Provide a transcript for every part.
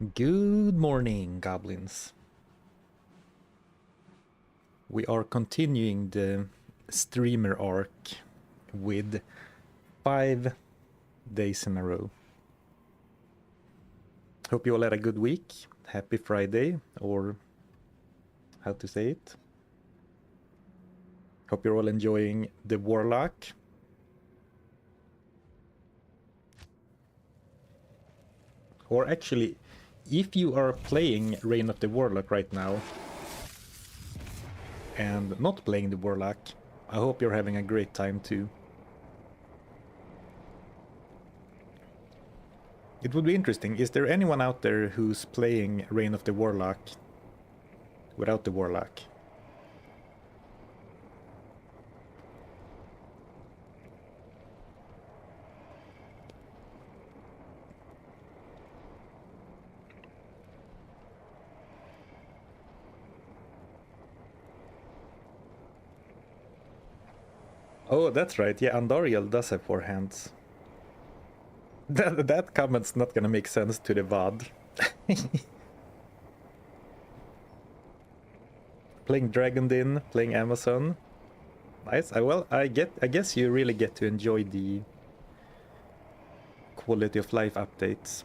Good morning, goblins. We are continuing the streamer arc with 5 days in a row. Hope you all had a good week. Happy Friday, or how to say it. Hope you're all enjoying the Warlock. Or actually, if you are playing Reign of the Warlock right now, and not playing the Warlock, I hope you're having a great time too. It would be interesting, is there anyone out there who's playing Reign of the Warlock without the Warlock? Oh, that's right, yeah, Andariel does have 4 hands. That comment's not gonna make sense to the VOD. Playing Dragon Din, playing Amazon. Nice. I guess you really get to enjoy the quality of life updates.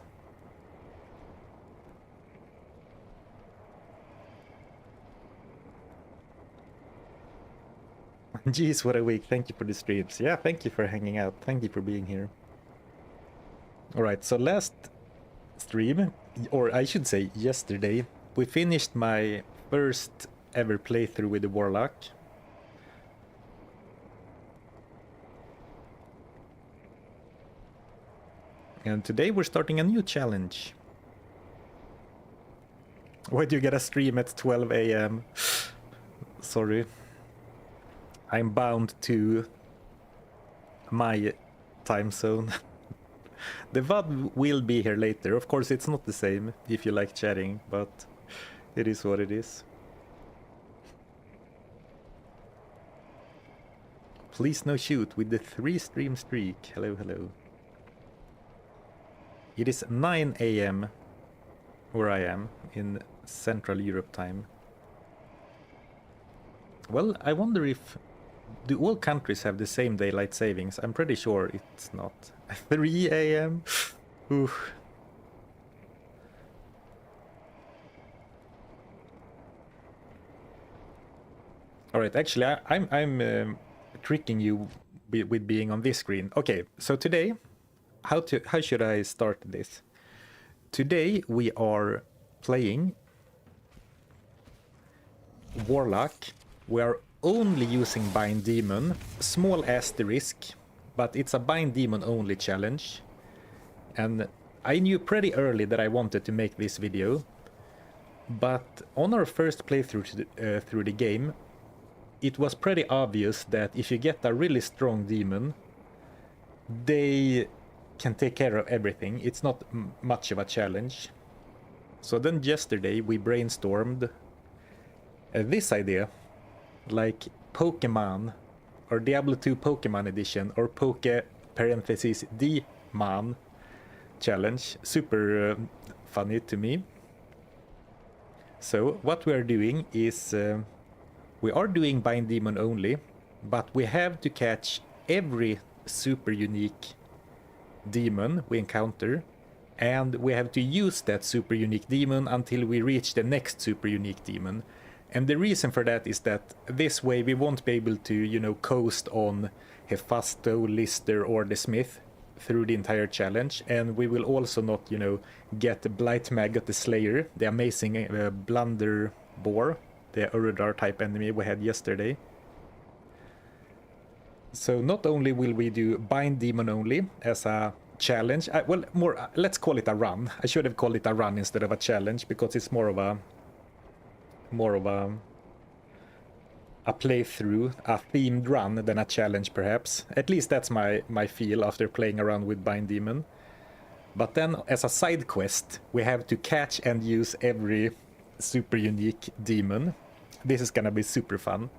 Jeez, what a week. Thank you for the streams. Yeah, thank you for hanging out. Thank you for being here. Alright, so last stream, or I should say yesterday, we finished my first ever playthrough with the Warlock. And today we're starting a new challenge. Why do you get a stream at 12 AM? Sorry. I'm bound to my time zone. The VOD will be here later. Of course, it's not the same if you like chatting, but it is what it is. Please no shoot with the 3-stream streak. Hello, hello. It is 9 AM where I am in Central Europe time. Well, I wonder if... do all countries have the same daylight savings? I'm pretty sure it's not. 3 AM? Oof. Alright, actually, I'm tricking you with being on this screen. Okay, so today, how should I start this? Today we are playing Warlock. We are only using Bind Demon, small asterisk, but it's a Bind Demon only challenge. And I knew pretty early that I wanted to make this video, but on our first playthrough through the game, it was pretty obvious that if you get a really strong demon, they can take care of everything. It's not much of a challenge. So then yesterday we brainstormed this idea, like Pokemon or Diablo 2 Pokemon edition or Poke parentheses D-Man challenge. Super funny to me. So what we are doing is we are doing Bind Demon only, but we have to catch every super unique demon we encounter, and we have to use that super unique demon until we reach the next super unique demon. And the reason for that is that this way we won't be able to, you know, coast on Hephasto, Lister, or the Smith through the entire challenge, and we will also not, you know, get Blight Maggot the Slayer, the amazing Blunder Boar, the Urudar type enemy we had yesterday. So not only will we do Bind Demon only as a challenge, well, more, let's call it a run. I should have called it a run instead of a challenge, because it's more of a playthrough, a themed run than a challenge perhaps. At least that's my feel after playing around with Bind Demon. But then as a side quest, we have to catch and use every super unique demon. This is gonna be super fun.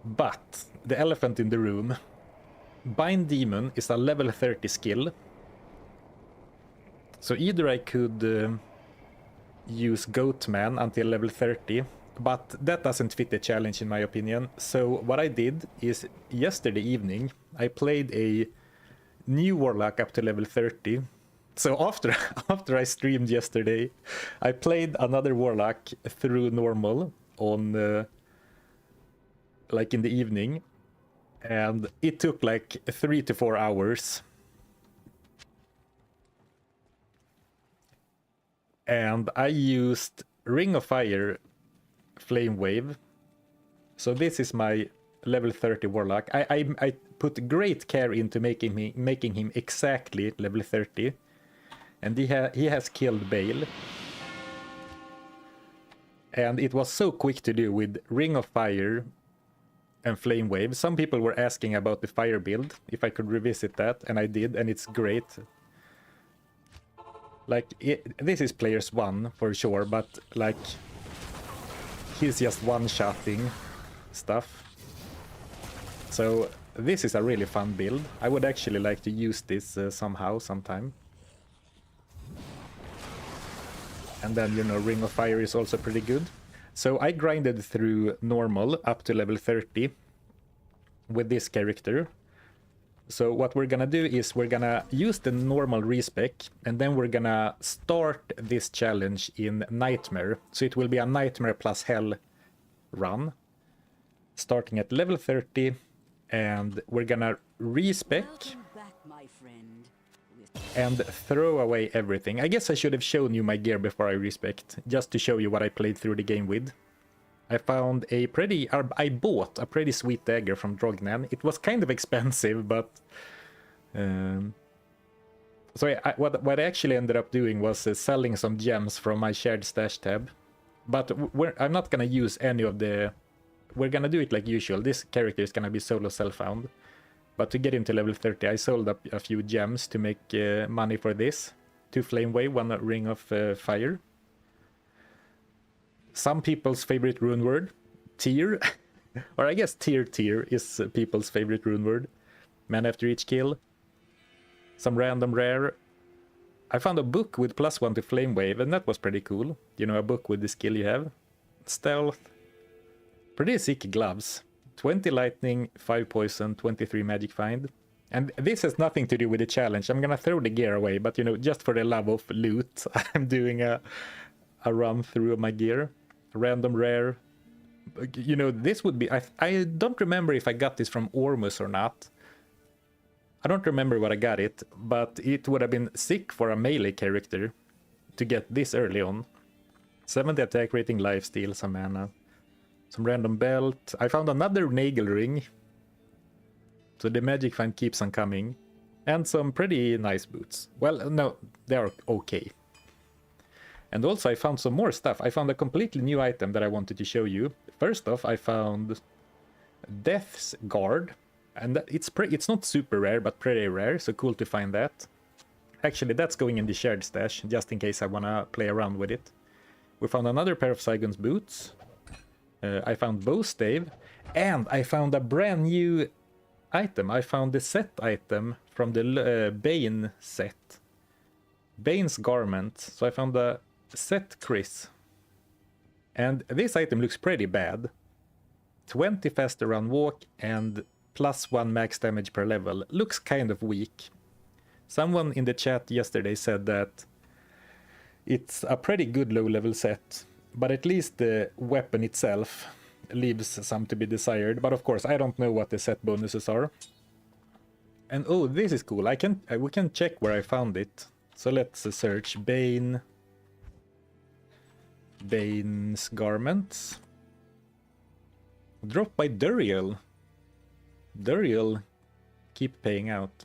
But the elephant in the room, Bind Demon is a level 30 skill. So either I could use Goatman until level 30, but that doesn't fit the challenge in my opinion. So what I did is yesterday evening I played a new Warlock up to level 30. So after I streamed yesterday, I played another Warlock through normal on like in the evening, and it took like 3 to 4 hours. And I used Ring of Fire Flame Wave. So this is my level 30 Warlock. I put great care into making him exactly level 30. And he has killed Bale. And it was so quick to do with Ring of Fire and Flame Wave. Some people were asking about the fire build, if I could revisit that, and I did, and it's great. Like, this is players 1 for sure, but like, he's just one-shotting stuff. So this is a really fun build. I would actually like to use this sometime. And then, you know, Ring of Fire is also pretty good. So I grinded through normal up to level 30 with this character. So what we're gonna do is we're gonna use the normal respec, and then we're gonna start this challenge in Nightmare. So it will be a Nightmare plus Hell run, starting at level 30, and we're gonna respec and throw away everything. I guess I should have shown you my gear before I respec, just to show you what I played through the game with. I bought a pretty sweet dagger from Drognan. It was kind of expensive, but so what I actually ended up doing was selling some gems from my shared stash tab. But I'm not gonna use any of the. We're gonna do it like usual. This character is gonna be solo self-found. But to get him to level 30, I sold up a few gems to make money for this. 2 Flame Wave, 1 Ring of Fire. Some people's favorite rune word, Tear. Or I guess Tear is people's favorite rune word. Man after each kill. Some random rare. I found a book with +1 to Flame Wave, and that was pretty cool. You know, a book with the skill you have. Stealth. Pretty sick gloves. 20 lightning, 5 poison, 23 magic find. And this has nothing to do with the challenge. I'm gonna throw the gear away, but you know, just for the love of loot, I'm doing a run through of my gear. Random rare. You know, this would be... I don't remember if I got this from Ormus or not. I don't remember what I got it, but it would have been sick for a melee character to get this early on. 70 attack rating, lifesteal, some mana. Some random belt. I found another Nagel ring. So the magic find keeps on coming. And some pretty nice boots. Well, no, they are okay. And also I found some more stuff. I found a completely new item that I wanted to show you. First off, I found Death's Guard. And it's not super rare, but pretty rare. So cool to find that. Actually, that's going in the shared stash, just in case I want to play around with it. We found another pair of Saigon's boots. I found Bow Stave. And I found a brand new item. I found the set item from the Bane set. Bane's garment. So I found the set Chris. And this item looks pretty bad. 20 faster run walk and +1 max damage per level. Looks kind of weak. Someone in the chat yesterday said that it's a pretty good low level set, but at least the weapon itself leaves some to be desired. But of course, I don't know what the set bonuses are. And oh, this is cool. We can check where I found it. So let's search Bane's garments. Dropped by Duriel. Duriel keep paying out.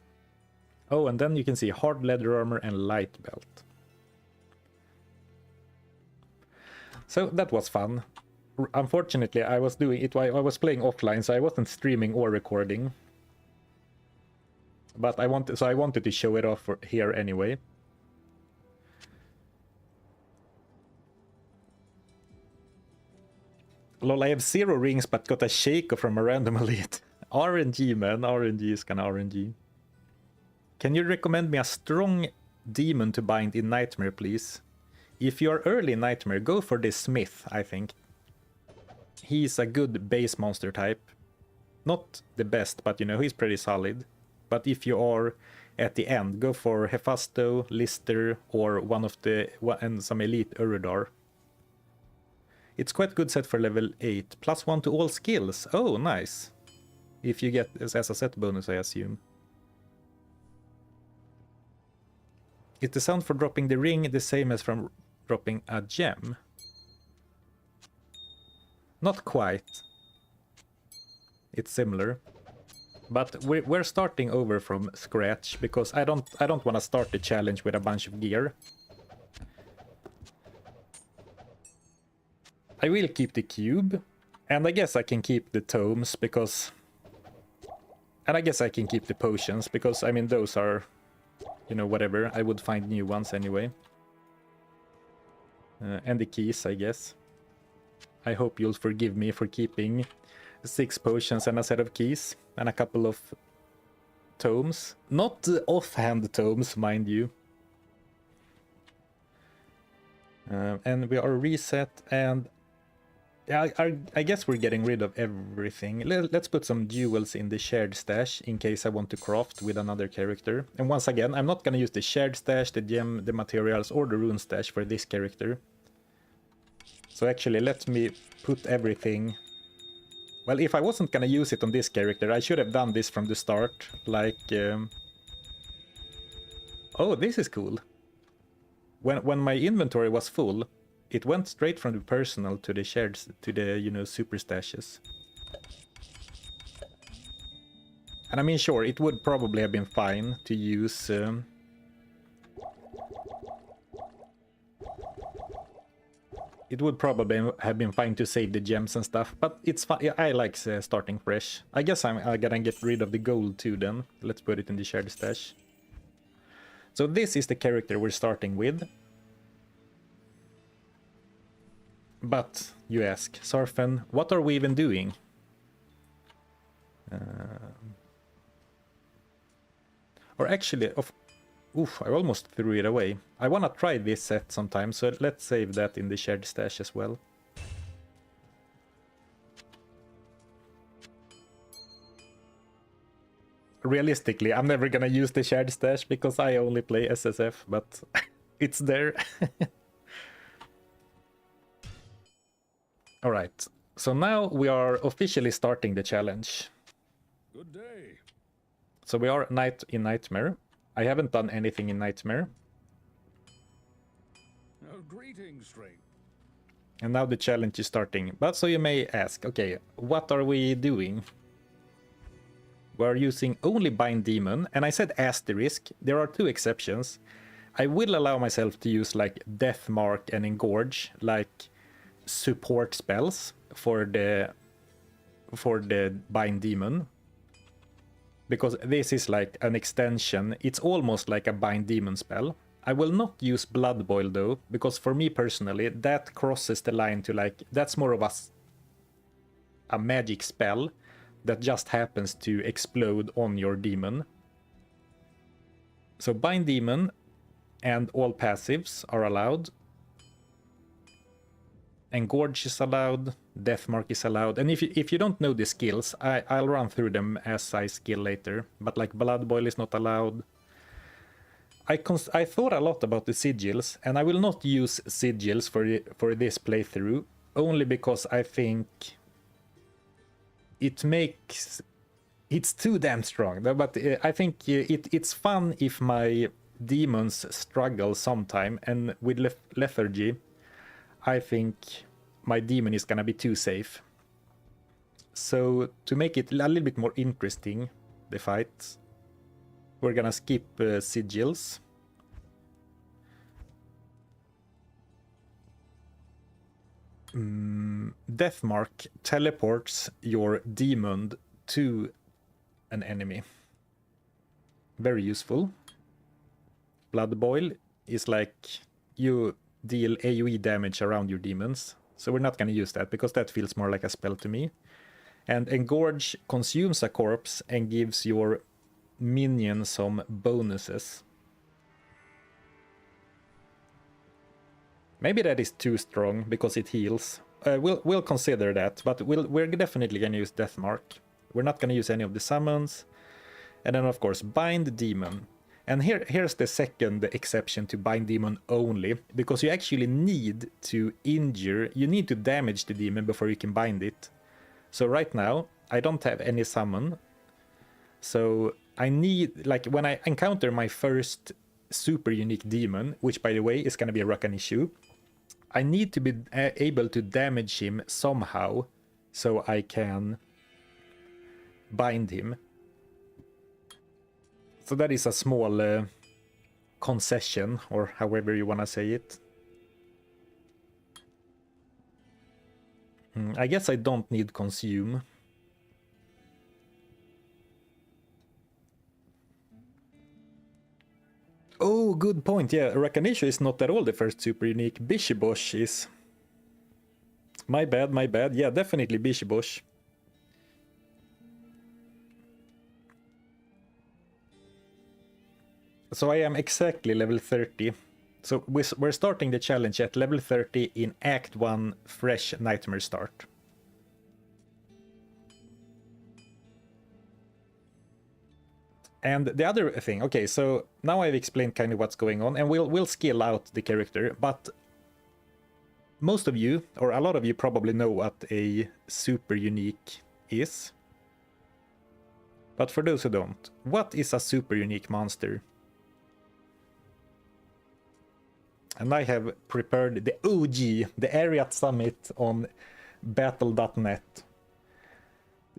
Oh, and then you can see hard leather armor and light belt. So that was fun. Unfortunately, I was playing offline, so I wasn't streaming or recording. But I wanted to show it off here anyway. Lol, I have 0 rings but got a Shaco from a random elite. RNG, man. RNG is kinda RNG. Can you recommend me a strong demon to bind in Nightmare, please. If you're early in Nightmare, go for this Smith, I think. He's a good base monster type. Not the best, but you know, he's pretty solid. But if you are at the end, go for Hephasto, Lister, or one of the and some elite Urudar. It's quite good set for level 8. +1 to all skills. Oh, nice. If you get as a set bonus, I assume. Is the sound for dropping the ring the same as from dropping a gem? Not quite. It's similar. But we're starting over from scratch because I don't want to start the challenge with a bunch of gear. I will keep the cube, and I guess I can keep the tomes because... And I guess I can keep the potions because, I mean, those are, you know, whatever. I would find new ones anyway. And the keys, I guess. I hope you'll forgive me for keeping 6 potions and a set of keys and a couple of tomes. Not offhand tomes, mind you. And we are reset, and I guess we're getting rid of everything. Let's put some jewels in the shared stash in case I want to craft with another character. And once again, I'm not gonna use the shared stash, the gem, the materials, or the rune stash for this character. So actually, let me put everything... Well, if I wasn't gonna use it on this character, I should have done this from the start. Like... Oh, this is cool. When my inventory was full, it went straight from the personal to the shared, to the, you know, super stashes. And I mean, sure, it would probably have been fine to use... It would probably have been fine to save the gems and stuff, but it's fine. I like starting fresh. I guess I'm gonna get rid of the gold too then. Let's put it in the shared stash. So this is the character we're starting with. But, you ask, Zarfen, what are we even doing? Or actually, oof, I almost threw it away. I wanna try this set sometime, so let's save that in the shared stash as well. Realistically, I'm never gonna use the shared stash because I only play SSF, but it's there. Alright, so now we are officially starting the challenge. Good day. So we are in Nightmare. I haven't done anything in Nightmare. Greetings, stranger. And now the challenge is starting. But so you may ask, okay, what are we doing? We're using only Bind Demon, and I said asterisk. There are 2 exceptions. I will allow myself to use like Death Mark and Engorge, like support spells for the Bind Demon, because this is like an extension. It's almost like a Bind Demon spell. I will not use Blood Boil though, because for me personally that crosses the line to like, that's more of a magic spell that just happens to explode on your demon. So Bind Demon and all passives are allowed. Engorge is allowed, Death Mark is allowed, and if you don't know the skills, I'll run through them as I skill later, but like Blood Boil is not allowed. I thought a lot about the sigils, and I will not use sigils for this playthrough, only because I think it's too damn strong. But I think it's fun if my demons struggle sometime, and with lethargy, I think my demon is gonna be too safe. So to make it a little bit more interesting, the fight, we're gonna skip sigils. Death Mark teleports your demon to an enemy. Very useful. Blood Boil is like you deal AoE damage around your demons. So we're not going to use that because that feels more like a spell to me. And Engorge consumes a corpse and gives your minion some bonuses. Maybe that is too strong because it heals. We'll consider that, but we're definitely gonna use Death Mark. We're not gonna use any of the summons. And then of course Bind Demon. And here's the second exception to Bind Demon only, because you actually need to you need to damage the demon before you can bind it. So right now, I don't have any summon. So I need, like, when I encounter my first super unique demon, which by the way is gonna be a Rakan issue, I need to be able to damage him somehow so I can bind him. So that is a small concession, or however you want to say it. I guess I don't need consume. Oh, good point. Yeah, Rakanisha is not at all the first super unique. Bishibosh is. My bad, my bad. Yeah, definitely Bishibosh. So I am exactly level 30. So we're starting the challenge at level 30 in Act 1 fresh Nightmare start. And the other thing, okay, so now I've explained kind of what's going on, and we'll skill out the character, but most of you, or a lot of you, probably know what a super unique is. But for those who don't, what is a super unique monster? And I have prepared the OG, the Ariat Summit on battle.net.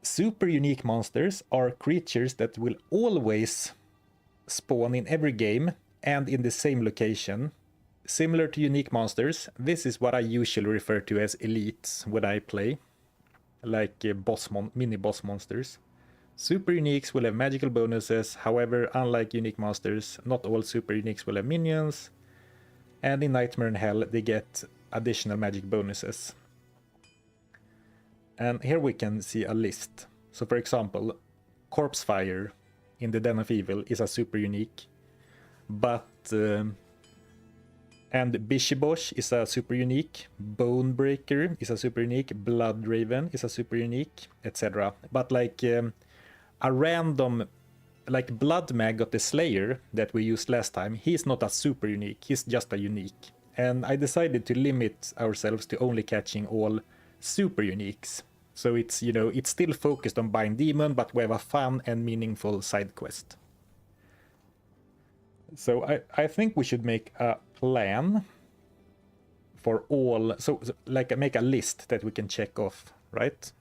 Super unique monsters are creatures that will always spawn in every game and in the same location. Similar to unique monsters, this is what I usually refer to as elites when I play, like mini boss monsters. Super uniques will have magical bonuses, however, unlike unique monsters, not all super uniques will have minions. And in Nightmare and Hell, they get additional magic bonuses. And here we can see a list. So for example, Corpse Fire in the Den of Evil is a super unique. But... and Bishibosh is a super unique. Bonebreaker is a super unique. Blood Raven is a super unique, etc. But like a random... like Blood Mag of the Slayer that we used last time, he's not a super unique, he's just a unique. And I decided to limit ourselves to only catching all super uniques. So it's, you know, it's still focused on Bind Demon, but we have a fun and meaningful side quest. So I think we should make a plan for all, so like make a list that we can check off, right?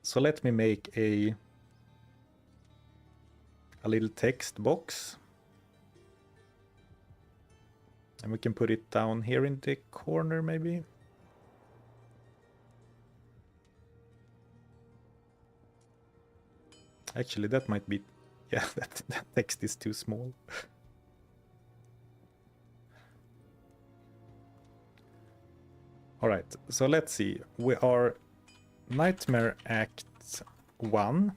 So let me make a little text box, and we can put it down here in the corner maybe. Actually, that might be, yeah, that text is too small. All right, so let's see. We are Nightmare Act 1.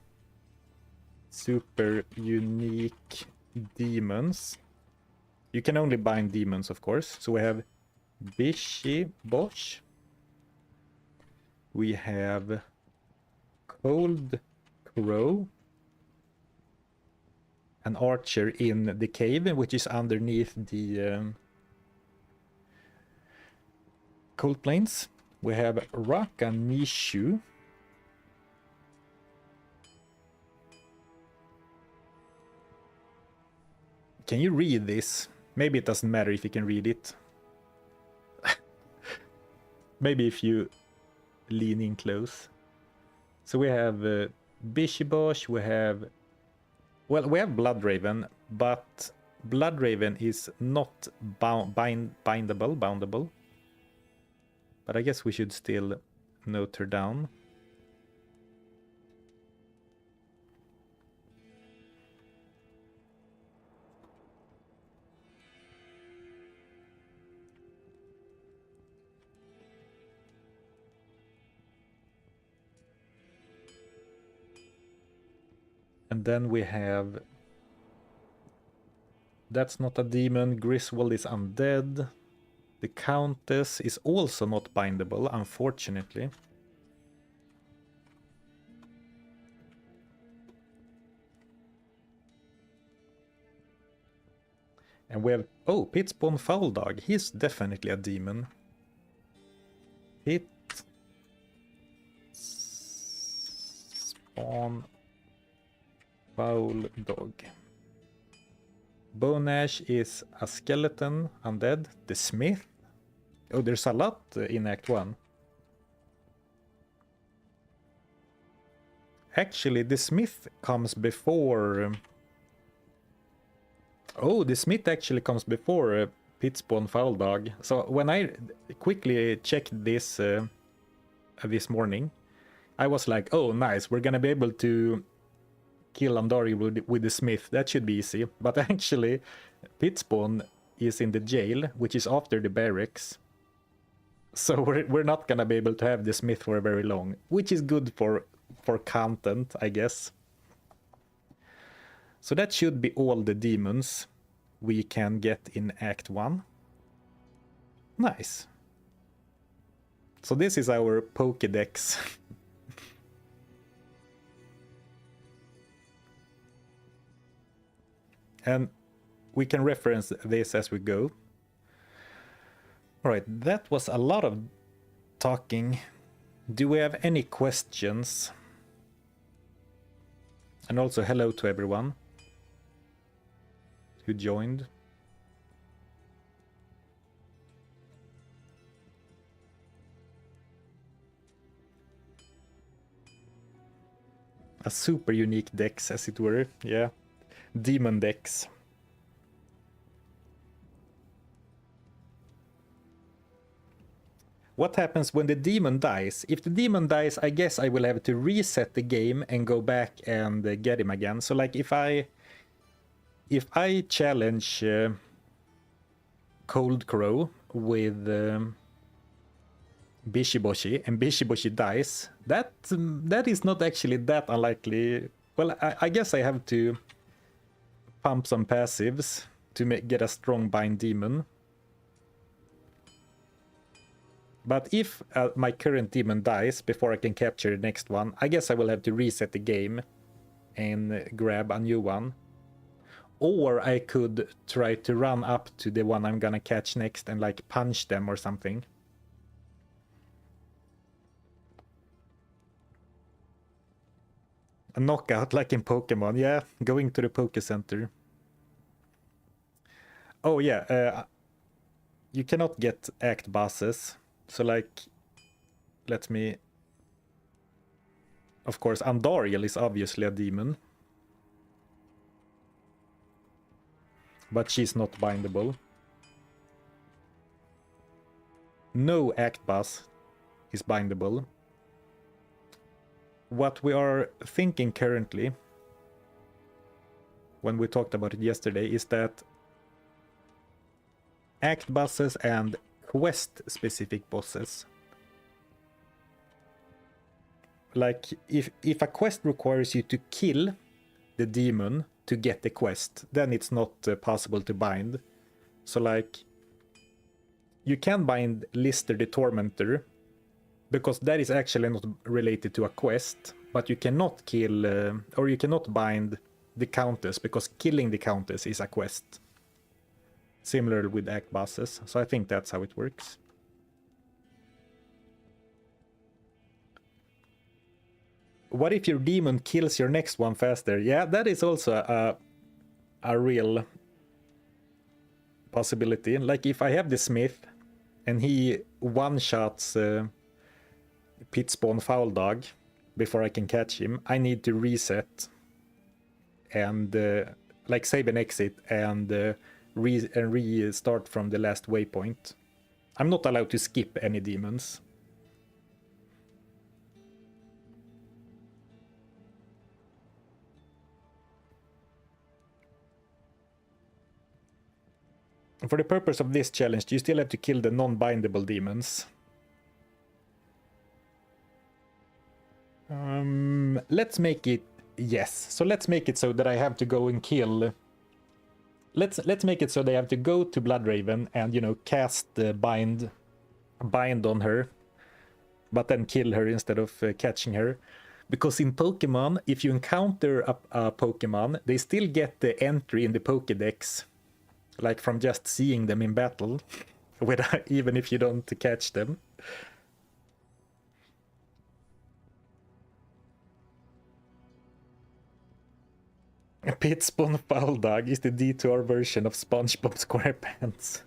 Super unique demons. You can only bind demons, of course. So we have Bishibosh. We have Cold Crow. An archer in the cave, which is underneath the Cold Plains. We have Rakanishu. Can you read this? Maybe it doesn't matter if you can read it. Maybe if you lean in close. So we have Bishibosh, we have... well, we have Bloodraven, but Bloodraven is not boundable. But I guess we should still note her down. And then we have... that's not a demon. Griswold is undead. The Countess is also not bindable, unfortunately. And we have... Oh, Pitspawn Foul Dog. He's definitely a demon. Pit... Spawn... Foul Dog. Bonash is a skeleton, undead. The Smith. Oh, there's a lot in Act 1. Actually, the Smith comes before... Oh, the Smith actually comes before Pitspawn Foul Dog. So when I quickly checked this this morning, I was like, oh, nice, we're gonna be able to kill Andari with the Smith. That should be easy. But actually, Pitspawn is in the jail, which is after the barracks. So we're not gonna be able to have the Smith for very long, which is good for content, I guess. So that should be all the demons we can get in Act 1. Nice. So this is our Pokédex. And we can reference this as we go. Alright, that was a lot of talking. Do we have any questions? And also hello to everyone who joined. A super unique dex, as it were, yeah. Demon dex. What happens when the demon dies? If the demon dies, I guess I will have to reset the game and go back and get him again. So like if I challenge Cold Crow with Bishiboshi and Bishiboshi dies, that is not actually that unlikely. Well, I guess I have to pump some passives to get a strong bind demon. But if my current demon dies before I can capture the next one, I guess I will have to reset the game and grab a new one. Or I could try to run up to the one I'm gonna catch next and like punch them or something. A knockout like in Pokemon, yeah, going to the Poke Center. Oh yeah, you cannot get act bosses. So like, let me... Of course, Andariel is obviously a demon. But she's not bindable. No act boss is bindable. What we are thinking currently, when we talked about it yesterday, is that act bosses and quest-specific bosses. Like, if a quest requires you to kill the demon to get the quest, then it's not possible to bind. So like, you can bind Lister the Tormentor, because that is actually not related to a quest, but you cannot kill, or you cannot bind the Countess, because killing the Countess is a quest. Similar with act bosses, so I think that's how it works. What if your demon kills your next one faster? Yeah, that is also a real possibility. Like if I have the Smith and he one-shots Pitspawn Foul Dog before I can catch him, I need to reset and like save and exit and restart from the last waypoint. I'm not allowed to skip any demons. For the purpose of this challenge, you still have to kill the non-bindable demons. Let's make it... Yes. So let's make it so that I have to go and kill let's make it so they have to go to Bloodraven and, you know, cast the bind on her, but then kill her instead of catching her. Because in Pokemon, if you encounter a Pokemon, they still get the entry in the Pokédex, like from just seeing them in battle, even if you don't catch them. Pitspawn Foul Dog is the D2R version of SpongeBob SquarePants.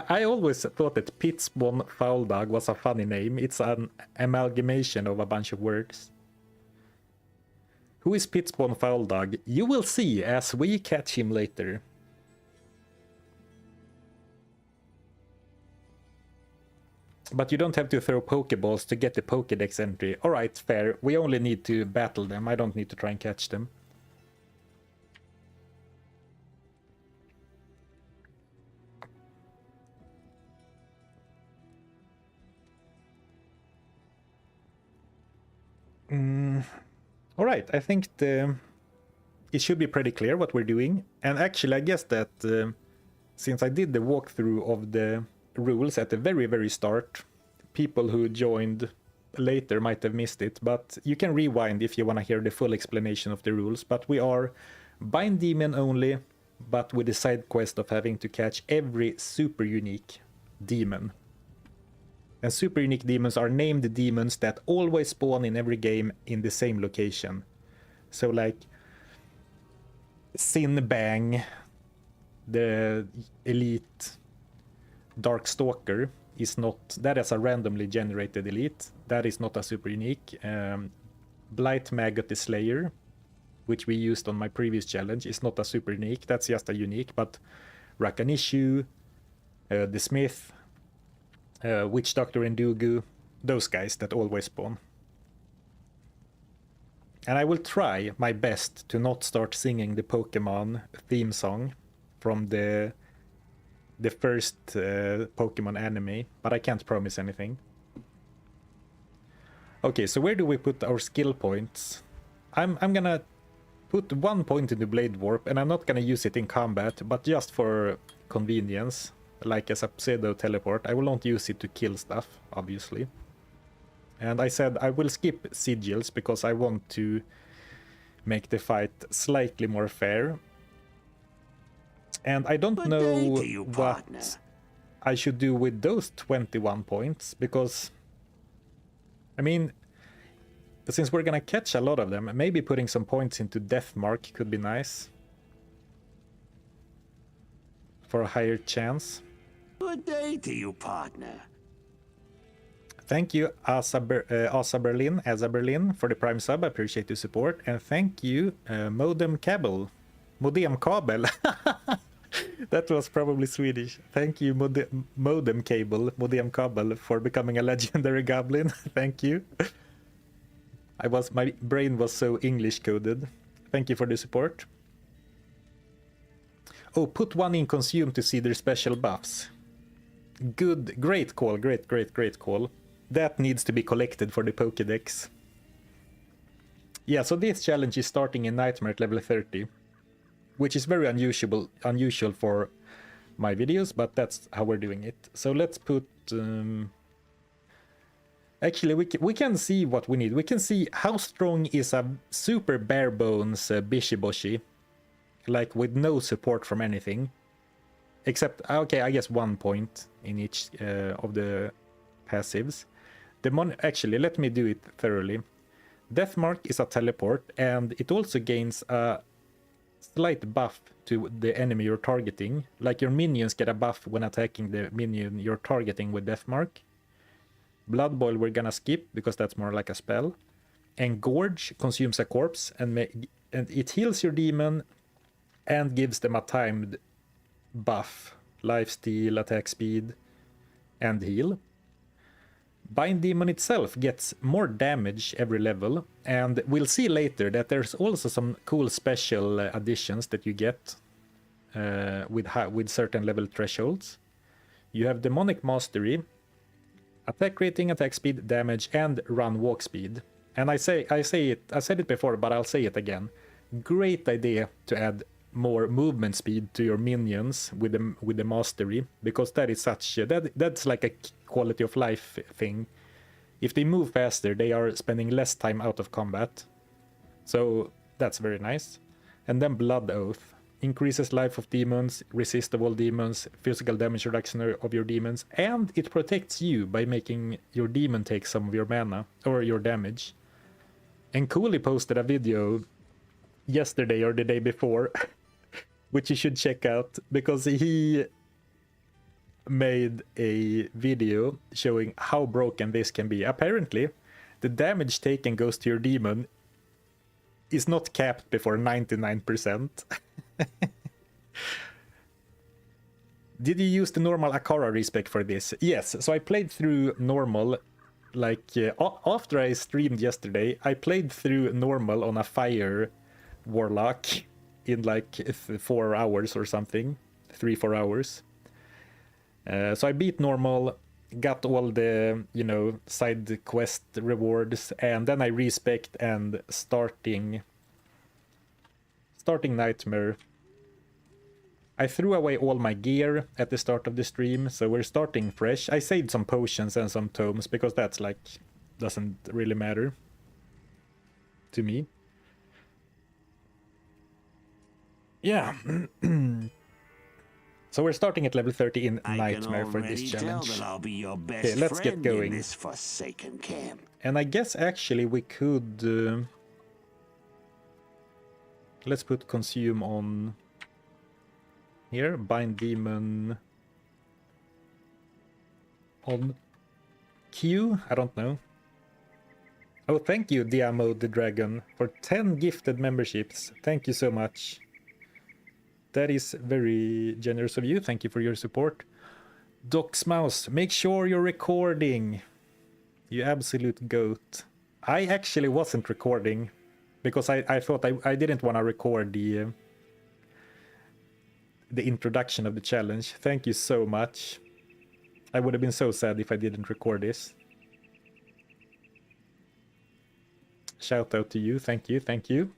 I always thought that Pitspawn Foul Dog was a funny name. It's an amalgamation of a bunch of words. Who is Pitspawn Foul Dog? You will see as we catch him later. But you don't have to throw Pokeballs to get the Pokédex entry. Alright, fair. We only need to battle them. I don't need to try and catch them. Alright, I think it should be pretty clear what we're doing. And actually, I guess that since I did the walkthrough of the rules at the very, very start, people who joined later might have missed it, but you can rewind if you want to hear the full explanation of the rules. But we are Bind Demon only, but with the side quest of having to catch every super unique demon. And super unique demons are named demons that always spawn in every game in the same location. So like Sin Bang, the elite Darkstalker, is not, that is a randomly generated elite. That is not a super unique. Blight Maggot the Slayer, which we used on my previous challenge, is not a super unique. That's just a unique. But Rakanishu, the Smith, Witch Doctor Ndugu, those guys that always spawn. And I will try my best to not start singing the Pokemon theme song from the first Pokemon anime, but I can't promise anything. Okay, so where do we put our skill points? I'm gonna put 1 point in the Blade Warp, and I'm not gonna use it in combat, but just for convenience, like as a pseudo teleport. I will not use it to kill stuff, obviously. And I said I will skip sigils because I want to make the fight slightly more fair. And I don't know what I should do with those 21 points, because, I mean, since we're gonna catch a lot of them, maybe putting some points into Death Mark could be nice. For a higher chance. Good day to you, partner. Thank you, Asa Berlin, for the Prime sub. I appreciate the support. And thank you, Modem Kabel. That was probably Swedish. Thank you, Modem Kabel, for becoming a legendary goblin. Thank you. My brain was so English coded. Thank you for the support. Oh, put one in Consume to see their special buffs. Good, great call, great call. That needs to be collected for the Pokédex. Yeah, so this challenge is starting in Nightmare at level 30, which is very unusual for my videos, but that's how we're doing it. So let's put... Actually, we can see what we need. We can see how strong is a super bare bones Bishiboshi, like with no support from anything. Except, okay, I guess 1 point in each of the passives. Actually, let me do it thoroughly. Deathmark is a teleport, and it also gains a slight buff to the enemy you're targeting. Like your minions get a buff when attacking the minion you're targeting with Deathmark. Blood Boil we're gonna skip, because that's more like a spell. And Gorge consumes a corpse, and it heals your demon and gives them a timed buff. Lifesteal, attack speed, and heal. Bind Demon itself gets more damage every level, and we'll see later that there's also some cool special additions that you get with certain level thresholds. You have Demonic Mastery, attack rating, attack speed, damage, and run walk speed. And I said it before, but I'll say it again. Great idea to add more movement speed to your minions with the mastery, because that is such that's like a quality of life thing. If they move faster, they are spending less time out of combat, so that's very nice. And then Blood Oath increases life of demons, resist of all demons, physical damage reduction of your demons, and it protects you by making your demon take some of your mana or your damage. And Cooley posted a video yesterday or the day before which you should check out, because he made a video showing how broken this can be. Apparently, the damage taken goes to your demon is not capped before 99%. Did you use the normal Akara respec for this? Yes, so I played through normal, like after I streamed yesterday, I played through normal on a fire Warlock in like 4 hours or something, 3-4 hours. So I beat normal, got all the, you know, side quest rewards, and then I respect and starting Nightmare. I threw away all my gear at the start of the stream, so we're starting fresh. I saved some potions and some tomes because that's like doesn't really matter to me. Yeah. So we're starting at level 30 in Nightmare for this challenge. Okay, let's get going. This forsaken camp. And I guess actually we could... let's put Consume on here. Bind Demon on Q? I don't know. Oh, thank you, Diablo the Dragon, for 10 gifted memberships. Thank you so much. That is very generous of you. Thank you for your support. Doc's Mouse, make sure you're recording. You absolute goat. I actually wasn't recording because I thought I didn't want to record the introduction of the challenge. Thank you so much. I would have been so sad if I didn't record this. Shout out to you. Thank you. Thank you.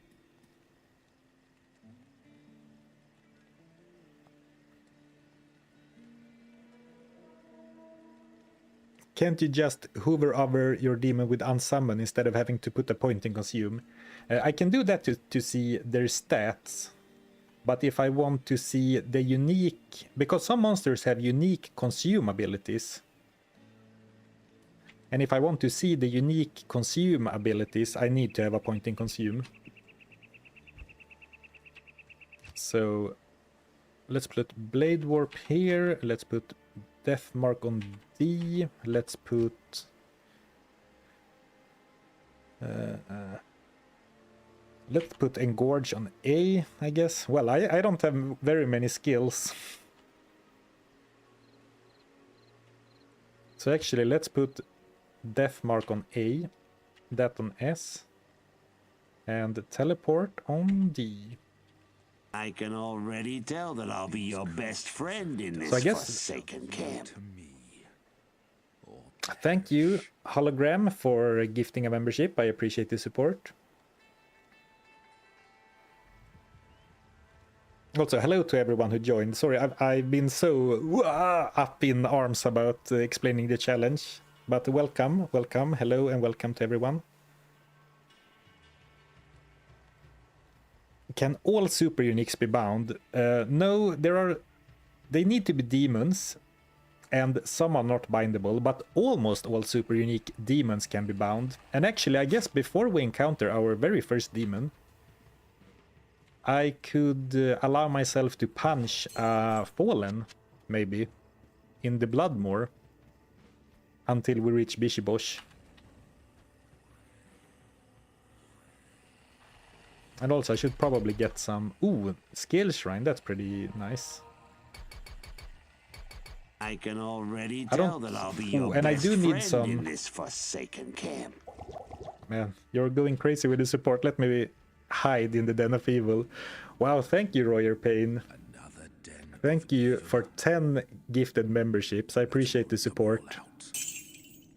Can't you just hover over your demon with unsummon instead of having to put a point in consume? I can do that to see their stats. But if I want to see the unique... Because some monsters have unique consume abilities. And if I want to see the unique consume abilities, I need to have a point in consume. So let's put Blade Warp here. Let's put Death Mark on D. Let's put... let's put Engorge on A, I guess. Well, I don't have very many skills. So actually, let's put Death Mark on A, that on S, and Teleport on D. I can already tell that I'll be your best friend in this forsaken camp. Thank you, Hologram, for gifting a membership. I appreciate the support. Also, hello to everyone who joined. Sorry, I've been so up in arms about explaining the challenge. But welcome, welcome, hello, and welcome to everyone. Can all super uniques be bound? No, they need to be demons, and some are not bindable, but almost all super unique demons can be bound. And actually, I guess before we encounter our very first demon, I could allow myself to punch a Fallen, maybe, in the Bloodmoor, until we reach Bishibosh. And also I should probably get some... Ooh, Scale Shrine, that's pretty nice. I can already tell that I'll be your and I best do need friend some... in this forsaken camp. Man, you're going crazy with the support. Let me hide in the Den of Evil. Wow, thank you, Royer Payne. Thank you for 10 gifted memberships. I appreciate the support.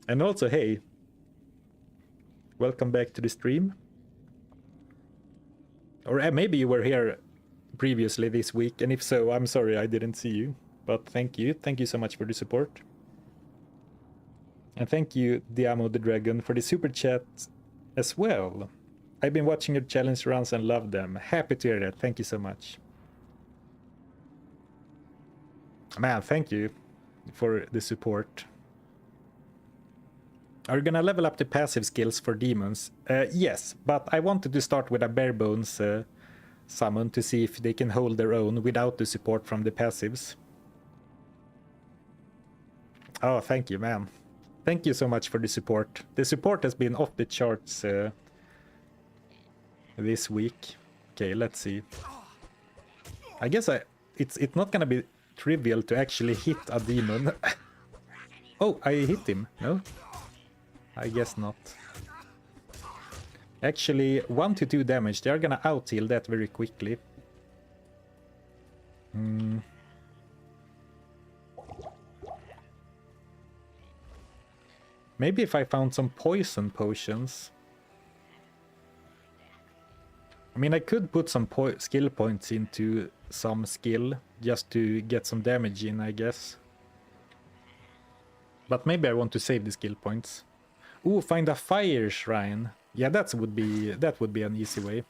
And also, hey, welcome back to the stream. Or maybe you were here previously this week, and if so, I'm sorry I didn't see you. But thank you so much for the support. And thank you, Diamo the Dragon, for the super chat as well. I've been watching your challenge runs and love them. Happy to hear that. Thank you so much. Man, thank you for the support. Are you gonna level up the passive skills for demons? Yes, but I wanted to start with a bare bones summon to see if they can hold their own without the support from the passives. Oh, thank you, man. Thank you so much for the support. The support has been off the charts this week. Okay, let's see. I guess it's not gonna be trivial to actually hit a demon. Oh, I hit him. No? I guess not. Actually, 1 to 2 damage. They are gonna out-heal that very quickly. Maybe if I found some poison potions. I mean, I could put some skill points into some skill just to get some damage in, I guess. But maybe I want to save the skill points. Ooh, find a fire shrine. Yeah, that would be an easy way.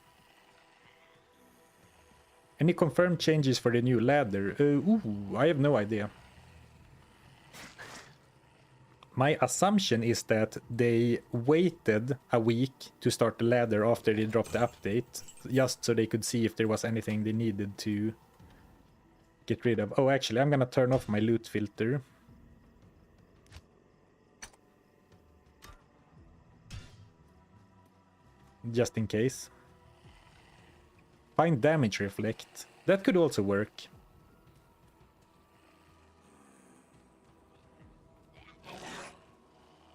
Any confirmed changes for the new ladder? Ooh, I have no idea. My assumption is that they waited a week to start the ladder after they dropped the update, just so they could see if there was anything they needed to get rid of. Oh, actually, I'm gonna turn off my loot filter. Just in case. Find damage reflect. That could also work.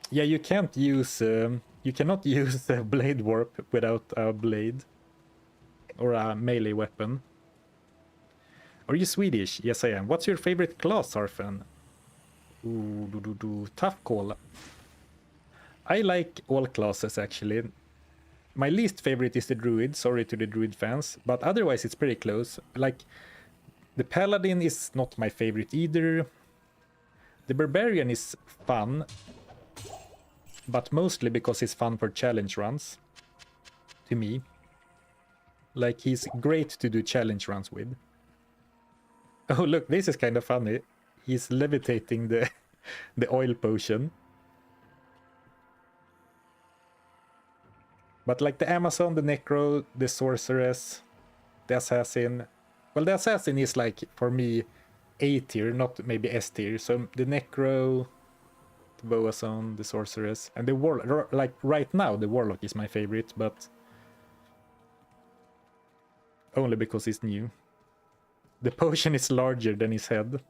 Yeah, you can't use you cannot use blade warp without a blade or a melee weapon. Are you Swedish? Yes, I am. What's your favorite class, Zarfen? Ooh, tough call. I like all classes actually. My least favorite is the druid. Sorry to the druid fans, but otherwise it's pretty close. Like, the paladin is not my favorite either. The barbarian is fun, but mostly because he's fun for challenge runs, to me. Like, he's great to do challenge runs with. Oh, look, this is kind of funny. He's levitating the oil potion. But like the Amazon, the Necro, the Sorceress, the Assassin... Well, the Assassin is like, for me, A tier, not maybe S tier. So the Necro... Boazon, the Sorceress, and the Warlock. Like right now, the Warlock is my favorite, but only because he's new. The potion is larger than his head.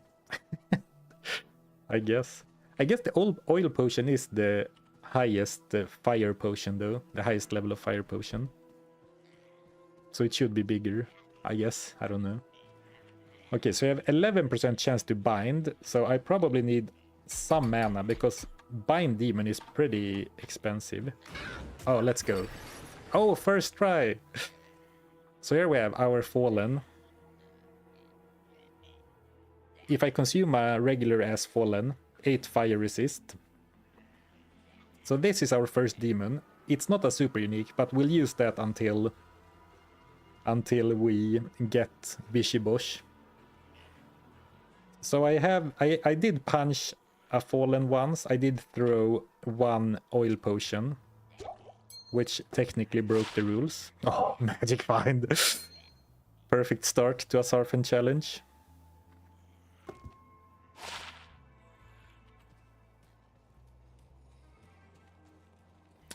I guess. I guess the old oil potion is the highest fire potion, though. The highest level of fire potion. So it should be bigger, I guess. I don't know. Okay, so I have 11% chance to bind, so I probably need some mana, because bind demon is pretty expensive. Oh, let's go. Oh, first try. So here we have our fallen. If I consume a regular ass fallen, 8 fire resist. So this is our first demon. It's not a super unique, but we'll use that until we get Vishy Bosch. So I did punch a fallen once. I did throw 1 oil potion, which technically broke the rules. Oh, magic find. Perfect start to a Zarfen challenge.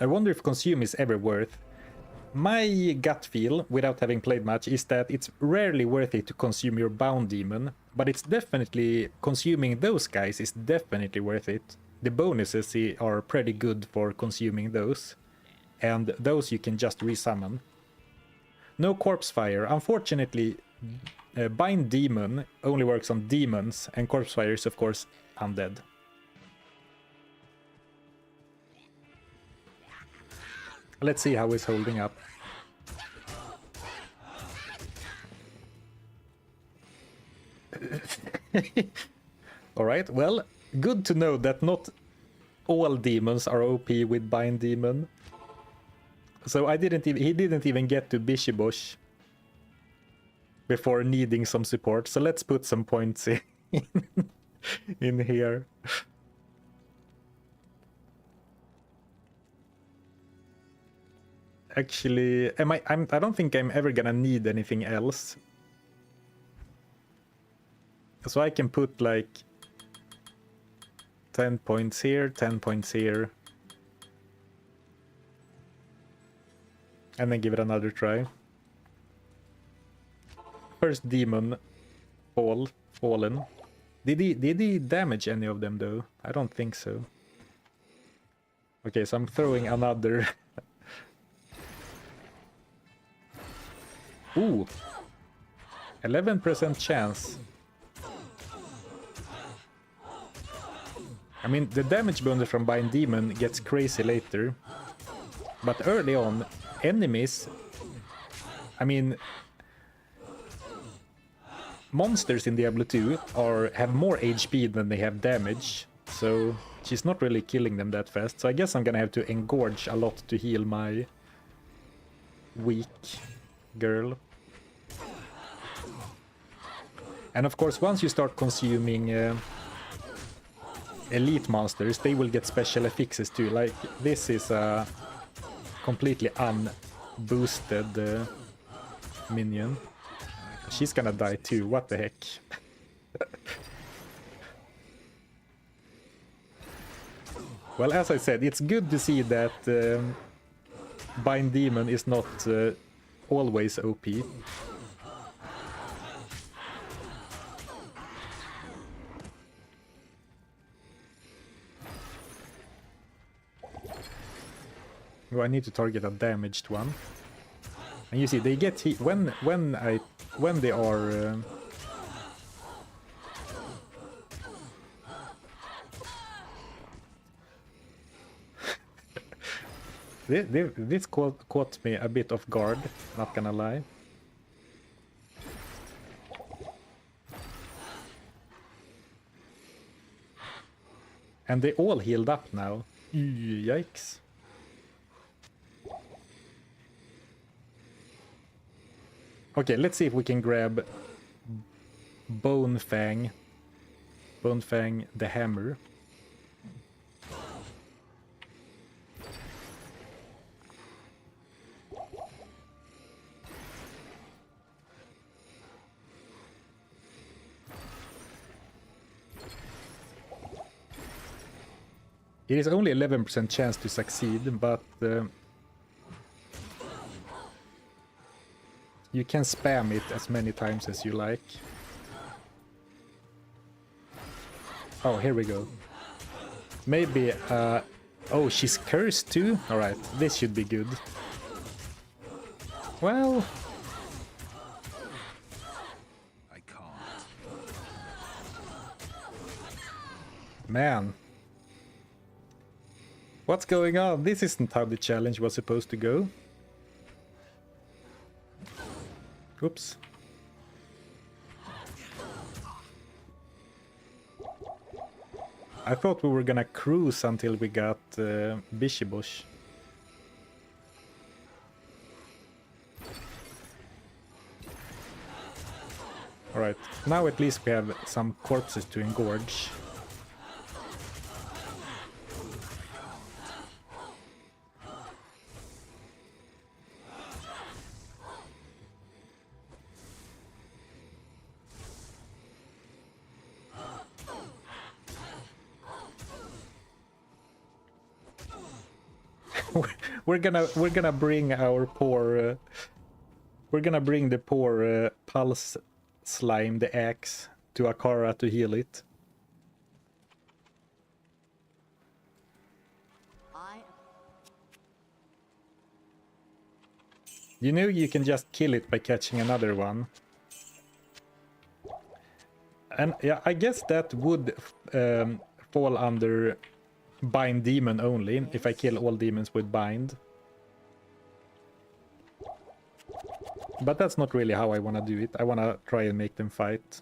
I wonder if consume is ever worth. My gut feel, without having played much, is that it's rarely worth it to consume your bound demon, but it's definitely, consuming those guys is definitely worth it. The bonuses are pretty good for consuming those, and those you can just resummon. No corpse fire. Unfortunately, bind demon only works on demons, and corpse fire is of course undead. Let's see how he's holding up. Alright, well, good to know that not all demons are OP with Bind Demon. So he didn't even get to Bishibosh before needing some support. So let's put some points in here. Actually, I don't think I'm ever gonna need anything else. So I can put like 10 points here, 10 points here. And then give it another try. First demon fallen. Did he damage any of them though? I don't think so. Okay, so I'm throwing another. Ooh. 11% chance. I mean, the damage bonus from Bind Demon gets crazy later. But early on, enemies... I mean... monsters in Diablo 2 have more HP than they have damage. So she's not really killing them that fast. So I guess I'm gonna have to engorge a lot to heal my... weak girl. And of course, once you start consuming elite monsters, they will get special affixes too. Like, this is a completely unboosted minion. She's gonna die too, what the heck. Well, as I said, it's good to see that Bind Demon is not always OP. Oh, I need to target a damaged one. And you see, they get hit when they are this caught me a bit off guard, not gonna lie. And they all healed up now. Yikes. Okay, let's see if we can grab Bonefang the hammer. It is only 11% chance to succeed, but you can spam it as many times as you like. Oh, here we go. Maybe, oh, she's cursed too? Alright, this should be good. Well... I can't. Man. What's going on? This isn't how the challenge was supposed to go. Oops. I thought we were gonna cruise until we got Bishibosh. Alright, now at least we have some corpses to engorge. We're gonna bring our poor we're gonna bring the poor pulse slime, the axe, to Akara to heal it. You know you can just kill it by catching another one. And yeah, I guess that would fall under Bind Demon only, if I kill all demons with Bind. But that's not really how I want to do it. I want to try and make them fight.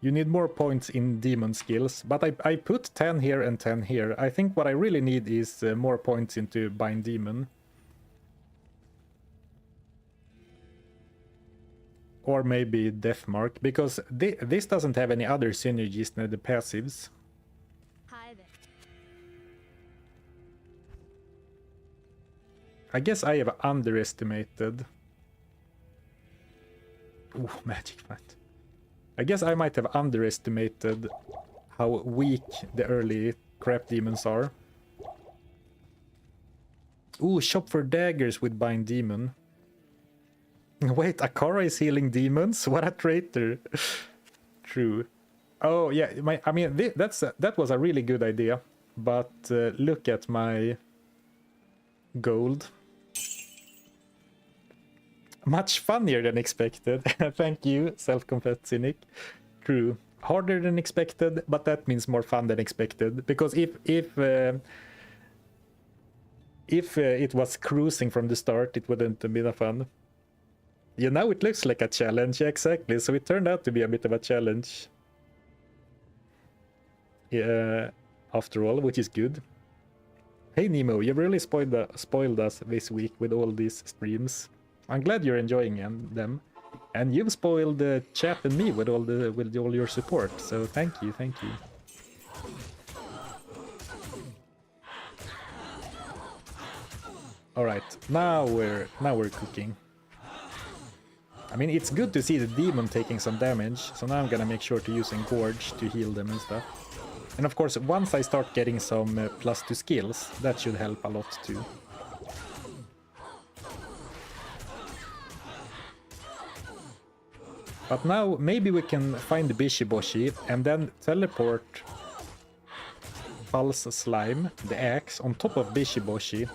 You need more points in demon skills, but I put 10 here and 10 here. I think what I really need is more points into Bind Demon. Or maybe Death Mark, because this doesn't have any other synergies than the passives. Hi there. I guess I have underestimated... Ooh, Magic Fight. I guess I might have underestimated how weak the early crap demons are. Ooh, shop for daggers with Bind Demon. Wait, Akara is healing demons? What a traitor. True. Oh, yeah, I mean, that was a really good idea. But look at my gold. Much funnier than expected. Thank you, self-confessed cynic. True. Harder than expected, but that means more fun than expected. Because if it was cruising from the start, it wouldn't have been a fun. Yeah, now it looks like a challenge, yeah, exactly. So it turned out to be a bit of a challenge. Yeah, after all, which is good. Hey Nemo, you really spoiled us this week with all these streams. I'm glad you're enjoying them, and you've spoiled the chat and me with all your support. So thank you, thank you. All right, now we're cooking. I mean, it's good to see the demon taking some damage, so now I'm gonna make sure to use Engorge to heal them and stuff. And of course, once I start getting some plus to skills, that should help a lot too. But now, maybe we can find the Bishiboshi and then teleport Pulse Slime, the axe, on top of Bishiboshi,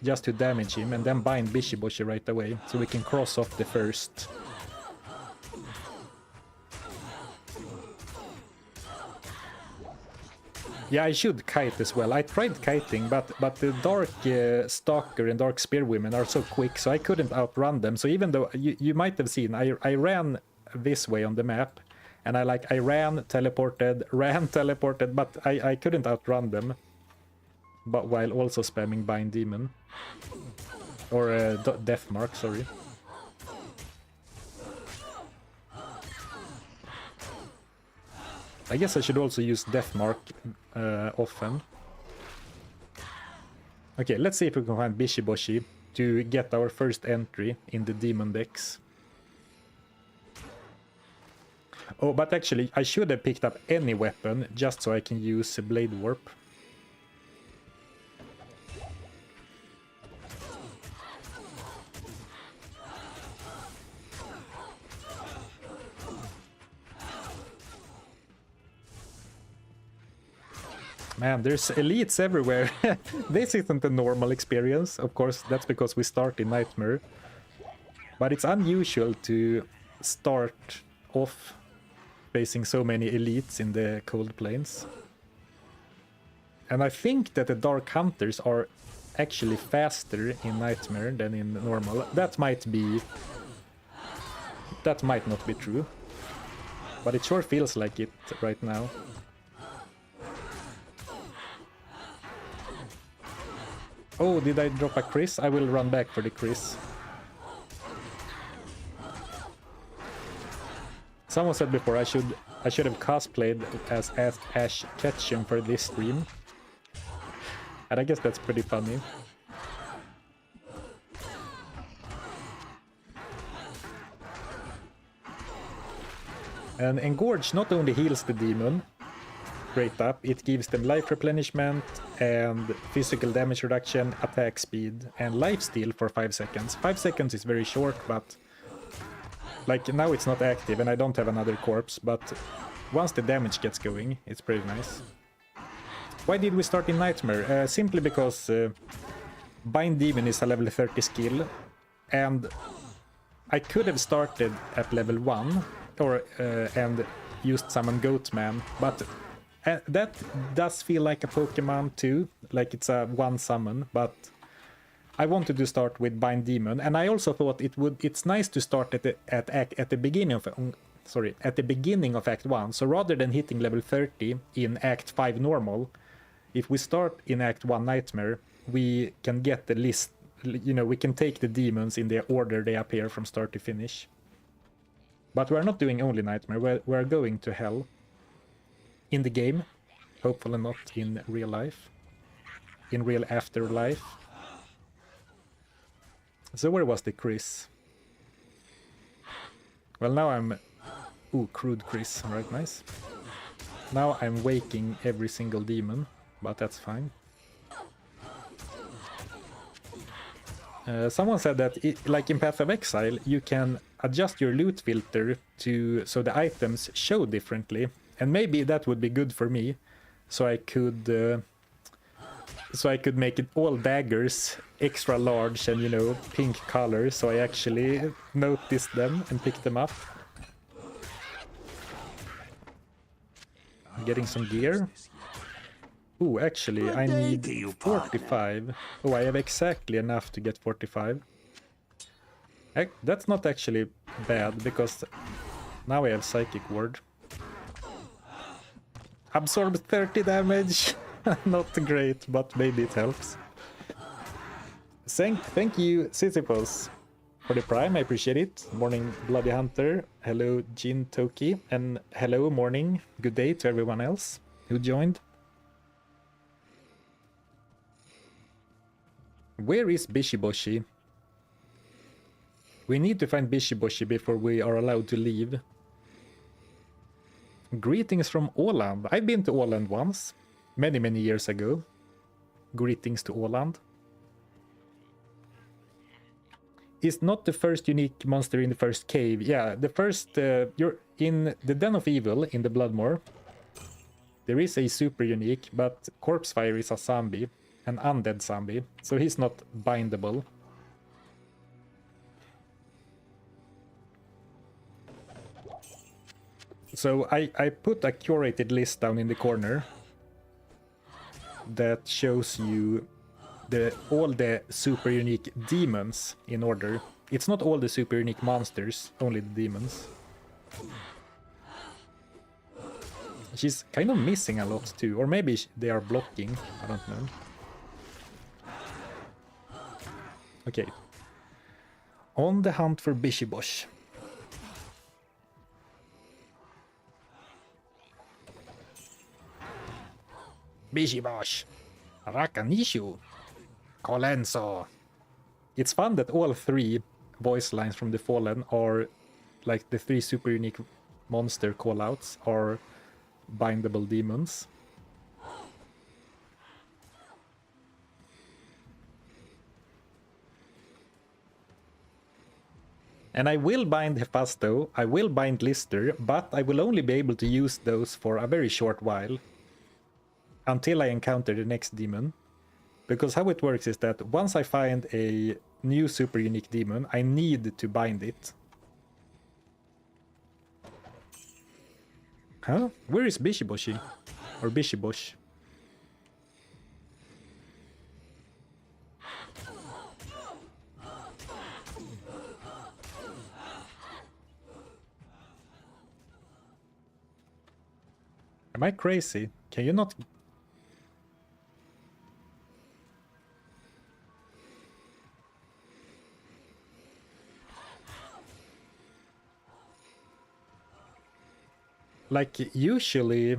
just to damage him, and then bind Bishiboshi right away, so we can cross off the first. Yeah, I should kite as well. I tried kiting, but the Dark Stalker and Dark Spearwomen are so quick, so I couldn't outrun them. So even though you might have seen, I ran this way on the map, and I ran, teleported, but I couldn't outrun them. But while also spamming Bind Demon. Or Death Mark, sorry. I guess I should also use Death Mark often. Okay, let's see if we can find Bishiboshi to get our first entry in the Demon decks. Oh, but actually, I should have picked up any weapon just so I can use Blade Warp. Man, there's elites everywhere. This isn't a normal experience. Of course, that's because we start in Nightmare. But it's unusual to start off facing so many elites in the Cold Plains. And I think that the Dark Hunters are actually faster in Nightmare than in normal. That might not be true. But it sure feels like it right now. Oh, did I drop a Chris? I will run back for the Chris. Someone said before I should have cosplayed as Ash Ketchum for this stream. And I guess that's pretty funny. And Engorge not only heals the demon straight up, it gives them life replenishment and physical damage reduction, attack speed, and lifesteal for 5 seconds. 5 seconds is very short, but like now it's not active and I don't have another corpse, but once the damage gets going, it's pretty nice. Why did we start in Nightmare? Simply because Bind Demon is a level 30 skill, and I could have started at level 1 or and used Summon Goatman, but that does feel like a Pokemon too, like it's a one summon, but I wanted to start with Bind Demon, and I also thought it's nice to start at the beginning sorry, at the beginning of Act 1. So rather than hitting level 30 in Act 5 normal, if we start in Act 1 Nightmare, we can get the list, you know, we can take the demons in the order they appear from start to finish. But we're not doing only Nightmare, we're going to Hell in the game, hopefully not in real life, in real afterlife. So where was the Chris? Well, now I'm... Ooh, crude Chris, alright, nice. Now I'm waking every single demon, but that's fine. Someone said that, like in Path of Exile, you can adjust your loot filter to so the items show differently, and maybe that would be good for me, so I could make it all daggers extra large and, you know, pink color, so I actually notice them and pick them up. I'm getting some gear. Ooh, actually, I need 45. Oh, I have exactly enough to get 45. That's not actually bad, because now I have Psychic Ward. Absorb 30 damage! Not great, but maybe it helps. Thank you, Sisyphus, for the Prime, I appreciate it. Morning, Bloody Hunter. Hello, Jin Toki. And hello, morning, good day to everyone else who joined. Where is Bishiboshi? We need to find Bishiboshi before we are allowed to leave. Greetings from Åland. I've been to Åland once, many years ago. Greetings to Åland. Is not the first unique monster in the first cave. Yeah, the first... you're in the Den of Evil, in the Bloodmoor. There is a super unique, but Corpsefire is a zombie. An undead zombie, so he's not bindable. So I put a curated list down in the corner that shows you all the super unique demons in order. It's not all the super unique monsters, only the demons. She's kind of missing a lot too, or maybe they are blocking, I don't know. Okay. On the hunt for Bishibosh. Bishibosh. Rakanishu. Kolenso. It's fun that all three voice lines from the Fallen are like the three super unique monster callouts are bindable demons. And I will bind Hephasto, I will bind Lister, but I will only be able to use those for a very short while. Until I encounter the next demon. Because how it works is that once I find a new super unique demon, I need to bind it. Huh? Where is Bishiboshi? Or Bishibosh? Am I crazy? Can you not... Like, usually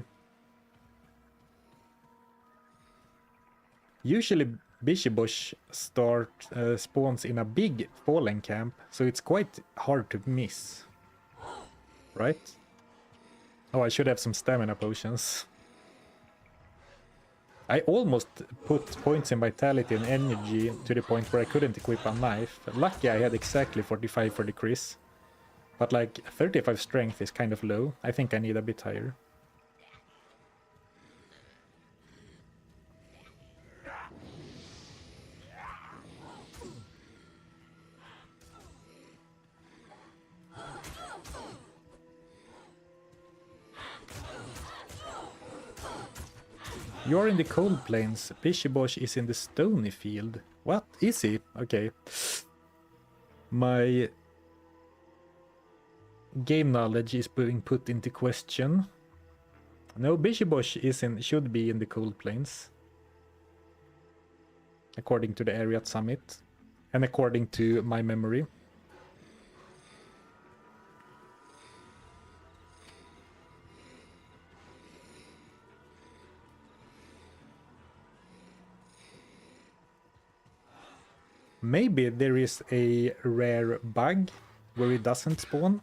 Bishibosh spawns in a big fallen camp, so it's quite hard to miss. Right? Oh, I should have some stamina potions. I almost put points in vitality and energy to the point where I couldn't equip a knife. Lucky I had exactly 45 for the Chris. But like 35 strength is kind of low. I think I need a bit higher. You're in the cold plains. Bishibosh is in the stony field. What? Is he? Okay. My game knowledge is being put into question. No, Bishibosh should be in the Cold Plains, according to the area at Summit, and according to my memory. Maybe there is a rare bug where it doesn't spawn.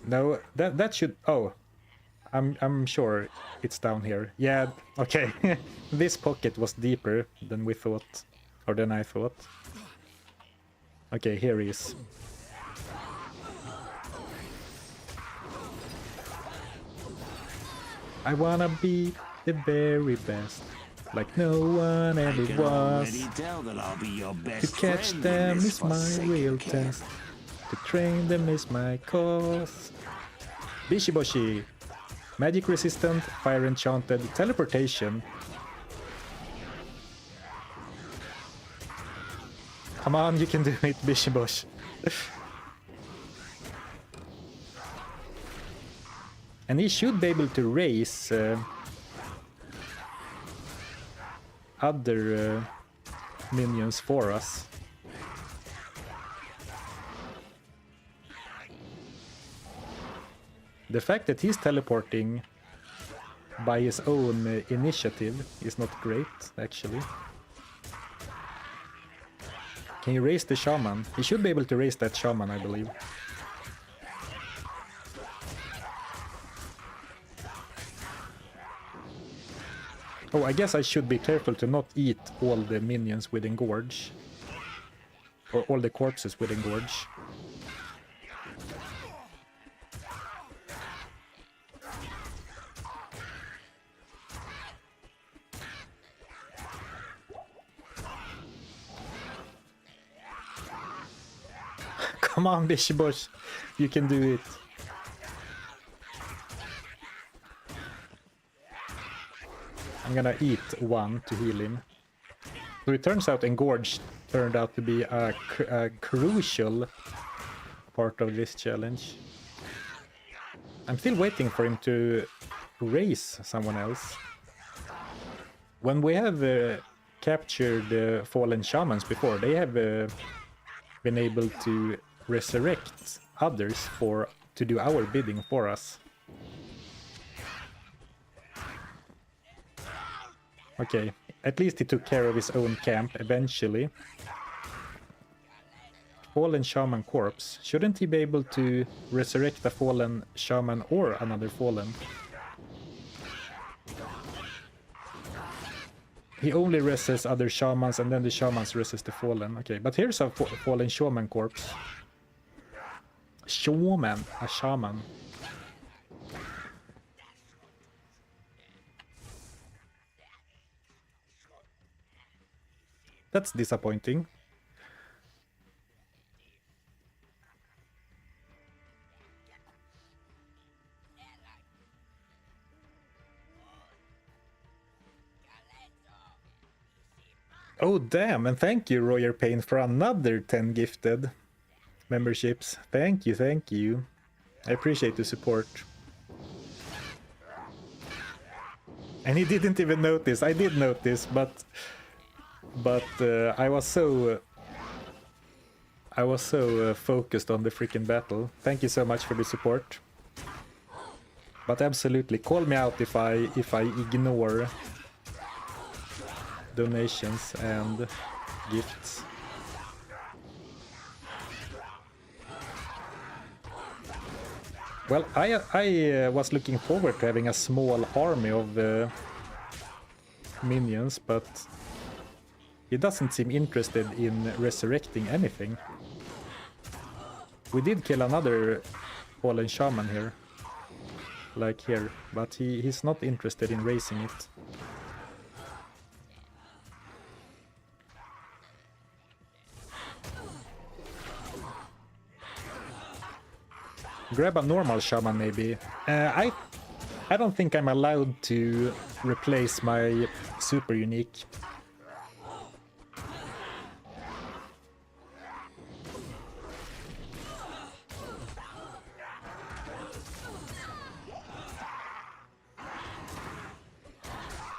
No, that should... Oh, I'm sure it's down here. Yeah, okay. This pocket was deeper than we thought, or than I thought. Okay, here he is. I wanna be the very best, like no one ever was. To catch them is my real test. To train them is my cause. Bishiboshi. Magic resistant, fire enchanted, teleportation. Come on, you can do it, Bishibosh. And he should be able to raise other minions for us. The fact that he's teleporting by his own initiative is not great, actually. Can you raise the shaman? He should be able to raise that shaman, I believe. Oh, I guess I should be careful to not eat all the minions within Gorge. Or all the corpses within Gorge. Come on, Bishibosh, you can do it. I'm gonna eat one to heal him. So it turns out Engorge turned out to be a crucial part of this challenge. I'm still waiting for him to raise someone else. When we have captured fallen shamans before, they have been able to resurrect others to do our bidding for us. Okay, at least he took care of his own camp eventually. Fallen shaman corpse. Shouldn't he be able to resurrect a fallen shaman or another fallen? He only reses other shamans and then the shamans resist the fallen. Okay, but here's a fallen shaman corpse. Shaman, a shaman. That's disappointing. Oh damn, and thank you Royer Payne for another 10 gifted memberships. Thank you, thank you. I appreciate the support. And he didn't even notice. I did notice, but I was so focused on the freaking battle. Thank you so much for the support. But absolutely, call me out if I ignore donations and gifts. Well, I was looking forward to having a small army of minions, but he doesn't seem interested in resurrecting anything. We did kill another fallen shaman here, like here, but he's not interested in raising it. Grab a normal shaman, maybe. I don't think I'm allowed to replace my super unique.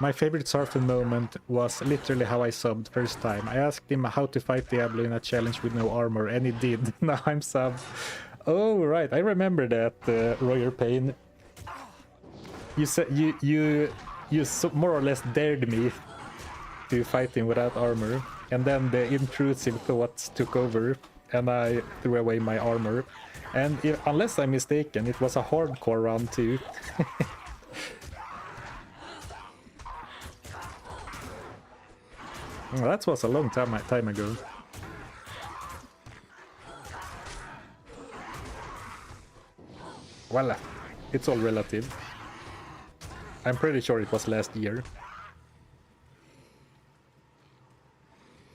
My favorite Zarfen moment was literally how I subbed first time. I asked him how to fight Diablo in a challenge with no armor, and he did. Now I'm sub. Oh right, I remember that, Royer Payne. You said you more or less dared me to fight him without armor, and then the intrusive thoughts took over, and I threw away my armor. And unless I'm mistaken, it was a hardcore round too. Well, that was a long time ago. Well, it's all relative. I'm pretty sure it was last year.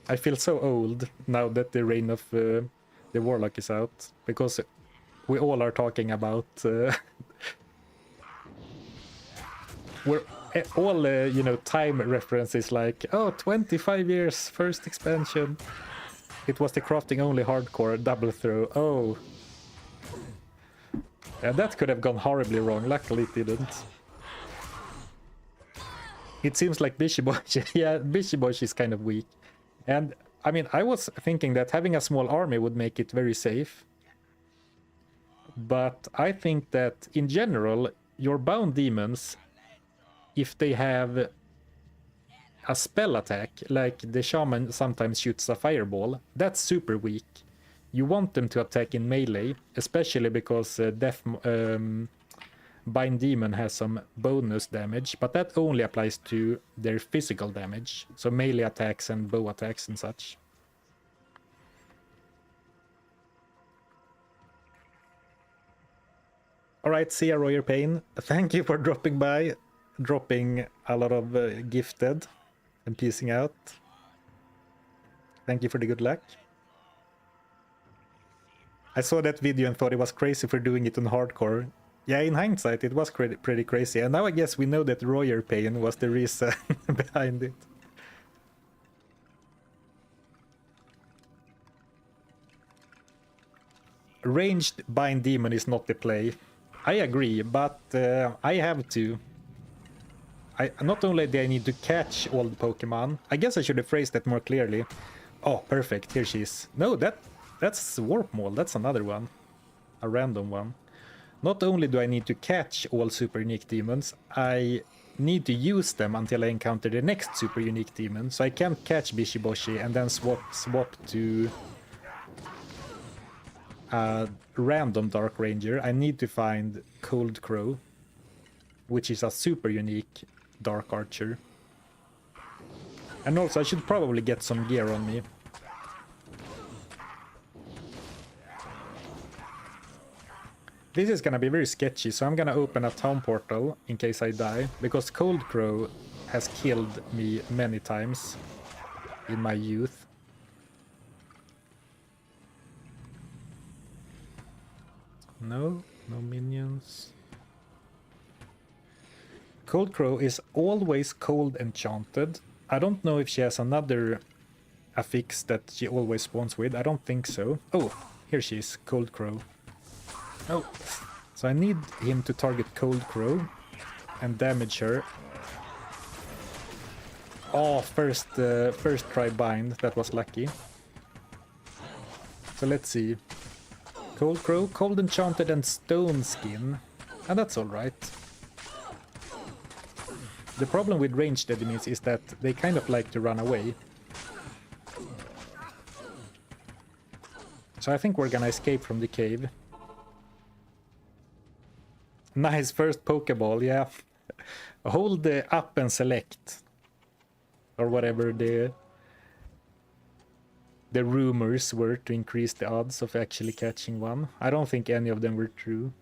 I feel so old now that the reign of the Warlock is out, because we all are talking about we're all you know, time references like, oh, 25 years first expansion, it was the crafting only hardcore double throw. Oh, and that could have gone horribly wrong. Luckily it didn't. It seems like Bishiboshi, yeah, Bishiboshi is kind of weak. And I mean, I was thinking that having a small army would make it very safe. But I think that in general, your bound demons, if they have a spell attack, like the shaman sometimes shoots a fireball, that's super weak. You want them to attack in melee, especially because Bind Demon has some bonus damage, but that only applies to their physical damage, so melee attacks and bow attacks and such. Alright, see ya, Royer Payne. Thank you for dropping by, dropping a lot of gifted and piecing out. Thank you for the good luck. I saw that video and thought it was crazy for doing it on hardcore. Yeah, in hindsight, it was pretty crazy. And now I guess we know that Royer Payne was the reason behind it. Ranged Bind Demon is not the play. I agree, but I have to. Not only do I need to catch all the Pokemon, I guess I should have phrased that more clearly. Oh, perfect, here she is. No, that's Warp Maul, that's another one. A random one. Not only do I need to catch all super unique demons, I need to use them until I encounter the next super unique demon. So I can't catch Bishiboshi and then swap to a random Dark Ranger. I need to find Cold Crow, which is a super unique Dark Archer. And also I should probably get some gear on me. This is gonna be very sketchy, so I'm gonna open a town portal in case I die, because Cold Crow has killed me many times in my youth. No minions. Cold Crow is always cold enchanted. I don't know if she has another affix that she always spawns with. I don't think so. Oh, here she is, Cold Crow. Oh, so I need him to target Cold Crow and damage her. Oh, first try bind, that was lucky. So let's see. Cold Crow, Cold Enchanted and Stone Skin. And that's alright. The problem with ranged enemies is that they kind of like to run away. So I think we're gonna escape from the cave. Nice first Pokeball, yeah. Hold up and select. Or whatever the rumors were to increase the odds of actually catching one. I don't think any of them were true.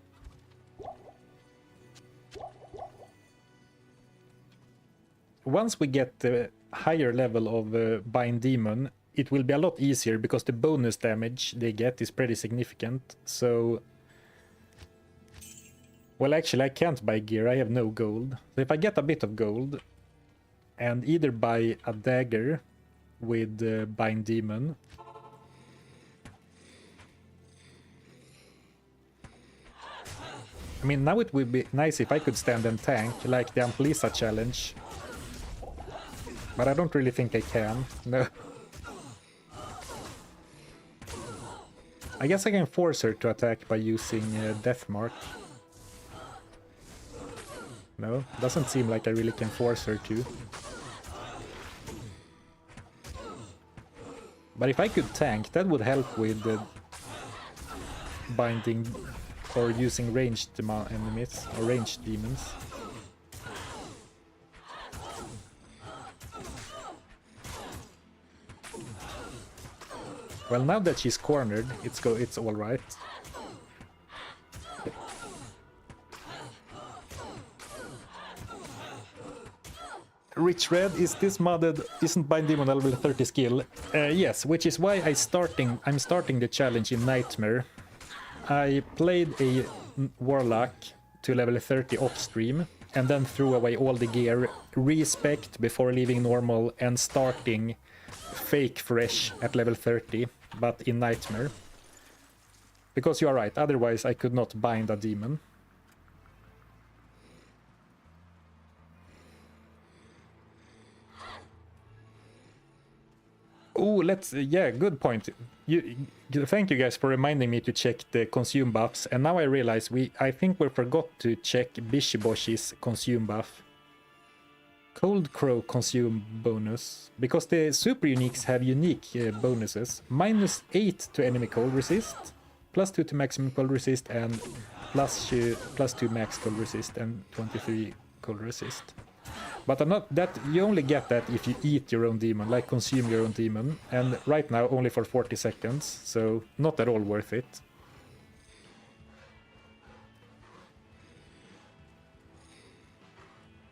Once we get the higher level of Bind Demon, it will be a lot easier because the bonus damage they get is pretty significant. So, well, actually I can't buy gear, I have no gold. So if I get a bit of gold and either buy a dagger with Bind Demon, I mean, now it would be nice if I could stand and tank like the Amplisa challenge. But I don't really think I can. No. I guess I can force her to attack by using Death Mark. No, doesn't seem like I really can force her to. But if I could tank, that would help with binding or using ranged enemies or ranged demons. Well, now that she's cornered, it's all right. Rich Red, is this modded? Isn't Bind Demon level 30 skill? Yes, which is why I'm starting the challenge in Nightmare. I played a Warlock to level 30 off stream, and then threw away all the gear, respect before leaving normal, and starting fake fresh at level 30, but in Nightmare. Because you are right, otherwise I could not bind a demon. Oh, yeah, good point. Thank you guys for reminding me to check the consume buffs, and now I realize I think we forgot to check Bishiboshi's consume buff. Cold Crow consume bonus, because the super uniques have unique bonuses. -8 to enemy cold resist, +2 to maximum cold resist, and +2 max cold resist, and 23 cold resist. But you only get that if you eat your own demon, like consume your own demon, and right now only for 40 seconds, so not at all worth it.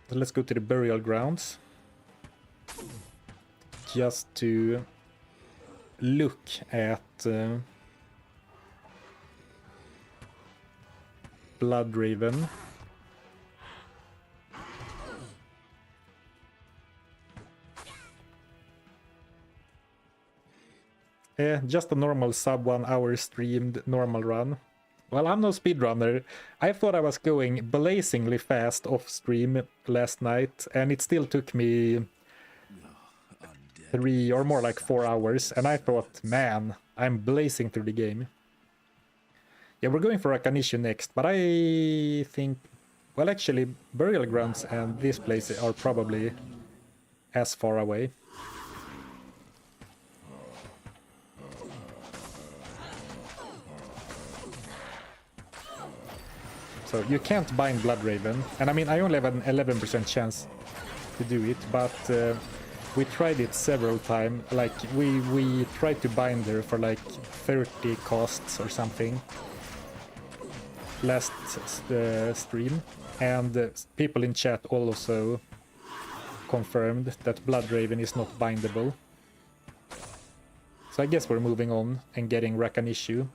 So let's go to the burial grounds, just to look at Bloodraven. Just a normal sub 1 hour streamed normal run. Well, I'm no speedrunner. I thought I was going blazingly fast off stream last night, and it still took me 3 or more like 4 hours, and I thought, man, I'm blazing through the game. Yeah, we're going for Akanishu next, but I think, well, actually, Burial Grounds and this place are probably as far away. So you can't bind Bloodraven, and I mean I only have an 11% chance to do it, but we tried it several times. Like we tried to bind her for like 30 costs or something last stream, and people in chat also confirmed that Bloodraven is not bindable. So I guess we're moving on and getting Rakanishu.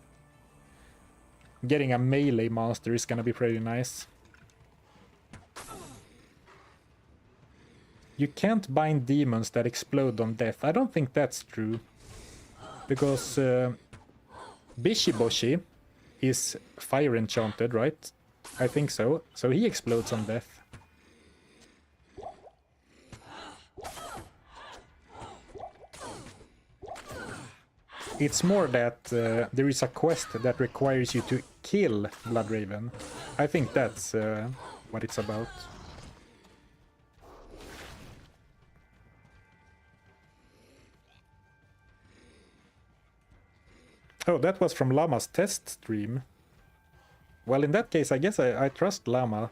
Getting a melee monster is gonna be pretty nice. You can't bind demons that explode on death. I don't think that's true. Because Bishiboshi is fire enchanted, right? I think so. So he explodes on death. It's more that there is a quest that requires you to kill Bloodraven. I think that's what it's about. Oh, that was from Llama's test stream. Well, in that case, I guess I trust Llama.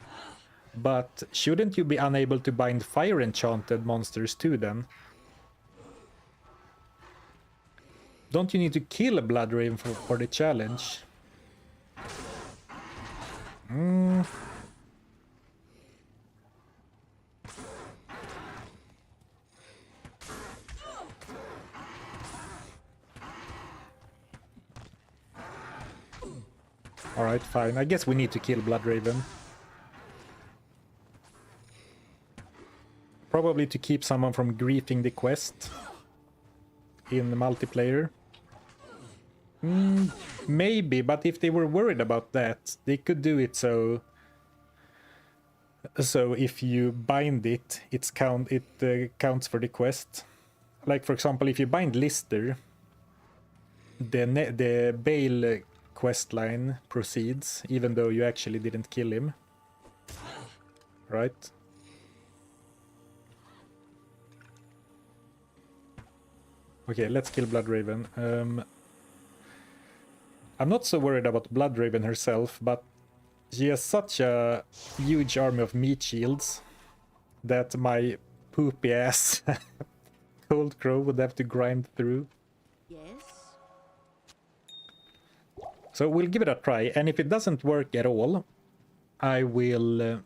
But shouldn't you be unable to bind fire enchanted monsters too then? Don't you need to kill a Bloodraven for the challenge? Alright, fine. I guess we need to kill Bloodraven. Probably to keep someone from griefing the quest in the multiplayer. Maybe, but if they were worried about that, they could do it so So if you bind it, it counts for the quest. Like for example, if you bind Lister, the Bale quest line proceeds, even though you actually didn't kill him. Right? Okay, let's kill Bloodraven. I'm not so worried about Bloodraven herself, but she has such a huge army of meat shields that my poopy ass Cold Crow would have to grind through. Yes. So we'll give it a try, and if it doesn't work at all, I will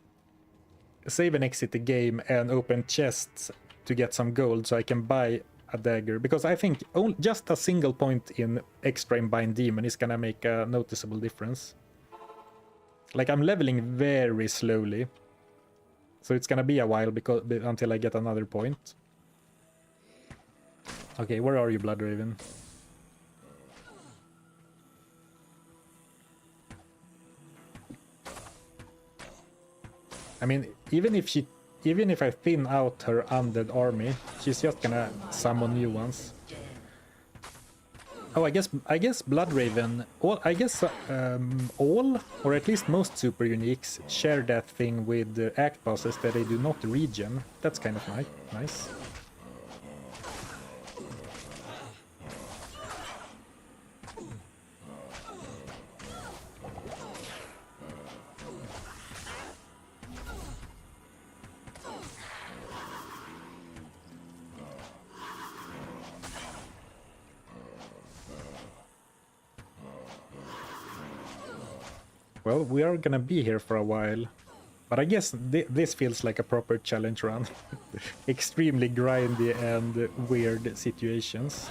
save and exit the game and open chests to get some gold so I can buy a dagger, because I think just a single point in extra in Bind Demon is gonna make a noticeable difference. Like, I'm leveling very slowly, so it's gonna be a while until I get another point. Okay, where are you, Bloodraven? I mean, even if I thin out her undead army, she's just gonna summon new ones. Oh, I guess Bloodraven, all or at least most super uniques share that thing with the act bosses, that they do not regen. That's kind of nice. Well, we are gonna be here for a while, but I guess this feels like a proper challenge run. Extremely grindy and weird situations.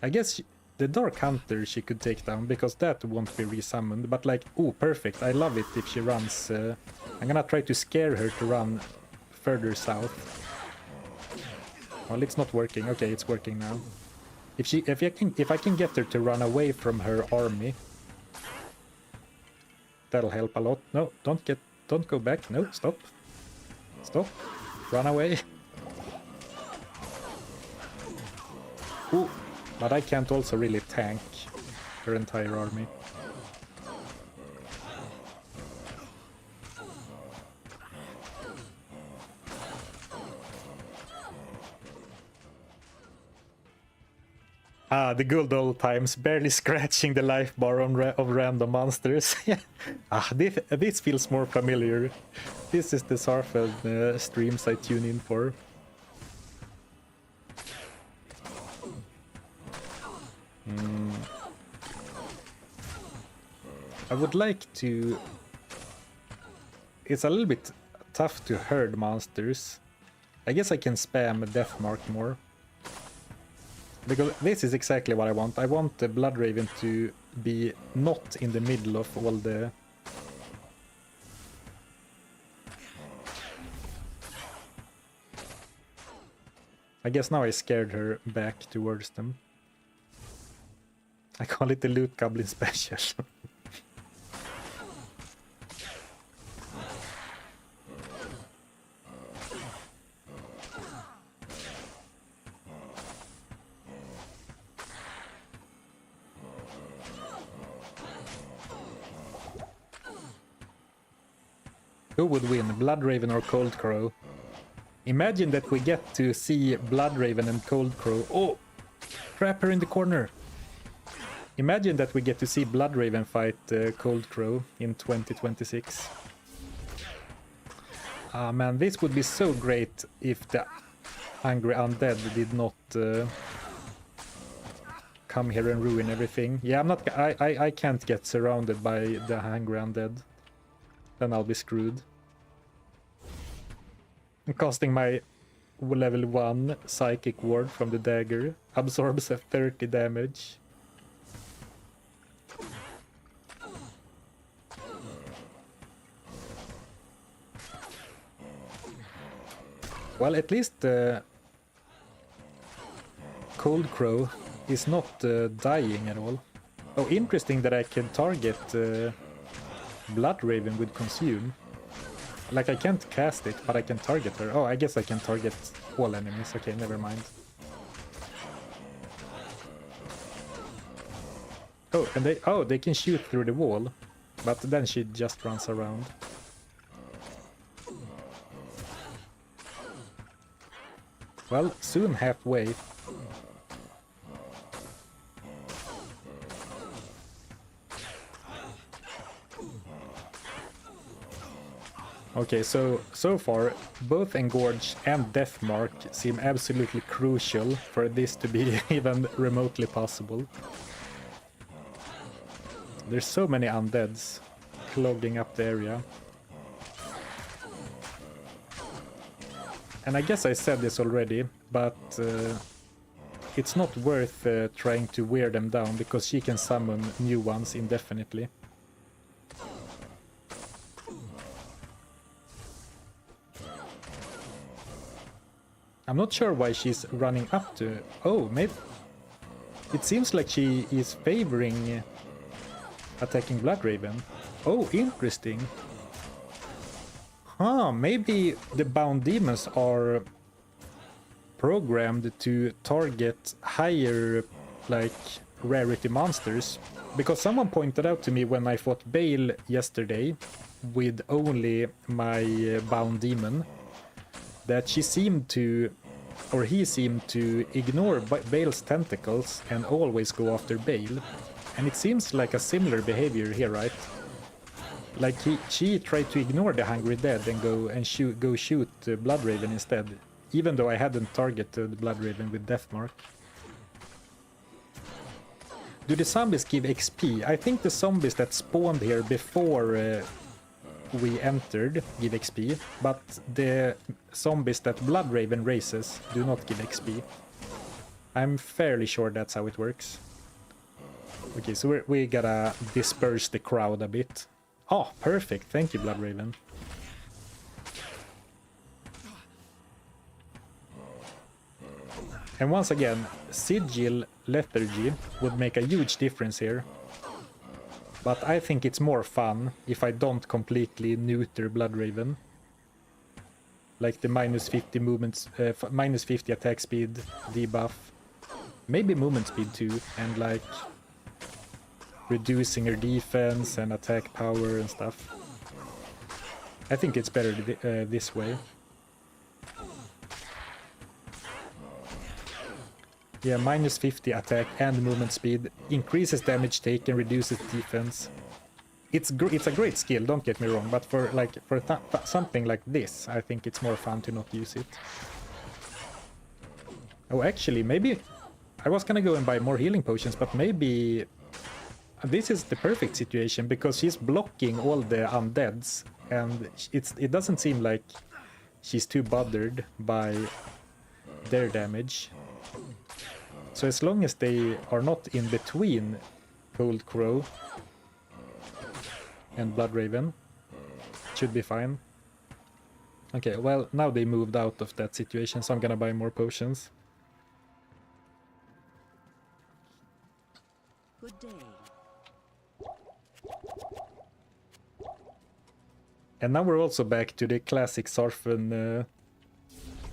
I guess the Dark Hunter she could take down, because that won't be resummoned, but like, oh, perfect, I love it if she runs. I'm gonna try to scare her to run further south. Well, it's not working. Okay, it's working now. If I can get her to run away from her army, that'll help a lot. No, don't go back. No, stop. Run away. Ooh, but I can't also really tank her entire army. Ah, the good old times, barely scratching the life bar of random monsters. This feels more familiar. This is the Zarfen streams I tune in for. I would like to... It's a little bit tough to herd monsters. I guess I can spam Deathmark more. Because this is exactly what I want. I want the Bloodraven to be not in the middle of all the... I guess now I scared her back towards them. I call it the Loot Goblin special. Who would win, Bloodraven or Cold Crow? Imagine that we get to see Bloodraven and Cold Crow. Oh! Trap her in the corner! Imagine that we get to see Bloodraven fight Cold Crow in 2026. Ah man, this would be so great if the Angry Undead did not come here and ruin everything. Yeah, I can't get surrounded by the Angry Undead. Then I'll be screwed. I'm casting my level 1 psychic ward from the dagger. Absorbs a 30 damage. Well, at least Cold Crow is not dying at all. Oh, interesting that I can target Blood Raven would consume. Like, I can't cast it, but I can target her. Oh, I guess I can target all enemies. Okay, never mind. Oh, and they can shoot through the wall, but then she just runs around. Well, soon halfway. Okay, so far, both Engorge and Deathmark seem absolutely crucial for this to be even remotely possible. There's so many undeads clogging up the area. And I guess I said this already, but it's not worth trying to wear them down, because she can summon new ones indefinitely. I'm not sure why she's running up to... Oh, maybe... It seems like she is favoring attacking Blood Raven. Oh, interesting. Huh, maybe the bound demons are programmed to target higher, like, rarity monsters. Because someone pointed out to me when I fought Bale yesterday with only my bound demon, that she seemed to, or he seemed to ignore Bale's tentacles and always go after Bale. And it seems like a similar behavior here, right? Like she tried to ignore the Hungry Dead and go shoot Blood Raven instead, even though I hadn't targeted Blood Raven with Deathmark. Do the zombies give XP? I think the zombies that spawned here before we entered give XP, but the zombies that Blood Raven raises do not give XP. I'm fairly sure that's how it works. Okay, so we gotta disperse the crowd a bit. Oh, perfect. Thank you, Blood Raven. And once again, Sigil Lethargy would make a huge difference here. But I think it's more fun if I don't completely neuter Blood Raven. Like the minus 50 movements, minus 50 attack speed debuff. Maybe movement speed too, and like reducing her defense and attack power and stuff. I think it's better this way. Yeah, minus 50 attack and movement speed, increases damage taken, reduces defense. It's a great skill, don't get me wrong, but for something like this, I think it's more fun to not use it. Oh, actually, maybe I was gonna go and buy more healing potions, but maybe this is the perfect situation, because she's blocking all the undeads, and it doesn't seem like she's too bothered by their damage. So as long as they are not in between Cold Crow and Blood Raven, it should be fine. Okay, well, now they moved out of that situation, so I'm gonna buy more potions. Good day. And now we're also back to the classic Zarfen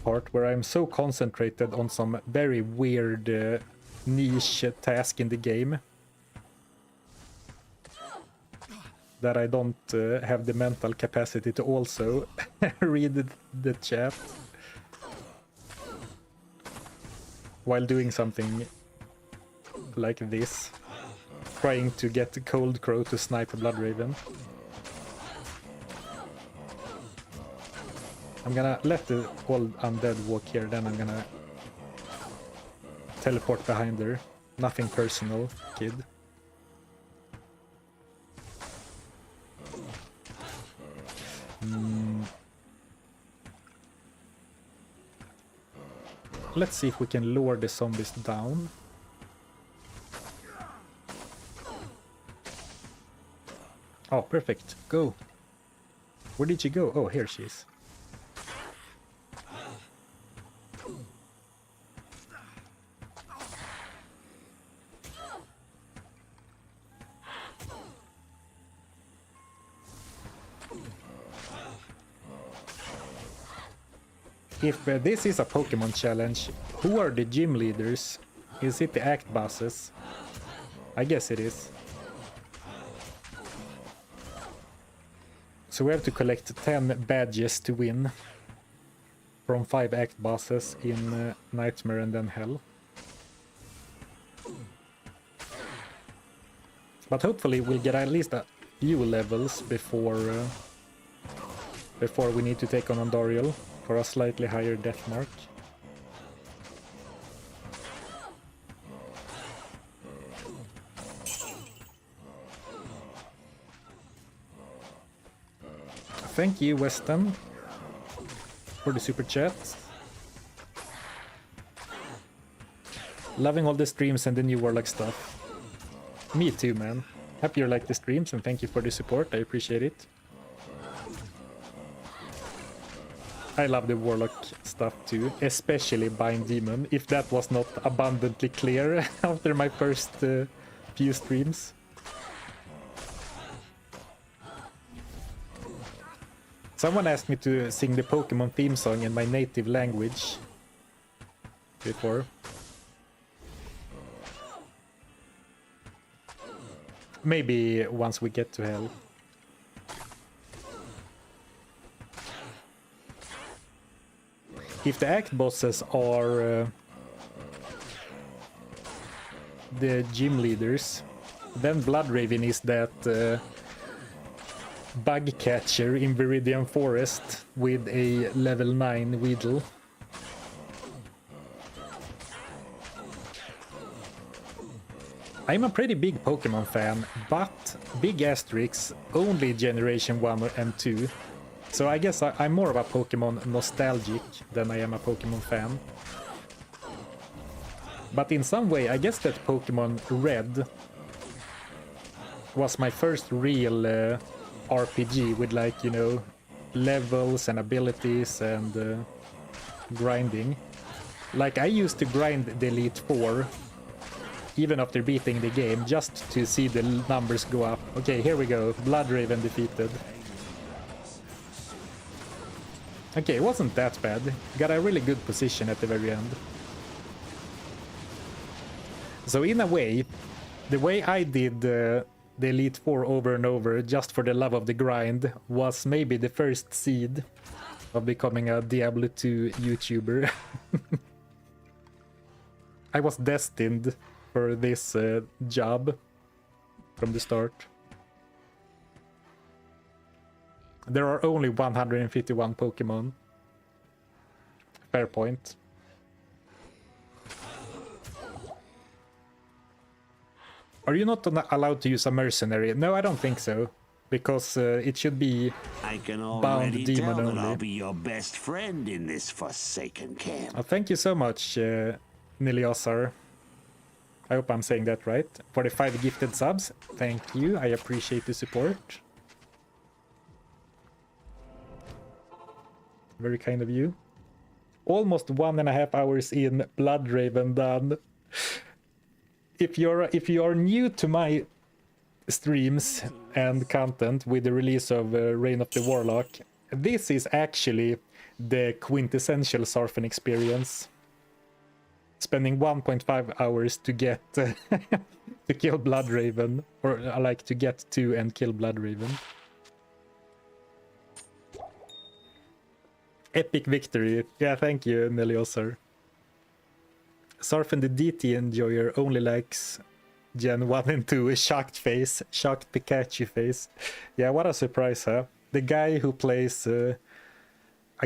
part, where I'm so concentrated on some very weird niche task in the game that I don't have the mental capacity to also read the chat while doing something like this, trying to get Cold Crow to snipe a Blood Raven. I'm gonna let the old undead walk here, then I'm gonna teleport behind her. Nothing personal, kid. Let's see if we can lure the zombies down. Oh, perfect. Go. Where did she go? Oh, here she is. if this is a Pokemon challenge, who are the gym leaders? Is it the act bosses? I guess it is. So we have to collect 10 badges to win from 5 act bosses in Nightmare and then Hell. But hopefully we'll get at least a few levels before we need to take on Andariel for a slightly higher death mark. Thank you, Weston, for the super chat. Loving all the streams and the new Warlock stuff. Me too, man. Happy you like the streams and thank you for the support. I appreciate it. I love the Warlock stuff too, especially Bind Demon, if that was not abundantly clear after my first few streams. Someone asked me to sing the Pokemon theme song in my native language before. Maybe once we get to Hell. If the act bosses are the gym leaders, then Bloodraven is that bug catcher in Viridian Forest with a level 9 Weedle. I'm a pretty big Pokemon fan, but big asterisks, only Generation 1 and 2. So I guess I'm more of a Pokemon nostalgic than I am a Pokemon fan. But in some way, I guess that Pokemon Red was my first real RPG with, like, you know, levels and abilities and grinding. Like, I used to grind the Elite Four even after beating the game just to see the numbers go up. Okay, here we go. Bloodraven defeated. Okay, it wasn't that bad. Got a really good position at the very end. So in a way, the way I did the Elite Four over and over just for the love of the grind was maybe the first seed of becoming a Diablo 2 YouTuber. I was destined for this job from the start. There are only 151 Pokemon. Fair point. Are you not allowed to use a mercenary? No, I don't think so. Because it should be I can bound already demon tell that only. I'll be your best friend in this forsaken camp. Thank you so much, Niliosar. I hope I'm saying that right. For the 5 gifted subs. Thank you. I appreciate the support. Very kind of you. Almost 1.5 hours in, Bloodraven done. If you are new to my streams and content with the release of Reign of the Warlock, this is actually the quintessential Zarfen experience. Spending 1.5 hours to get to kill Bloodraven, or like to get to and kill Bloodraven. Epic victory. Yeah, thank you, Neliosar. Zarfen the DT enjoyer only likes Gen 1 and 2. Shocked face. Shocked Pikachu face. Yeah, what a surprise, huh? The guy who plays a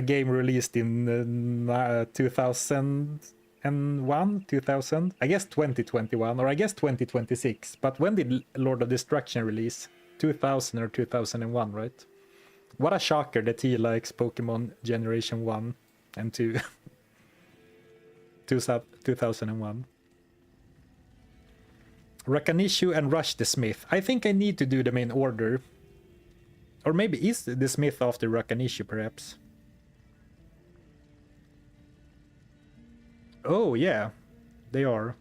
game released in 2001? 2000? I guess 2021, or I guess 2026. But when did Lord of Destruction release? 2000 or 2001, right? What a shocker that he likes Pokemon Generation 1 and 2. 2001. Rakanishu and Rush the Smith. I think I need to do them in order. Or maybe is the Smith after Rakanishu, perhaps? Oh, yeah. They are.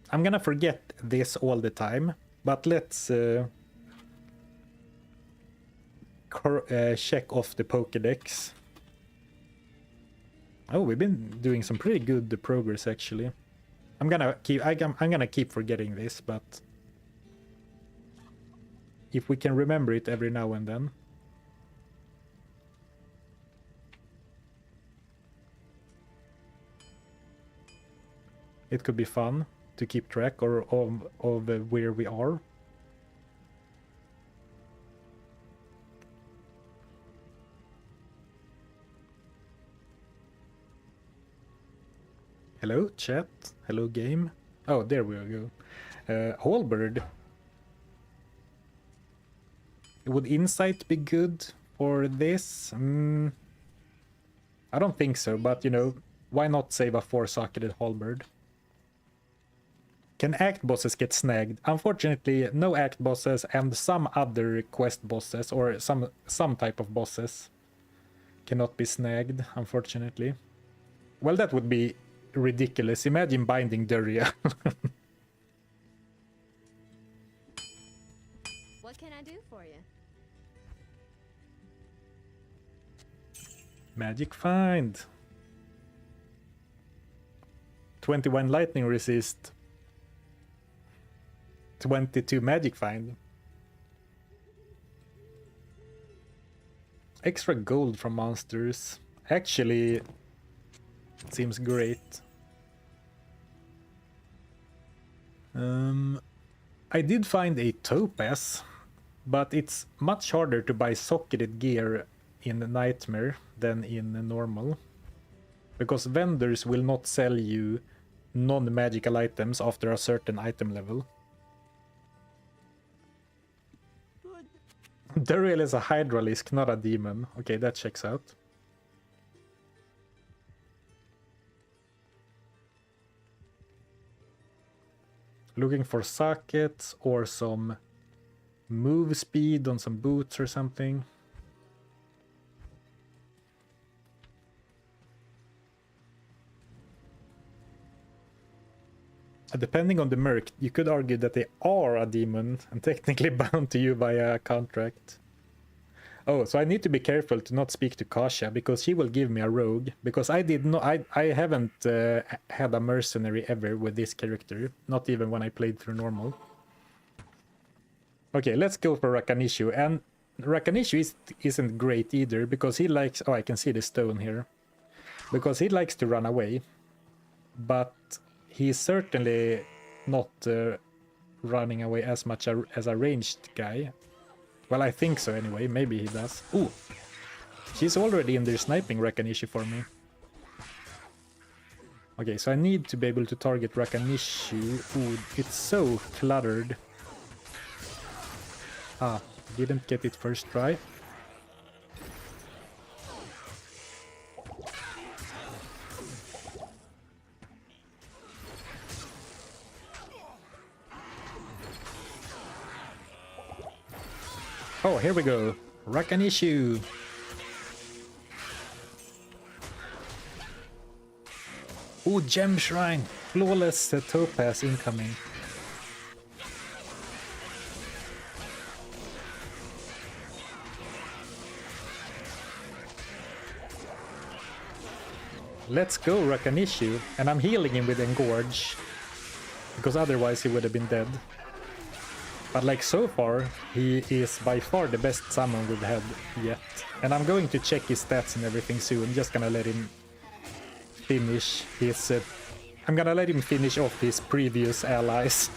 I'm gonna forget this all the time. But let's check off the Pokédex. Oh, we've been doing some pretty good progress actually. I'm gonna keep forgetting this, but if we can remember it every now and then. It could be fun to keep track of where we are. Hello, chat. Hello, game. Oh, there we go. Halberd. Would insight be good for this? I don't think so, but you know, why not save a 4-socketed halberd? Can act bosses get snagged? Unfortunately, no act bosses and some other quest bosses or some type of bosses cannot be snagged, unfortunately. Well, that would be ridiculous. Imagine binding Duria. What can I do for you? Magic find. 21 lightning resist. 22 magic find. Extra gold from monsters. Actually, seems great. I did find a topaz, but it's much harder to buy socketed gear in Nightmare than in normal. Because vendors will not sell you non-magical items after a certain item level. Duriel is a hydralisk, not a demon. Okay, that checks out. Looking for sockets or some move speed on some boots or something. Depending on the merc, you could argue that they are a demon and technically bound to you via a contract. Oh, so I need to be careful to not speak to Kasha because she will give me a rogue. Because I haven't had a mercenary ever with this character, not even when I played through normal. Okay, let's go for Rakanishu. And Rakanishu isn't great either because he likes... Oh, I can see the stone here. Because he likes to run away. But he's certainly not running away as much as a ranged guy. Well, I think so anyway. Maybe he does. Ooh! She's already in there sniping Rakanishu for me. Okay, so I need to be able to target Rakanishu. Ooh, it's so cluttered. Ah, didn't get it first try. Oh, here we go. Rakanishu. Ooh, gem shrine. Flawless topaz incoming. Let's go, Rakanishu. And I'm healing him with Engorge. Because otherwise he would have been dead. But like so far, he is by far the best summon we've had yet. And I'm going to check his stats and everything soon. Just gonna let him finish his... I'm gonna let him finish off his previous allies.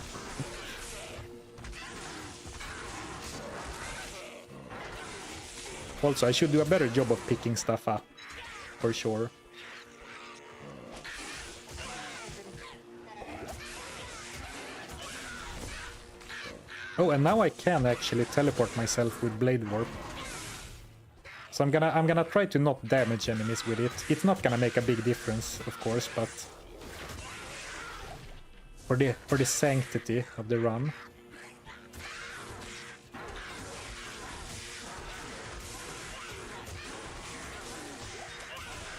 Also, I should do a better job of picking stuff up. For sure. Oh, and now I can actually teleport myself with Blade Warp. So I'm gonna try to not damage enemies with it. It's not gonna make a big difference, of course, but for the sanctity of the run.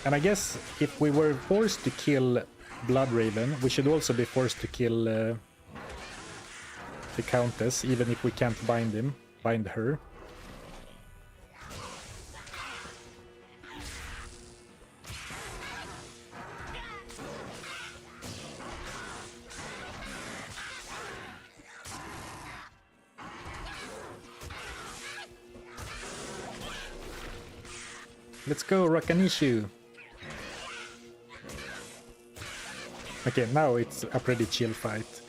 And I guess if we were forced to kill Bloodraven, we should also be forced to kill the Countess, even if we can't bind her. Let's go, Rakanishu. Okay, now it's a pretty chill fight.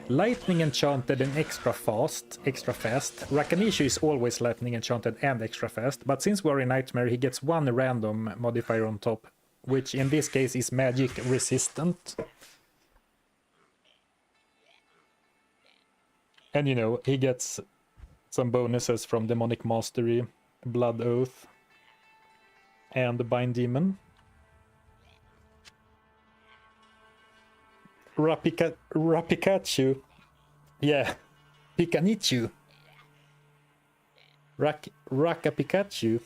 Lightning enchanted and extra fast. Rakanishu is always lightning enchanted and extra fast, but since we're in Nightmare, he gets one random modifier on top, which in this case is magic resistant. And you know, he gets some bonuses from Demonic Mastery, Blood Oath, and the Bind Demon. Rapikachu. Yeah. Pikanichu. Raka Pikachu.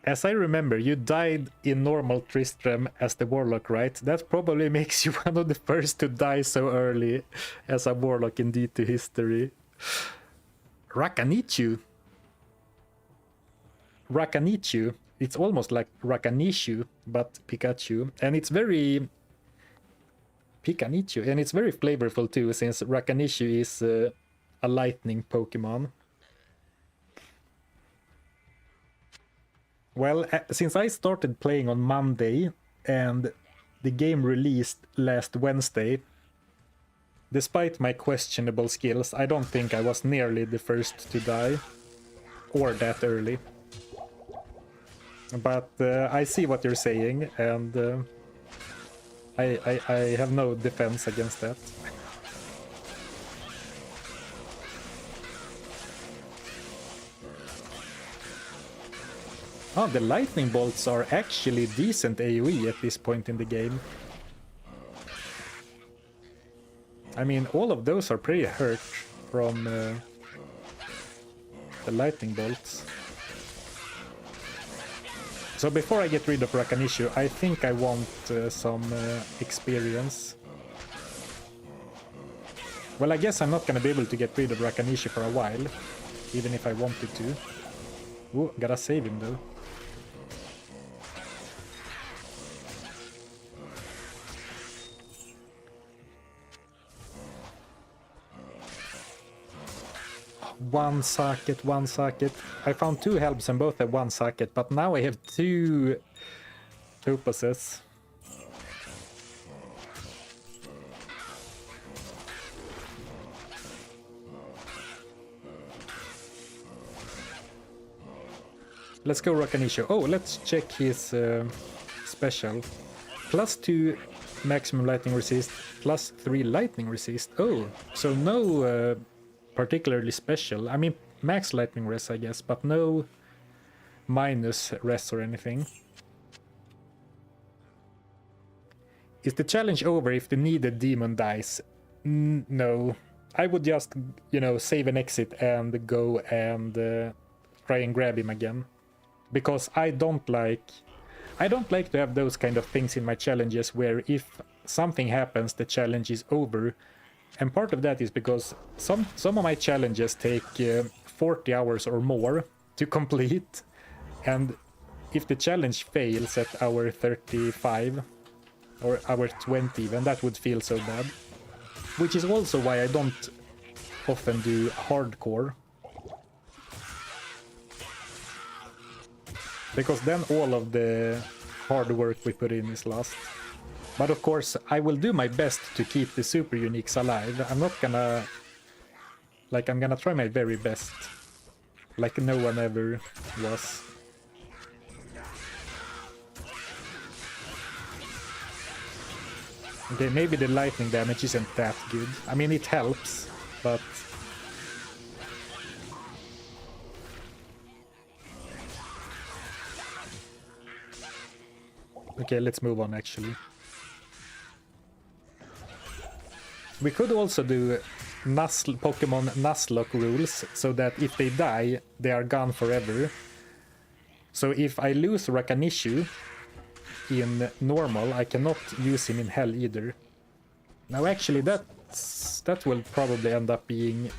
As I remember, you died in normal Tristram as the Warlock, right? That probably makes you one of the first to die so early as a Warlock in D2 history. Rakanichu. Rakanichu. It's almost like Rakanishu, but Pikachu. And it's very... Pikanichu. And it's very flavorful too, since Rakanishu is a lightning Pokemon. Well, since I started playing on Monday and the game released last Wednesday, despite my questionable skills, I don't think I was nearly the first to die, or that early. But I see what you're saying, and I have no defense against that. Oh, the lightning bolts are actually decent AoE at this point in the game. I mean, all of those are pretty hurt from the lightning bolts. So before I get rid of Rakanishu, I think I want some experience. Well, I guess I'm not gonna be able to get rid of Rakanishu for a while, even if I wanted to. Ooh, gotta save him though. One socket. I found 2 helps and both have 1 socket, but now I have 2 Topuses. Let's go Rakanishu. Oh, let's check his special. +2 maximum lightning resist, +3 lightning resist. Oh, so no particularly special. I mean, max lightning res, I guess, but no minus res or anything. Is the challenge over if the needed demon dies? No. I would just, you know, save an exit and go and try and grab him again. Because I don't like to have those kind of things in my challenges where if something happens, the challenge is over. And part of that is because some of my challenges take 40 hours or more to complete. And if the challenge fails at hour 35 or hour 20 even, that would feel so bad. Which is also why I don't often do hardcore. Because then all of the hard work we put in is lost. But of course, I will do my best to keep the super uniques alive. I'm not gonna... Like, I'm gonna try my very best. Like no one ever was. Okay, maybe the lightning damage isn't that good. I mean, it helps, but... Okay, let's move on actually. We could also do Pokemon Nuzlocke rules, so that if they die, they are gone forever. So if I lose Rakanishu in normal, I cannot use him in hell either. Now actually that will probably end up being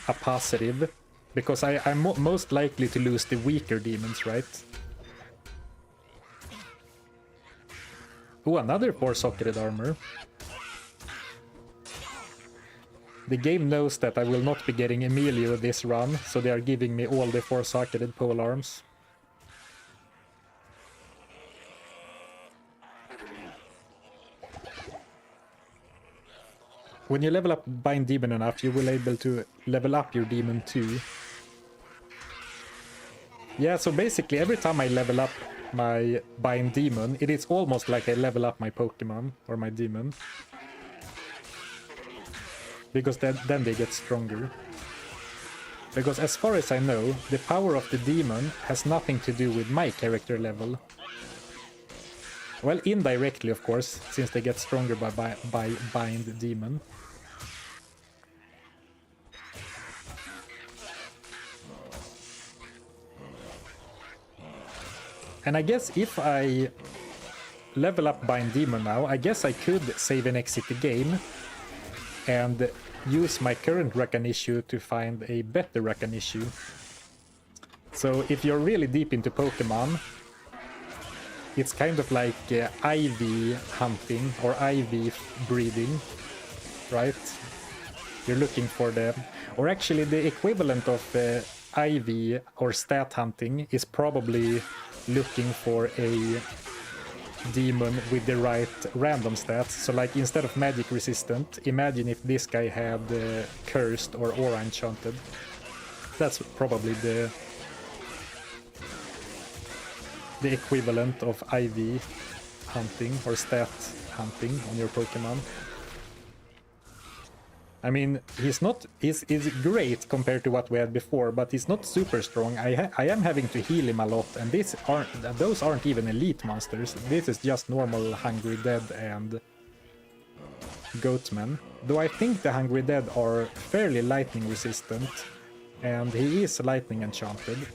a positive, because I'm most likely to lose the weaker demons, right? Oh, another 4-socketed armor. The game knows that I will not be getting Emilio this run, so they are giving me all the 4-socketed pole arms. When you level up Bind Demon enough, you will be able to level up your demon too. Yeah, so basically every time I level up my Bind Demon, it is almost like I level up my Pokemon or my demon. Because then they get stronger. Because as far as I know, the power of the demon has nothing to do with my character level. Well, indirectly, of course, since they get stronger by Bind Demon. And I guess if I level up Bind Demon now, I guess I could save and exit the game and use my current Rakan issue to find a better Rakan issue. So if you're really deep into Pokemon, it's kind of like IV hunting or IV breeding, right? You're looking for the... Or actually the equivalent of IV or stat hunting is probably looking for a demon with the right random stats. So like instead of magic resistant, imagine if this guy had cursed or aura enchanted. That's probably the equivalent of IV hunting or stat hunting on your Pokemon. I mean, he's great compared to what we had before, but he's not super strong. I am having to heal him a lot, and those aren't even elite monsters. This is just normal Hungry Dead and Goatmen. Though I think the Hungry Dead are fairly lightning resistant, and he is lightning enchanted,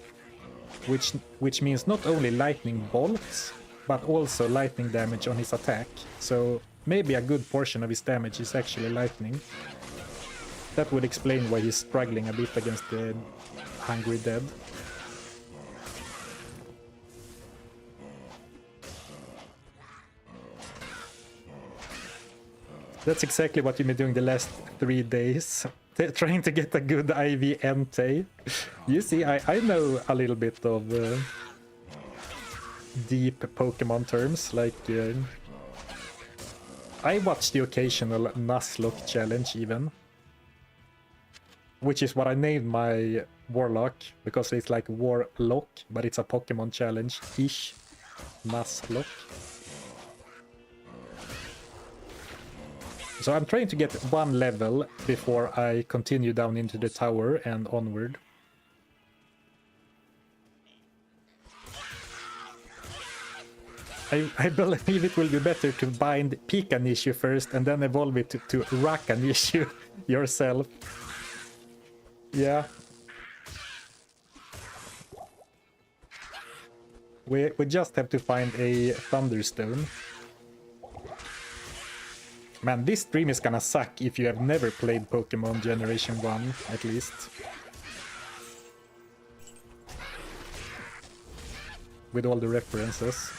which means not only lightning bolts, but also lightning damage on his attack. So maybe a good portion of his damage is actually lightning. That would explain why he's struggling a bit against the Hungry Dead. That's exactly what you've been doing the last 3 days. Trying to get a good IV Entei. You see, I know a little bit of deep Pokemon terms, like... I watch the occasional Nuzlocke challenge even. Which is what I named my Warlock, because it's like Warlock, but it's a Pokemon challenge-ish. Nuzlocke. So I'm trying to get 1 level before I continue down into the tower and onward. I believe it will be better to bind Pikanishu first and then evolve it to Rakanishu yourself. Yeah. We just have to find a Thunderstone. Man, this stream is gonna suck if you have never played Pokemon Generation 1, at least. With all the references.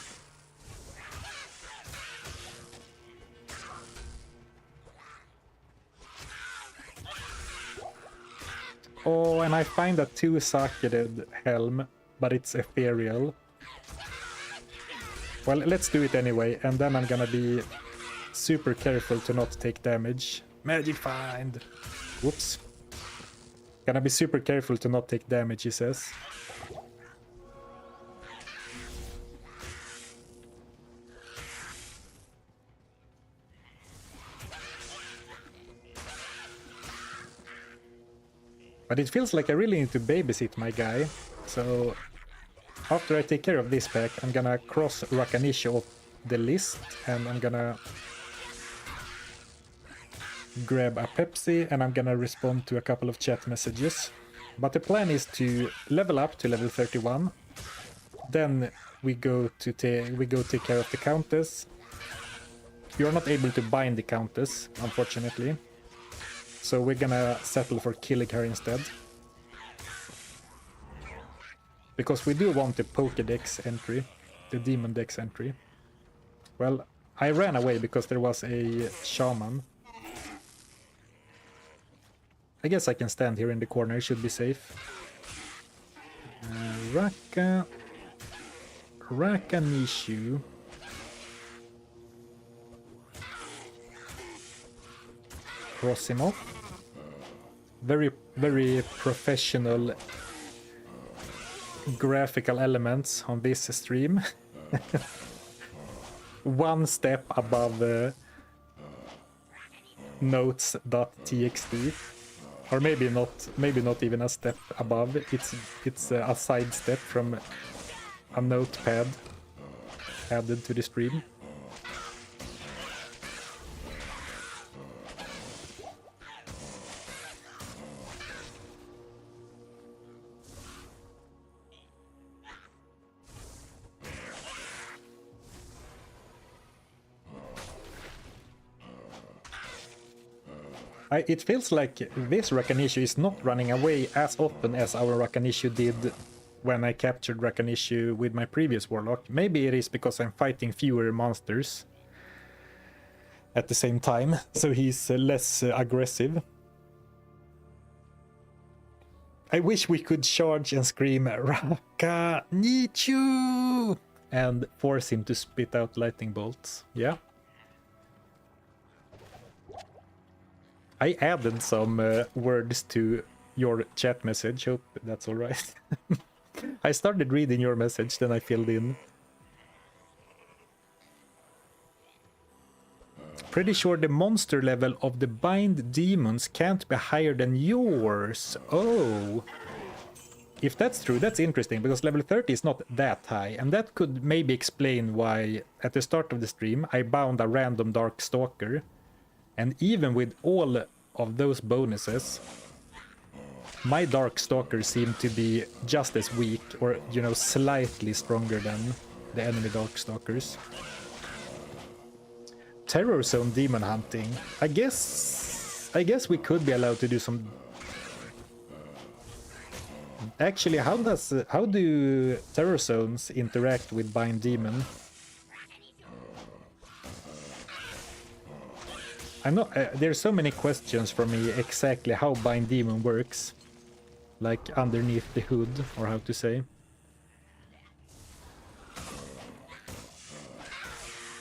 Oh, and I find a 2-socketed helm, but it's ethereal. Well, let's do it anyway, and then I'm gonna be super careful to not take damage. Magic find! Whoops. Gonna be super careful to not take damage, he says. But it feels like I really need to babysit my guy, so after I take care of this pack, I'm gonna cross Rakanisha off the list, and I'm gonna grab a Pepsi, and I'm gonna respond to a couple of chat messages. But the plan is to level up to level 31, then we go take care of the Countess. You're not able to bind the Countess, unfortunately. So we're gonna settle for killing her instead. Because we do want the Pokédex entry, the Demon Dex entry. Well, I ran away because there was a Shaman. I guess I can stand here in the corner, it should be safe. Rakanishu. Cross him off. Very, very professional graphical elements on this stream. One step above notes.txt, or maybe not even a step above. It's a side step from a notepad added to the stream. It feels like this Rakanishu is not running away as often as our Rakanishu did when I captured Rakanishu with my previous Warlock. Maybe it is because I'm fighting fewer monsters at the same time, so he's less aggressive. I wish we could charge and scream Rakanishu and force him to spit out lightning bolts. Yeah. I added some words to your chat message. Hope that's all right. I started reading your message, then I filled in. Pretty sure the monster level of the bind demons can't be higher than yours. Oh. If that's true, that's interesting, because level 30 is not that high, and that could maybe explain why at the start of the stream I bound a random Dark Stalker. And even with all of those bonuses, my Dark Stalkers seem to be just as weak, or, you know, slightly stronger than the enemy Dark Stalkers. Terror Zone demon hunting. I guess we could be allowed to do some. Actually, how do Terror Zones interact with Bind Demon? I'm not. There's so many questions for me exactly how Bind Demon works, like underneath the hood, or how to say.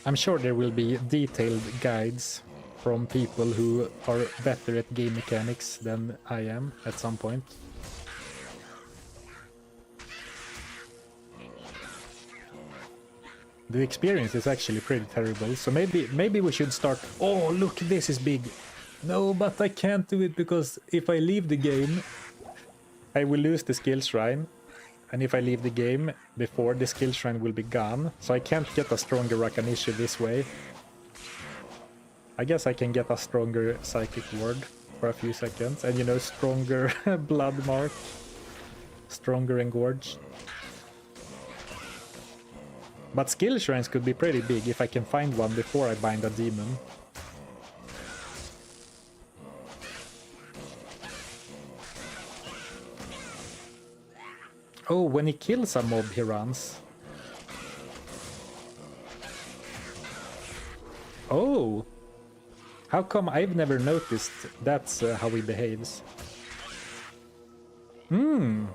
I'm sure there will be detailed guides from people who are better at game mechanics than I am at some point. The experience is actually pretty terrible, so maybe we should start. Oh, look, this is big. No, but I can't do it because if I leave the game, I will lose the skill shrine. And if I leave the game before, the skill shrine will be gone. So I can't get a stronger Rakanishu this way. I guess I can get a stronger Psychic Ward for a few seconds. And, you know, stronger Blood Mark. Stronger Engorge. But skill shrines could be pretty big if I can find one before I bind a demon. Oh, when he kills a mob, he runs. Oh! How come I've never noticed that's how he behaves? Hmm.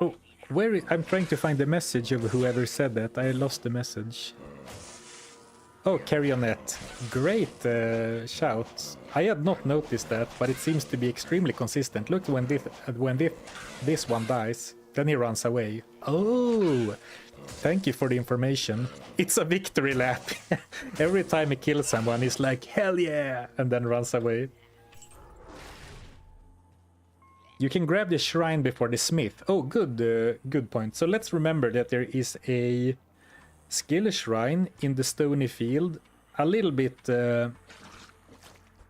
Oh, I'm trying to find the message of whoever said that. I lost the message. Oh, Carrionet. Great shout. I had not noticed that, but it seems to be extremely consistent. Look, when this one dies, then he runs away. Oh, thank you for the information. It's a victory lap. Every time he kills someone, he's like, hell yeah, and then runs away. You can grab the shrine before the smith. Oh, good point. So let's remember that there is a skill shrine in the stony field, a little bit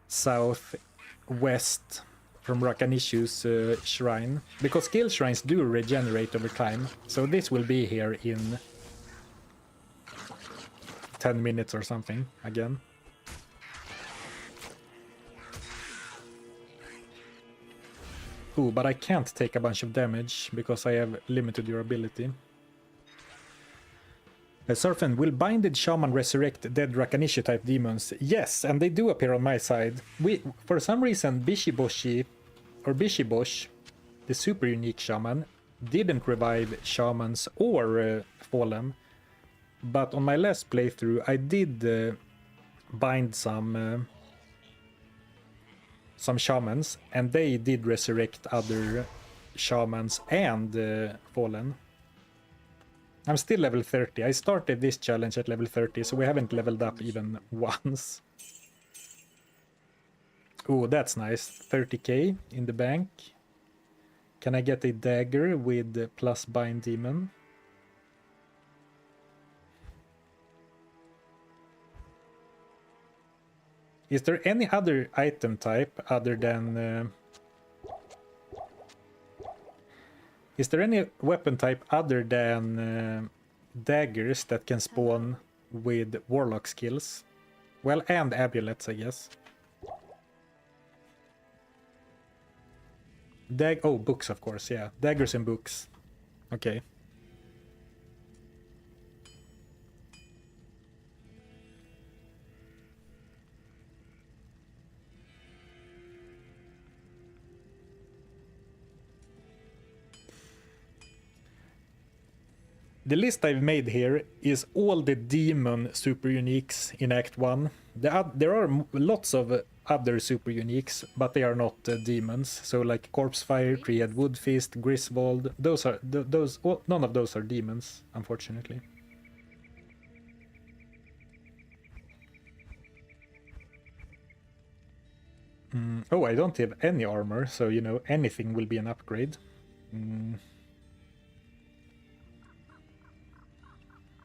southwest from Rakanishu's shrine, because skill shrines do regenerate over time. So this will be here in 10 minutes or something again. Ooh, but I can't take a bunch of damage because I have limited durability. Zarfen, will Binded Shaman resurrect dead Rakanishi type demons? Yes, and they do appear on my side. For some reason, Bishiboshi, or Bishibosh, the super unique shaman, didn't revive shamans or Fallen. But on my last playthrough, I did bind some shamans, and they did resurrect other shamans and Fallen. I'm still level 30. I started this challenge at level 30, so we haven't leveled up even once. Oh, that's nice. 30k in the bank. Can I get a dagger with plus bind demon? Is there any other item type other than... Is there any weapon type other than daggers that can spawn with Warlock skills? Well, and amulets, I guess. Oh, books, of course, yeah. Daggers and books. Okay. The list I've made here is all the demon super uniques in Act 1. There are lots of other super uniques, but they are not demons. So like Corpsefire, Triad Woodfist, Griswold, none of those are demons, unfortunately. Oh, I don't have any armor, so you know, anything will be an upgrade.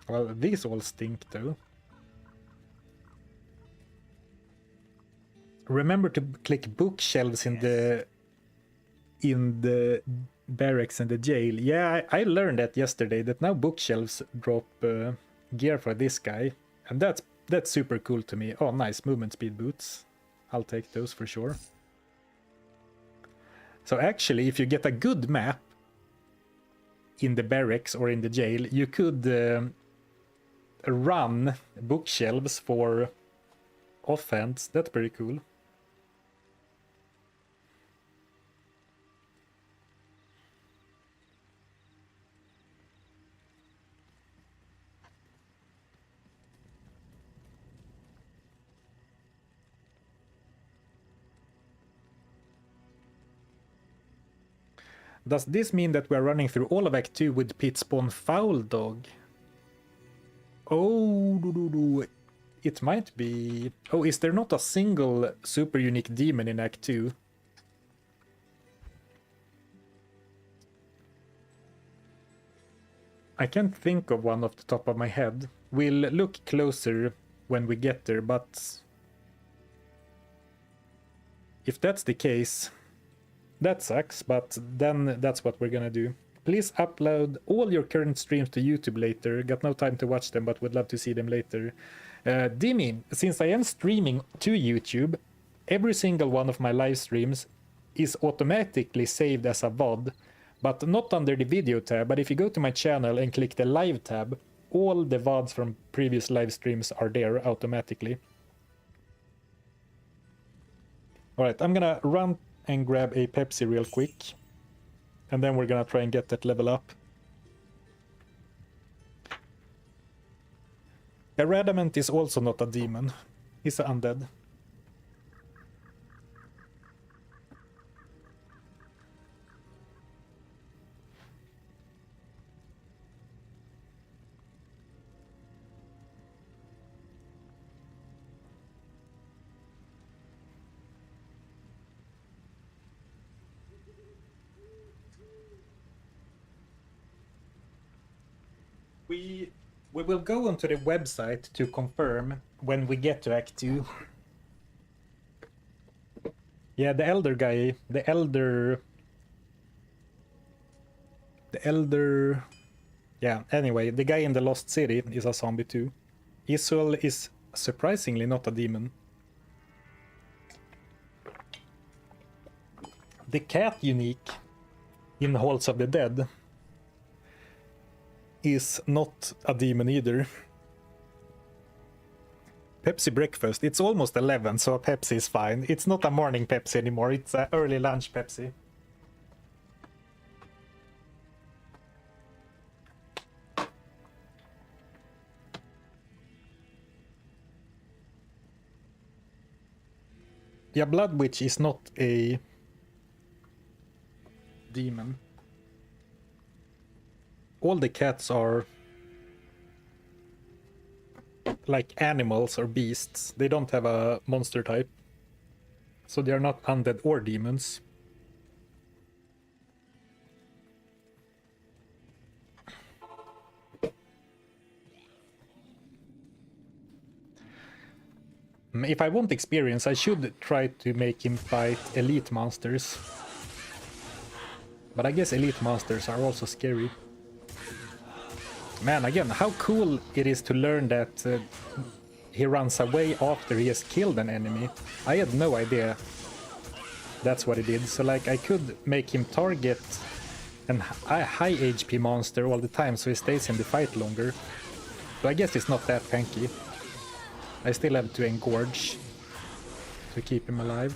Well, these all stink though. Remember to click bookshelves in the barracks and the jail. Yeah, I learned that yesterday, that now bookshelves drop gear for this guy, and that's super cool to me. Oh, nice movement speed boots. I'll take those for sure. So actually, if you get a good map in the barracks or in the jail, you could run bookshelves for offense. That's pretty cool. Does this mean that we're running through all of Act 2 with pit spawn Foul Dog? Oh, it might be... Oh, is there not a single super unique demon in Act 2? I can't think of one off the top of my head. We'll look closer when we get there, but... If that's the case, that sucks, but then that's what we're gonna do. Please upload all your current streams to YouTube later. Got no time to watch them, but would love to see them later. Dimi, since I am streaming to YouTube, every single one of my live streams is automatically saved as a VOD, but not under the video tab. But if you go to my channel and click the live tab, all the VODs from previous live streams are there automatically. Alright, I'm gonna run and grab a Pepsi real quick. And then we're gonna try and get that level up. Eradament is also not a demon. He's an undead. We will go onto the website to confirm when we get to Act 2. Yeah, the elder guy, the elder... Yeah, anyway, the guy in the Lost City is a zombie too. Isul is surprisingly not a demon. The cat unique in Halls of the Dead is not a demon either. Pepsi breakfast. It's almost 11, so a Pepsi is fine. It's not a morning Pepsi anymore. It's an early lunch Pepsi. Yeah, Blood Witch is not a demon. All the cats are like animals or beasts. They don't have a monster type. So they are not undead or demons. If I want experience, I should try to make him fight elite monsters. But I guess elite monsters are also scary. Man, again, how cool it is to learn that he runs away after he has killed an enemy. I had no idea that's what he did. So like I could make him target a high HP monster all the time so he stays in the fight longer. So I guess it's not that tanky. I still have to engorge to keep him alive.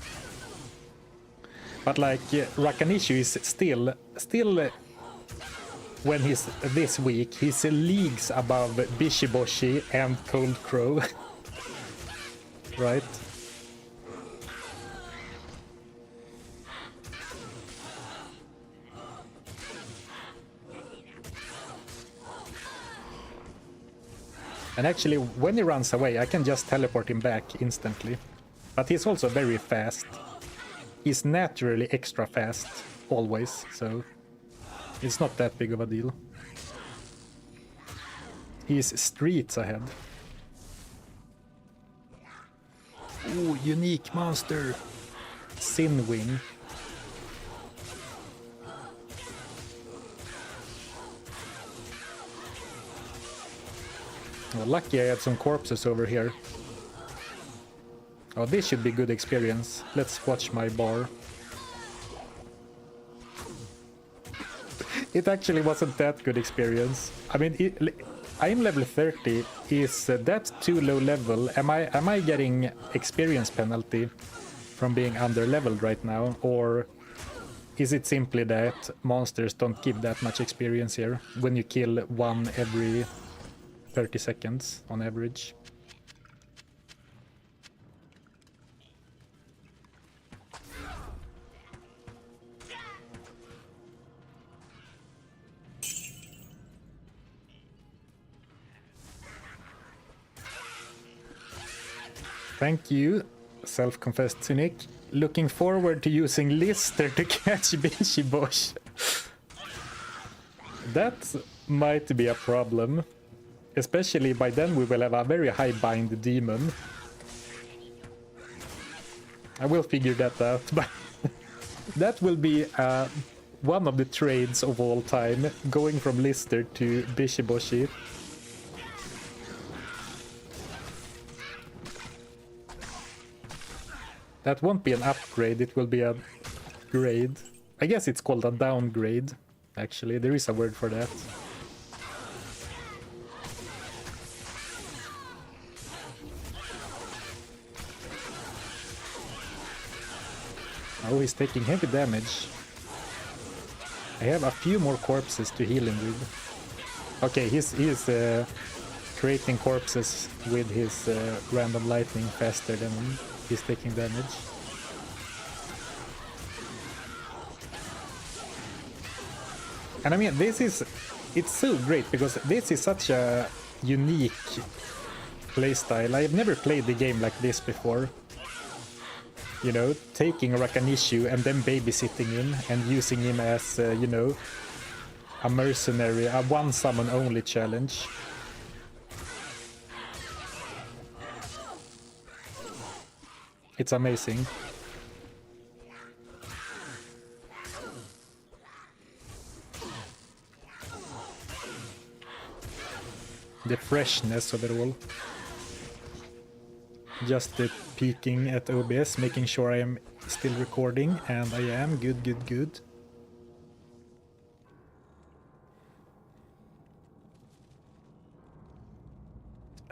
But like Rakanishu is still when he's this weak, he's leagues above Bishiboshi and Cold Crow. Right? And actually, when he runs away, I can just teleport him back instantly. But he's also very fast. He's naturally extra fast, always, so it's not that big of a deal. He's streets ahead. Ooh, unique monster! Sinwing. Oh, lucky I had some corpses over here. Oh, this should be good experience. Let's watch my bar. It actually wasn't that good experience. I mean, I'm level 30. Is that too low level? Am I getting experience penalty from being under leveled right now, or is it simply that monsters don't give that much experience here when you kill one every 30 seconds on average? Thank you, self-confessed cynic. Looking forward to using Lister to catch Bishibosh. That might be a problem. Especially by then we will have a very high bind demon. I will figure that out, but that will be one of the trades of all time, going from Lister to Bishiboshi. That won't be an upgrade, it will be a grade. I guess it's called a downgrade, actually. There is a word for that. Oh, he's taking heavy damage. I have a few more corpses to heal him with. Okay, he's creating corpses with his random lightning faster than he's taking damage. And I mean, it's so great because this is such a unique playstyle. I have never played the game like this before. You know, taking Rakanishu and then babysitting him and using him as, you know, a mercenary, a one summon only challenge. It's amazing. The freshness of it all. Just peeking at OBS, making sure I am still recording, and I am. Good, good, good.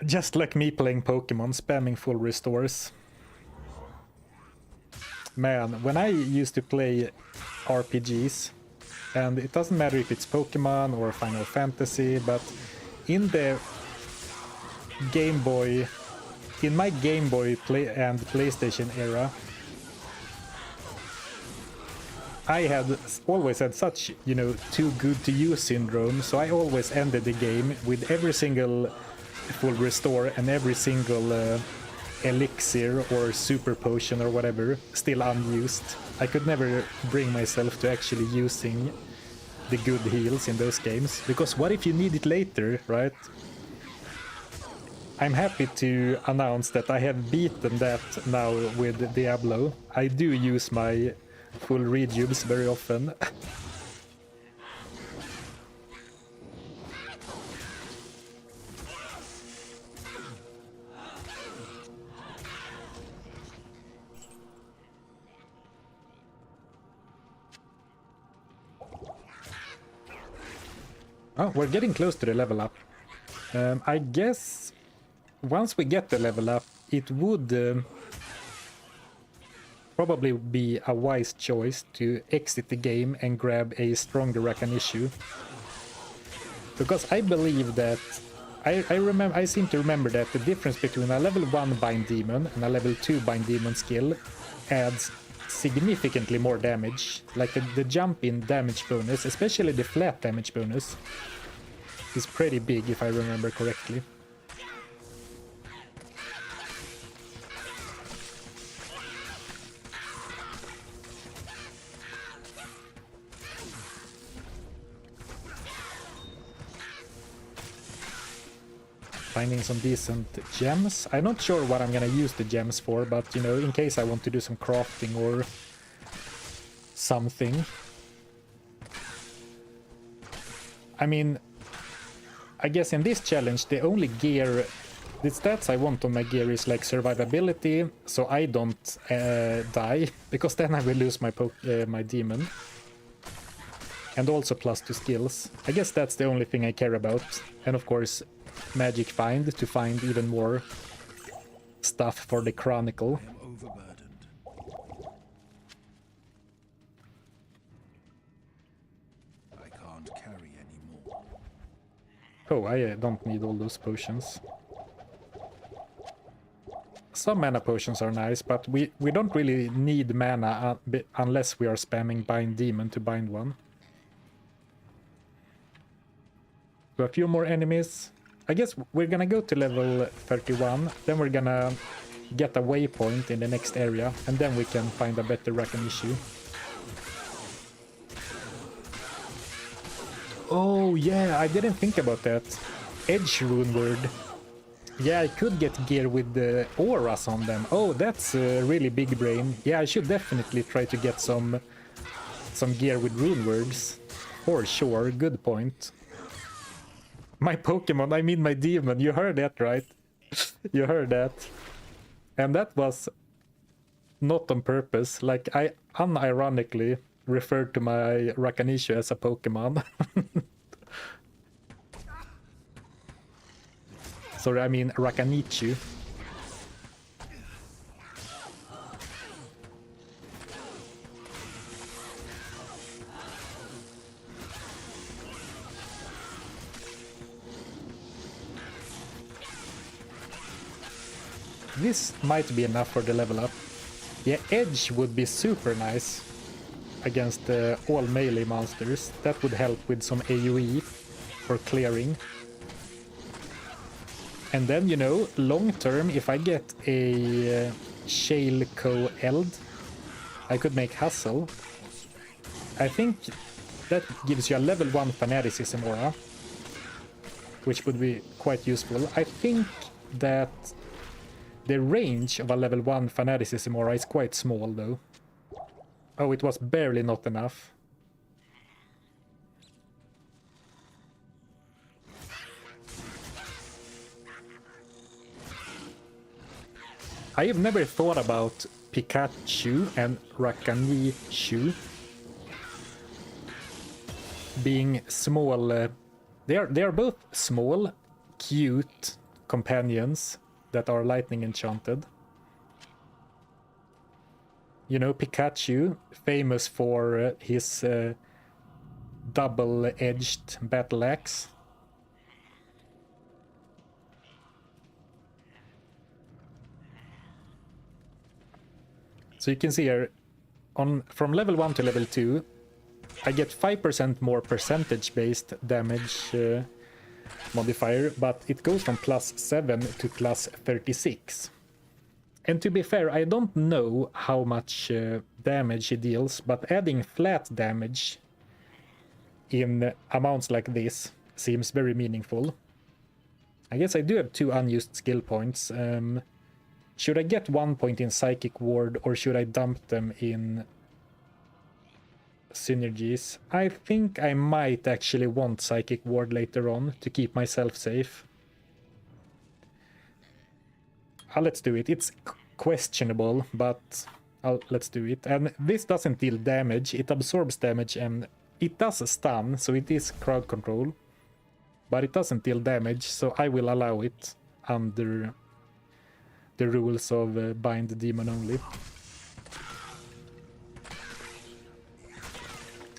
Just like me playing Pokemon, spamming full restores. Man, when I used to play RPGs, and it doesn't matter if it's Pokemon or Final Fantasy, but in the Game Boy, in my Game Boy and PlayStation era, I had always had such, you know, too good to use syndrome, so I always ended the game with every single full restore and every single elixir or super potion or whatever still unused. I could never bring myself to actually using the good heals in those games, because what if you need it later, right? I'm happy to announce that I have beaten that now with Diablo. I do use my full rejuves very often. Oh, we're getting close to the level up. I guess once we get the level up, it would probably be a wise choice to exit the game and grab a stronger Rakan. Because I believe that I seem to remember that the difference between a level 1 Bind Demon and a level 2 Bind Demon skill adds significantly more damage. Like the jump in damage bonus, especially the flat damage bonus, is pretty big if I remember correctly. Finding some decent gems. I'm not sure what I'm gonna use the gems for, but you know, in case I want to do some crafting or something. I mean, I guess in this challenge the only gear, the stats I want on my gear is like survivability, so I don't die, because then I will lose my my demon. And also +2 skills. I guess that's the only thing I care about. And of course magic find to find even more stuff for the chronicle. I am overburdened. I can't carry anymore. Oh, I don't need all those potions. Some mana potions are nice, but we don't really need mana unless we are spamming Bind Demon to bind one. So a few more enemies. I guess we're gonna go to level 31, then we're gonna get a waypoint in the next area, and then we can find a better Rakan. Oh yeah, I didn't think about that. Edge rune word. Yeah, I could get gear with the auras on them. Oh, that's a really big brain. Yeah, I should definitely try to get some gear with rune words. For sure, good point. My Pokemon, I mean my demon, you heard that, right? You heard that. And that was not on purpose. Like, I unironically referred to my Rakan as a Pokemon. Sorry, I mean Rakanichu. This might be enough for the level up. Yeah, Edge would be super nice against all melee monsters. That would help with some AoE for clearing. And then, you know, long term, if I get a Shale Co Eld, I could make Hustle. I think that gives you a level 1 Fanaticism aura, which would be quite useful. I think that the range of a level 1 Fanaticism aura is quite small, though. Oh, it was barely not enough. I have never thought about Pikachu and Rakanishu being small. They are both small, cute companions that are lightning enchanted. You know, Pikachu, famous for his double-edged battle axe. So you can see here, from level 1 to level 2, I get 5% more percentage-based damage modifier, but it goes from +7 to +36. And to be fair, I don't know how much damage he deals, but adding flat damage in amounts like this seems very meaningful. I guess I do have 2 unused skill points. Should I get 1 point in Psychic Ward, or should I dump them in Synergies? I think I might actually want Psychic Ward later on to keep myself safe. Let's do it. It's questionable, but let's do it. And this doesn't deal damage, it absorbs damage, and it does stun, so it is crowd control. But it doesn't deal damage, so I will allow it under the rules of Bind the Demon only.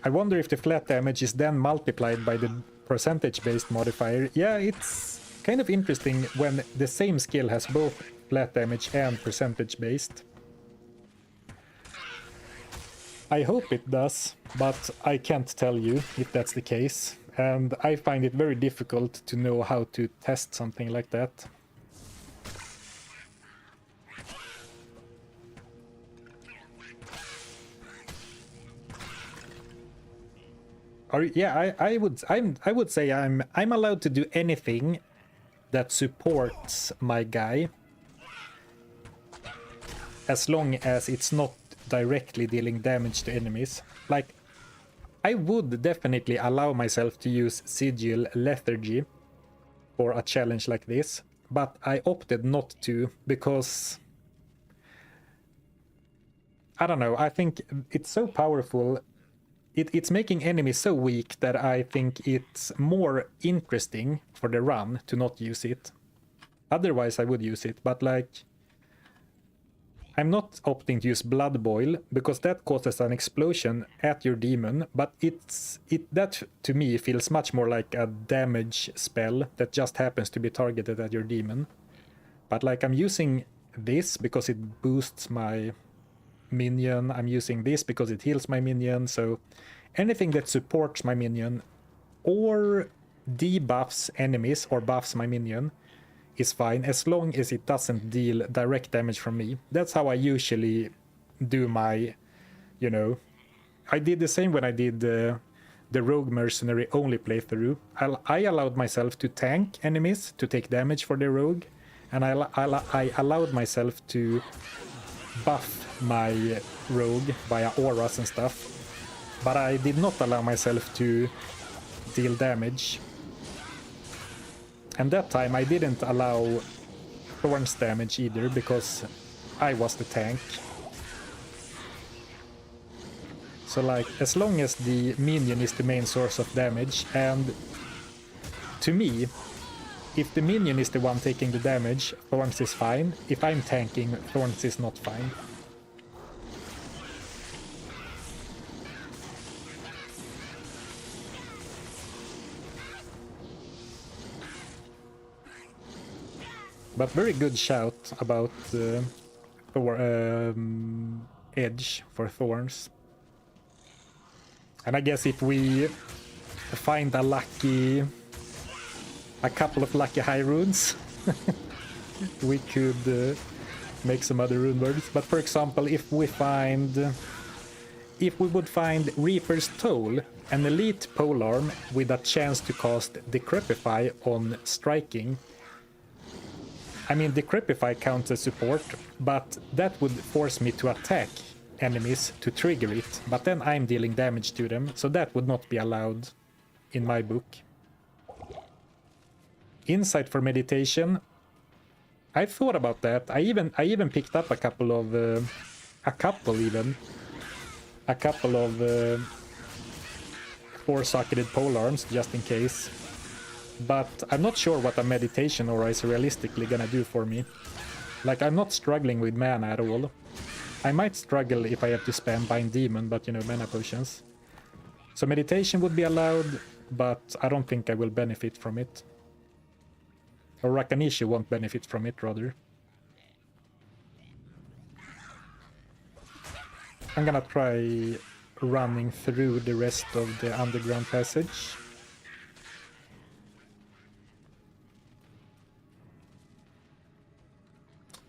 I wonder if the flat damage is then multiplied by the percentage-based modifier. Yeah, it's kind of interesting when the same skill has both flat damage and percentage-based. I hope it does, but I can't tell you if that's the case. And I find it very difficult to know how to test something like that. I would say I'm allowed to do anything that supports my guy, as long as it's not directly dealing damage to enemies. Like, I would definitely allow myself to use Sigil Lethargy for a challenge like this, but I opted not to because I don't know, I think it's so powerful. It's making enemies so weak that I think it's more interesting for the run to not use it. Otherwise I would use it, but like, I'm not opting to use Blood Boil because that causes an explosion at your demon, but that to me feels much more like a damage spell that just happens to be targeted at your demon. But like, I'm using this because it boosts my minion, I'm using this because it heals my minion, so anything that supports my minion or debuffs enemies or buffs my minion is fine, as long as it doesn't deal direct damage from me. That's how I usually do my, you know, I did the same when I did the Rogue Mercenary only playthrough. I allowed myself to tank enemies to take damage for the Rogue, and I allowed myself to buff my Rogue via auras and stuff, but I did not allow myself to deal damage. And that time I didn't allow Thorns damage either, because I was the tank. So like, as long as the minion is the main source of damage, and to me, if the minion is the one taking the damage, Thorns is fine. If I'm tanking, Thorns is not fine. But very good shout about Edge for Thorns. And I guess if we find a couple of lucky high runes, we could make some other rune words. But for example, if we would find Reaper's Toll, an elite polearm with a chance to cast Decrepify on striking. I mean, Decrepify counts as support, but that would force me to attack enemies to trigger it, but then I'm dealing damage to them, so that would not be allowed in my book. Insight for meditation. I thought about that. I even picked up a couple of four-socketed polearms just in case. But I'm not sure what a meditation aura is realistically gonna do for me. Like, I'm not struggling with mana at all. I might struggle if I have to spam Bind Demon, but you know, mana potions. So meditation would be allowed, but I don't think I will benefit from it. Or Rakanishu won't benefit from it, rather. I'm gonna try running through the rest of the underground passage.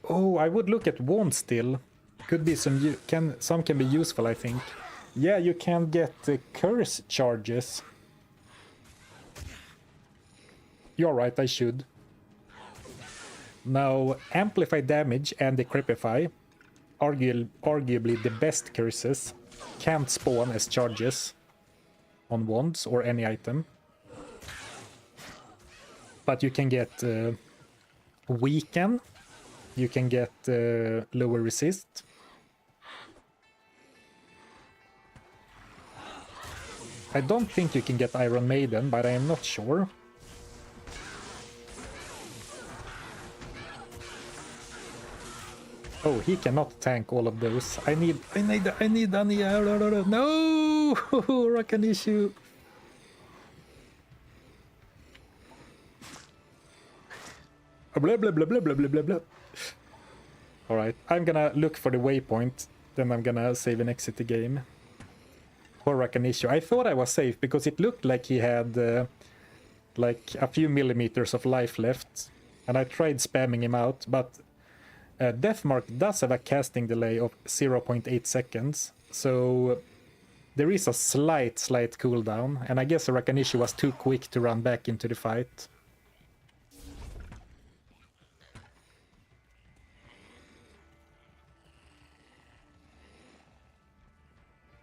Oh, I would look at wand still. Could be some can be useful, I think. Yeah, you can get curse charges. You're right, I should. Now, amplify damage and decrepify, arguably the best curses, can't spawn as charges on wands or any item. But you can get weaken, you can get lower resist. I don't think you can get Iron Maiden, but I am not sure. Oh, he cannot tank all of those. I need Anya. No, Rakanishu. Blah blah blah blah blah blah blah blah. All right, I'm gonna look for the waypoint. Then I'm gonna save and exit the game. For Rakanishu, I thought I was safe because it looked like he had like a few millimeters of life left, and I tried spamming him out, but Deathmark does have a casting delay of 0.8 seconds, so there is a slight cooldown, and I guess Rakanishu was too quick to run back into the fight.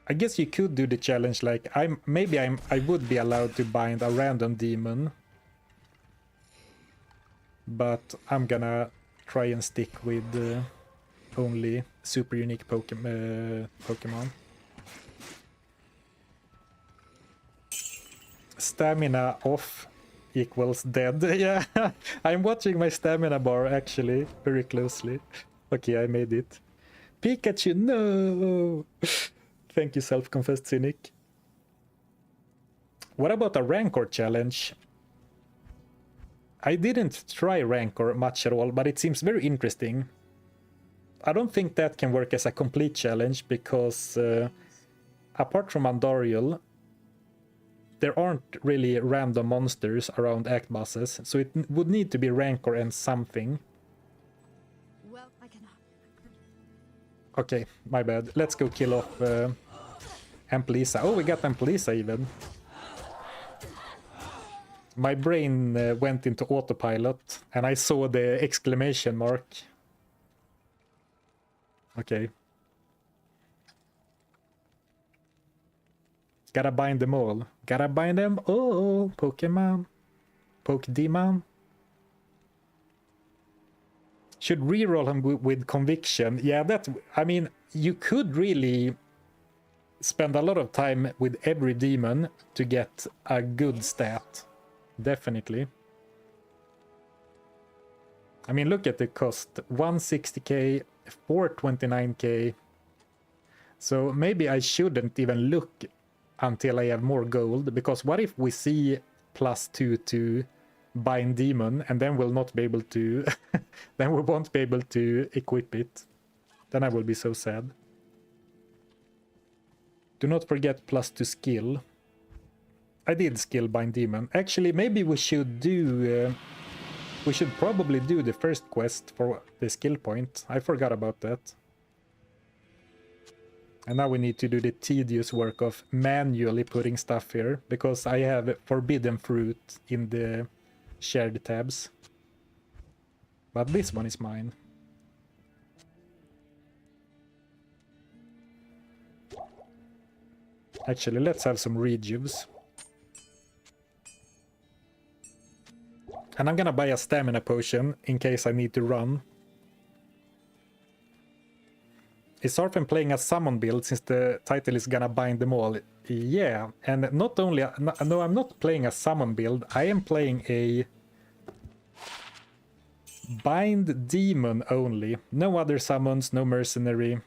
I guess you could do the challenge like I would be allowed to bind a random demon, but I'm gonna try and stick with only super unique Pokemon. Stamina off equals dead. Yeah, I'm watching my stamina bar actually very closely. Okay, I made it. Pikachu, no! Thank you, self-confessed cynic. What about a Rancor challenge? I didn't try Rancor much at all, but it seems very interesting. I don't think that can work as a complete challenge because apart from Andariel, there aren't really random monsters around Act bosses, so it would need to be Rancor and something. Well, I cannot. Okay, my bad. Let's go kill off Ampelisa. Oh, we got Ampelisa even. My brain went into autopilot and I saw the exclamation mark. Okay. Gotta bind them all. Gotta bind them all, Pokemon. Pokedemon. Should reroll him with conviction. Yeah, that, I mean, you could really spend a lot of time with every demon to get a good stat. Definitely. I mean, look at the cost. 160k, 429k. So maybe I shouldn't even look until I have more gold, because what if we see +2 to bind demon and then we'll not be able to then we won't be able to equip it. Then I will be so sad. Do not forget +2 skill. I did skill bind demon. Actually, maybe we should do we should probably do the first quest for the skill point. I forgot about that. And now we need to do the tedious work of manually putting stuff here, because I have forbidden fruit in the shared tabs. But this one is mine. Actually, let's have some rejuves. And I'm gonna buy a stamina potion in case I need to run. Is Zarfen playing a summon build since the title is gonna bind them all? Yeah, and not only... No, I'm not playing a summon build. I am playing a bind demon only. No other summons, no mercenary.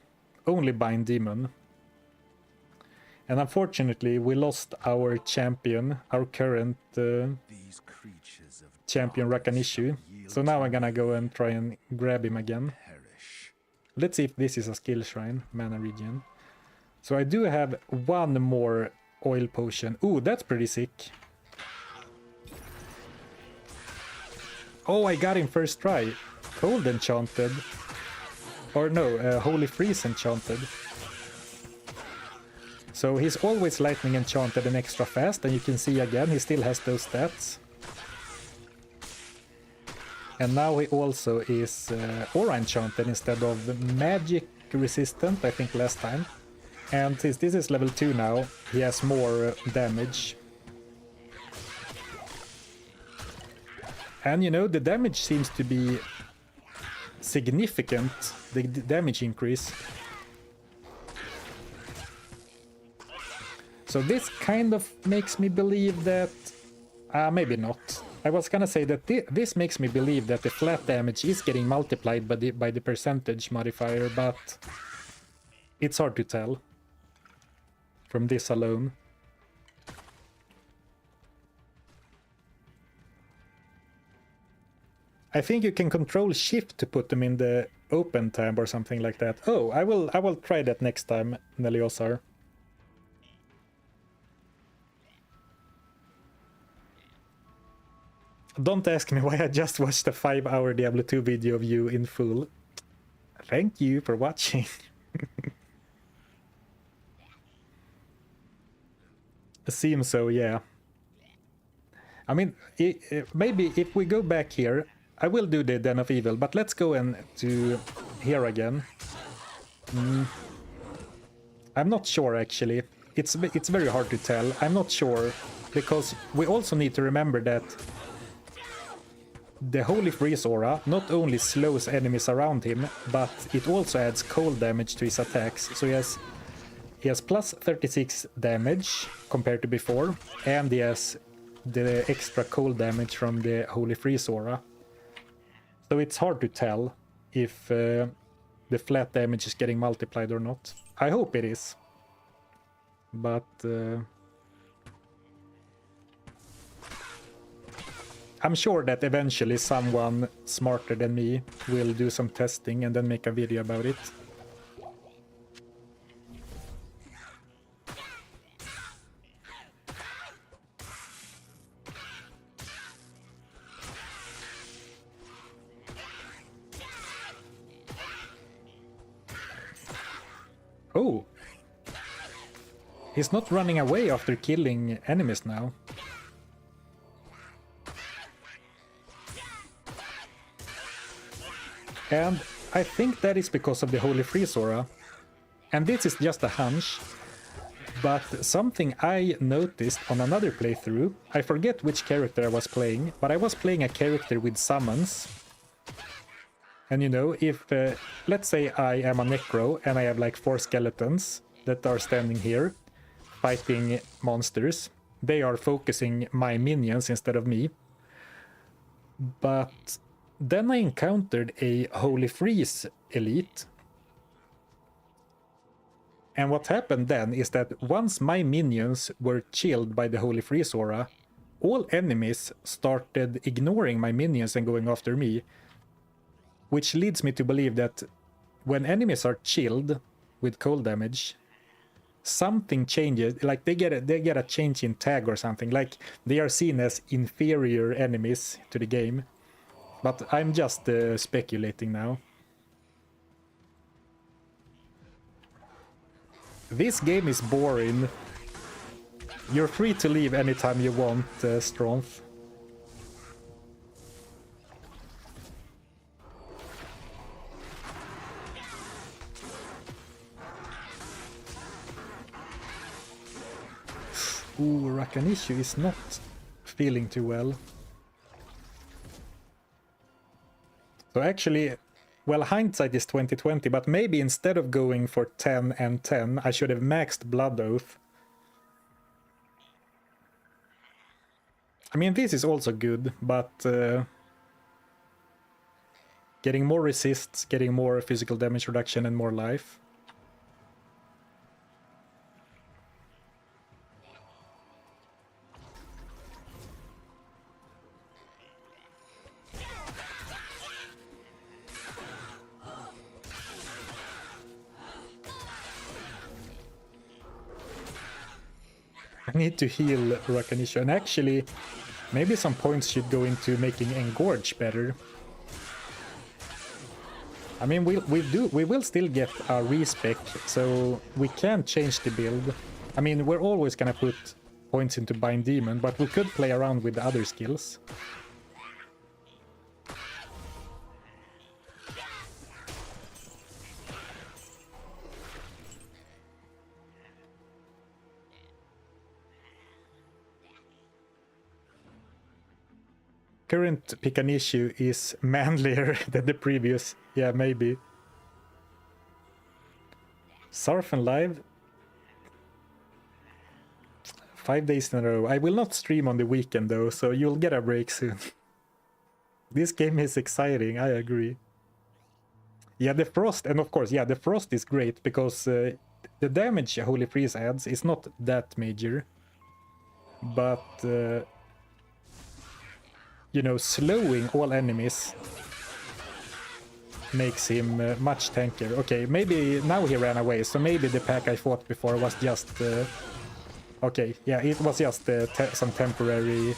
Only bind demon. And unfortunately, we lost our champion, our current champion Rakanishu. So now I'm gonna go and try and grab him again. Let's see if this is a skill shrine, mana regen. So I do have one more oil potion. Ooh, that's pretty sick. Oh, I got him first try. Cold enchanted. Or no, Holy Freeze enchanted. So he's always lightning enchanted and extra fast, and you can see again he still has those stats. And now he also is aura enchanted instead of magic resistant, I think last time. And since this is level 2 now, he has more damage. And you know, the damage seems to be significant, the damage increase. So this kind of makes me believe that... maybe not. I was gonna say that this makes me believe that the flat damage is getting multiplied by the percentage modifier, but it's hard to tell from this alone. I think you can control shift to put them in the open tab or something like that. Oh, I will try that next time, Neliosar. Don't ask me why I just watched a 5-hour Diablo 2 video of you in full. Thank you for watching. Seems so, yeah. I mean, maybe if we go back here, I will do the Den of Evil, but let's go to here again. I'm not sure, actually. It's very hard to tell. I'm not sure, because we also need to remember that the Holy Freeze aura not only slows enemies around him, but it also adds cold damage to his attacks. So he has plus 36 damage compared to before, and he has the extra cold damage from the Holy Freeze aura. So it's hard to tell if the flat damage is getting multiplied or not. I hope it is. But... I'm sure that eventually someone smarter than me will do some testing and then make a video about it. Oh! He's not running away after killing enemies now. And I think that is because of the Holy Freeze aura. And this is just a hunch, but something I noticed on another playthrough, I forget which character I was playing, but I was playing a character with summons. And you know, if, let's say I am a Necro and I have like 4 skeletons that are standing here, fighting monsters, they are focusing my minions instead of me. But then I encountered a Holy Freeze elite. And what happened then is that once my minions were chilled by the Holy Freeze aura, all enemies started ignoring my minions and going after me. Which leads me to believe that when enemies are chilled with cold damage, something changes, like they get a change in tag or something, like they are seen as inferior enemies to the game. But I'm just speculating now. This game is boring. You're free to leave anytime you want, Stronth. Ooh, Rakanishu is not feeling too well. So actually, well, hindsight is 2020, but maybe instead of going for 10 and 10, I should have maxed Blood Oath. I mean, this is also good, but getting more resists, getting more physical damage reduction and more life. I need to heal Rakanisha, and actually, maybe some points should go into making Engorge better. I mean, we will still get a respec, so we can change the build. I mean, we're always gonna put points into Bind Demon, but we could play around with the other skills. Current pick an issue is manlier than the previous. Yeah, maybe. Zarfen live. 5 days in a row. I will not stream on the weekend though, so you'll get a break soon. This game is exciting, I agree. Yeah, the Frost, and of course, yeah, the Frost is great because the damage Holy Freeze adds is not that major. But... you know, slowing all enemies makes him much tankier. Okay, maybe now he ran away, so maybe the pack I fought before was just... okay, yeah, it was just some temporary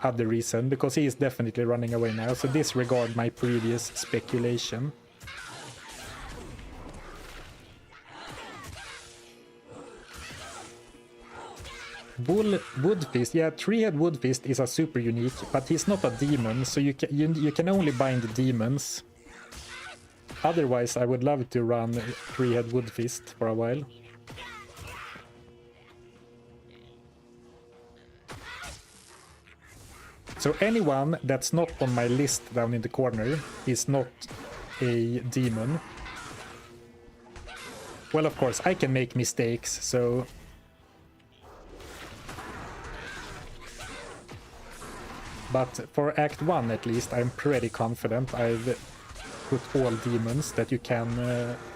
other reason, because he is definitely running away now, so disregard my previous speculation. Woodfist, yeah, 3-head Woodfist is a super unique, but he's not a demon, so you can only bind demons. Otherwise, I would love to run 3-head Woodfist for a while. So anyone that's not on my list down in the corner is not a demon. Well, of course, I can make mistakes, so... But for Act 1 at least, I'm pretty confident I've put all demons that you can,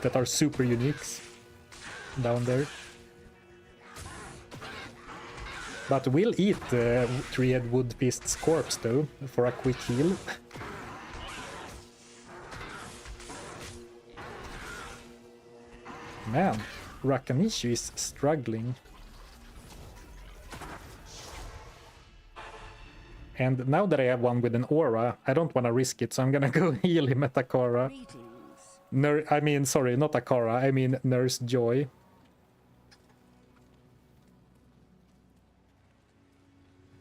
that are super uniques down there. But we'll eat 3-head Woodfist's corpse though, for a quick heal. Man, Rakanishu is struggling. And now that I have one with an aura, I don't want to risk it, so I'm gonna go heal him at Akara. I mean, sorry, not Akara, I mean Nurse Joy.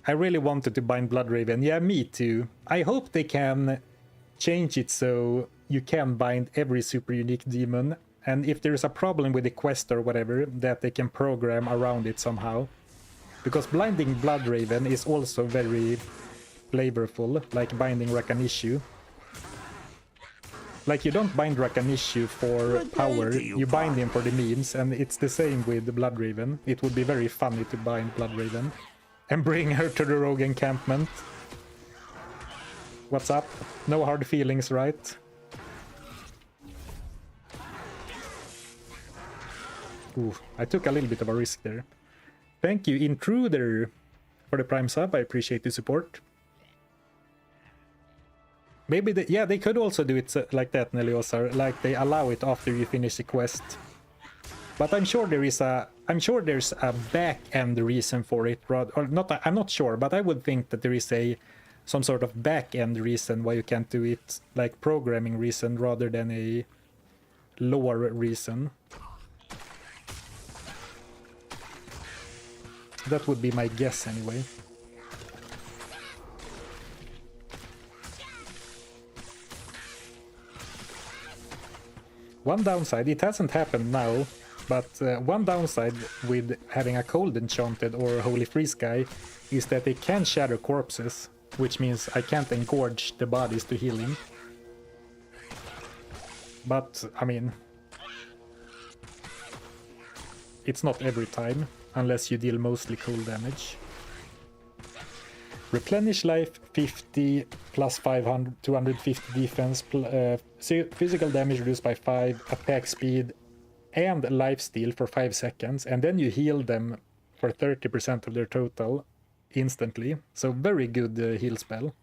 I really wanted to bind Bloodraven. Yeah, me too. I hope they can change it so you can bind every super unique demon. And if there's a problem with the quest or whatever, that they can program around it somehow. Because blinding Bloodraven is also very flavorful, like binding Rakanishu. Like, you don't bind Rakanishu for power, you bind him for the memes, and it's the same with Bloodraven. It would be very funny to bind Bloodraven. And bring her to the rogue encampment. What's up? No hard feelings, right? Ooh, I took a little bit of a risk there. Thank you, Intruder, for the Prime sub. I appreciate the support. Maybe they could also do it like that, Neliosar, like they allow it after you finish the quest. But I'm sure there's a back-end reason for it, or not. I'm not sure, but I would think that there is some sort of back-end reason why you can't do it, like programming reason rather than a lore reason. That would be my guess anyway. One downside, it hasn't happened now, but one downside with having a Cold Enchanted or Holy Freeze guy is that they can shatter corpses, which means I can't engorge the bodies to heal him. But, I mean, it's not every time, unless you deal mostly cold damage. Replenish life 50 plus 500, 250 defense, physical damage reduced by 5, attack speed, and life steal for 5 seconds, and then you heal them for 30% of their total instantly. So very good heal spell.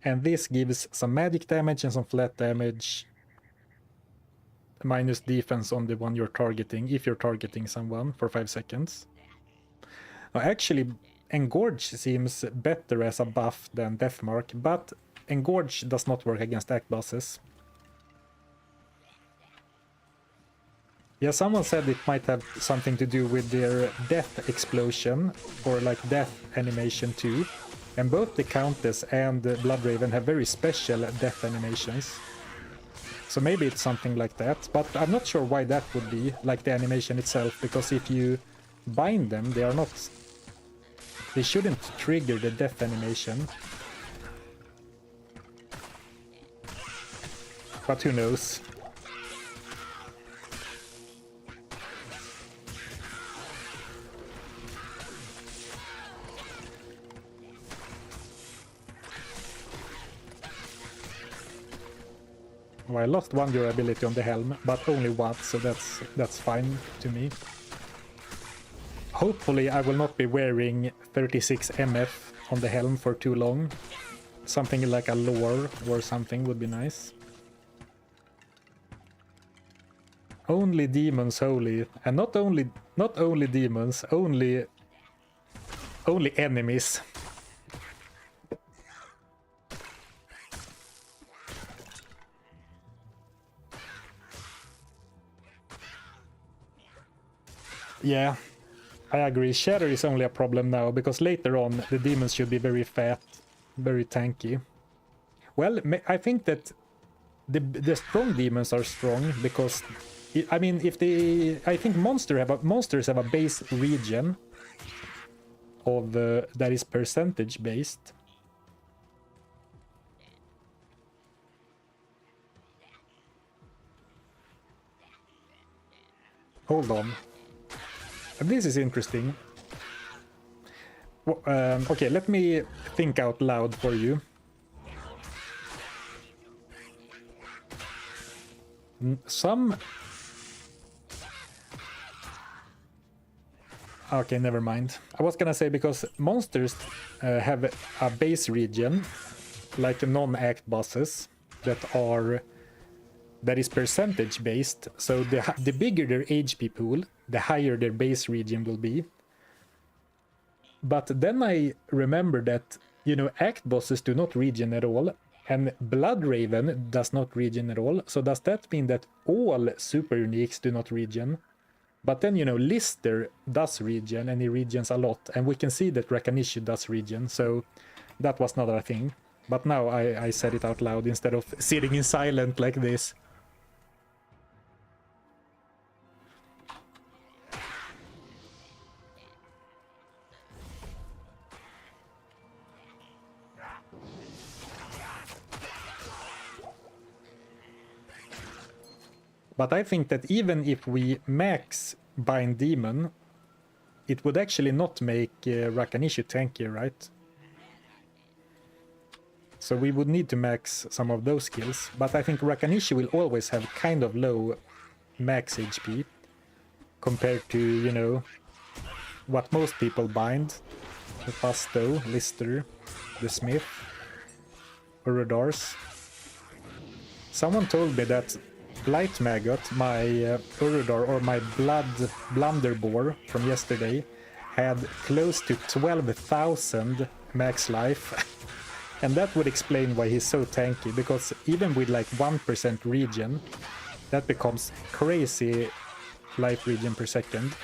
And this gives some magic damage and some flat damage, minus defense on the one you're targeting, if you're targeting someone, for 5 seconds. Actually, Engorge seems better as a buff than Deathmark, but Engorge does not work against act bosses. Yeah, someone said it might have something to do with their death explosion, or like death animation too. And both the Countess and the Bloodraven have very special death animations. So maybe it's something like that, but I'm not sure why that would be, like the animation itself, because if you bind them, they are not... They shouldn't trigger the death animation. But who knows? Well, I lost one durability on the helm, but only one, so that's fine to me. Hopefully I will not be wearing 36 MF on the helm for too long. Something like a lore or something would be nice. Only demons holy, and not only demons, only enemies. Yeah, I agree. Shatter is only a problem now, because later on the demons should be very fat, very tanky. Well, I think that the strong demons are strong, because I mean, I think monsters have a base region of that is percentage based. Hold on. This is interesting. Okay, let me think out loud for you. Some... Okay, never mind. I was gonna say, because monsters have a base region, like non-act bosses, that is percentage based. So the bigger their HP pool, the higher their base region will be. But then I remember that, you know, act bosses do not regen at all, and Bloodraven does not regen at all. So does that mean that all super uniques do not regen? But then, you know, Lister does regen, and he regens a lot, and we can see that Rakanishu does regen, so that was not a thing. But now I said it out loud instead of sitting in silent like this. But I think that even if we max Bind Demon, it would actually not make Rakanishu tankier, right? So we would need to max some of those skills. But I think Rakanishu will always have kind of low max HP compared to, you know, what most people bind. The Fasto, Lister, the Smith, Urodars. Someone told me that Light Maggot, my Urudar, or my Blunderboar from yesterday, had close to 12,000 max life. And that would explain why he's so tanky, because even with like 1% regen, that becomes crazy life regen per second.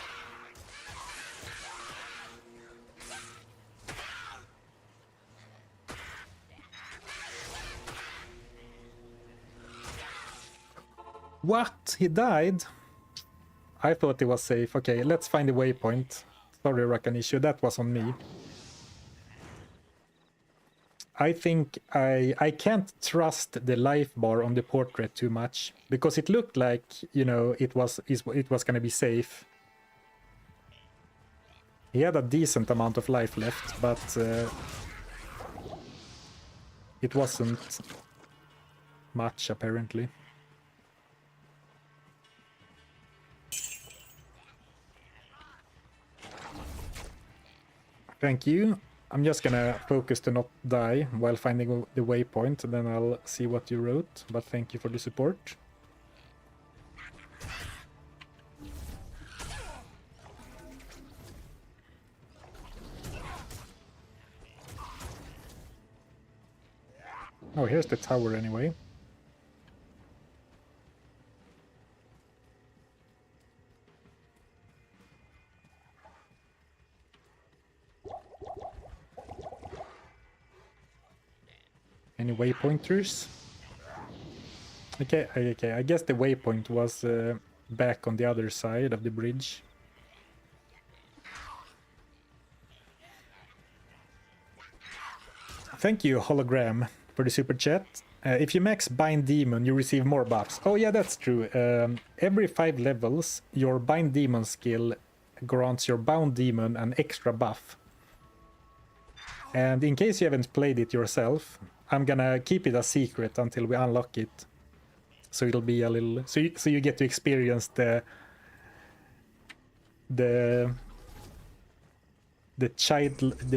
What? He died? I thought he was safe. Okay, let's find a waypoint. Sorry, Rakanishu, that was on me. I think I can't trust the life bar on the portrait too much, because it looked like, you know, it was gonna be safe. He had a decent amount of life left, but it wasn't much apparently. Thank you. I'm just gonna focus to not die while finding the waypoint, and then I'll see what you wrote, but thank you for the support. Oh, here's the tower anyway. Any waypointers? Okay, I guess the waypoint was back on the other side of the bridge. Thank you, Hologram, for the super chat. If you max Bind Demon, you receive more buffs. Oh yeah, that's true. Every 5 levels, your Bind Demon skill grants your Bound Demon an extra buff. And in case you haven't played it yourself, I'm gonna keep it a secret until we unlock it. So it'll be a little... So you get to experience the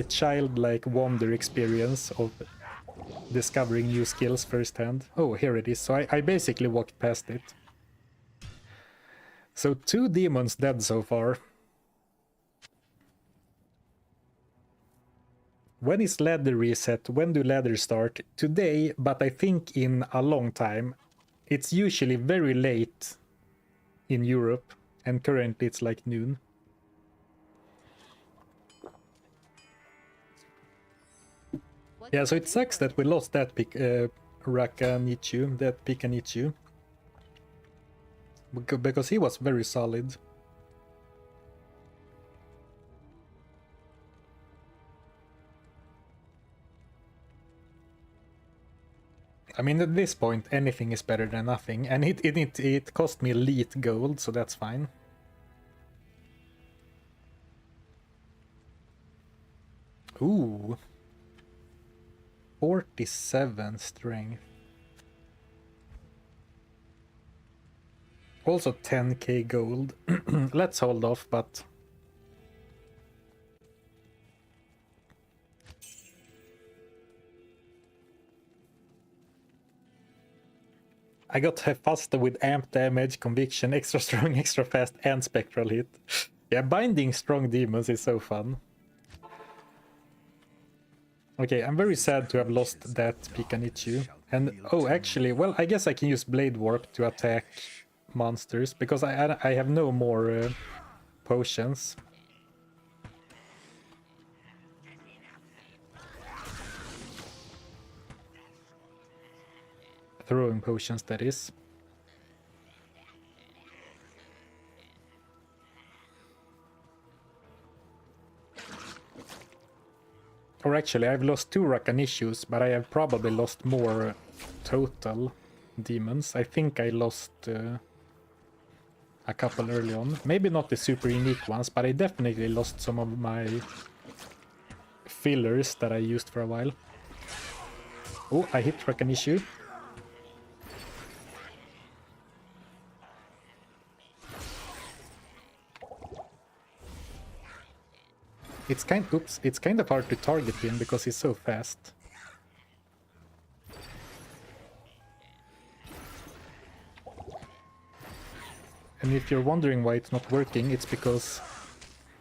childlike wonder experience of discovering new skills firsthand. Oh, here it is. So I basically walked past it. So 2 demons dead so far. When is ladder reset? When do ladders start? Today, but I think in a long time. It's usually very late in Europe, and currently it's like noon. Yeah, so it sucks that we lost that Rakanichu, that Pikanichu. Because he was very solid. I mean, at this point, anything is better than nothing, and it cost me elite gold, so that's fine. Ooh. 47 strength. Also 10k gold. Let's hold off, but... I got faster with amp damage, conviction, extra strong, extra fast, and spectral hit. Yeah, binding strong demons is so fun. Okay, I'm very sad to have lost that Pikanichu. And, oh, actually, well, I guess I can use Blade Warp to attack monsters, because I have no more potions. Throwing potions, that is. Or actually, I've lost 2 Rakanishus, but I have probably lost more total demons. I think I lost a couple early on. Maybe not the super unique ones, but I definitely lost some of my fillers that I used for a while. Oh, I hit Rakanishu. It's kind of hard to target him because he's so fast. And if you're wondering why it's not working, it's because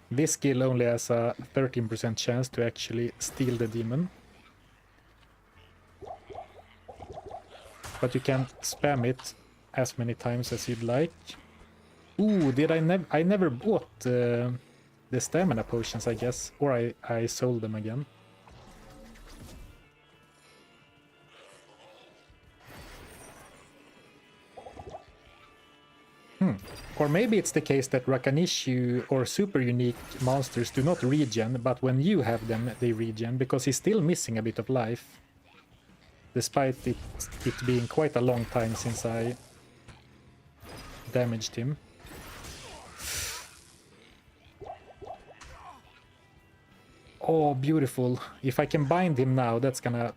this skill only has a 13% chance to actually steal the demon. But you can spam it as many times as you'd like. Ooh, I never bought the stamina potions, I guess, or I sold them again. Or maybe it's the case that Rakanishu or super unique monsters do not regen, but when you have them, they regen, because he's still missing a bit of life. Despite it being quite a long time since I damaged him. Oh, beautiful. If I can bind him now, that's gonna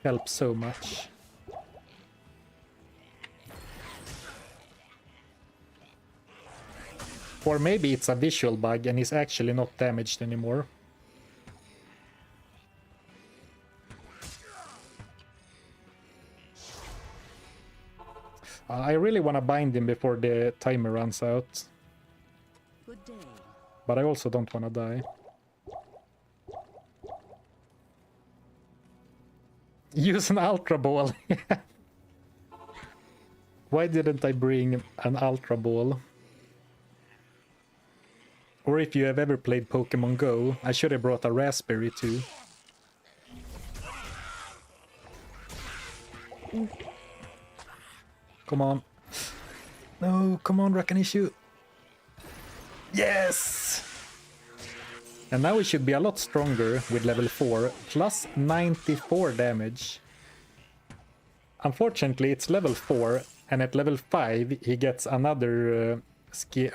help so much. Or maybe it's a visual bug and he's actually not damaged anymore. I really want to bind him before the timer runs out. Good day. But I also don't want to die. Use an Ultra Ball. Why didn't I bring an Ultra Ball? Or if you have ever played Pokemon Go, I should have brought a Raspberry too. Come on. No, come on, Rakanishu. Yes! And now we should be a lot stronger with level 4, plus 94 damage. Unfortunately, it's level 4, and at level 5 he gets another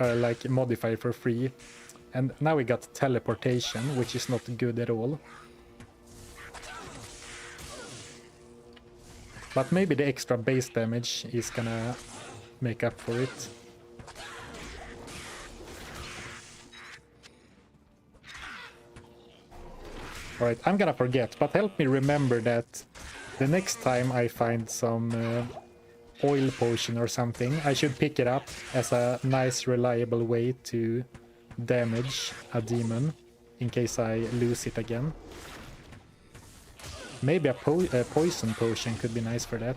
like modifier for free. And now we got teleportation, which is not good at all. But maybe the extra base damage is gonna make up for it. Alright, I'm gonna forget, but help me remember that the next time I find some oil potion or something, I should pick it up as a nice reliable way to damage a demon in case I lose it again. Maybe a poison potion could be nice for that.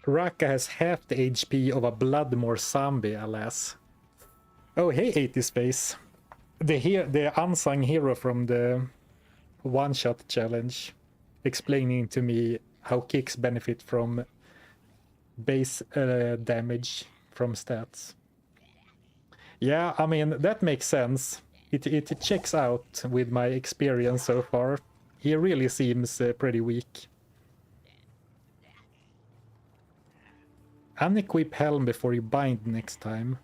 Raka has half the HP of a Bloodmore zombie, alas. Oh, hey, 80 Space. The unsung hero from the one-shot challenge, explaining to me how kicks benefit from base damage from stats. Yeah, I mean, that makes sense. It checks out with my experience so far. He really seems pretty weak. Unequip Helm before you bind next time.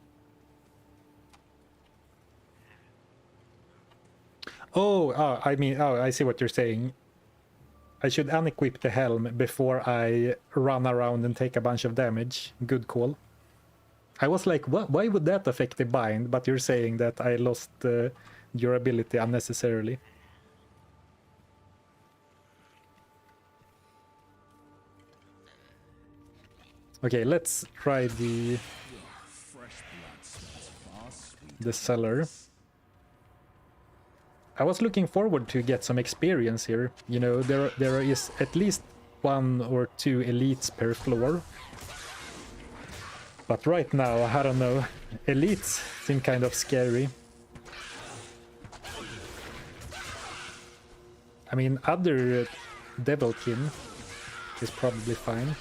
I see what you're saying. I should unequip the helm before I run around and take a bunch of damage. Good call. I was like, what? Why would that affect the bind? But you're saying that I lost durability unnecessarily. Okay, let's try the cellar. I was looking forward to get some experience here. You know, there is at least 1 or 2 elites per floor. But right now, I don't know. Elites seem kind of scary. I mean, other Devilkin is probably fine.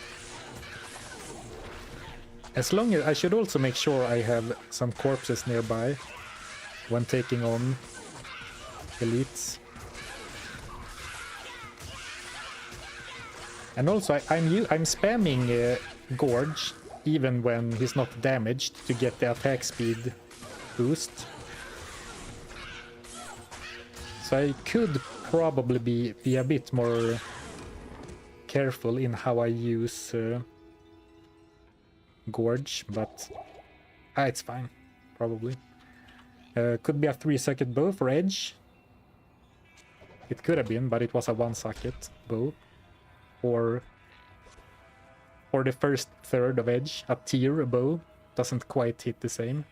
As long as I should also make sure I have some corpses nearby when taking on elites. And also I'm spamming Gorge even when he's not damaged to get the attack speed boost. So I could probably be a bit more careful in how I use Gorge, but it's fine, probably. Could be a 3-socket bow for edge. It could have been, but it was a 1-socket bow. Or the first third of edge, a tier bow. Doesn't quite hit the same.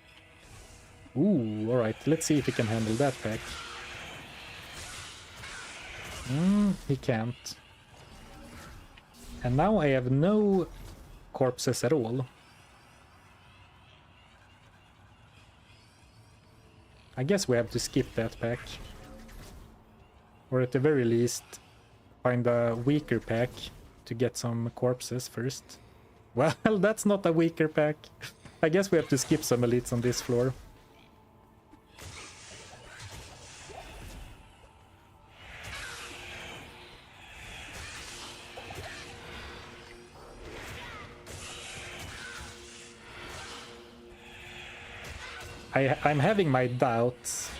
Ooh, alright, let's see if he can handle that pack. He can't. And now I have no corpses at all. I guess we have to skip that pack. Or at the very least, find a weaker pack to get some corpses first. Well, that's not a weaker pack. I guess we have to skip some elites on this floor. I'm having my doubts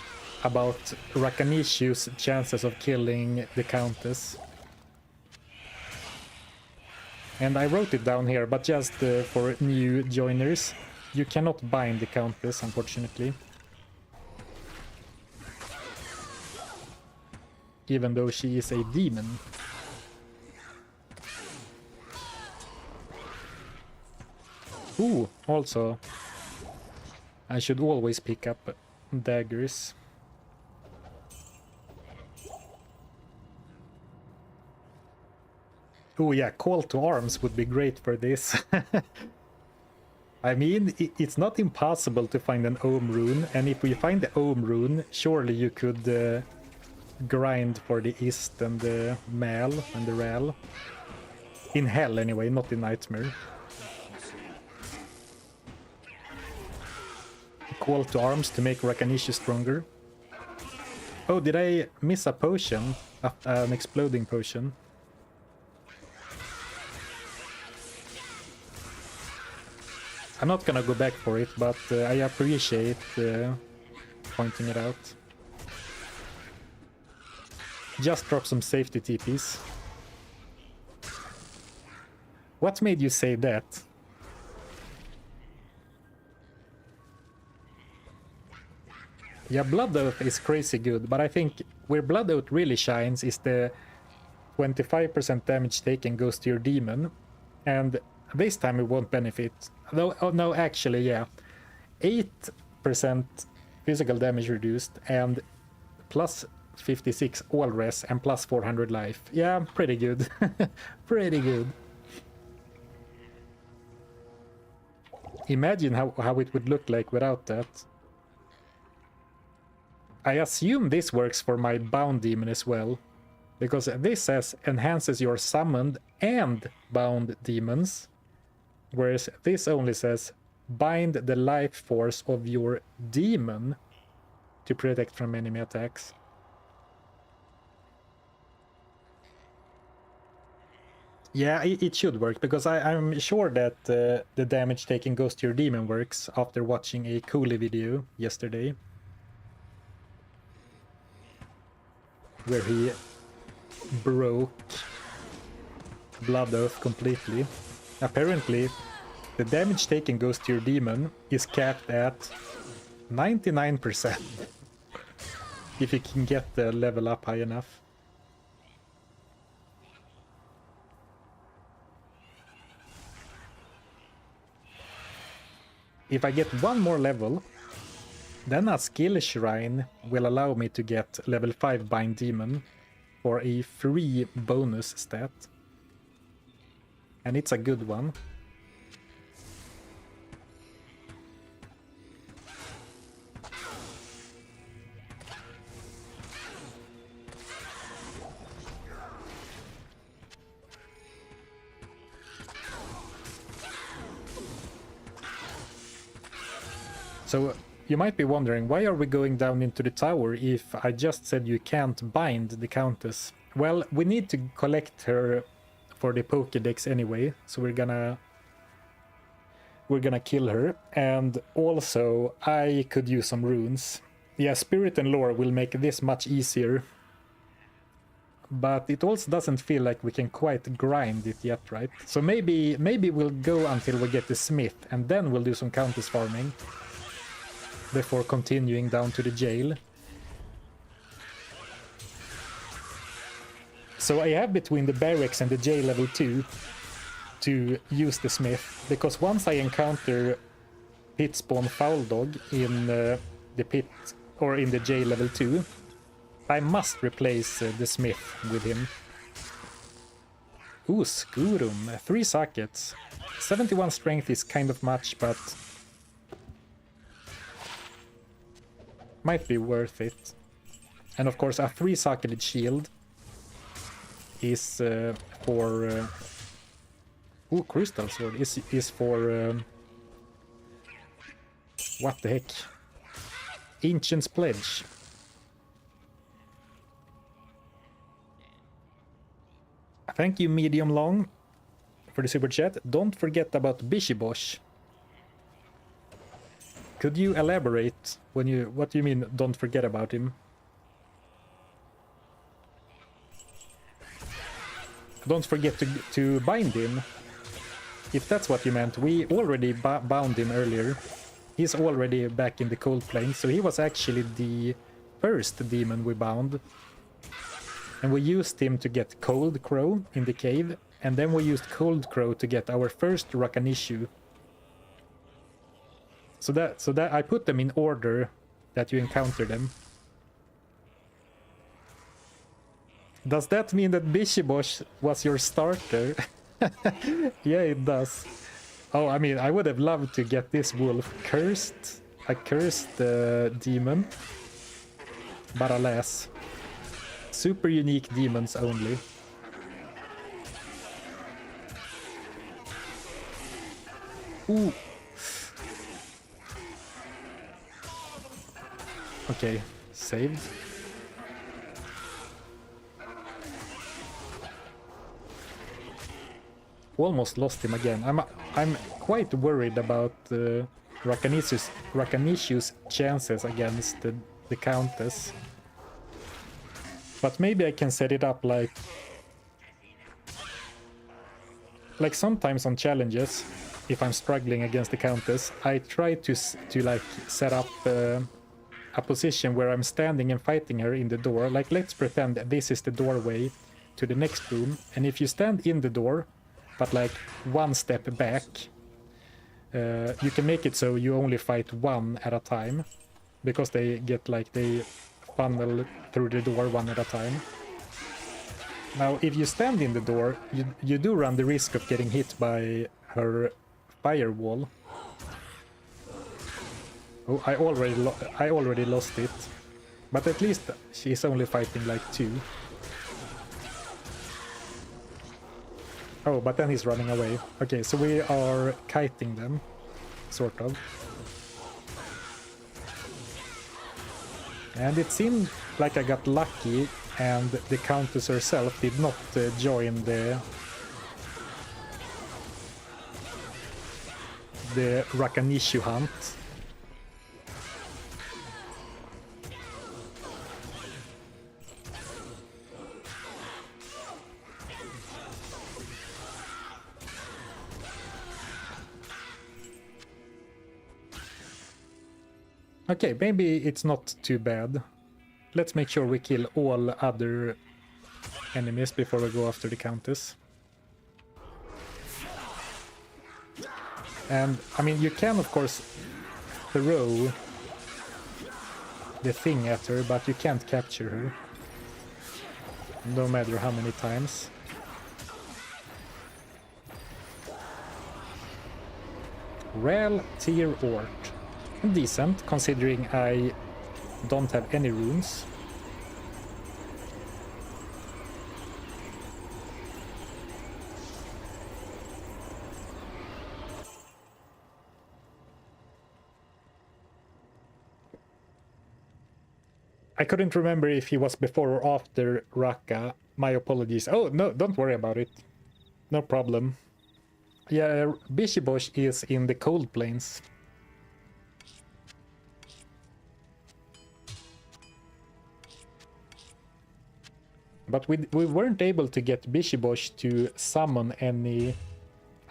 about Rakanishu's chances of killing the Countess. And I wrote it down here, but just for new joiners, you cannot bind the Countess, unfortunately. Even though she is a demon. Ooh, also, I should always pick up daggers. Oh yeah, call to arms would be great for this. I mean, it's not impossible to find an Ohm rune, and if we find the Ohm rune, surely you could grind for the Ist and the Mal and the Ral. In Hell anyway, not in Nightmare. Call to arms to make Rakanishu stronger. Oh, did I miss a potion? An exploding potion. I'm not gonna go back for it, but I appreciate pointing it out. Just drop some safety TPs. What made you say that? Yeah, Blood Oath is crazy good, but I think where Blood Oath really shines is the 25% damage taken goes to your demon, and this time it won't benefit. Though, oh no, actually, yeah. 8% physical damage reduced, and plus 56 all res, and plus 400 life. Yeah, pretty good. Pretty good. Imagine how it would look like without that. I assume this works for my bound demon as well, because this says enhances your summoned and bound demons, whereas this only says bind the life force of your demon to protect from enemy attacks. Yeah, it should work, because I'm sure that the damage taken goes to your demon works after watching a Cooley video yesterday, where he broke Blood Oath completely. Apparently, the damage taken goes to your demon is capped at 99%. If you can get the level up high enough. If I get one more level, then a skill shrine will allow me to get level 5 Bind Demon for a free bonus stat. And it's a good one. So you might be wondering, why are we going down into the tower if I just said you can't bind the Countess? Well, we need to collect her for the Pokédex anyway, so we're gonna kill her. And also, I could use some runes. Yeah, Spirit and Lore will make this much easier. But it also doesn't feel like we can quite grind it yet, right? So maybe we'll go until we get the Smith, and then we'll do some Countess farming before continuing down to the jail. So I have between the barracks and the jail level 2 to use the Smith, because once I encounter pit spawn Foul Dog in the pit or in the jail level 2, I must replace the Smith with him. Ooh, Skurum, 3 sockets. 71 strength is kind of much, but might be worth it. And of course a 3-socketed shield. is for... Ooh, Crystal Sword is for... what the heck? Ancient's Pledge. Thank you, Medium Long, for the super chat. Don't forget about Bishibosh. Could you elaborate what do you mean, don't forget about him? Don't forget to bind him. If that's what you meant, we already bound him earlier. He's already back in the cold plane, so he was actually the first demon we bound. And we used him to get Cold Crow in the cave, and then we used Cold Crow to get our first Rakanishu. So that I put them in order that you encounter them. Does that mean that Bishibosh was your starter? Yeah, it does. Oh, I mean, I would have loved to get this wolf cursed. A cursed demon. But alas. Super unique demons only. Ooh. Okay, saved. Almost lost him again. I'm quite worried about Rakanishu's chances against the Countess. But maybe I can set it up like sometimes on challenges, if I'm struggling against the Countess, I try to like set up a position where I'm standing and fighting her in the door. Like, let's pretend that this is the doorway to the next room, and if you stand in the door but like one step back, you can make it so you only fight one at a time, because they funnel through the door one at a time. Now, if you stand in the door, you do run the risk of getting hit by her firewall. Oh, I already lost it. But at least she's only fighting like two. Oh, but then he's running away. Okay, so we are kiting them, sort of. And it seemed like I got lucky, and the Countess herself did not join the Rakanishu hunt. Okay, maybe it's not too bad. Let's make sure we kill all other enemies before we go after the Countess. And, I mean, you can, of course, throw the thing at her, but you can't capture her. No matter how many times. Rel Tier Ort. Decent, considering I don't have any runes. I couldn't remember if he was before or after Raka. My apologies. Oh, no, don't worry about it. No problem. Yeah, Bishibosh is in the cold plains. But we weren't able to get Bishibosh to summon any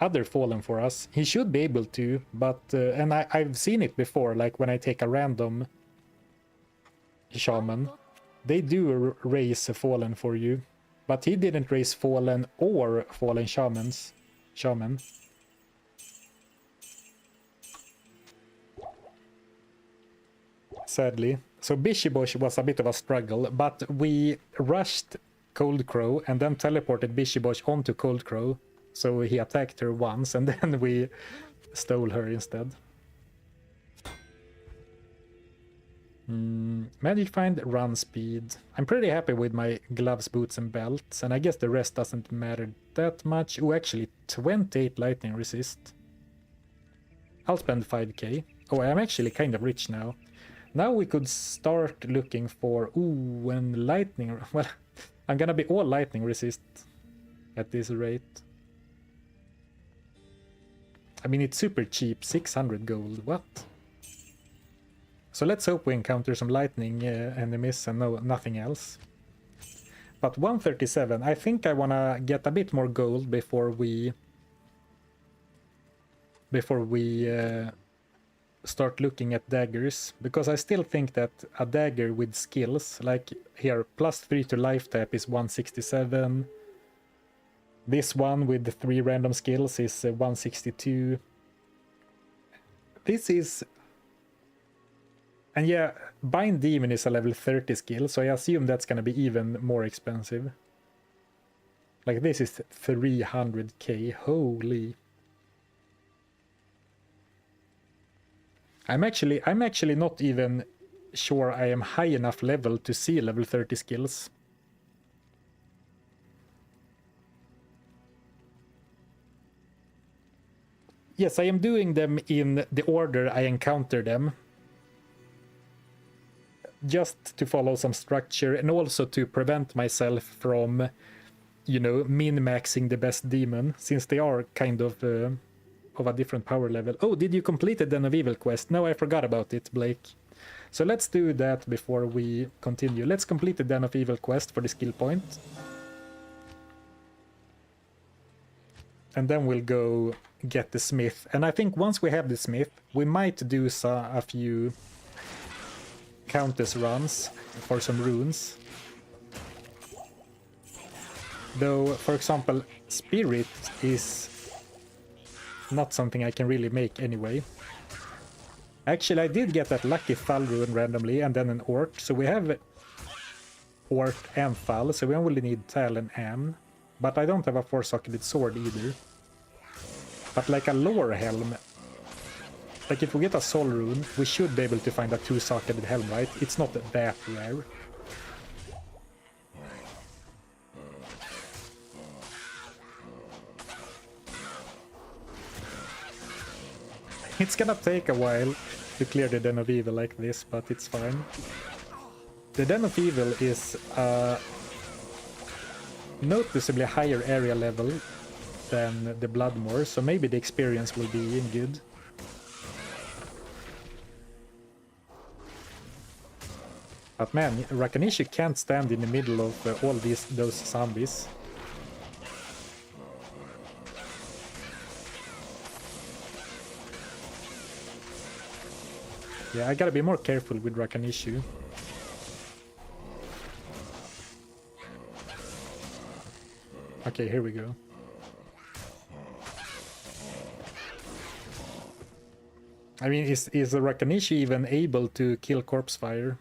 other Fallen for us. He should be able to, but... and I've seen it before, like when I take a random shaman. They do raise a Fallen for you. But he didn't raise Fallen or Fallen shaman. Sadly. So Bishibosh was a bit of a struggle, but we rushed Cold Crow and then teleported Bishibosh onto Cold Crow, so he attacked her once and then we stole her instead. Magic Find, run speed. I'm pretty happy with my gloves, boots, and belts, and I guess the rest doesn't matter that much. Oh, actually, 28 lightning resist. I'll spend 5k. Oh, I'm actually kind of rich now. Now we could start looking for... Ooh, and lightning... Well, I'm gonna be all lightning resist at this rate. I mean, it's super cheap, 600 gold. What? So let's hope we encounter some lightning enemies and nothing else. But 137, I think I wanna get a bit more gold before we start looking at daggers, because I still think that a dagger with skills, like here, +3 to life tap is 167. This one with the 3 random skills is 162. This is... And yeah, Bind Demon is a level 30 skill, so I assume that's gonna be even more expensive. Like, this is 300k, holy... I'm actually not even sure I am high enough level to see level 30 skills. Yes, I am doing them in the order I encounter them. Just to follow some structure and also to prevent myself from, you know, min-maxing the best demon, since they are kind of a different power level. Oh, did you complete the Den of Evil quest? No, I forgot about it, Blake. So let's do that before we continue. Let's complete the Den of Evil quest for the skill point. And then we'll go get the smith. And I think once we have the smith, we might do a few countess runs for some runes. Though, for example, Spirit is not something I can really make anyway. Actually, I did get that lucky Thal rune randomly and then an Ort. So we have Ort and Thal, so we only need Tal and Am. But I don't have a 4-socketed sword either. But like a lore helm, like if we get a soul rune, we should be able to find a 2-socketed helm, right? It's not that rare. It's gonna take a while to clear the Den of Evil like this, but it's fine. The Den of Evil is noticeably higher area level than the Bloodmore, so maybe the experience will be good. But man, Rakanishi can't stand in the middle of all those zombies. Yeah, I gotta be more careful with Rakanishu. Okay, here we go. I mean, is Rakanishi even able to kill corpse fire?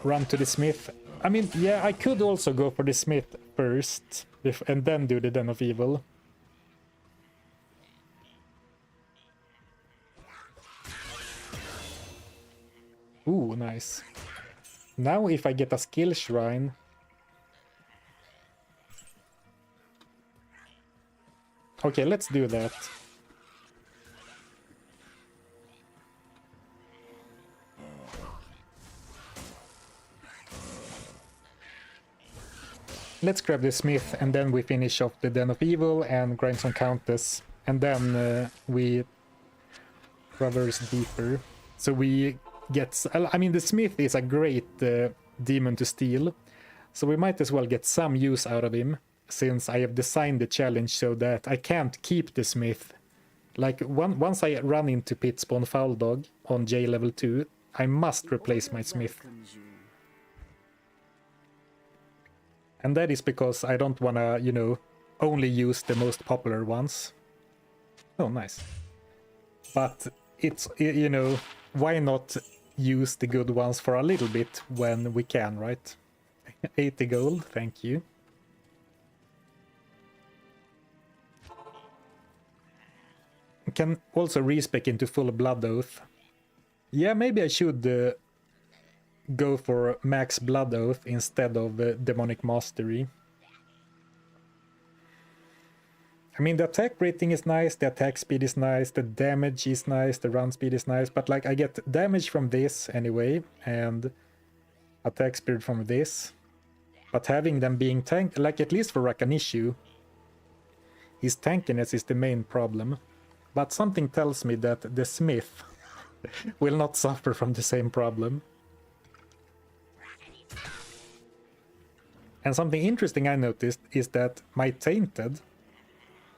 Run to the smith. I mean, yeah, I could also go for the smith first, and then do the Den of Evil. Ooh, nice. Now if I get a skill shrine... Okay, let's do that. Let's grab the smith and then we finish off the Den of Evil and grind some countess. And then we traverse deeper. So we get... I mean, the smith is a great demon to steal. So we might as well get some use out of him, since I have designed the challenge so that I can't keep the smith. Like, once I run into Pit Spawn Foul Dog on J level 2, I must replace my smith. And that is because I don't wanna, you know, only use the most popular ones. Oh, nice. But it's, you know, why not use the good ones for a little bit when we can, right? 80 gold, thank you. can also respec into full Blood Oath. Yeah, maybe I should go for max Blood Oath instead of Demonic Mastery. I mean, the attack rating is nice, the attack speed is nice, the damage is nice, the run speed is nice, but like I get damage from this anyway, and attack speed from this. But having them being tank, like at least for Rakanishu, his tankiness is the main problem. But something tells me that the Smith will not suffer from the same problem. And something interesting I noticed is that my Tainted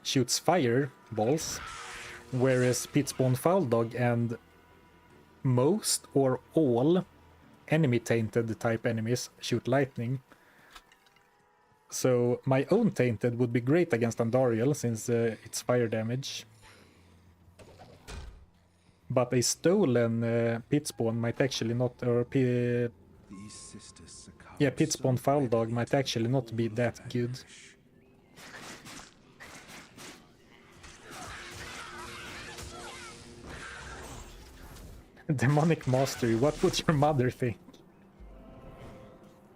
shoots fire balls, whereas Pitspawn Foul Dog and most or all enemy Tainted type enemies shoot lightning. So my own Tainted would be great against Andariel since it's fire damage. But a stolen Pitspawn might actually not, or yeah, Pitspawn Foul Dog might actually not be that good. Demonic Mastery, what would your mother think?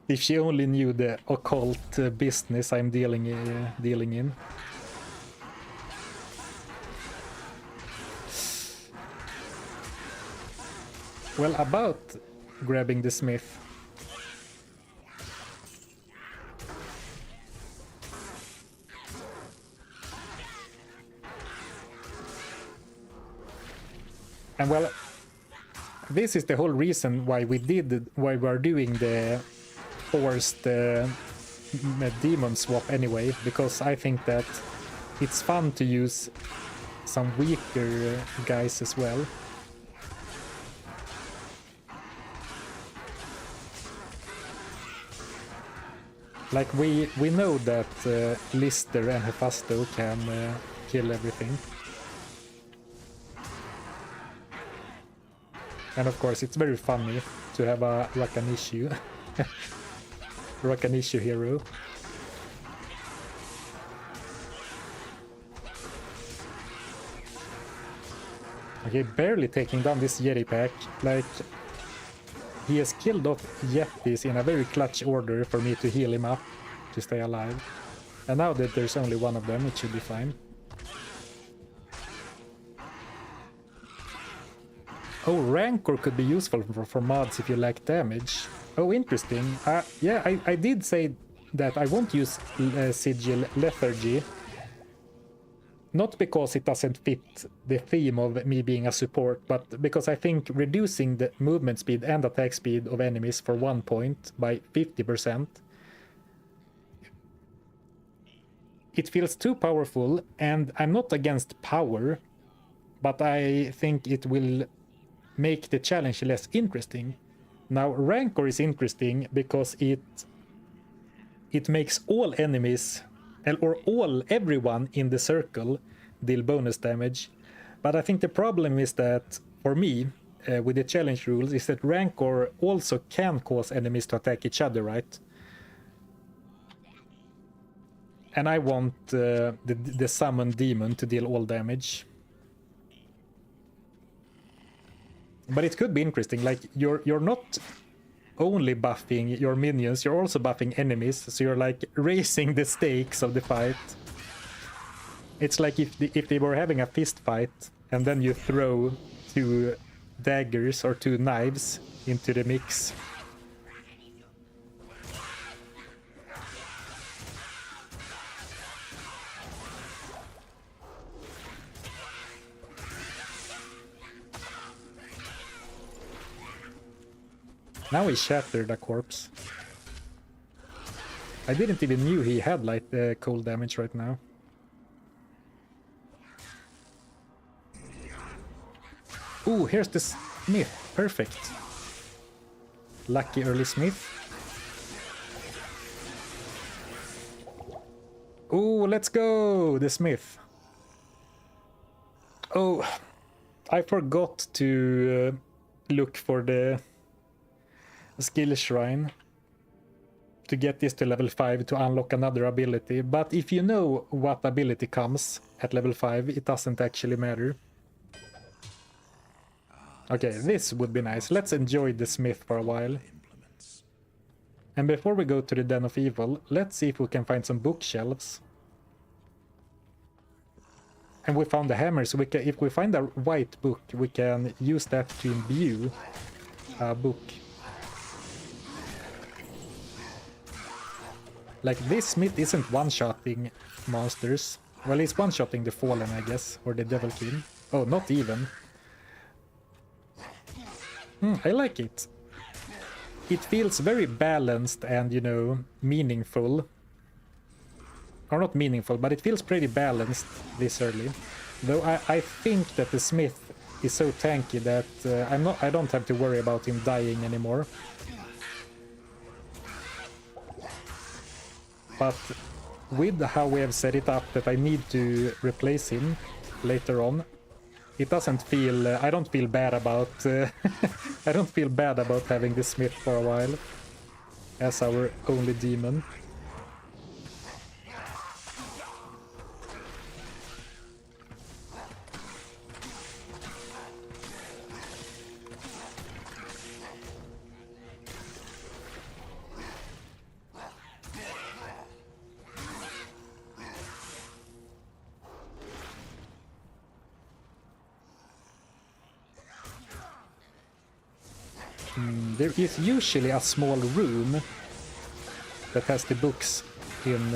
If she only knew the occult business I'm dealing in. Well, about grabbing the Smith. And well, this is the whole reason why we're doing the forced demon swap anyway, because I think that it's fun to use some weaker guys as well. Like we know that Lister and Hephasto can kill everything. And of course it's very funny to have a Rakanishu. Rakanishu hero. Okay, barely taking down this Yeti pack. Like, he has killed off Yetis in a very clutch order for me to heal him up to stay alive. And now that there's only one of them, it should be fine. Oh, Rancor could be useful for mods if you lack damage. Oh, interesting. Yeah, I did say that I won't use Sigil Lethargy. Not because it doesn't fit the theme of me being a support, but because I think reducing the movement speed and attack speed of enemies for 1 point by 50%, it feels too powerful, and I'm not against power, but I think it will make the challenge less interesting. Now, Rancor is interesting because it makes all enemies, or everyone in the circle, deal bonus damage. But I think the problem is that, for me, with the challenge rules, is that Rancor also can cause enemies to attack each other, right? And I want the Summon Demon to deal all damage. But it could be interesting, like, you're not only buffing your minions, you're also buffing enemies, so you're like raising the stakes of the fight. It's like if they were having a fist fight, and then you throw 2 daggers or 2 knives into the mix. Now he shattered a corpse. I didn't even knew he had like cold damage right now. Ooh, here's the Smith. Perfect. Lucky early Smith. Ooh, let's go! The Smith. Oh, I forgot to look for the skill shrine to get this to level 5 to unlock another ability, but if you know what ability comes at level 5, it doesn't actually matter. Okay, this would be nice. Let's enjoy the smith for a while. Implements. And before we go to the Den of Evil, let's see if we can find some bookshelves. And we found the hammer, so if we find a white book, we can use that to imbue a book. Like, this smith isn't one-shotting monsters. Well, he's one-shotting the Fallen, I guess, or the Devil King. Oh, not even. I like it. It feels very balanced and, you know, meaningful. Or not meaningful, but it feels pretty balanced this early. Though I think that the smith is so tanky that I don't have to worry about him dying anymore. But with how we have set it up that I need to replace him later on, it doesn't feel... I don't feel bad about... I don't feel bad about having the smith for a while as our only demon. There is usually a small room that has the books in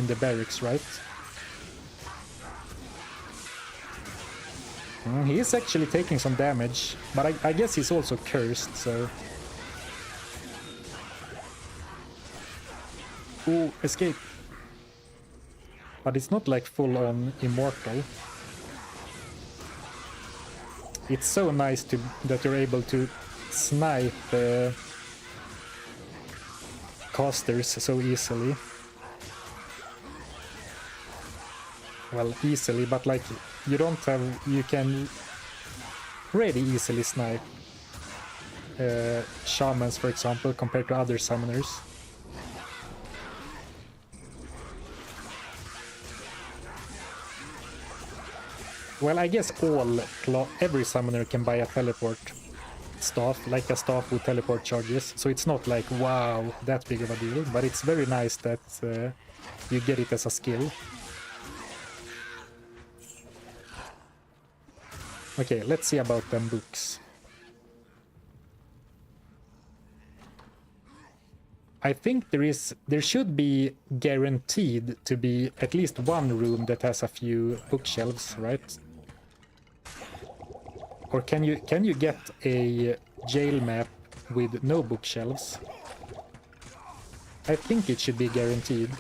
the barracks, right? He is actually taking some damage, but I guess he's also cursed, so... Ooh, escape! But it's not like full-on immortal. It's so nice that you're able to snipe casters so easily. Well, easily, but like you can pretty easily snipe shamans, for example, compared to other summoners. Well, I guess every summoner can buy a teleport staff, like a staff with teleport charges, so it's not like, wow, that big of a deal, but it's very nice that you get it as a skill. Okay, let's see about them books. I think there should be guaranteed to be at least one room that has a few bookshelves, right? Or can you get a jail map with no bookshelves? I think it should be guaranteed,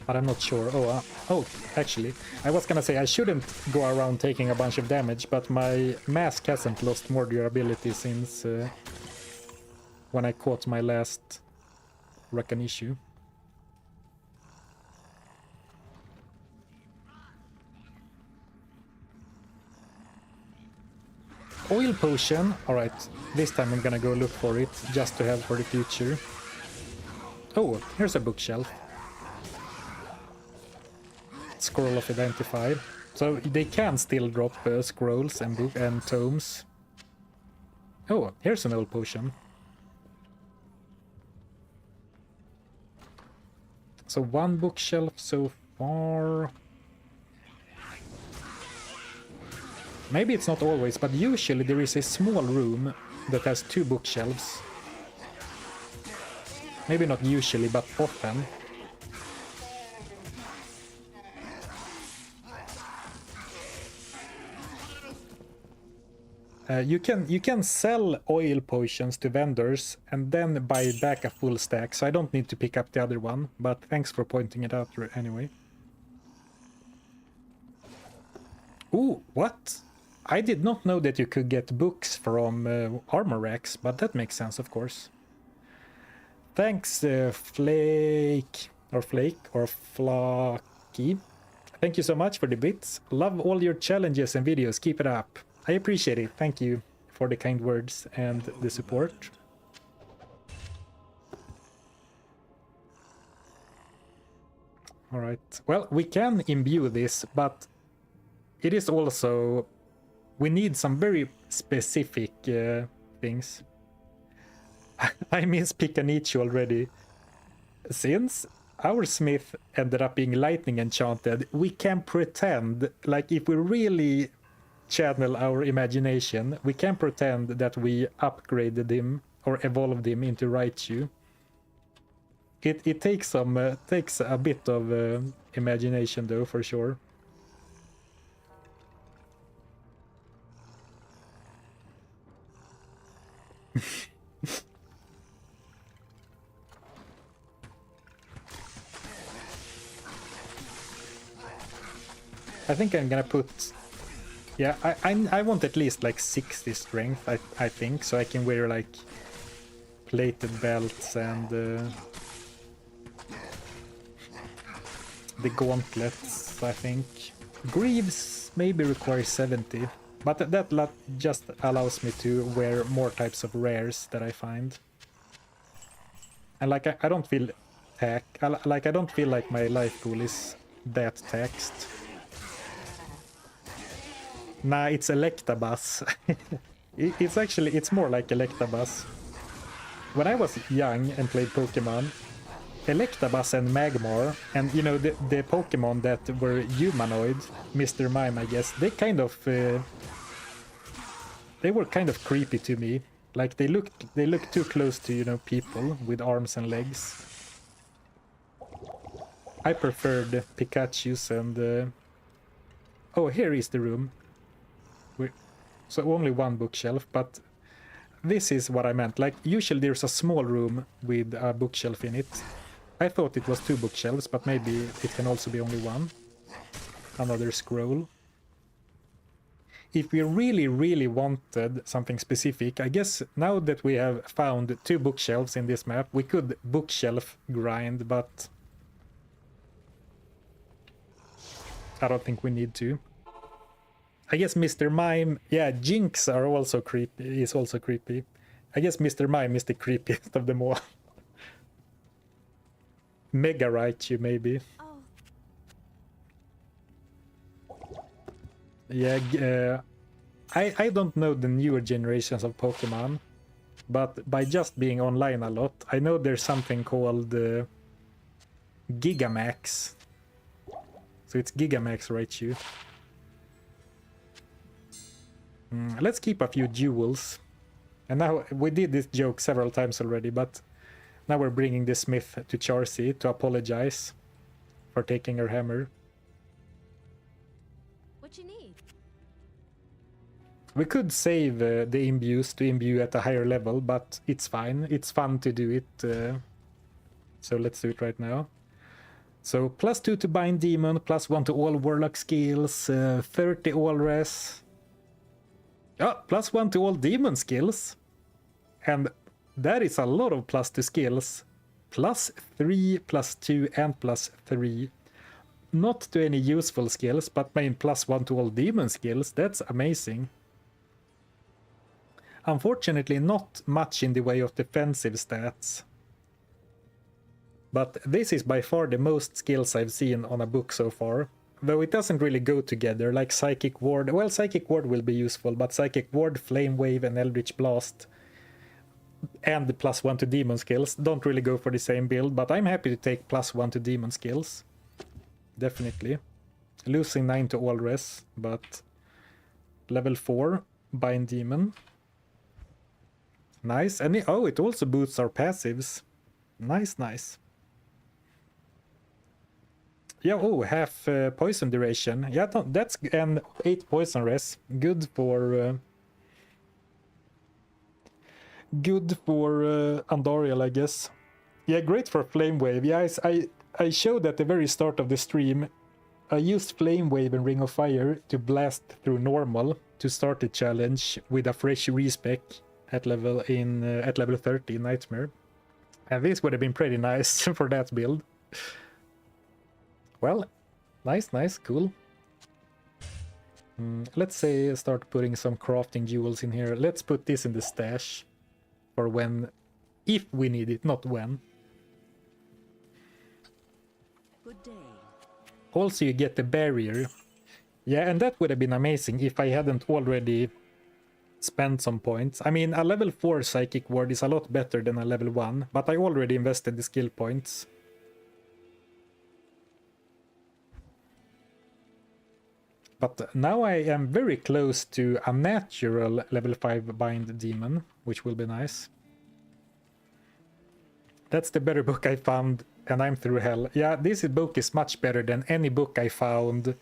but I'm not sure. Oh, actually, I was gonna say I shouldn't go around taking a bunch of damage, but my mask hasn't lost more durability since when I caught my last Rakan issue. Oil potion. Alright, this time I'm gonna go look for it, just to have for the future. Oh, here's a bookshelf. Scroll of Identified. So they can still drop scrolls and tomes. Oh, here's an old potion. So one bookshelf so far. Maybe it's not always, but usually there is a small room that has two bookshelves. Maybe not usually, but often. You can sell oil potions to vendors and then buy back a full stack, so I don't need to pick up the other one, but thanks for pointing it out anyway. Ooh, what? I did not know that you could get books from armor racks, but that makes sense, of course. Thanks, Flake or Flaky. Thank you so much for the bits. Love all your challenges and videos. Keep it up. I appreciate it. Thank you for the kind words and the support. All right. Well, we can imbue this, but it is also We need some very specific things. I miss Picanichi already. Since our smith ended up being lightning enchanted, we can pretend, like if we really channel our imagination, we can pretend that we upgraded him or evolved him into Raichu. It takes a bit of imagination though, for sure. I think I'm gonna put... Yeah, I want at least like 60 strength, I think, so I can wear like plated belts and the gauntlets, I think. Greaves maybe require 70, but that just allows me to wear more types of rares that I find. And like I don't feel I don't feel like my life pool is that taxed. Nah, it's Electabuzz. It's more like Electabuzz. When I was young and played Pokemon, Electabuzz and Magmar, and you know the Pokemon that were humanoid, Mr. Mime, I guess, they were kind of creepy to me. Like they looked too close to, you know, people with arms and legs. I preferred Pikachu's and oh, here is the room. So only one bookshelf, but this is what I meant. Like, usually there's a small room with a bookshelf in it. I thought it was 2 bookshelves, but maybe it can also be only one. Another scroll. If we really, really wanted something specific, I guess now that we have found 2 bookshelves in this map, we could bookshelf grind, but I don't think we need to. I guess Mr. Mime, yeah, Jinx are also creepy, is also creepy. I guess Mr. Mime is the creepiest of them all. Mega Raichu, maybe. Oh. Yeah, I don't know the newer generations of Pokemon, but by just being online a lot, I know there's something called Gigamax. So it's Gigamax Raichu. Let's keep a few jewels. And now, we did this joke several times already, but now we're bringing the smith to Charcy to apologize for taking her hammer. What you need? We could save the imbues to imbue at a higher level, but it's fine. It's fun to do it. So let's do it right now. So +2 to bind demon, +1 to all warlock skills, 30 all res. Oh, +1 to all demon skills. And that is a lot of plus to skills. +3, +2, and +3. Not to any useful skills, but main +1 to all demon skills. That's amazing. Unfortunately, not much in the way of defensive stats. But this is by far the most skills I've seen on a book so far. Though it doesn't really go together, like Psychic Ward. Well, Psychic Ward will be useful, but Psychic Ward, Flame Wave, and Eldritch Blast and the +1 to demon skills don't really go for the same build, but I'm happy to take +1 to demon skills. Definitely. Losing 9 to all res, but level 4, Bind Demon. Nice. And it also boosts our passives. Nice, nice. Yeah, oh, half poison duration. Yeah, that's and 8 poison res. Good for Andoriel, I guess. Yeah, great for Flame Wave. Yeah, I showed at the very start of the stream. I used Flame Wave and Ring of Fire to blast through normal to start the challenge with a fresh respec at level 30 Nightmare. And this would have been pretty nice for that build. Well, nice, cool. Let's say start putting some crafting jewels in here. Let's put this in the stash for when, if we need it, not when. Good day. Also, you get the barrier. Yeah, and that would have been amazing if I hadn't already spent some points. I mean, a level 4 Psychic Ward is a lot better than a level 1, but I already invested the skill points. But now I am very close to a natural level 5 Bind Demon, which will be nice. That's the better book I found, and I'm through hell. Yeah, this book is much better than any book I found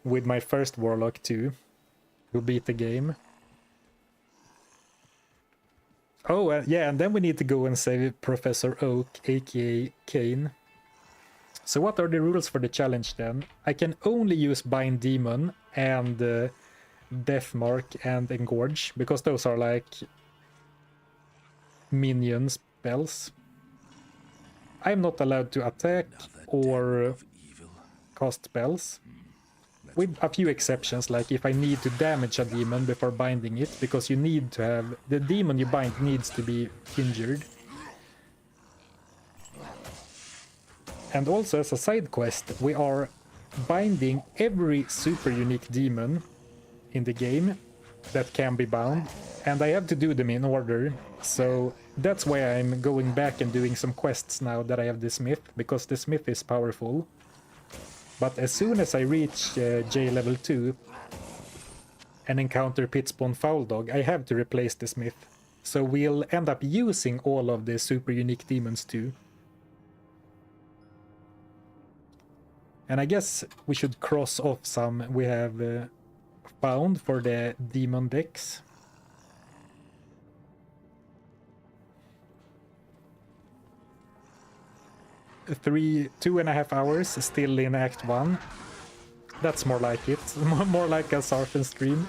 with my first Warlock too, who beat the game. Oh, yeah, and then we need to go and save Professor Oak, aka Kane. So what are the rules for the challenge then? I can only use Bind Demon and Death Mark and Engorge, because those are like minion spells. I'm not allowed to attack or cast spells. With a few exceptions, like if I need to damage a demon before binding it, because you need to have... the demon you bind needs to be injured. And also as a side quest, we are binding every super unique demon in the game that can be bound, and I have to do them in order. So that's why I'm going back and doing some quests now that I have the Smith, because the Smith is powerful. But as soon as I reach J level 2 and encounter Pitspawn Foul Dog, I have to replace the Smith. So we'll end up using all of the super unique demons too. And I guess we should cross off some we have found for the demon decks. Two and a half hours still in Act 1. That's more like it. More like a Zarfen stream.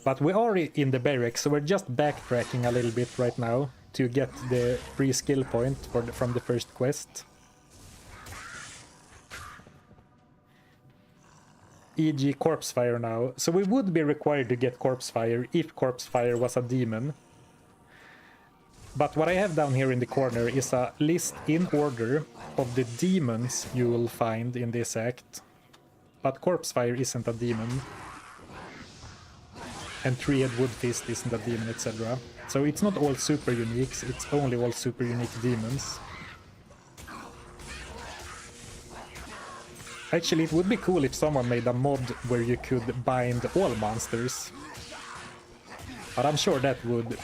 But we are in the barracks, so we're just backtracking a little bit right now to get the free skill point from the first quest. E.g. Corpse Fire now. So we would be required to get Corpse Fire if Corpse Fire was a demon. But what I have down here in the corner is a list in order of the demons you will find in this act. But Corpse Fire isn't a demon. And Three-Head Wood Fist isn't a demon, etc. So it's not all super uniques, it's only all super unique demons. Actually, it would be cool if someone made a mod where you could bind all monsters. But I'm sure that would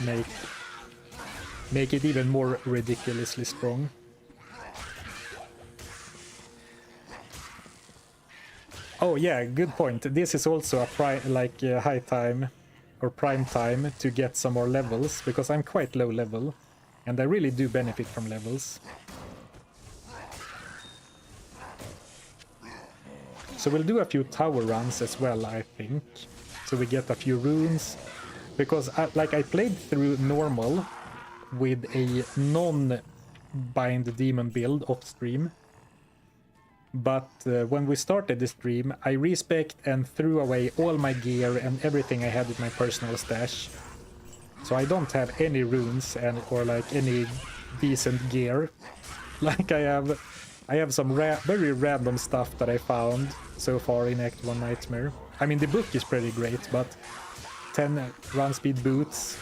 make it even more ridiculously strong. Oh yeah, good point. This is also a high time or prime time to get some more levels, because I'm quite low level and I really do benefit from levels. So we'll do a few tower runs as well, I think, so we get a few runes, because I played through normal with a non-bind demon build off stream, but when we started the stream I respect and threw away all my gear and everything I had in my personal stash, so I don't have any runes or like any decent gear. Like I have some very random stuff that I found so far in Act 1 Nightmare. I mean, the book is pretty great, but 10 run speed boots,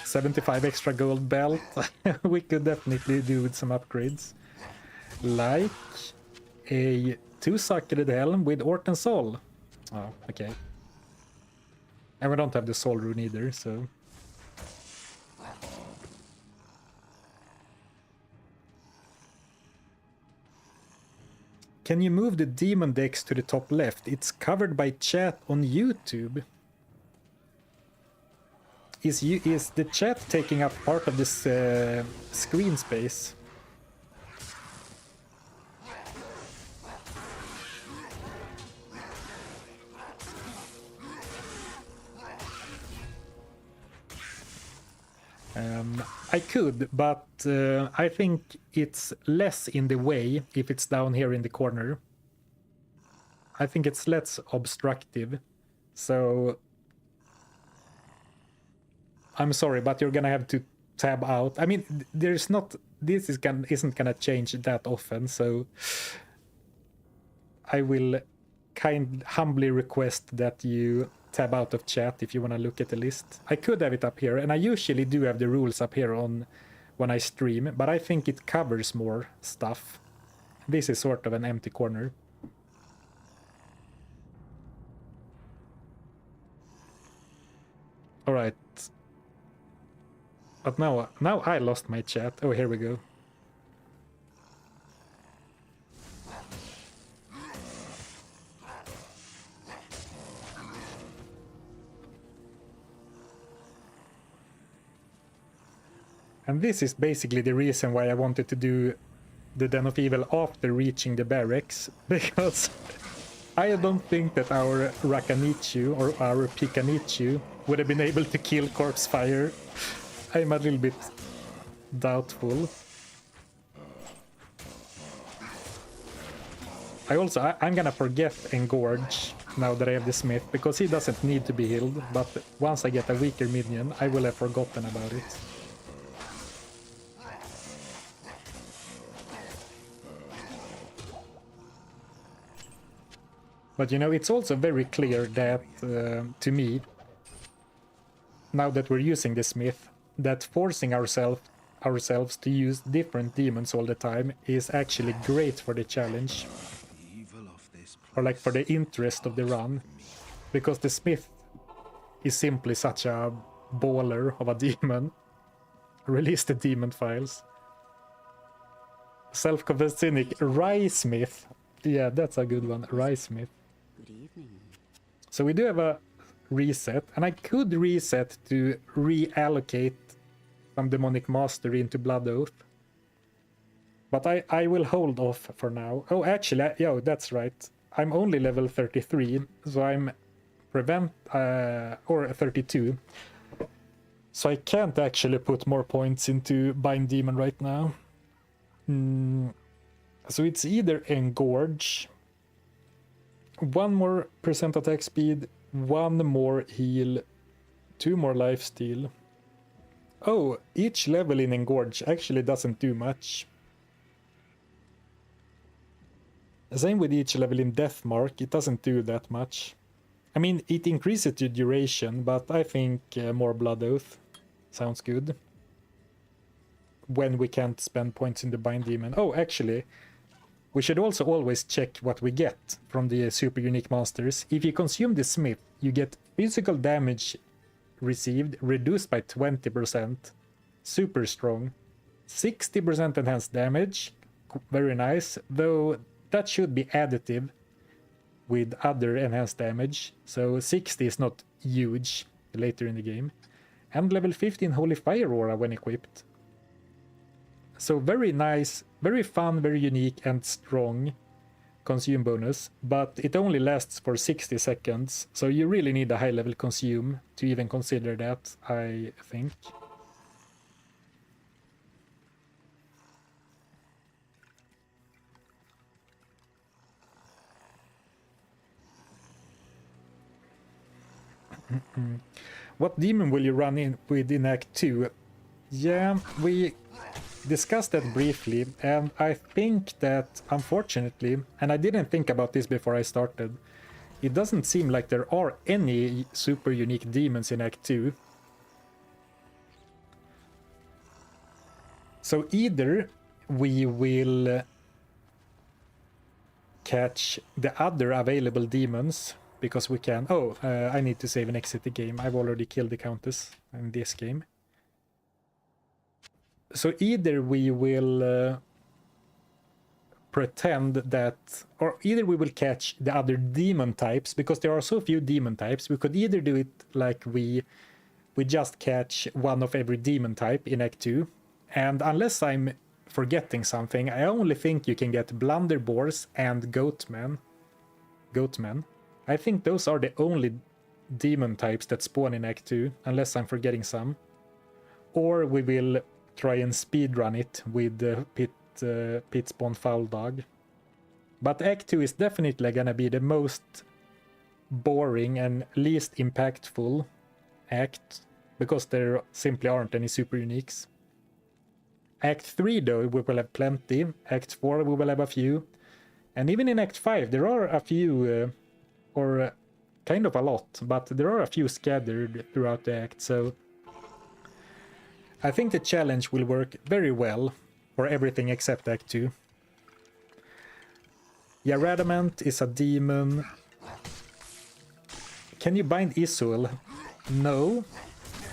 75 extra gold belt. We could definitely do with some upgrades. Like a 2-suckered helm with Orton Soul. Oh, okay. And we don't have the Soul rune either, so... Can you move the demon decks to the top left? It's covered by chat on YouTube. Is the chat taking up part of this screen space? I could, but I think it's less in the way if it's down here in the corner. I think it's less obstructive, so I'm sorry, but you're gonna have to tab out. I mean, isn't gonna change that often, so I will humbly request that you tab out of chat if you want to look at the list. I could have it up here, and I usually do have the rules up here on when I stream, but I think it covers more stuff. This is sort of an empty corner. All right. But now I lost my chat. Oh, here we go. And this is basically the reason why I wanted to do the Den of Evil after reaching the barracks, because I don't think that our Rakanichu or our Pikanichu would have been able to kill Corpse Fire. I'm a little bit doubtful. I'm gonna forget Engorge now that I have the Smith, because he doesn't need to be healed, but once I get a weaker minion, I will have forgotten about it. But you know, it's also very clear that, to me, now that we're using the Smith, that forcing ourselves to use different demons all the time is actually great for the challenge. Or like for the interest of the run. Because the Smith is simply such a baller of a demon. Release the demon files. Self-confessed cynic, Rye Smith. Yeah, that's a good one, Rye Smith. Good evening. So we do have a reset, and I could reset to reallocate some Demonic Mastery into Blood Oath. But I will hold off for now. Oh, actually, yeah, that's right. I'm only level 33, so I'm or 32. So I can't actually put more points into Bind Demon right now. So it's either Engorge, 1 more % attack speed, 1 more heal, 2 more lifesteal. Oh, each level in Engorge actually doesn't do much. Same with each level in Deathmark, it doesn't do that much. I mean, it increases the duration, but I think more Blood Oath sounds good. When we can't spend points in the Bind Demon. Oh, actually, we should also always check what we get from the super unique monsters. If you consume the Smith, you get physical damage received reduced by 20%. Super strong. 60% enhanced damage. Very nice. Though that should be additive with other enhanced damage. So 60 is not huge later in the game. And level 15 Holy Fire Aura when equipped. So very nice, very fun, very unique and strong consume bonus, but it only lasts for 60 seconds, so you really need a high level consume to even consider that, I think. What demon will you run in with in Act 2? Yeah, we discussed that briefly, and I think that, unfortunately, and I didn't think about this before I started, it doesn't seem like there are any super unique demons in Act 2. So either we will catch the other available demons, because we can... Oh, I need to save and exit the game. I've already killed the Countess in this game. So either we will pretend that, or either we will catch the other demon types, because there are so few demon types. We could either do it like we just catch one of every demon type in Act 2, and unless I'm forgetting something, I only think you can get Blunderboars and Goatmen. I think those are the only demon types that spawn in Act 2, unless I'm forgetting some. Or we will try and speedrun it with the pit spawn foul dog. But Act 2 is definitely gonna be the most boring and least impactful act, because there simply aren't any super uniques. Act 3 though, we will have plenty. Act 4 we will have a few. And even in Act 5 there are a few, kind of a lot, but there are a few scattered throughout the act, so I think the challenge will work very well for everything except Act 2. Yeah, Radamant is a demon. Can you bind Isul? No.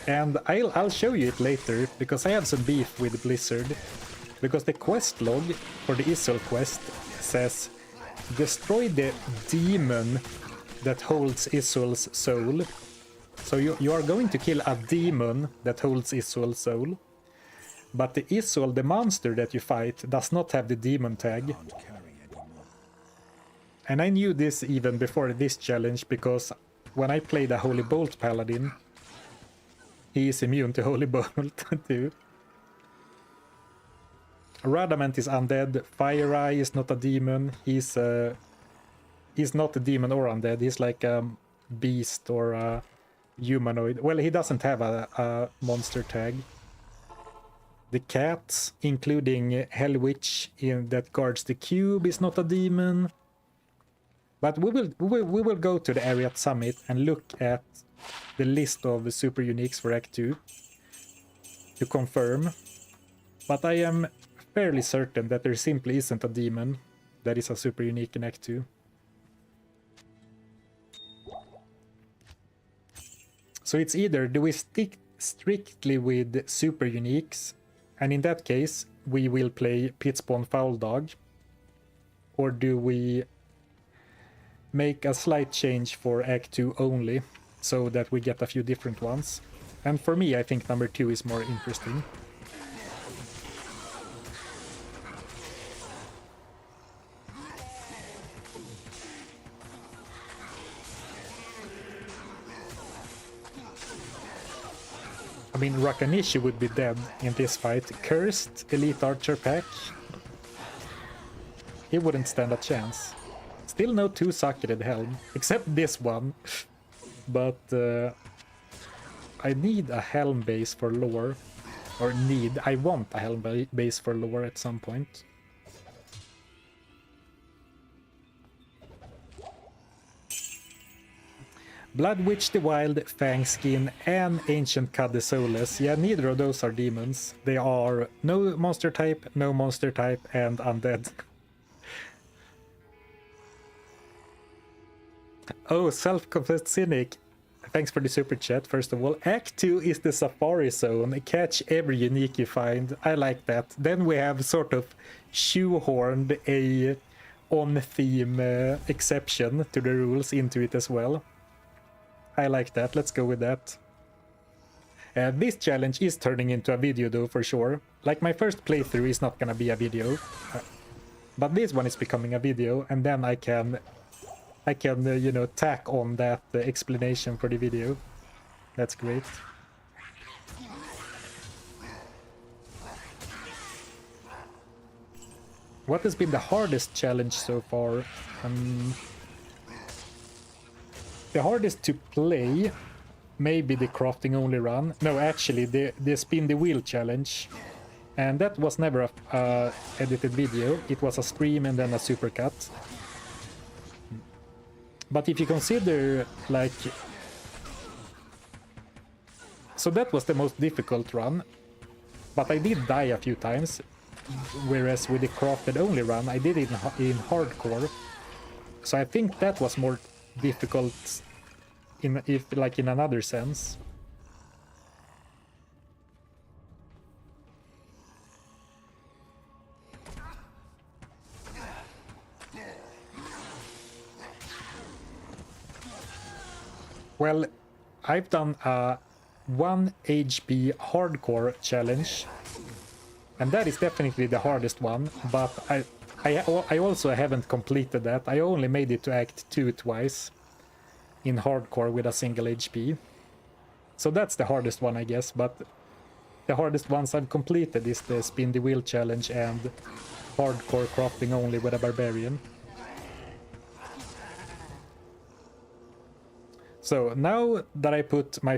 And I'll show you it later, because I have some beef with Blizzard. Because the quest log for the Isul quest says, destroy the demon that holds Isul's soul. So you are going to kill a demon that holds Isul's soul. But the Isul, the monster that you fight, does not have the demon tag. Can't carry anymore. And I knew this even before this challenge, because when I played a Holy Bolt Paladin, he is immune to Holy Bolt too. Radamant is undead. Fire Eye is not a demon. He's not a demon or undead. He's like a beast or a humanoid. Well, he doesn't have a monster tag. The cats, including Hellwitch that guards the cube, is not a demon. But we will go to the Ariat Summit and look at the list of super uniques for Act 2 to confirm. But I am fairly certain that there simply isn't a demon that is a super unique in Act 2. So it's either do we stick strictly with super uniques, and in that case we will play Pitspawn Foul Dog, or do we make a slight change for Act 2 only, so that we get a few different ones. And for me, I think number 2 is more interesting. I mean, Rakanishi would be dead in this fight. Cursed Elite Archer pack. He wouldn't stand a chance. Still no 2-socketed helm, except this one. But I need a helm base for lore. Or I want a helm base for lore at some point. Blood Witch the Wild, Fangskin, and Ancient Cad the Soulless. Yeah, neither of those are demons. They are no monster type, and undead. Oh, self-confessed cynic. Thanks for the super chat, first of all. Act 2 is the Safari Zone. Catch every unique you find. I like that. Then we have sort of shoehorned a on-theme exception to the rules into it as well. I like that. Let's go with that. This challenge is turning into a video though, for sure. Like, my first playthrough is not gonna be a video. But this one is becoming a video, and then I can you know, tack on that explanation for the video. That's great. What has been the hardest challenge so far? The hardest to play, maybe the crafting only run. No, actually, the spin the wheel challenge. And that was never a edited video. It was a stream and then a supercut. But if you consider, like... So that was the most difficult run. But I did die a few times. Whereas with the crafted only run, I did it in hardcore. So I think that was more difficult in another sense. Well, I've done a 1 HP hardcore challenge, and that is definitely the hardest one, but I also haven't completed that. I only made it to Act 2 twice in hardcore with a single HP. So that's the hardest one, I guess, but the hardest ones I've completed is the Spin the Wheel challenge and hardcore crafting only with a barbarian. So now that I put my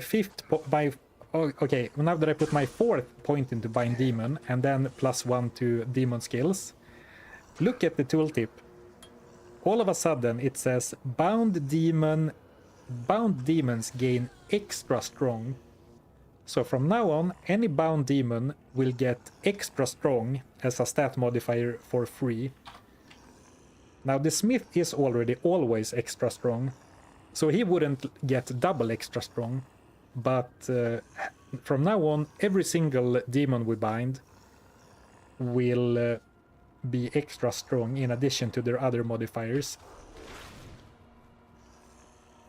now that I put my 4th point into Bind Demon and then +1 to demon skills, look at the tooltip. all of a sudden it says bound demons gain extra strong. So from now on, any bound demon will get extra strong as a stat modifier for free. Now the smith is already always extra strong, so he wouldn't get double extra strong. But from now on, every single demon we bind will be extra strong in addition to their other modifiers.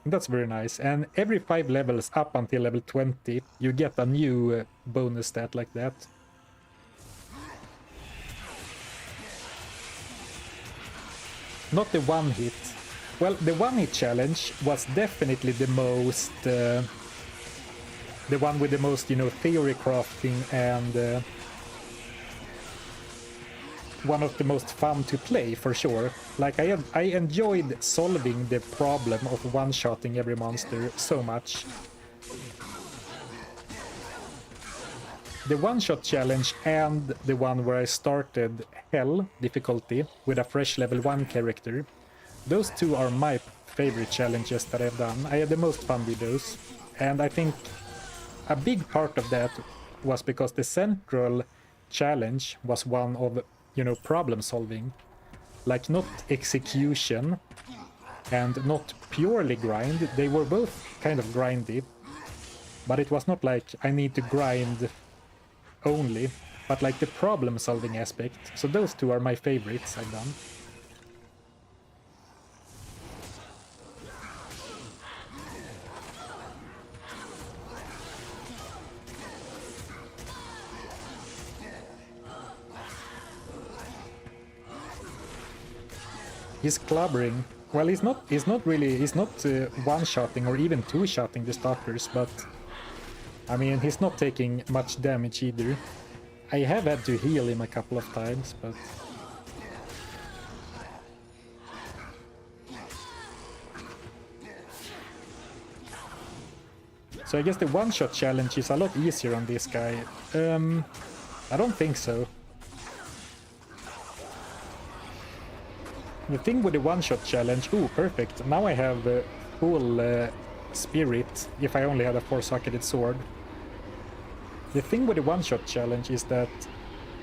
That's very nice. And every 5 levels up until level 20, you get a new bonus stat like that. Not the one hit. Well, the one hit challenge was definitely the most... the one with the most, you know, theory crafting and... one of the most fun to play, for sure. Like, I enjoyed solving the problem of one-shotting every monster so much. The one-shot challenge and the one where I started Hell difficulty with a fresh level 1 character, those two are my favorite challenges that I've done. I had the most fun with those, and I think a big part of that was because the central challenge was one of, you know, problem solving. Like, not execution and not purely grind. They were both kind of grindy, but it was not like I need to grind only, but like the problem solving aspect. So those two are my favorites I've done. He's clubbering. Well, he's not one-shotting or even two-shotting the starters, but I mean, he's not taking much damage either. I have had to heal him a couple of times, but... So I guess the one-shot challenge is a lot easier on this guy. I don't think so. The thing with the one-shot challenge... Ooh, perfect. Now I have full spirit, if I only had a 4-socketed sword. The thing with the one-shot challenge is that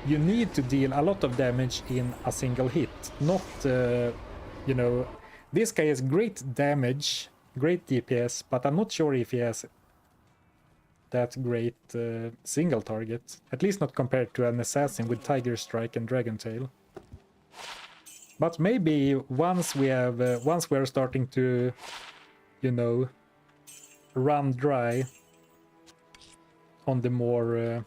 you need to deal a lot of damage in a single hit. Not, you know... This guy has great damage, great DPS, but I'm not sure if he has that great single target. At least not compared to an assassin with Tiger Strike and Dragon Tail. But maybe once we are starting to, you know, run dry on the more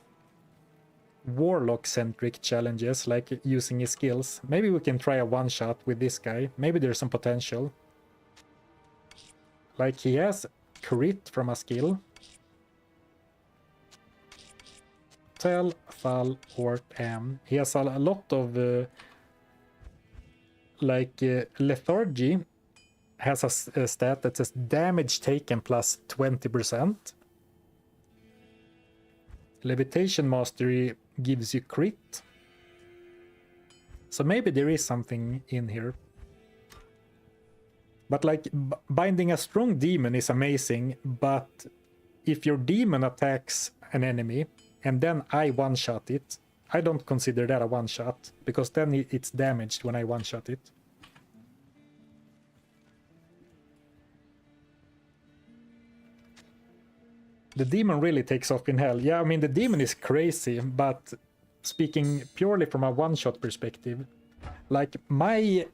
Warlock-centric challenges, like using his skills, maybe we can try a one-shot with this guy. Maybe there's some potential. Like, he has crit from a skill. Tell, Fall, Ort, Am. He has a lot of... Lethargy has a stat that says damage taken plus 20%. Levitation Mastery gives you crit. So maybe there is something in here. But like, binding a strong demon is amazing, but if your demon attacks an enemy and then I one-shot it, I don't consider that a one-shot, because then it's damaged when I one-shot it. The demon really takes off in Hell. Yeah, I mean, the demon is crazy, but speaking purely from a one-shot perspective, like my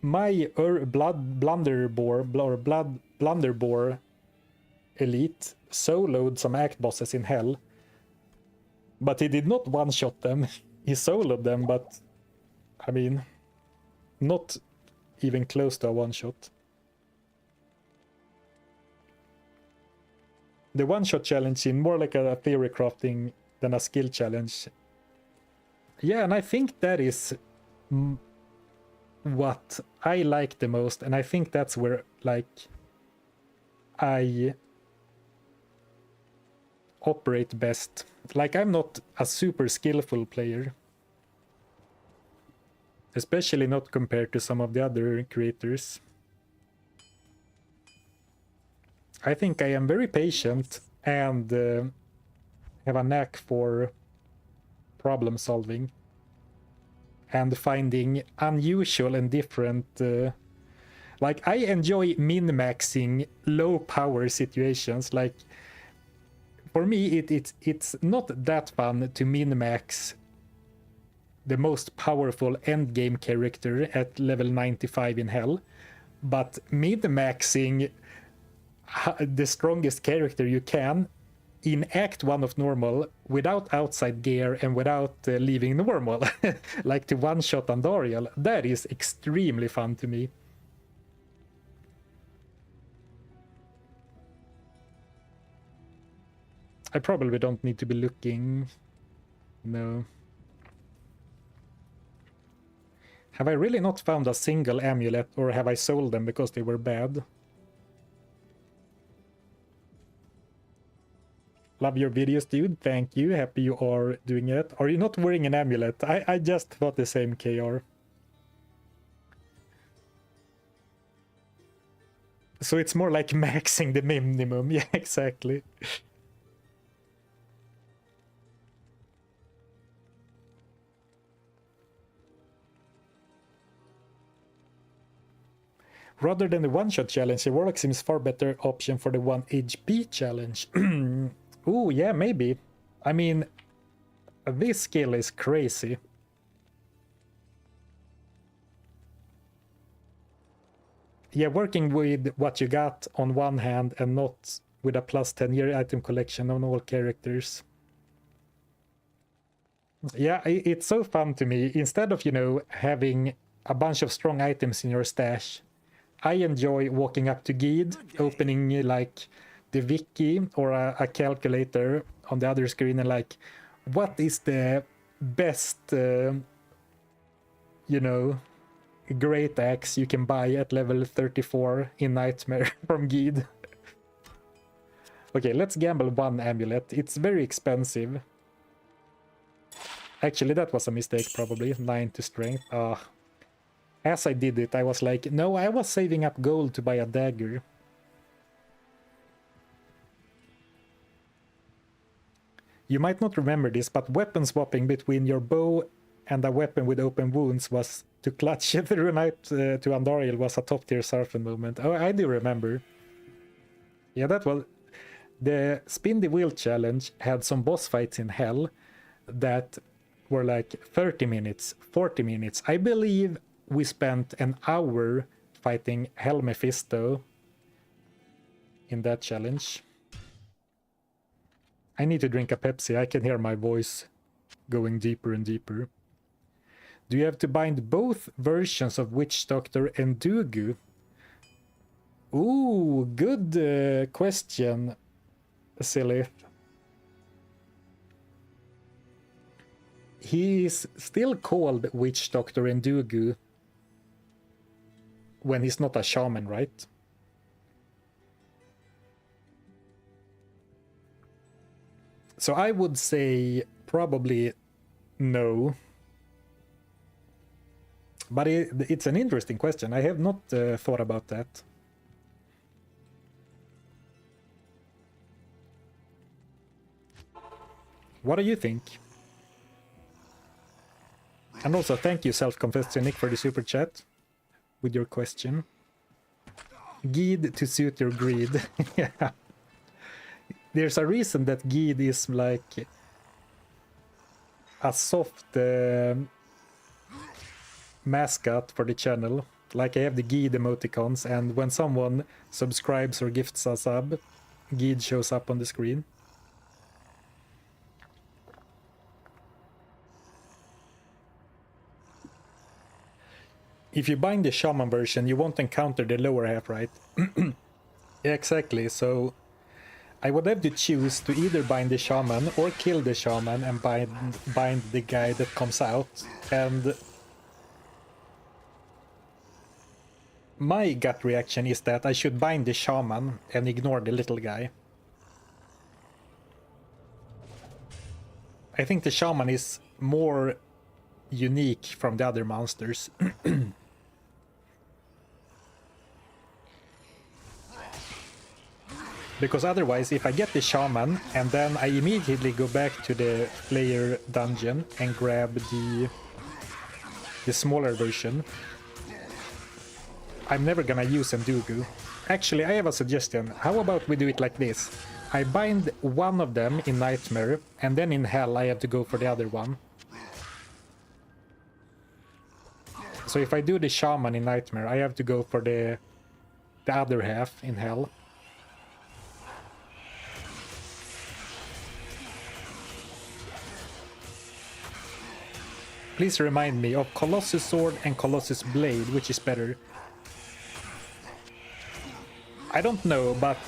Blunderbore elite soloed some act bosses in Hell, but he did not one-shot them. He soloed them, but I mean, not even close to a one-shot. The one-shot challenge seemed more like a theory crafting than a skill challenge. Yeah, and I think that is what I like the most, and I think that's where, like, I operate best. Like, I'm not a super skillful player. Especially not compared to some of the other creators. I think I am very patient and have a knack for problem solving and finding unusual and different like I enjoy min-maxing low power situations. Like for me it's not that fun to min-max the most powerful endgame character at level 95 in hell, but min-maxing the strongest character you can in Act 1 of normal without outside gear and without leaving normal, like to one-shot Andariel, that is extremely fun to me. I probably don't need to be looking. No. Have I really not found a single amulet, or have I sold them because they were bad? Love your videos, dude. Thank you. Happy you are doing it. Are you not wearing an amulet? I just thought the same, KR. So it's more like maxing the minimum. Yeah, exactly. Rather than the one-shot challenge, the Warlock seems far better option for the 1 HP challenge. Ooh, yeah, maybe. I mean, this skill is crazy. Yeah, working with what you got on one hand and not with a plus 10-year item collection on all characters. Yeah, it's so fun to me. Instead of, you know, having a bunch of strong items in your stash, I enjoy walking up to Guide, opening like the wiki or a calculator on the other screen and like, what is the best, you know, great axe you can buy at level 34 in Nightmare from Guide. Okay, let's gamble one amulet. It's very expensive. Actually, that was a mistake probably. 9 to strength. As I did it, I was like, no, I was saving up gold to buy a dagger. You might not remember this, but weapon swapping between your bow and a weapon with open wounds was to clutch through a knife to Andariel was a top tier Zarfen moment. Oh, I do remember. Yeah, that was... The Spin the Wheel challenge had some boss fights in hell that were like 30 minutes, 40 minutes. I believe we spent an hour fighting Hell Mephisto in that challenge. I need to drink a Pepsi. I can hear my voice going deeper and deeper. Do you have to bind both versions of Witch Doctor and Dugu? Ooh, good question, Silith. He is still called Witch Doctor and Dugu when he's not a shaman, right? So I would say probably no. But it's an interesting question. I have not thought about that. What do you think? And also thank you, Self-Confessed Cynic, for the super chat with your question. Guide to suit your greed. Yeah. There's a reason that Guide is like a soft mascot for the channel. Like I have the Guide emoticons, and when someone subscribes or gifts a sub, Guide shows up on the screen. If you bind the shaman version, you won't encounter the lower half, right? Yeah, exactly. So I would have to choose to either bind the shaman or kill the shaman and bind the guy that comes out. And my gut reaction is that I should bind the shaman and ignore the little guy. I think the shaman is more unique from the other monsters. Because otherwise, if I get the shaman and then I immediately go back to the player dungeon and grab the smaller version, I'm never gonna use Endugu. Actually, I have a suggestion. How about we do it like this? I bind one of them in Nightmare, and then in Hell I have to go for the other one. So if I do the shaman in Nightmare, I have to go for the other half in Hell. Please remind me of Colossus Sword and Colossus Blade, which is better? I don't know, but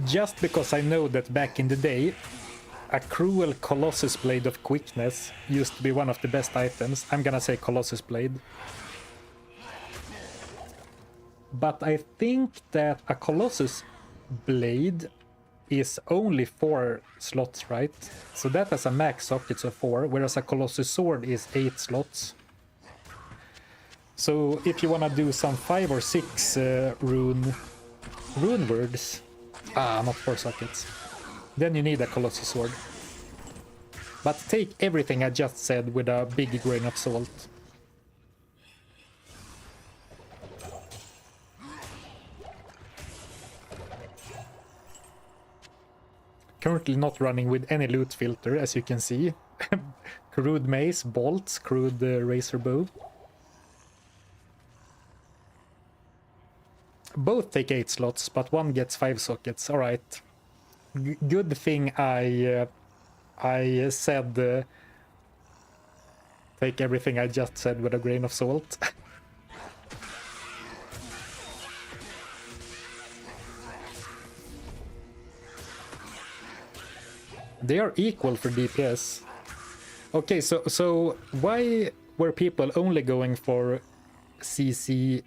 just because I know that back in the day, a cruel Colossus Blade of Quickness used to be one of the best items, I'm gonna say Colossus Blade. But I think that a Colossus Blade is only 4 slots, right? So that has a max sockets of 4, whereas a Colossus Sword is 8 slots. So if you wanna do some 5 or 6 rune words, not 4 sockets, then you need a Colossus Sword. But take everything I just said with a big grain of salt. Currently not running with any loot filter, as you can see. Crude mace, bolts, crude razor bow. Both take 8 slots, but one gets 5 sockets. Alright. Good thing I said... take everything I just said with a grain of salt. They are equal for DPS. Okay, so why were people only going for CCBQ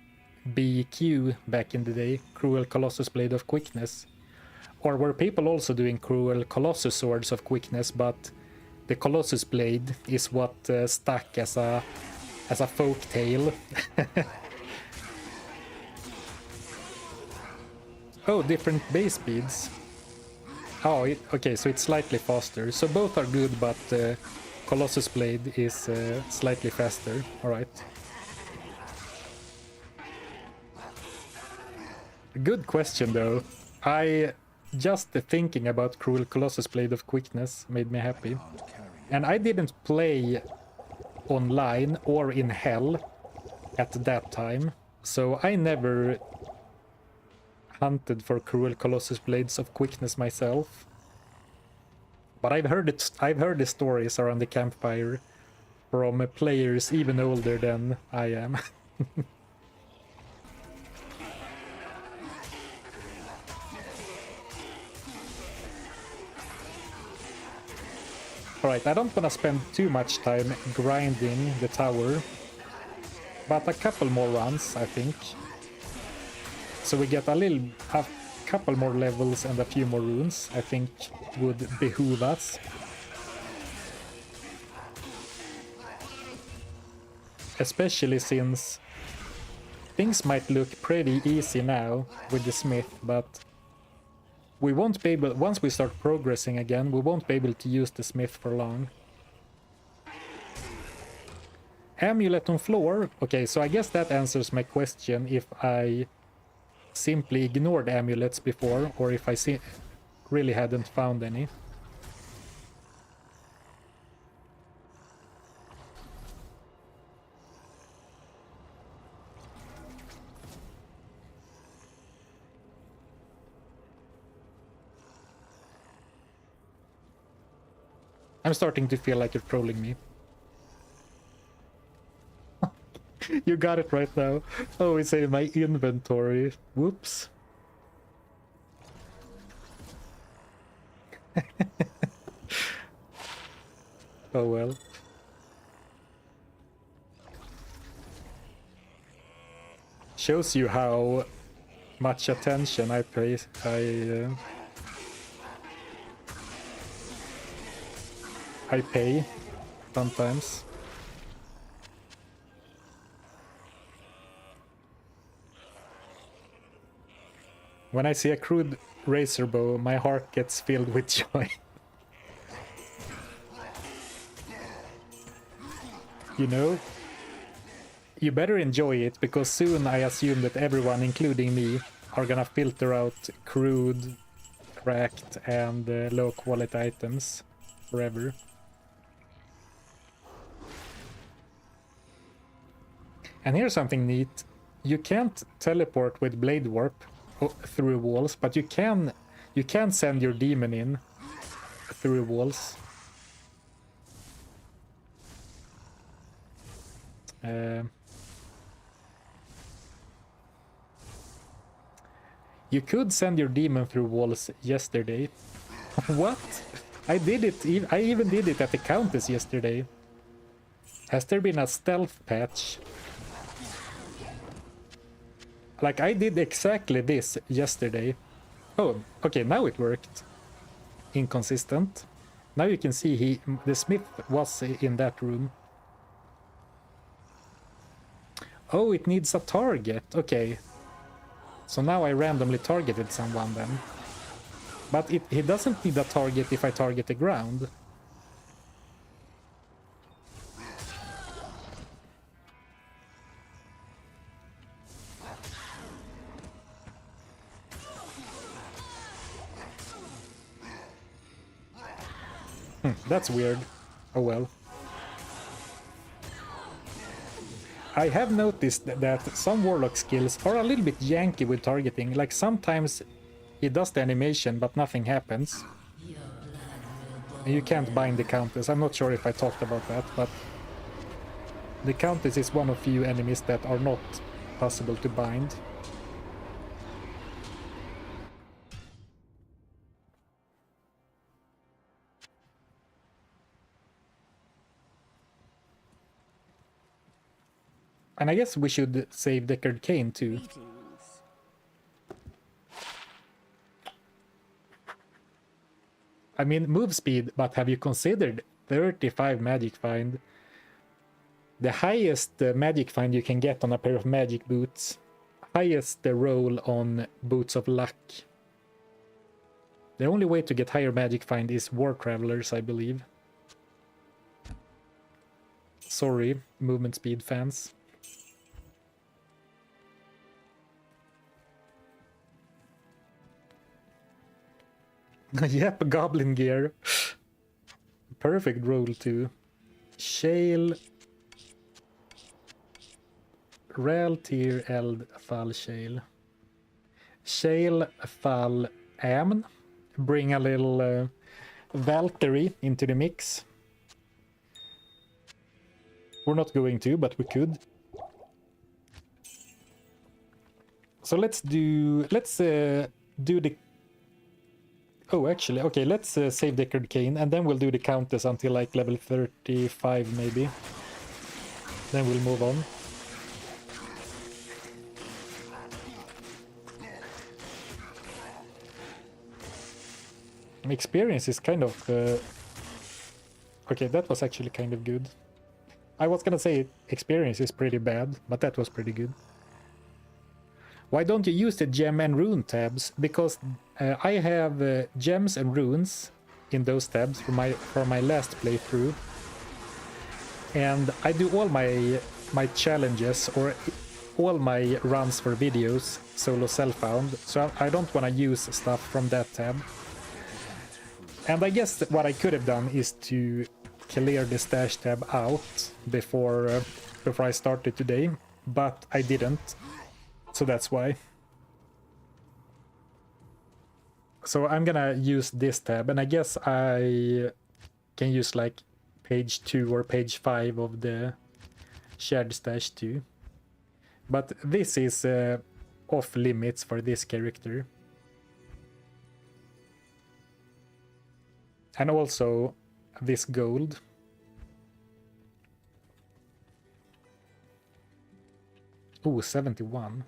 back in the day? Cruel Colossus Blade of Quickness. Or were people also doing Cruel Colossus Swords of Quickness, but the Colossus Blade is what stuck as a folk tale? Oh, different base speeds. Oh, okay, so it's slightly faster. So both are good, but Colossus Blade is slightly faster. Alright. Good question, though. Just thinking about Cruel Colossus Blade of Quickness made me happy. And I didn't play online or in Hell at that time, so I never hunted for Cruel Colossus Blades of Quickness myself. But I've heard the stories around the campfire from players even older than I am. Alright, I don't want to spend too much time grinding the tower, but a couple more runs, I think. So we get a couple more levels and a few more runes, I think would behoove us. Especially since things might look pretty easy now with the smith, but we won't be able, once we start progressing again, we won't be able to use the smith for long. Amulet on floor. Okay, so I guess that answers my question if I simply ignored amulets before, or if I really hadn't found any. I'm starting to feel like you're trolling me. You got it right now. Oh, it's in my inventory. Whoops. Oh well. Shows you how much attention I pay. I pay sometimes. When I see a crude razor bow, my heart gets filled with joy. You know, you better enjoy it, because soon I assume that everyone, including me, are gonna filter out crude, cracked, and low quality items forever. And here's something neat. You can't teleport with blade warp through walls, but you can send your demon in through walls. You could send your demon through walls yesterday. What? I did it. I even did it at the Countess yesterday. Has there been a stealth patch? Like, I did exactly this yesterday. Oh, okay, now it worked. Inconsistent. Now you can see the smith was in that room. Oh, it needs a target. Okay. So now I randomly targeted someone then. But he doesn't need a target if I target the ground. That's weird. Oh well. I have noticed that some Warlock skills are a little bit janky with targeting. Like, sometimes he does the animation but nothing happens. And you can't bind the Countess. I'm not sure if I talked about that, but the Countess is one of few enemies that are not possible to bind. And I guess we should save Deckard Cain too. I mean, move speed, but have you considered 35 magic find? The highest magic find you can get on a pair of magic boots. Highest roll on boots of luck. The only way to get higher magic find is War Travelers, I believe. Sorry, movement speed fans. Yep, Goblin gear. Perfect roll too. Shale. Rel tier eld fall shale. Shale fall amn. Bring a little Valkyrie into the mix. We're not going to, but we could. So let's do the... Oh, actually, okay, let's save Deckard Cain, and then we'll do the Countess until like level 35 maybe. Then we'll move on. Experience is kind of... Okay, that was actually kind of good. I was gonna say experience is pretty bad, but that was pretty good. Why don't you use the gem and rune tabs? Because I have gems and runes in those tabs for my last playthrough, and I do all my challenges or all my runs for videos solo self-found, so I don't want to use stuff from that tab. And I guess what I could have done is to clear the stash tab out before I started today, but I didn't. So that's why. So I'm gonna use this tab, and I guess I can use like page 2 or page 5 of the shared stash too. But this is off limits for this character. And also this gold. Ooh, 71.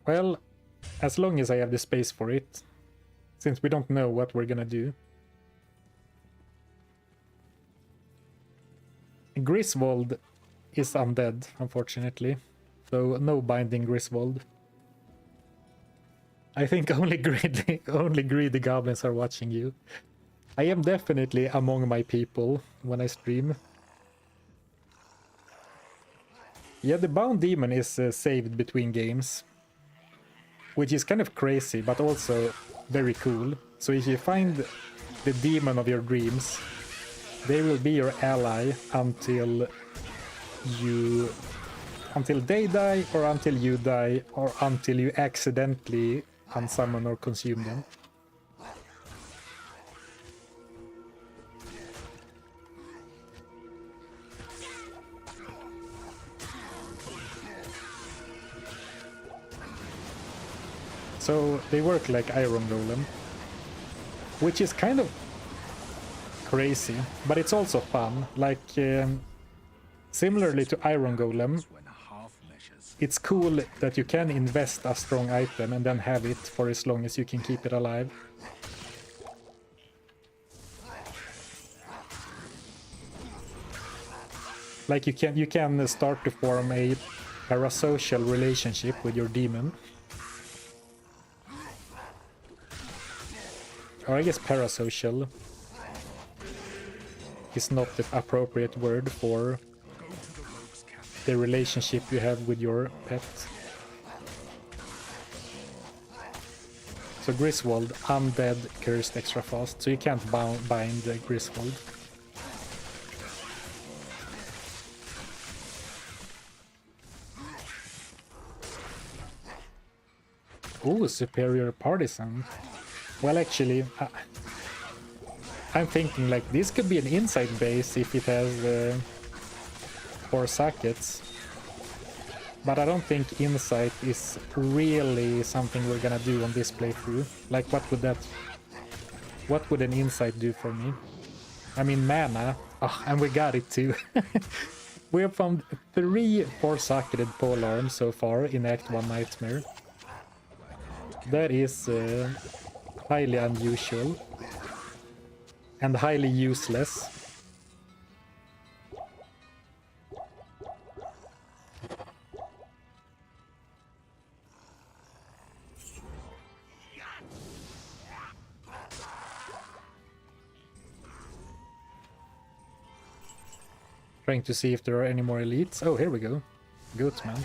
Well, as long as I have the space for it, since we don't know what we're gonna do. Griswold is undead, unfortunately. So no binding Griswold. I think only greedy goblins are watching you. I am definitely among my people when I stream. Yeah, the bound demon is saved between games, which is kind of crazy, but also very cool. So if you find the demon of your dreams, they will be your ally until they die, or until you die, or until you accidentally unsummon or consume them. So they work like Iron Golem, which is kind of crazy, but it's also fun. Like, similarly to Iron Golem, it's cool that you can invest a strong item and then have it for as long as you can keep it alive. Like you can start to form a parasocial relationship with your demon. Or I guess parasocial is not the appropriate word for the relationship you have with your pet. So Griswold, undead, cursed, extra fast, so you can't bind the Griswold. Ooh, superior partisan. Well, actually, I'm thinking like this could be an inside base if it has 4 sockets. But I don't think insight is really something we're gonna do on this playthrough. Like, what would an insight do for me? I mean, mana. Oh, and we got it too. We have found 3 4-socketed polearms so far in Act 1 Nightmare. That is highly unusual and highly useless. Trying to see if there are any more elites. Oh, here we go. Goatman.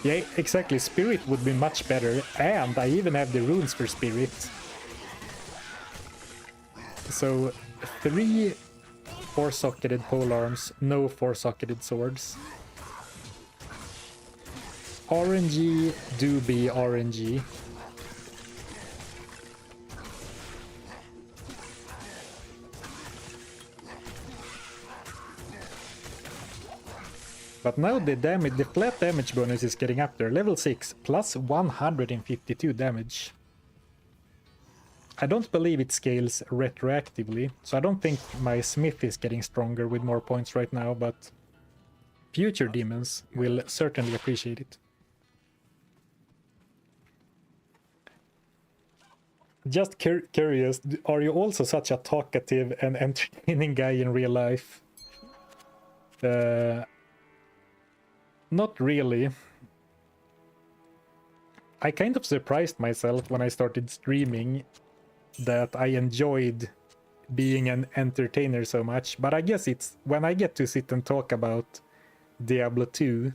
Yeah, exactly. Spirit would be much better, and I even have the runes for Spirit. So 3 4-socketed polearms, no 4-socketed swords. RNG do be RNG. But now the flat damage bonus is getting up there. Level 6, plus 152 damage. I don't believe it scales retroactively, so I don't think my smith is getting stronger with more points right now, but future demons will certainly appreciate it. Just curious, are you also such a talkative and entertaining guy in real life? Not really. I kind of surprised myself when I started streaming that I enjoyed being an entertainer so much, but I guess it's when I get to sit and talk about Diablo 2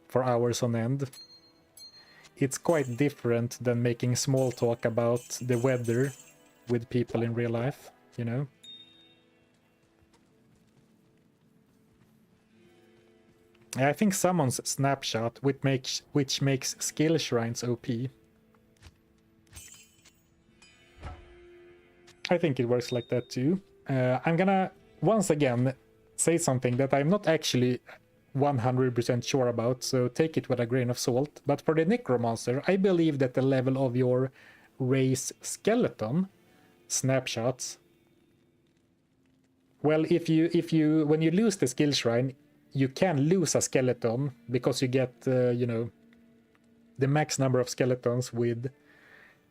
for hours on end. It's quite different than making small talk about the weather with people in real life, you know? I think someone's snapshot, which makes skill shrines OP. I think it works like that too. I'm gonna once again say something that I'm not actually 100% sure about, so take it with a grain of salt. But for the Necromancer, I believe that the level of your race skeleton snapshots, well, if you when you lose the skill shrine, you can lose a skeleton because you get you know, the max number of skeletons with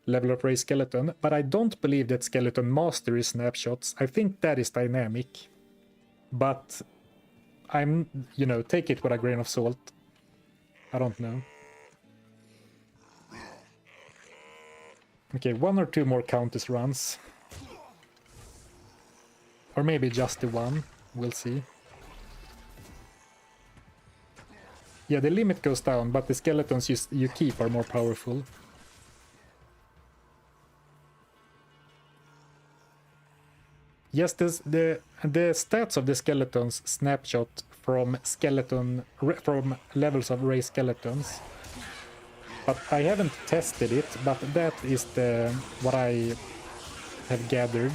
level of race skeleton, but I don't believe that skeleton mastery snapshots. I think that is dynamic, but I'm, you know, take it with a grain of salt. I don't know. Okay, 1 or 2 more Countess runs. Or maybe just the one. We'll see. Yeah, the limit goes down, but the skeletons you keep are more powerful. Yes, the stats of the skeletons snapshot from from levels of raised skeletons. But I haven't tested it, but that is what I have gathered.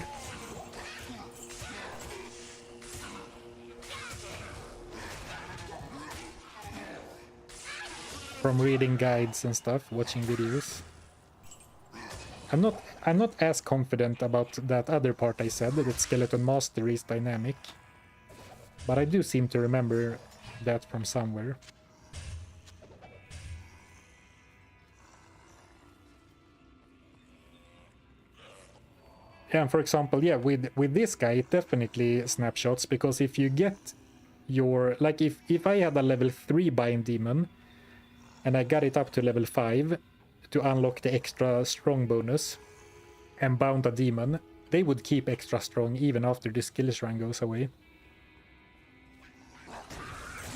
From reading guides and stuff, watching videos. I'm not as confident about that other part I said, that Skeleton Mastery is dynamic. But I do seem to remember that from somewhere. Yeah, and for example, yeah, with this guy, it definitely snapshots, because if you get your... Like, if I had a level 3 Bind Demon, and I got it up to level 5 to unlock the extra strong bonus, and bound a demon, they would keep extra strong even after the skill shrine goes away.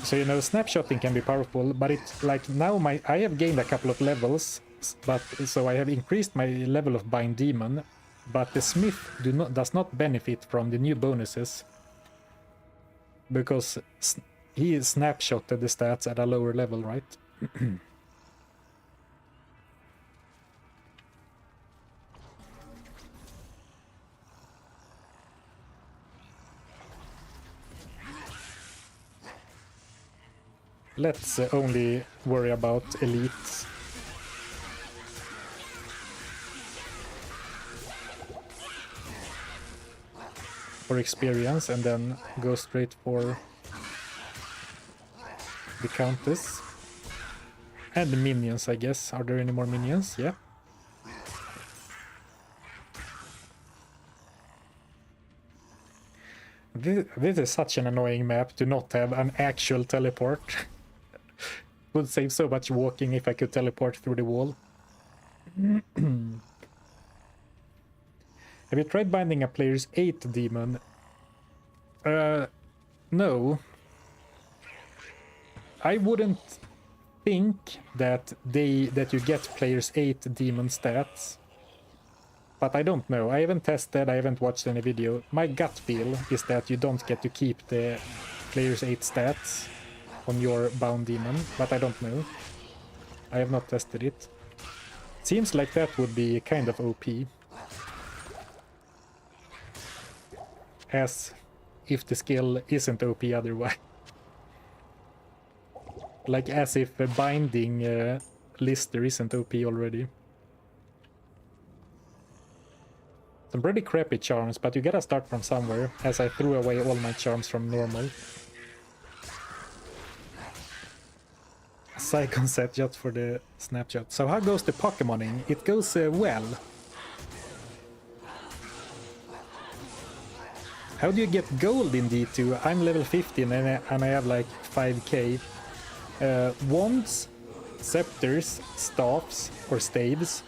So, you know, snapshotting can be powerful, but it's like now I have gained a couple of levels, but so I have increased my level of Bind Demon, but the Smith does not benefit from the new bonuses, because he snapshotted the stats at a lower level, right? Let's only worry about elites. For experience, and then go straight for the Countess. And the minions, I guess. Are there any more minions? Yeah. This is such an annoying map to not have an actual teleport. Would save so much walking if I could teleport through the wall. Have you tried binding a player's 8 demon? No. I wouldn't think that you get player's 8 demon stats. But I don't know. I haven't tested, I haven't watched any video. My gut feel is that you don't get to keep the player's 8 stats on your bound demon, but I don't know. I have not tested it. Seems like that would be kind of OP. As if the skill isn't OP otherwise. Like as if binding Lister isn't OP already. Some pretty crappy charms, but you gotta start from somewhere, as I threw away all my charms from normal. Psychon set just for the snapshot. So how goes the Pokemoning? It goes well. How do you get gold in D2? I'm level 15 and I have like 5k. Wands, scepters, staffs or staves.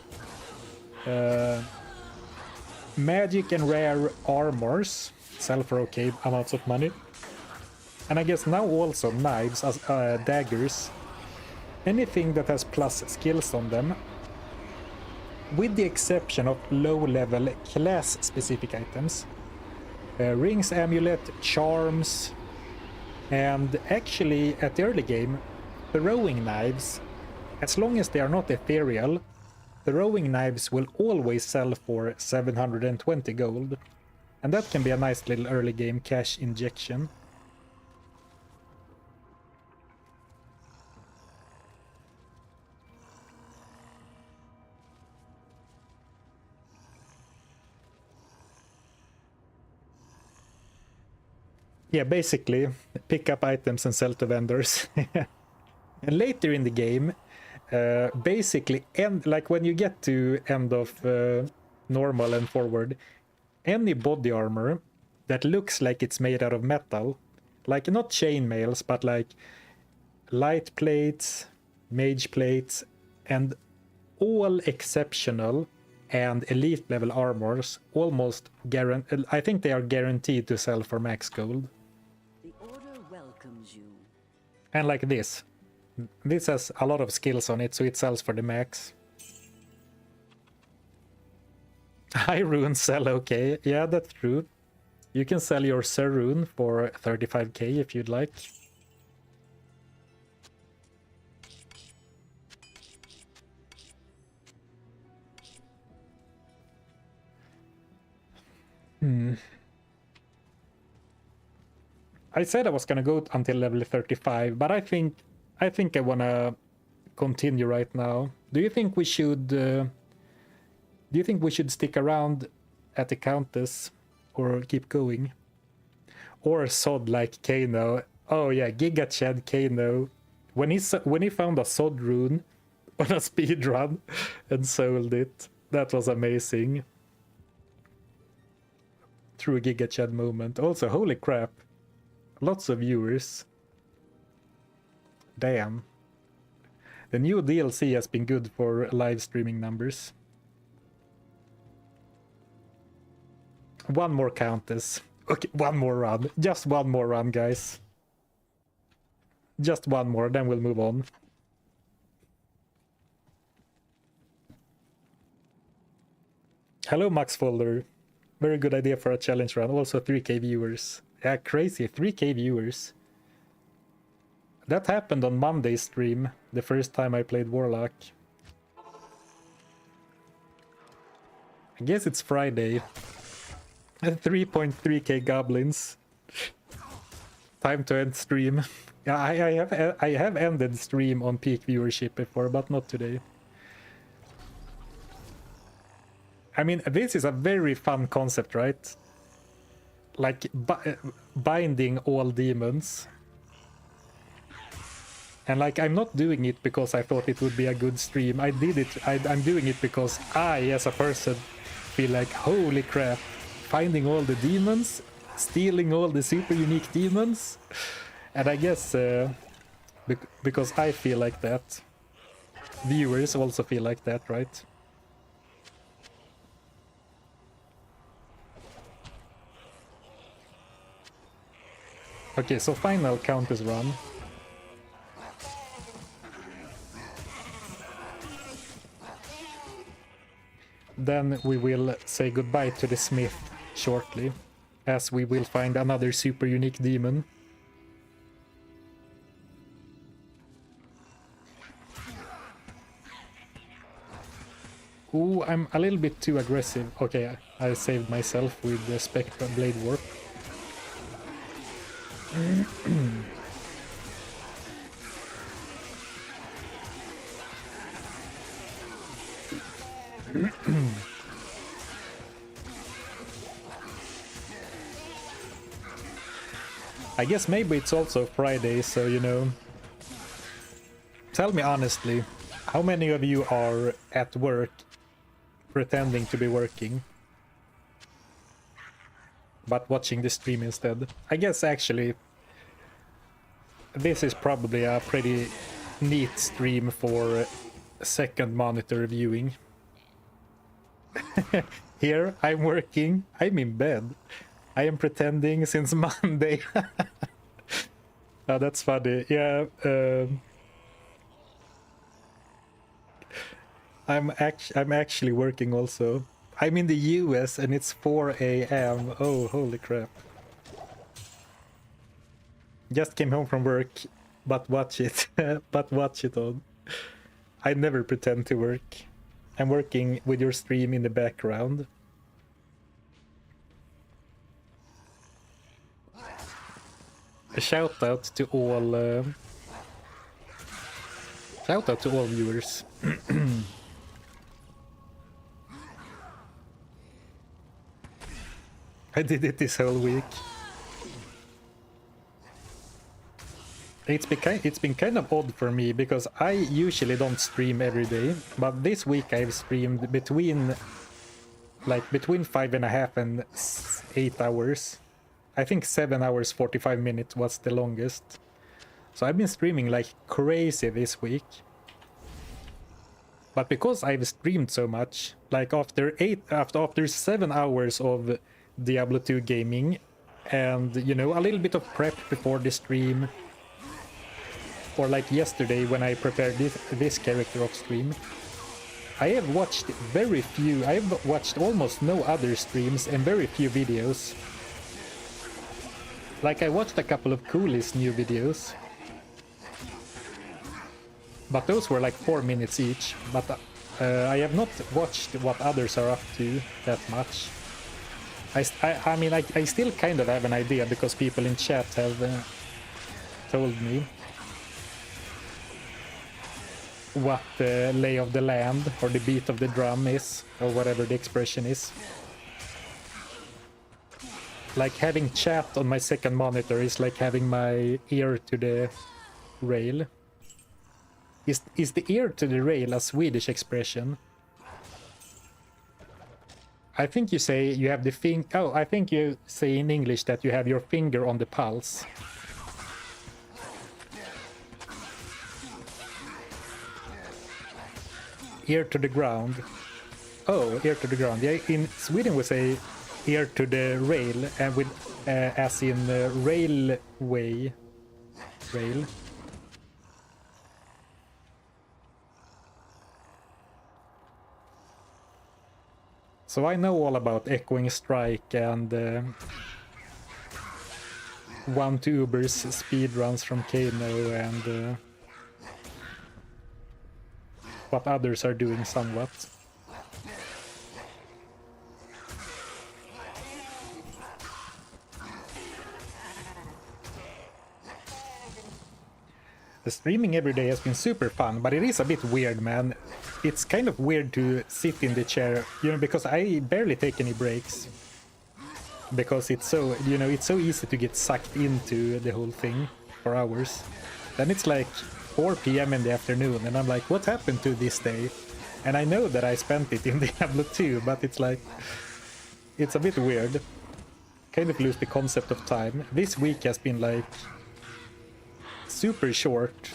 Magic and rare armors sell for okay amounts of money. And I guess now also knives as daggers. Anything that has plus skills on them. With the exception of low-level class-specific items. Rings, amulet, charms, and actually at the early game, throwing knives, as long as they are not ethereal, throwing knives will always sell for 720 gold. And that can be a nice little early game cash injection. Yeah, basically, pick up items and sell to vendors. And later in the game, basically, like when you get to end of normal and forward, any body armor that looks like it's made out of metal Like not chainmails, but like light plates, mage plates, and all exceptional and elite level armors almost guaranteed. I think they are guaranteed to sell for max gold. The order welcomes you. And like this. This has a lot of skills on it, so it sells for the max. High runes sell okay. Yeah, that's true. You can sell your Sir rune for 35k if you'd like. I said I was gonna go until level 35, but I think I wanna continue right now. Do you think we should stick around at the Countess or keep going? Or sod like Kano? Oh yeah, Giga Chad Kano. When he found a sod rune on a speedrun and sold it, that was amazing. True Giga Chad moment. Also, holy crap. Lots of viewers. Damn. The new DLC has been good for live streaming numbers. One more Countess. Okay, one more run. Just one more run, guys. Just one more, then we'll move on. Hello, Max Folder. Very good idea for a challenge run. Also 3k viewers. Yeah, crazy. 3k viewers. That happened on Monday's stream, the first time I played Warlock. I guess it's Friday. 3.3k goblins. Time to end stream. Yeah, I have ended stream on peak viewership before, but not today. I mean, this is a very fun concept, right? Like binding all demons. And like, I'm not doing it because I thought it would be a good stream. I did it. I'm doing it because I, as a person, feel like, holy crap, finding all the demons, stealing all the super unique demons. And I guess because I feel like that, viewers also feel like that, right? Okay, so final Countess run. Then we will say goodbye to the Smith shortly, as we will find another super unique demon. Ooh, I'm a little bit too aggressive. Okay, I saved myself with the Spectra Blade Warp. I guess maybe it's also Friday, so you know. Tell me honestly, how many of you are at work pretending to be working, but watching the stream instead? I guess actually this is probably a pretty neat stream for second monitor viewing. Here I'm working, I'm in bed, I am pretending since Monday. Oh, that's funny. Yeah, I'm actually working also. I'm in the US and it's 4 a.m. Oh, holy crap. Just came home from work, but watch it. But watch it on. I never pretend to work. I'm working with your stream in the background. A shout out to all viewers. I did it this whole week. It's been kind of odd for me because I usually don't stream every day, but this week I've streamed between 5.5 and 8 hours. I think 7 hours 45 minutes was the longest. So I've been streaming like crazy this week. But because I've streamed so much, like after 7 hours of Diablo 2 gaming, and you know, a little bit of prep before the stream, or like yesterday when I prepared this character off stream, I have watched almost no other streams and very few videos. Like I watched a couple of Cooley's new videos, but those were like 4 minutes each. But I have not watched what others are up to that much. I mean, I still kind of have an idea because people in chat have told me what the lay of the land or the beat of the drum is, or whatever the expression is. Like having chat on my second monitor is like having my ear to the rail. Is the ear to the rail a Swedish expression? I think you say you have the I think you say in English that you have your finger on the pulse. Ear to the ground. Oh, ear to the ground. Yeah, in Sweden we say ear to the rail, and with as in railway. Rail. So I know all about Echoing Strike and 1-Uber's speedruns from Kano and what others are doing somewhat. The streaming every day has been super fun, but it is a bit weird, man. It's kind of weird to sit in the chair, you know, because I barely take any breaks. Because it's so, you know, it's so easy to get sucked into the whole thing for hours. Then it's like 4 p.m. in the afternoon, and I'm like, what happened to this day? And I know that I spent it in Diablo 2, but it's like, it's a bit weird. Kind of lose the concept of time. This week has been like super short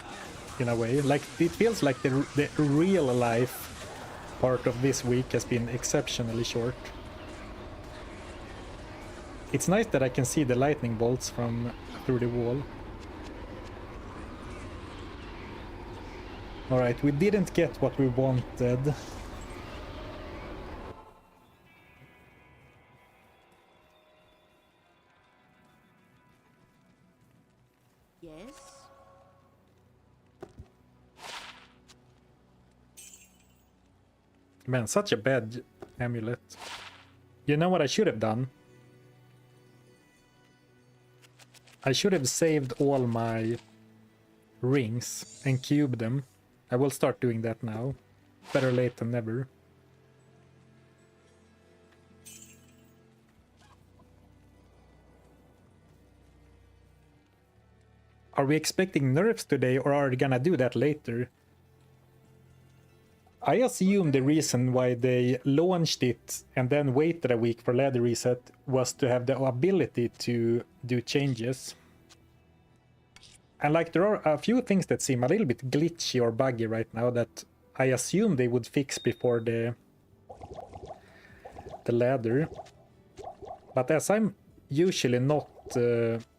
in a way. Like it feels like the real life part of this week has been exceptionally short. It's nice that I can see the lightning bolts from through the wall. Alright, we didn't get what we wanted. Yes? Man, such a bad amulet. You know what I should have done? I should have saved all my rings and cubed them. I will start doing that now. Better late than never. Are we expecting nerfs today, or are we gonna do that later? I assume the reason why they launched it and then waited a week for ladder reset was to have the ability to do changes. And like there are a few things that seem a little bit glitchy or buggy right now that I assume they would fix before the ladder. But as I'm usually not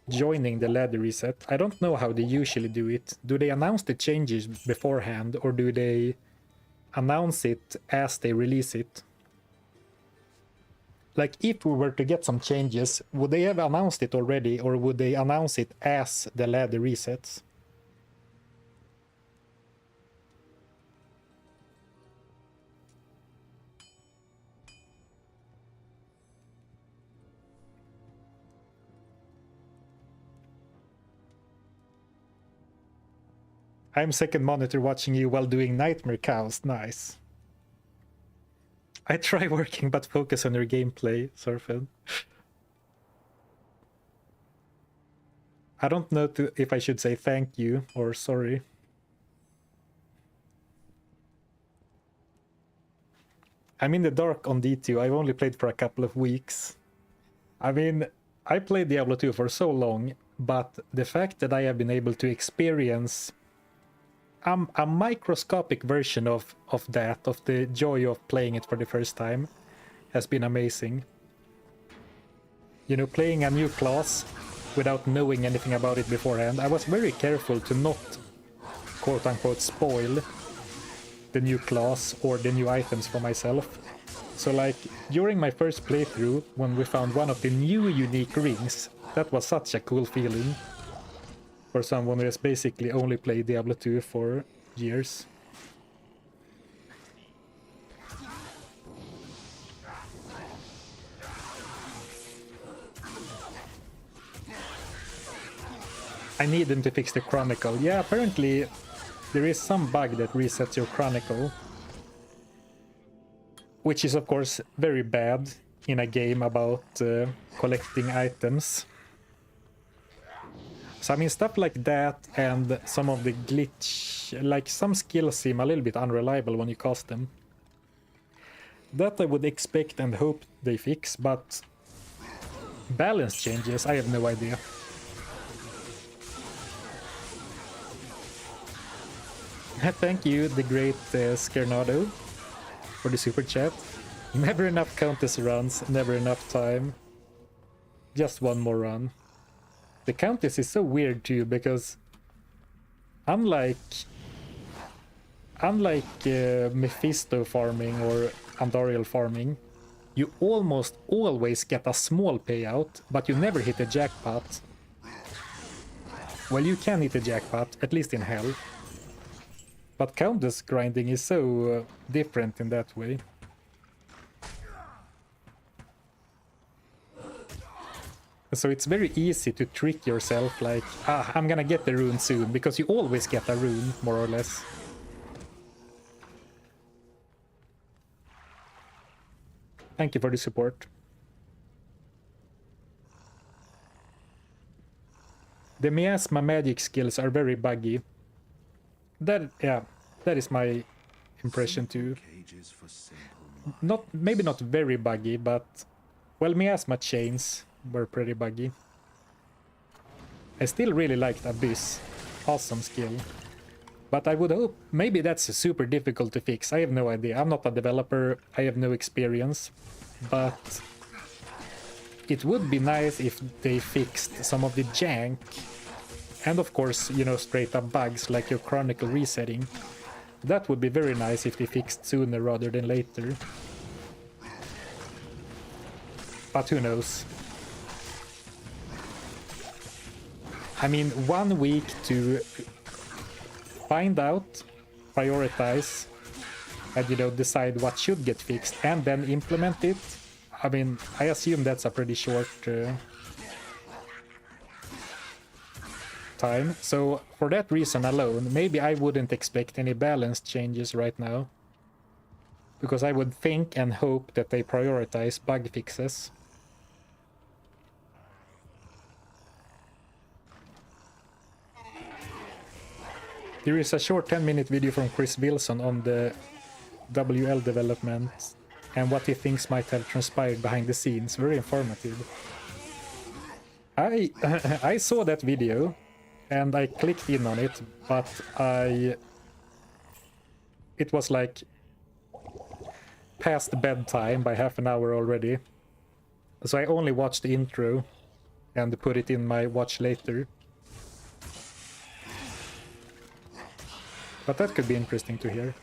joining the ladder reset, I don't know how they usually do it. Do they announce the changes beforehand, or do they announce it as they release it? Like if we were to get some changes, would they have announced it already, or would they announce it as the ladder resets? I'm second monitor watching you while doing nightmare cows. Nice. I try working but focus on your gameplay, Zarfen. I don't know if I should say thank you or sorry. I'm in the dark on D2. I've only played for a couple of weeks. I mean, I played Diablo 2 for so long, but the fact that I have been able to experience a microscopic version of that, of the joy of playing it for the first time, has been amazing. You know, playing a new class without knowing anything about it beforehand, I was very careful to not quote-unquote spoil the new class or the new items for myself. So like, during my first playthrough, when we found one of the new unique rings, that was such a cool feeling for someone who has basically only played Diablo 2 for years. I need them to fix the Chronicle. Yeah, apparently there is some bug that resets your Chronicle, which is of course very bad in a game about collecting items. So I mean, stuff like that and some of the glitch, like some skills seem a little bit unreliable when you cast them. That I would expect and hope they fix, but balance changes, I have no idea. Thank you, the great Skernado, for the super chat. Never enough Countess runs, never enough time. Just one more run. The Countess is so weird too, because unlike Mephisto farming or Andariel farming, you almost always get a small payout, but you never hit a jackpot. Well, you can hit a jackpot, at least in hell. But Countess grinding is so different in that way. So it's very easy to trick yourself, like, I'm gonna get the rune soon, because you always get a rune, more or less. Thank you for the support. The miasma magic skills are very buggy. That is my impression too. Maybe not very buggy, but well, miasma chains were pretty buggy. I still really liked Abyss, awesome skill. But I would hope, maybe that's super difficult to fix, I have no idea. I'm not a developer, I have no experience. But it would be nice if they fixed some of the jank. And of course, you know, straight up bugs like your Chronicle resetting. That would be very nice if they fixed sooner rather than later. But who knows? I mean, 1 week to find out, prioritize, and, you know, decide what should get fixed and then implement it. I mean, I assume that's a pretty short time. So for that reason alone, maybe I wouldn't expect any balance changes right now. Because I would think and hope that they prioritize bug fixes. There is a short 10-minute video from Chris Wilson on the WL development and what he thinks might have transpired behind the scenes. Very informative. I saw that video and I clicked in on it, but it was like past bedtime by half an hour already. So I only watched the intro and put it in my watch later. But that could be interesting to hear.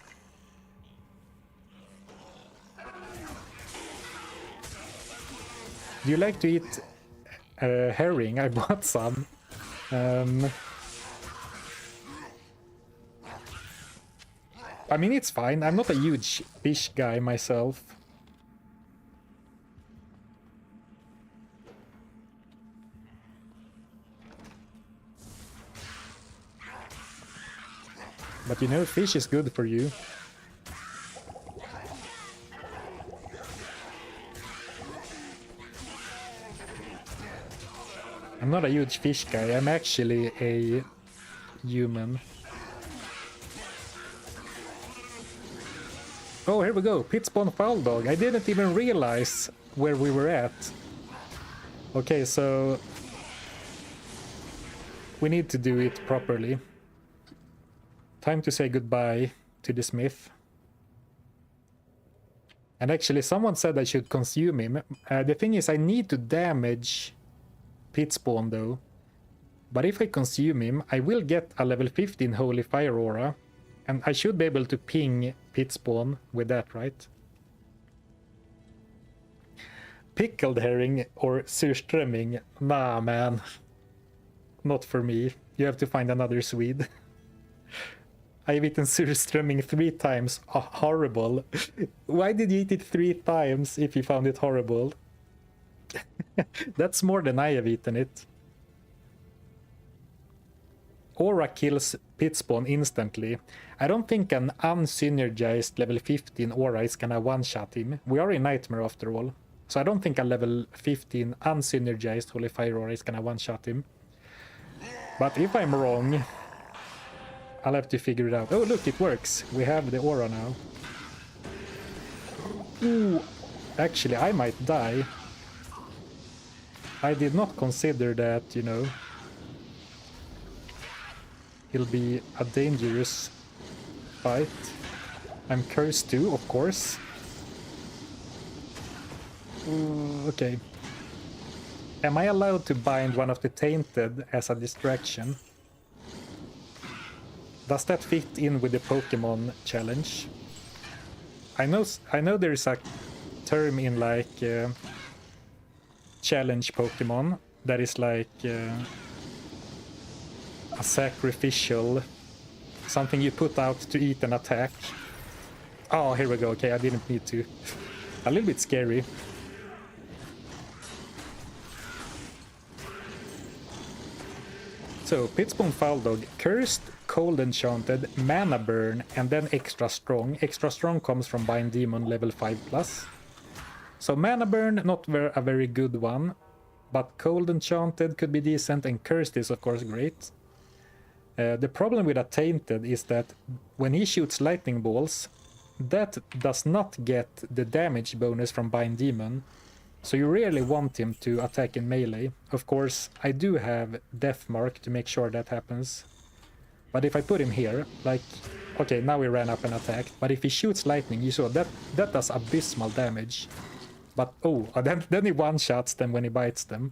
Do you like to eat herring? I bought some. I mean, it's fine. I'm not a huge fish guy myself. But you know, fish is good for you. I'm not a huge fish guy, I'm actually a human. Oh, here we go, Pitspawn Foul Dog. I didn't even realize where we were at. Okay, so we need to do it properly. Time to say goodbye to the smith. And actually, someone said I should consume him. The thing is, I need to damage pit spawn though. But if I consume him, I will get a level 15 Holy Fire Aura. And I should be able to ping pit spawn with that, right? Pickled herring or surströmming? Nah, man. Not for me. You have to find another Swede. I've eaten surströmming 3 times. Oh, horrible. Why did you eat it 3 times if you found it horrible? That's more than I have eaten it. Aura kills pit spawn instantly. I don't think an unsynergized level 15 aura is gonna one-shot him. We are in Nightmare after all. So I don't think a level 15 unsynergized Holy Fire Aura is gonna one-shot him. But if I'm wrong, I'll have to figure it out. Oh, look, it works. We have the aura now. Ooh, actually, I might die. I did not consider that, you know. It'll be a dangerous fight. I'm cursed too, of course. Ooh, okay. Am I allowed to bind one of the tainted as a distraction? Does that fit in with the Pokemon challenge? I know there is a term in like challenge Pokemon that is like a sacrificial, something you put out to eat an attack. Oh, here we go. Okay, I didn't need to. A little bit scary. So, Pitspawn Foul Dog, Cursed, Cold Enchanted, Mana Burn, and then Extra Strong. Extra Strong comes from Bind Demon level 5+. So Mana Burn, not a very good one, but Cold Enchanted could be decent, and Cursed is of course great. The problem with a Tainted is that when he shoots lightning bolts, that does not get the damage bonus from Bind Demon. So you really want him to attack in melee. Of course, I do have Death Mark to make sure that happens. But if I put him here, like, okay, now he ran up and attacked, but if he shoots lightning, you saw that does abysmal damage. But oh, then he one-shots them when he bites them.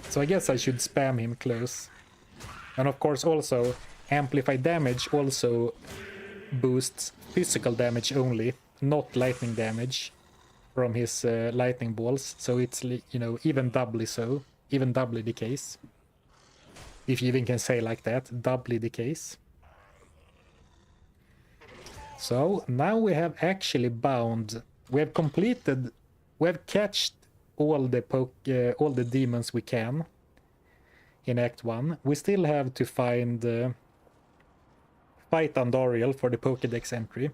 So I guess I should spam him close. And of course also, Amplify Damage also boosts physical damage only, not lightning damage from his lightning balls. So it's, you know, even doubly so, even doubly the case. If you even can say like that, doubly the case. So now we have actually bound, we have completed, we have catched all the demons we can in Act 1. We still have to find fight Andariel for the Pokédex entry.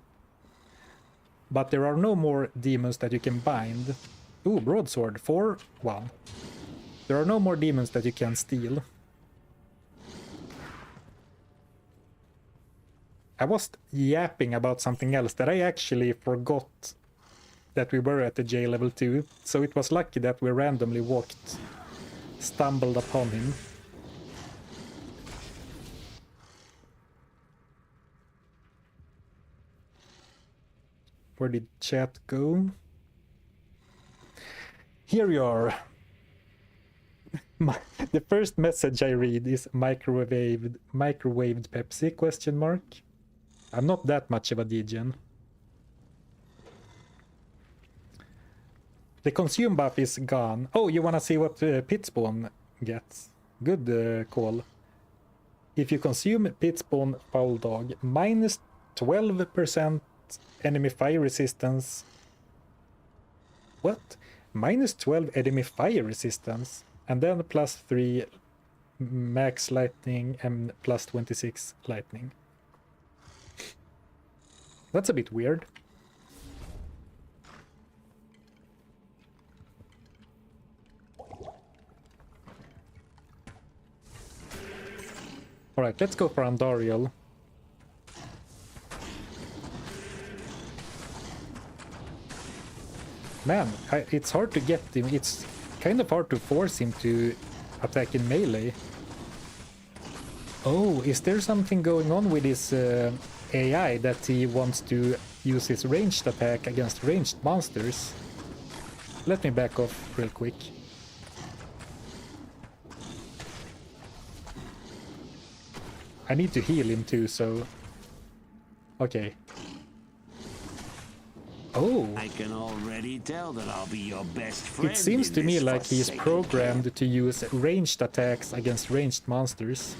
But there are no more demons that you can bind. Ooh, Broadsword, 4-1. There are no more demons that you can steal. I was yapping about something else that I actually forgot that we were at the J level 2. So it was lucky that we randomly stumbled upon him. Where did chat go? Here you are. The first message I read is microwaved Pepsi question mark. I'm not that much of a degen. The consume buff is gone. Oh, you wanna see what Pitspawn gets? Good call. If you consume Pitspawn Foul Dog, minus 12% enemy fire resistance. What? Minus 12 enemy fire resistance. And then plus 3 max lightning and plus 26 lightning. That's a bit weird. Alright, let's go for Andariel. Man, it's hard to get him. It's kind of hard to force him to attack in melee. Oh, is there something going on with his AI that he wants to use his ranged attack against ranged monsters? Let me back off real quick. I need to heal him too, so... Okay. Oh! I can already tell that I'll be your best friend. It seems to me like he's forsaken programmed to use ranged attacks against ranged monsters.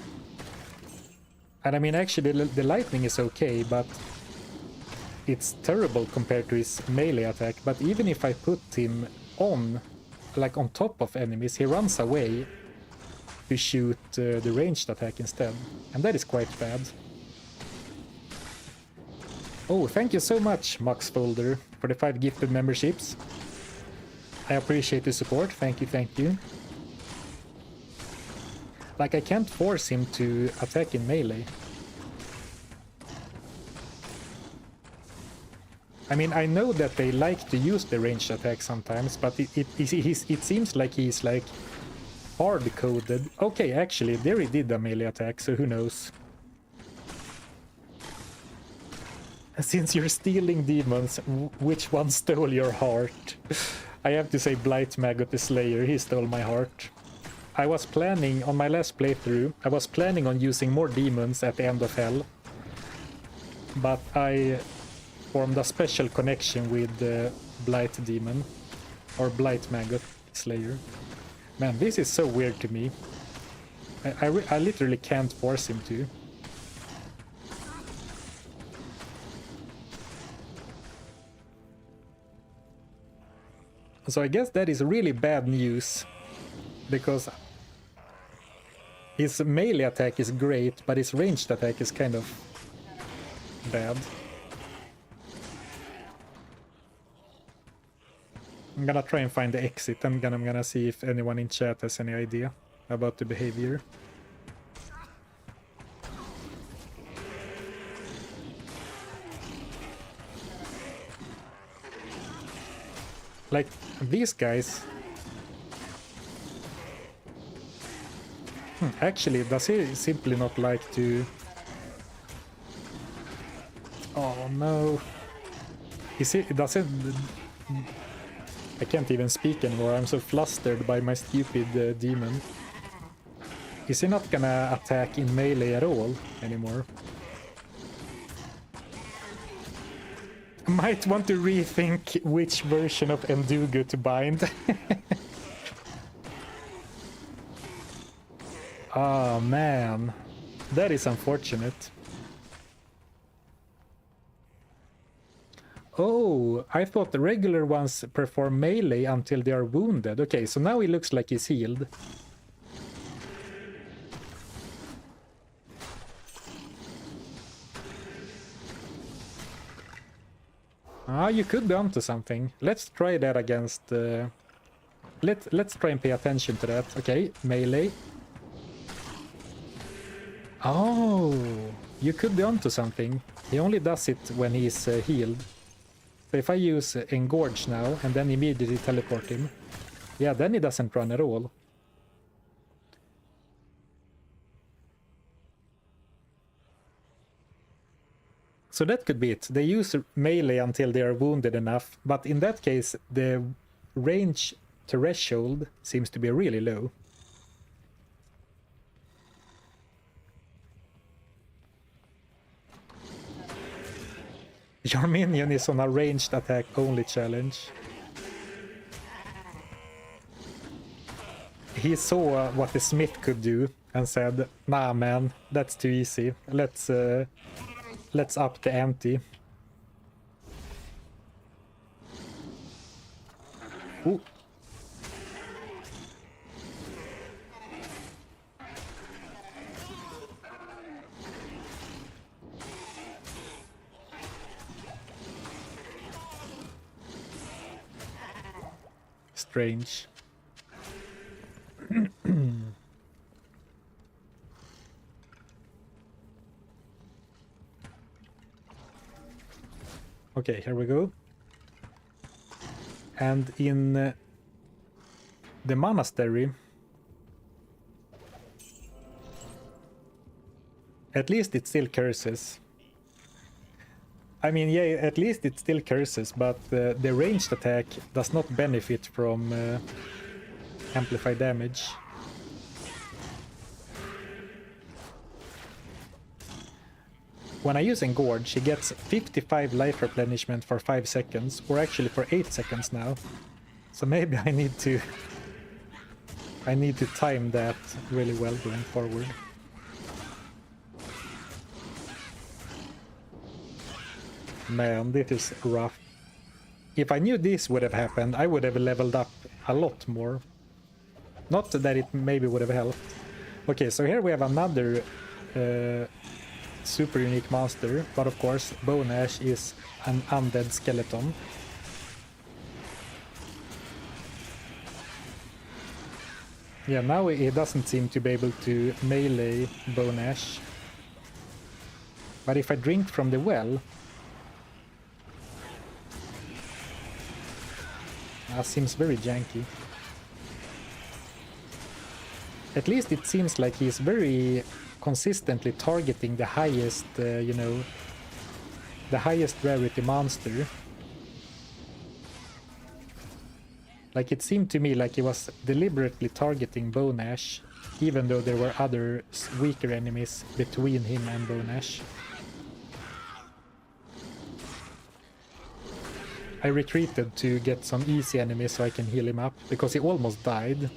And I mean, actually, the lightning is okay, but it's terrible compared to his melee attack. But even if I put him on, like on top of enemies, he runs away to shoot the ranged attack instead. And that is quite bad. Oh, thank you so much, Max Folder, for the 5 gifted memberships. I appreciate the support. Thank you, thank you. Like, I can't force him to attack in melee. I mean, I know that they like to use the ranged attack sometimes, but it seems like he's like hard-coded. Okay, actually, there he did a melee attack, so who knows. Since you're stealing demons, which one stole your heart? I have to say Blight Maggot the Slayer, he stole my heart. I was planning, on my last playthrough, I was planning on using more demons at the end of Hell. But I formed a special connection with the Blight Demon. Or Blight Maggot Slayer. Man, this is so weird to me. I literally can't force him to. So I guess that is really bad news, because his melee attack is great, but his ranged attack is kind of bad. I'm gonna try and find the exit, and I'm gonna see if anyone in chat has any idea about the behavior. Like, these guys... Actually, does he simply not like to... Oh no... Does it... I can't even speak anymore, I'm so flustered by my stupid demon. Is he not gonna attack in melee at all anymore? Might want to rethink which version of Endugo to bind. Oh man, that is unfortunate. Oh, I thought the regular ones perform melee until they are wounded. Okay, so now he looks like he's healed. Ah, you could be onto something. Let's try that against... Let's try and pay attention to that. Okay, melee. Oh, you could be onto something. He only does it when he's healed. So if I use Engorge now and then immediately teleport him, yeah, then he doesn't run at all. So that could be it. They use melee until they are wounded enough, but in that case the range threshold seems to be really low. Your minion is on a ranged attack only challenge. He saw what the smith could do and said, nah man, that's too easy. Let's up the ante. Ooh. Strange. Okay, here we go. And in the monastery, at least it still curses. I mean, yeah, at least it still curses, but the ranged attack does not benefit from amplified damage. When I use Engorge, he gets 55 life replenishment for 5 seconds, or actually for 8 seconds now. So maybe I need to time that really well going forward. Man, this is rough. If I knew this would have happened, I would have leveled up a lot more. Not that it maybe would have helped. Okay, so here we have another super unique monster, but of course Bone Ash is an undead skeleton. Yeah, now he doesn't seem to be able to melee Bone Ash. But if I drink from the well... that seems very janky. At least it seems like he's very consistently targeting the highest, you know, the highest rarity monster. Like, it seemed to me like he was deliberately targeting Bone Ash, even though there were other weaker enemies between him and Bone Ash. I retreated to get some easy enemies so I can heal him up, because he almost died.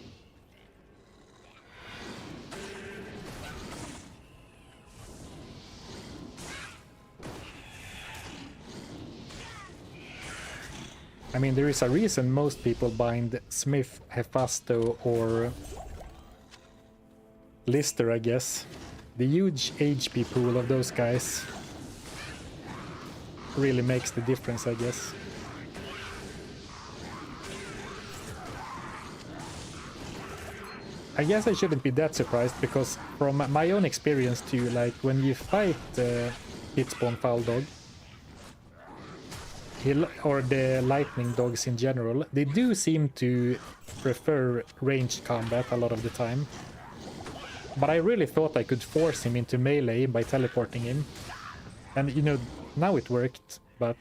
I mean, there is a reason most people bind Smith, Hephasto, or Lister, I guess. The huge HP pool of those guys really makes the difference, I guess. I guess I shouldn't be that surprised, because from my own experience too, like when you fight Hitspawn Foul Dog, or the lightning dogs in general, they do seem to prefer ranged combat a lot of the time. But I really thought I could force him into melee by teleporting him. And you know, now it worked, but...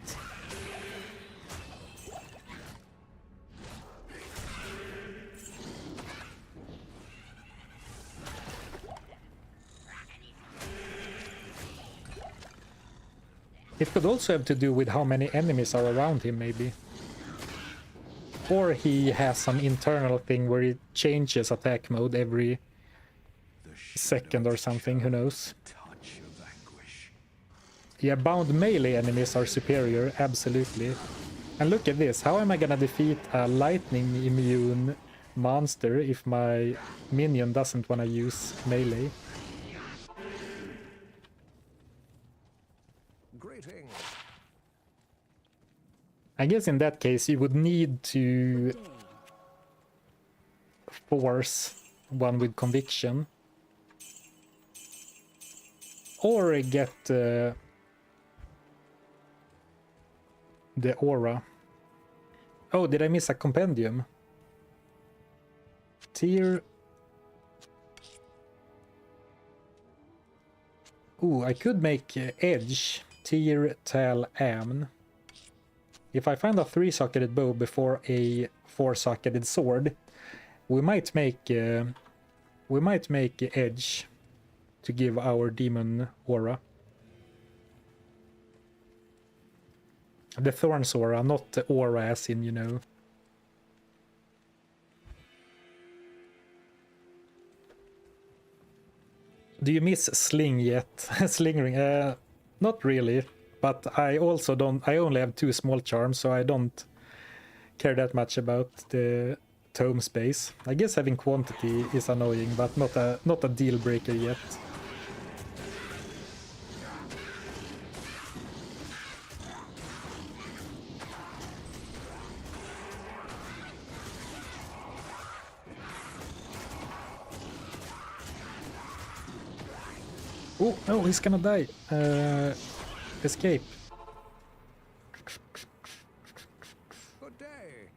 it could also have to do with how many enemies are around him, maybe. Or he has some internal thing where he changes attack mode every second or something, who knows. Yeah, bound melee enemies are superior, absolutely. And look at this, how am I gonna defeat a lightning immune monster if my minion doesn't wanna use melee? I guess in that case you would need to force one with conviction. Or get the aura. Oh, did I miss a compendium? Tier... ooh, I could make Edge, Tier, Tal, Amn. If I find a 3-socketed bow before a 4-socketed sword, we might make Edge to give our demon aura. The Thorns aura, not the aura as in, you know. Do you miss Sling yet? Sling ring? Not really. But I also don't... I only have 2 small charms, so I don't care that much about the tome space. I guess having quantity is annoying, but not a deal breaker yet. Oh, no, he's gonna die. Escape. Good day.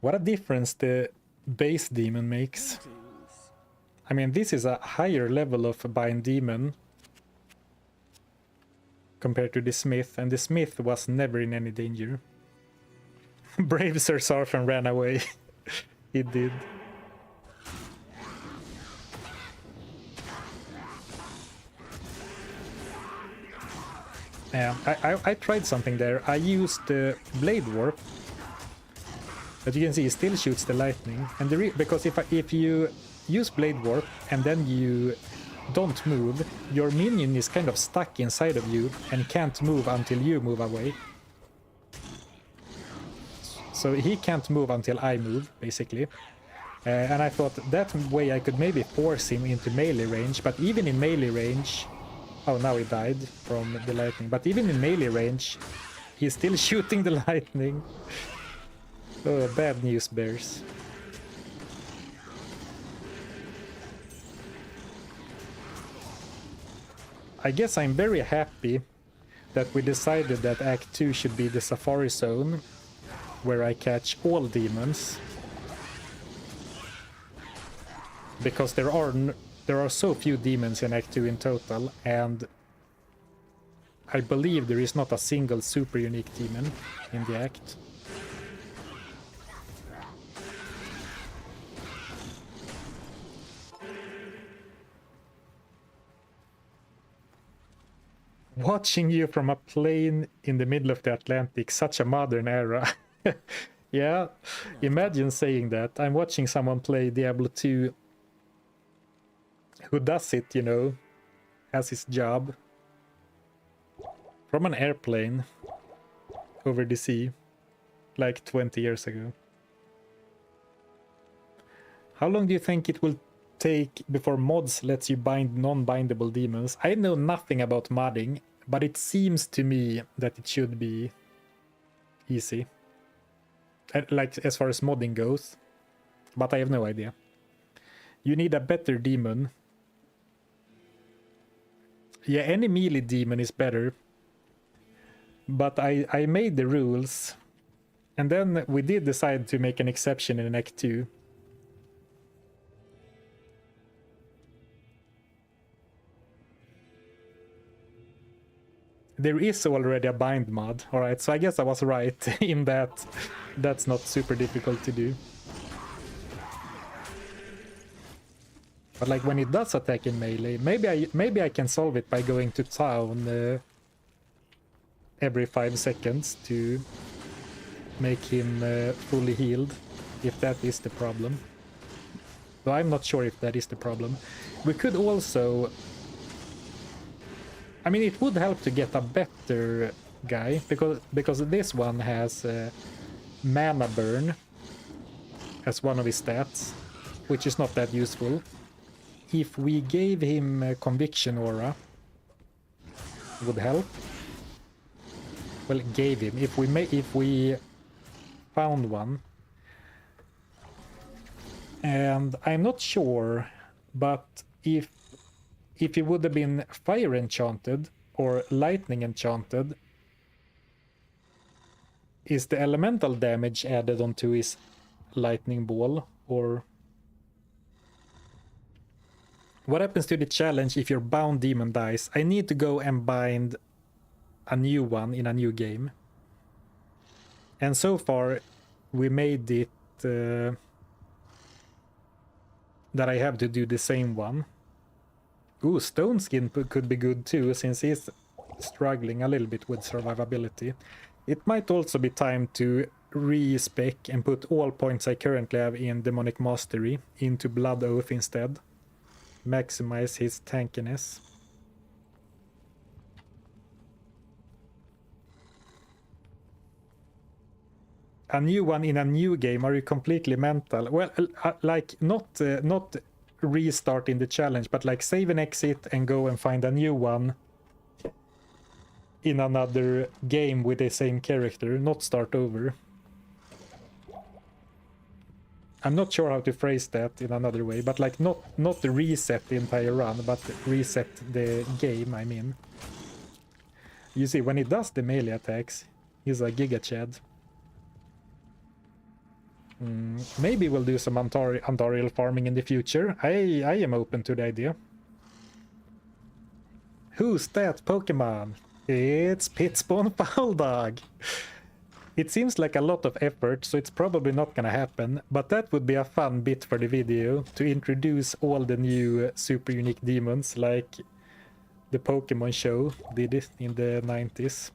What a difference the base demon makes. I mean, this is a higher level of bind demon compared to the smith, and the smith was never in any danger. Brave Sir Zarfen ran away. He did. Yeah, I tried something there. I used Blade Warp. But you can see it still shoots the lightning. And because if you use Blade Warp and then you don't move, your minion is kind of stuck inside of you and can't move until you move away. So he can't move until I move, basically. And I thought that way I could maybe force him into melee range, but even in melee range... Oh, now he died from the lightning. But even in melee range, he's still shooting the lightning. Oh, bad news, bears. I guess I'm very happy that we decided that Act 2 should be the Safari Zone, where I catch all demons. Because there are so few demons in Act 2 in total, and I believe there is not a single super unique demon in the Act. Watching you from a plane in the middle of the Atlantic, such a modern era. Yeah, imagine saying that. I'm watching someone play Diablo 2 who does it, you know, as his job. From an airplane over the sea, like 20 years ago. How long do you think it will take before mods lets you bind non-bindable demons? I know nothing about modding, but it seems to me that it should be easy. Like, as far as modding goes. But I have no idea. You need a better demon. Yeah, any melee demon is better. But I made the rules. And then we did decide to make an exception in Act 2. There is already a bind mod, alright, so I guess I was right in that that's not super difficult to do. But like when it does attack in melee, maybe I can solve it by going to town every 5 seconds to make him fully healed, if that is the problem. Though I'm not sure if that is the problem. We could also... I mean, it would help to get a better guy, because this one has mana burn as one of his stats, which is not that useful. If we gave him Conviction Aura, would help. Well, gave him. If we found one. And I'm not sure, but if it would have been fire enchanted or lightning enchanted, is the elemental damage added onto his lightning ball, or what happens to the challenge if your bound demon dies? I need to go and bind a new one in a new game. And so far we made it that I have to do the same one. Ooh, Stone Skin could be good too, since he's struggling a little bit with survivability. It might also be time to re-spec and put all points I currently have in Demonic Mastery into Blood Oath instead. Maximize his tankiness. A new one in a new game? Are you completely mental? Well, like not restart in the challenge, but like save and exit and go and find a new one in another game with the same character, not start over. I'm not sure how to phrase that in another way, but like not reset the entire run, but reset the game, I mean. You see, when he does the melee attacks, he's a Giga Chad. Maybe we'll do some Andariel farming in the future. I am open to the idea. Who's that Pokemon? It's Pitspawn Foul Dog. It seems like a lot of effort, so it's probably not gonna happen, but that would be a fun bit for the video, to introduce all the new super unique demons, like the Pokemon show did it in the 90s.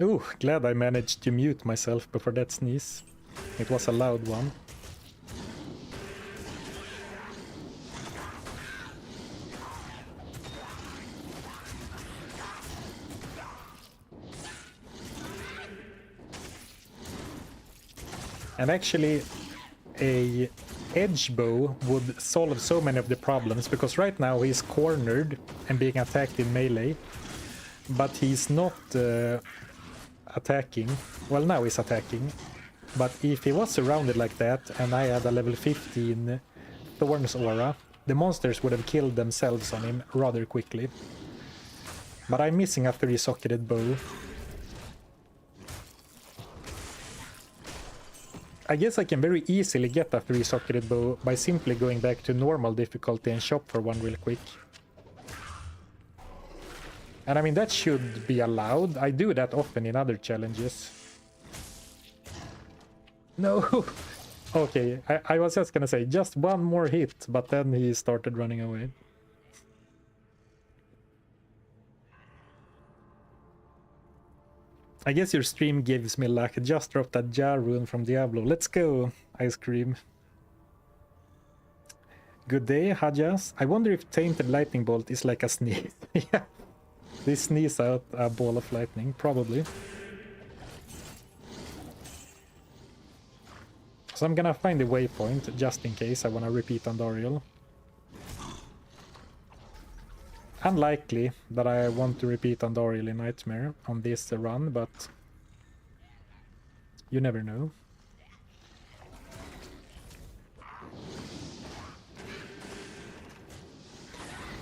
Ooh, glad I managed to mute myself before that sneeze. It was a loud one. And actually, a edge bow would solve so many of the problems, because right now he's cornered and being attacked in melee, but he's not attacking. Well, now he's attacking, but if he was surrounded like that and I had a level 15 Thorns aura, the monsters would have killed themselves on him rather quickly. But I'm missing a 3-socketed bow. I guess I can very easily get a 3-socketed bow by simply going back to normal difficulty and shop for one real quick. And I mean, that should be allowed. I do that often in other challenges. No! Okay, I was just gonna say, just one more hit, but then he started running away. I guess your stream gives me luck. Just dropped a jar rune from Diablo. Let's go, ice cream. Good day, Hajas. I wonder if Tainted Lightning Bolt is like a sneeze. Yeah. They sneeze out a ball of lightning, probably. So I'm gonna find a waypoint, just in case I wanna repeat Andariel. Unlikely that I want to repeat Andariel in Nightmare on this run, but you never know.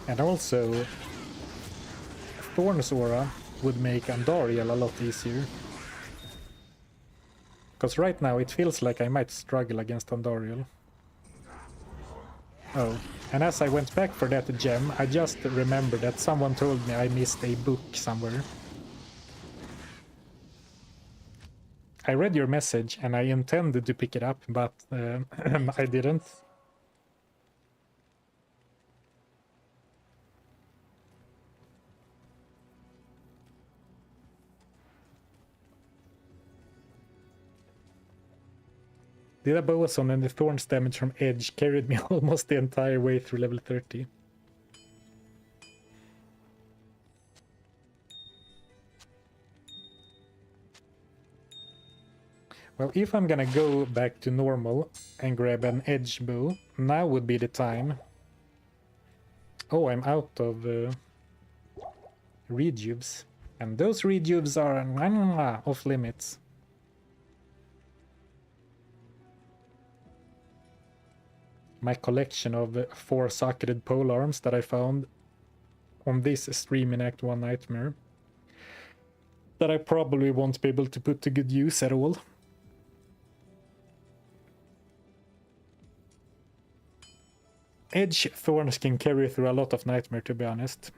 And also, Thorns Aura would make Andariel a lot easier. Because right now it feels like I might struggle against Andariel. Oh, and as I went back for that gem, I just remembered that someone told me I missed a book somewhere. I read your message and I intended to pick it up, but I didn't. The Boazon and the Thorns damage from Edge carried me almost the entire way through level 30. Well, if I'm gonna go back to normal and grab an Edge bow, now would be the time. Oh, I'm out of rejuves. And those rejuves are off limits. My collection of 4-socketed polearms that I found on this stream in Act 1 Nightmare, that I probably won't be able to put to good use at all. Edge Thorns can carry through a lot of Nightmare, to be honest.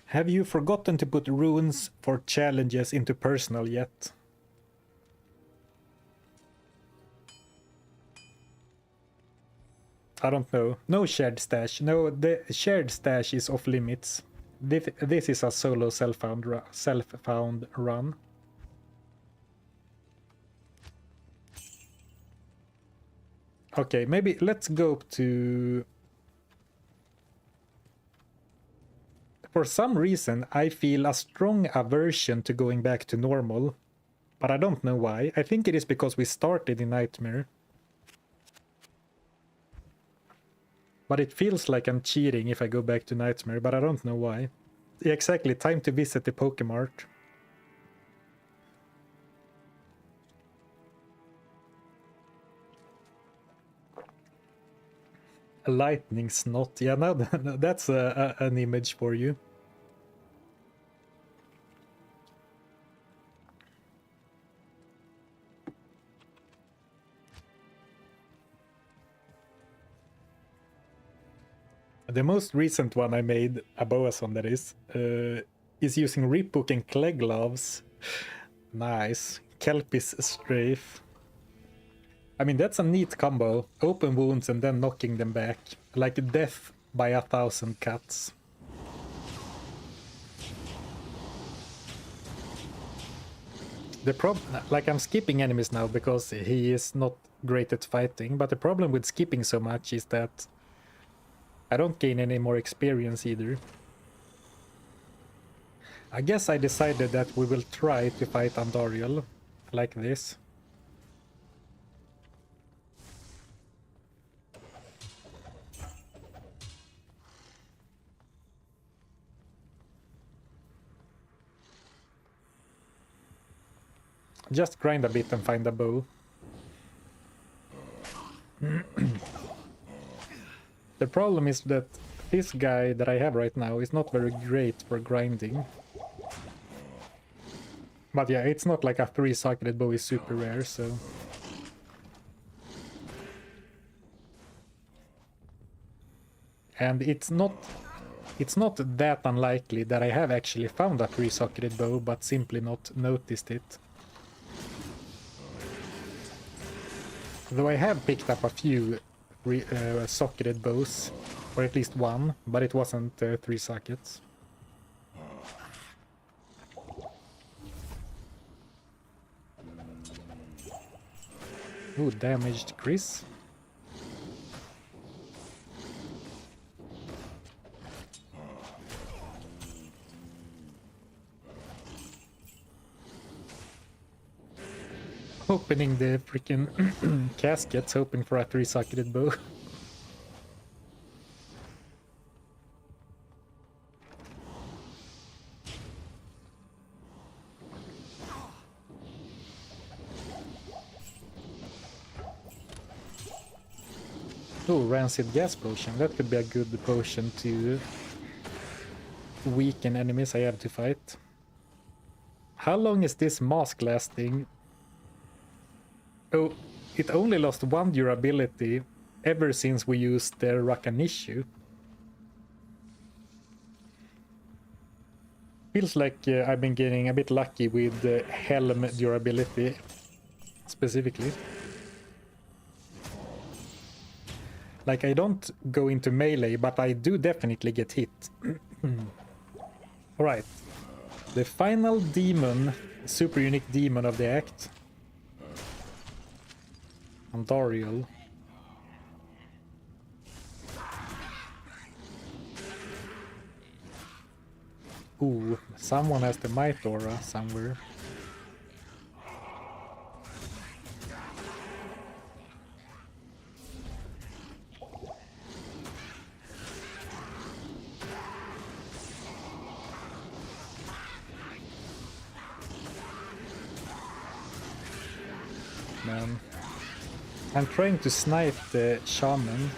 Have you forgotten to put runes for challenges into personal yet? I don't know. No shared stash. No, the shared stash is off limits. This is a solo self-found run. Okay, maybe let's go to... For some reason, I feel a strong aversion to going back to normal, but I don't know why. I think it is because we started in Nightmare. But it feels like I'm cheating if I go back to Nightmare, but I don't know why. Exactly, time to visit the Pokemart. A lightning snot. Yeah, now that's an image for you. The most recent one I made, a Boazon that is using Ripbook and Clay Gloves. Nice. Kelpie's Strafe. I mean, that's a neat combo. Open wounds and then knocking them back. Like death by 1,000 cuts. The like, I'm skipping enemies now because he is not great at fighting, but the problem with skipping so much is that I don't gain any more experience either. I guess I decided that we will try to fight Andariel like this. Just grind a bit and find a bow. The problem is that this guy that I have right now is not very great for grinding. But yeah, it's not like a 3-socketed bow is super rare, so... And it's not that unlikely that I have actually found a 3-socketed bow, but simply not noticed it. Though I have picked up a few socketed bows, or at least one, but it wasn't 3 sockets. Ooh, damaged Chris. Opening the freaking caskets, hoping for a 3-socketed bow. Oh, rancid gas potion. That could be a good potion to weaken enemies I have to fight. How long is this mask lasting? Oh, it only lost 1 durability ever since we used the Rakanishu. Feels like I've been getting a bit lucky with the helm durability, specifically. Like, I don't go into melee, but I do definitely get hit. Alright. The final demon, super unique demon of the act. Andariel. Ooh, someone has the Might Aura somewhere. Man. I'm trying to snipe the shaman.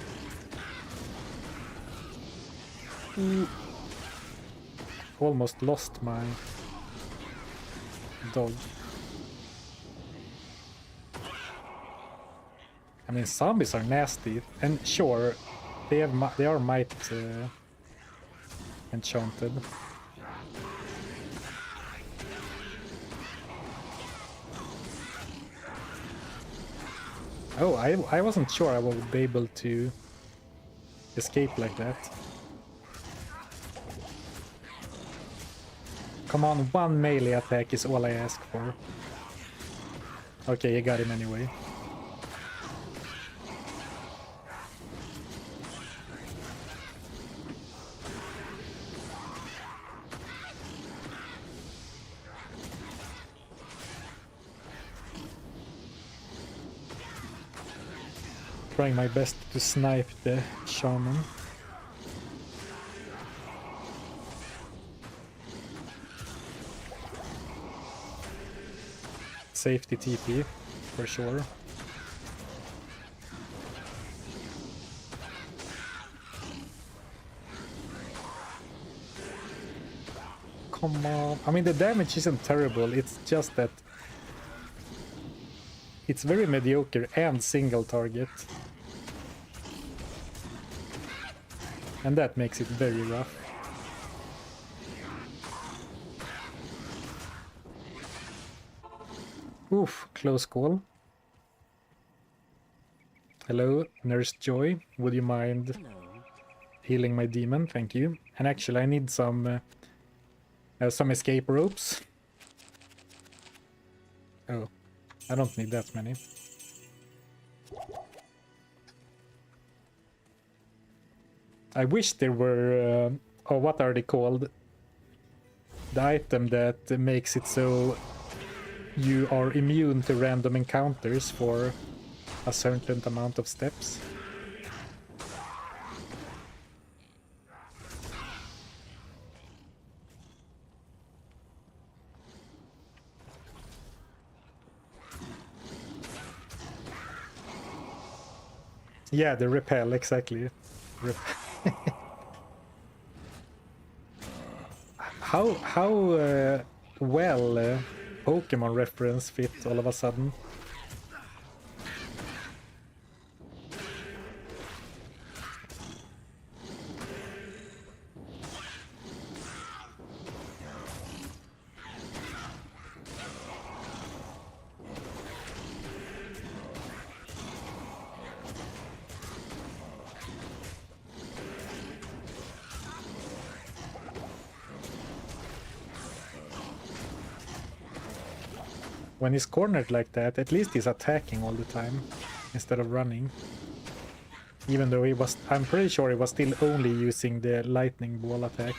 Ooh. Almost lost my dog. I mean, zombies are nasty, and sure, they are might enchanted. Oh, I wasn't sure I would be able to escape like that. Come on, 1 melee attack is all I ask for. Okay, you got him anyway. Trying my best to snipe the shaman. Safety TP, for sure. come on. I mean, the damage isn't terrible. It's just that it's very mediocre and single target. And that makes it very rough. Oof, close call. Hello, Nurse Joy. Would you mind healing my demon? Thank you. And actually, I need some escape ropes. Oh, I don't need that many. I wish there were... oh, what are they called? The item that makes it so you are immune to random encounters for a certain amount of steps. Yeah, the repel, exactly. How well Pokemon reference fit all of a sudden. When he's cornered like that, at least he's attacking all the time instead of running. Even though he was, I'm pretty sure he was still only using the lightning ball attack.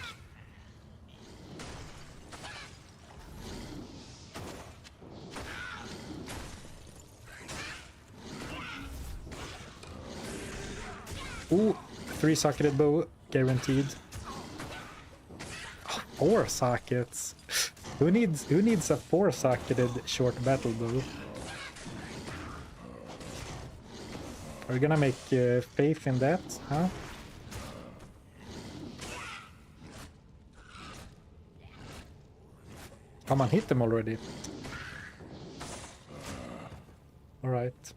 Ooh, 3 socketed bow, guaranteed. Oh, 4 sockets. Who needs a 4-socketed short battle bow? Are we gonna make faith in that, huh? Come on, hit them already. Alright.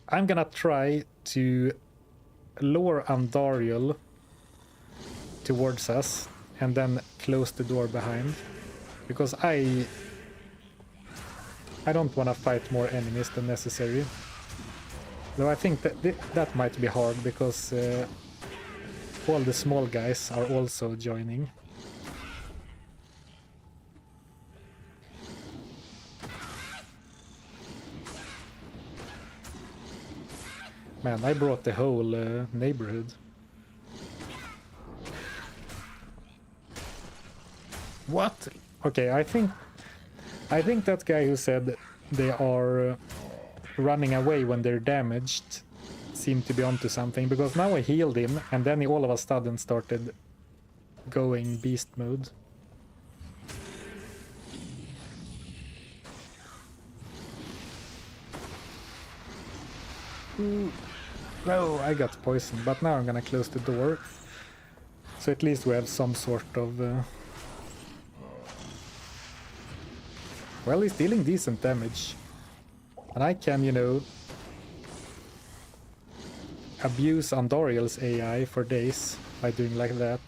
I'm gonna try to lure Andariel towards us and then close the door behind. Because I don't want to fight more enemies than necessary. Though I think that that might be hard because all the small guys are also joining. Man, I brought the whole neighborhood. What? Okay, I think that guy who said they are running away when they're damaged seemed to be onto something, because now I healed him and then he all of a sudden started going beast mode. No, I got poisoned, but now I'm gonna close the door. So at least we have some sort of... Well, he's dealing decent damage. And I can, you know, abuse Andariel's AI for days by doing like that.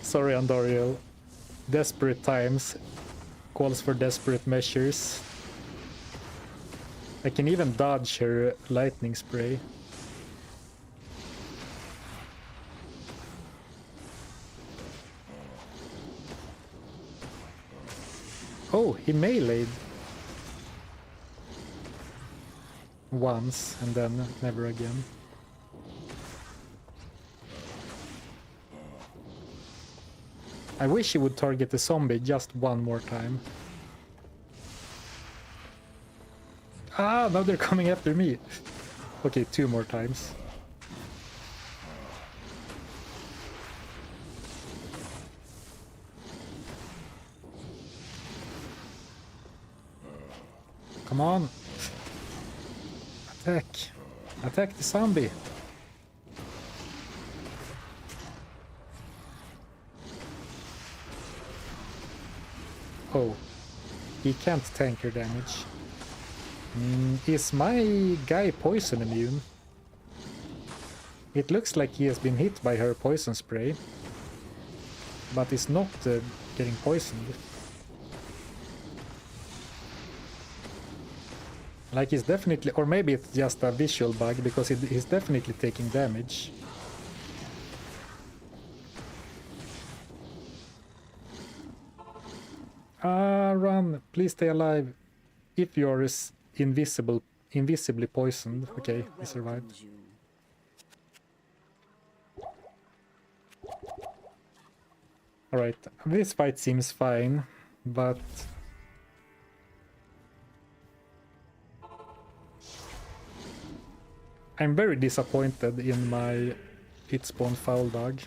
Sorry, Andariel. Desperate times calls for desperate measures. I can even dodge her lightning spray. Oh, he meleeed once and then never again. I wish he would target the zombie just one more time. Ah, now they're coming after me. Okay, 2 more times. Come on. Attack. Attack the zombie. Oh, he can't tank her damage. Is my guy poison immune? It looks like he has been hit by her poison spray, but is not getting poisoned. Like he's definitely, or maybe it's just a visual bug, because he's definitely taking damage. Run! Please stay alive. If you're invisibly poisoned. Okay, he survived. Alright, this fight seems fine, but... I'm very disappointed in my Pitspawn Foul Dog.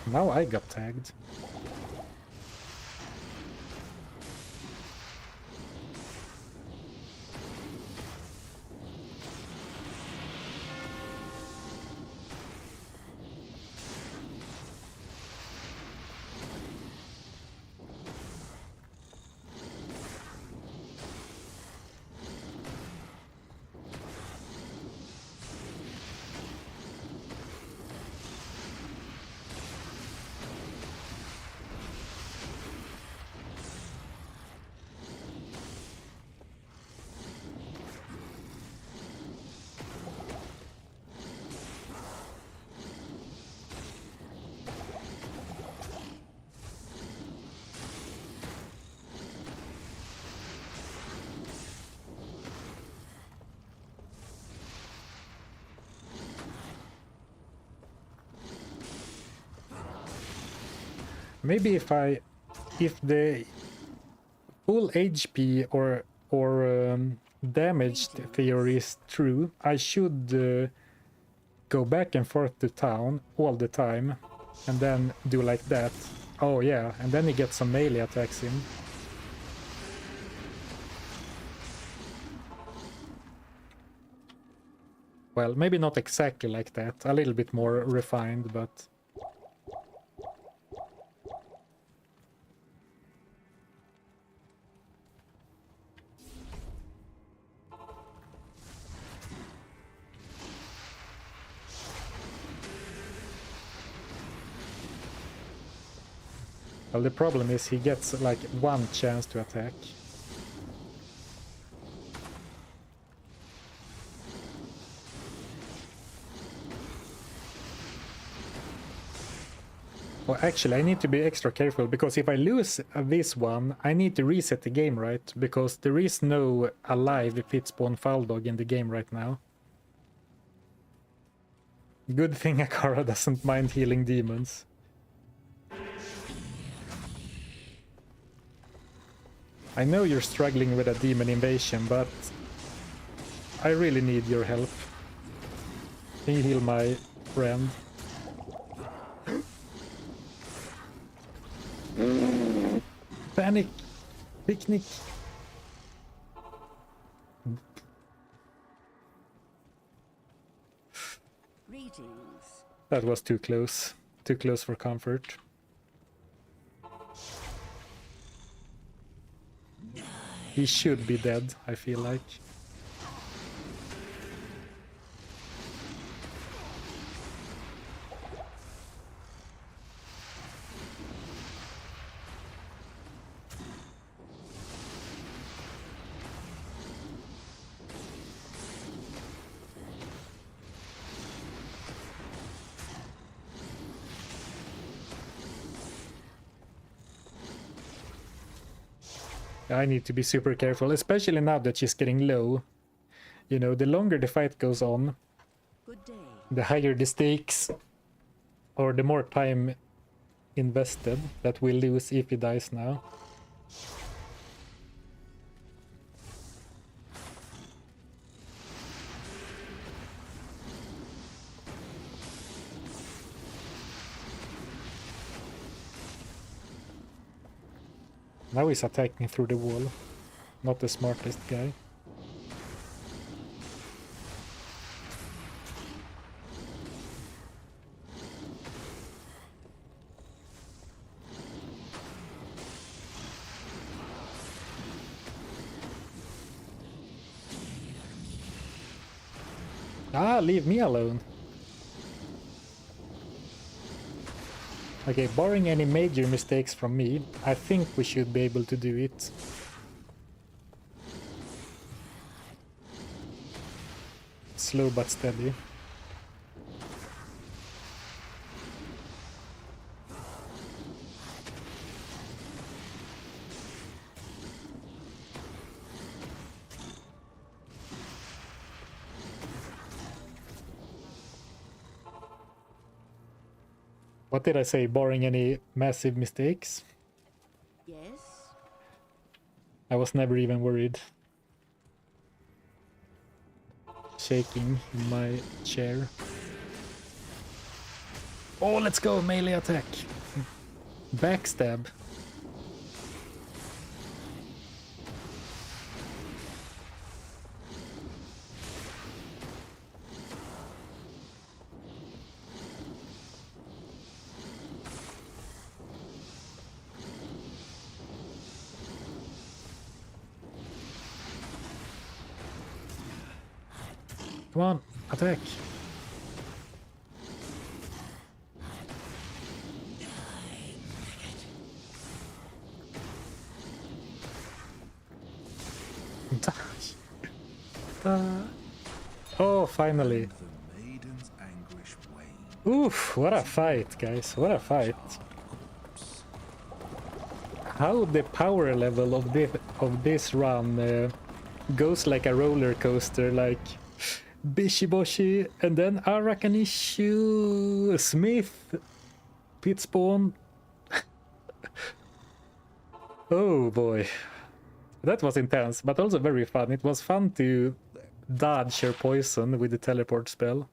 Now I got tagged. Maybe if the full HP or damage theory is true, I should go back and forth to town all the time, and then do like that. Oh yeah, and then he gets some melee attacks in. Well, maybe not exactly like that, a little bit more refined, but... Well, the problem is he gets like one chance to attack. Well, actually, I need to be extra careful, because if I lose this one, I need to reset the game, right? Because there is no alive Pitspawn Foul Dog in the game right now. Good thing Akara doesn't mind healing demons. I know you're struggling with a demon invasion, but I really need your help. Can you heal my friend? Panic! Picnic! Greetings. That was too close. Too close for comfort. He should be dead, I feel like. I need to be super careful, especially now that she's getting low. You know, the longer the fight goes on, Good day. the higher the stakes, or the more time invested that we lose if he dies now. Now he's attacking through the wall. Not the smartest guy. Ah, leave me alone. Okay, barring any major mistakes from me, I think we should be able to do it. Slow but steady. What did I say? Barring any massive mistakes? Yes. I was never even worried. Shaking in my chair. Oh, let's go! Melee attack! Backstab. Come on, attack! Oh, finally. The maiden's anguish wane. Oof, what a fight, guys. What a fight. How the power level of this run goes like a roller coaster, like Bishiboshi, and then Arakanishu, Smith, Pit Spawn. Oh boy. That was intense, but also very fun. It was fun to dodge her poison with the teleport spell.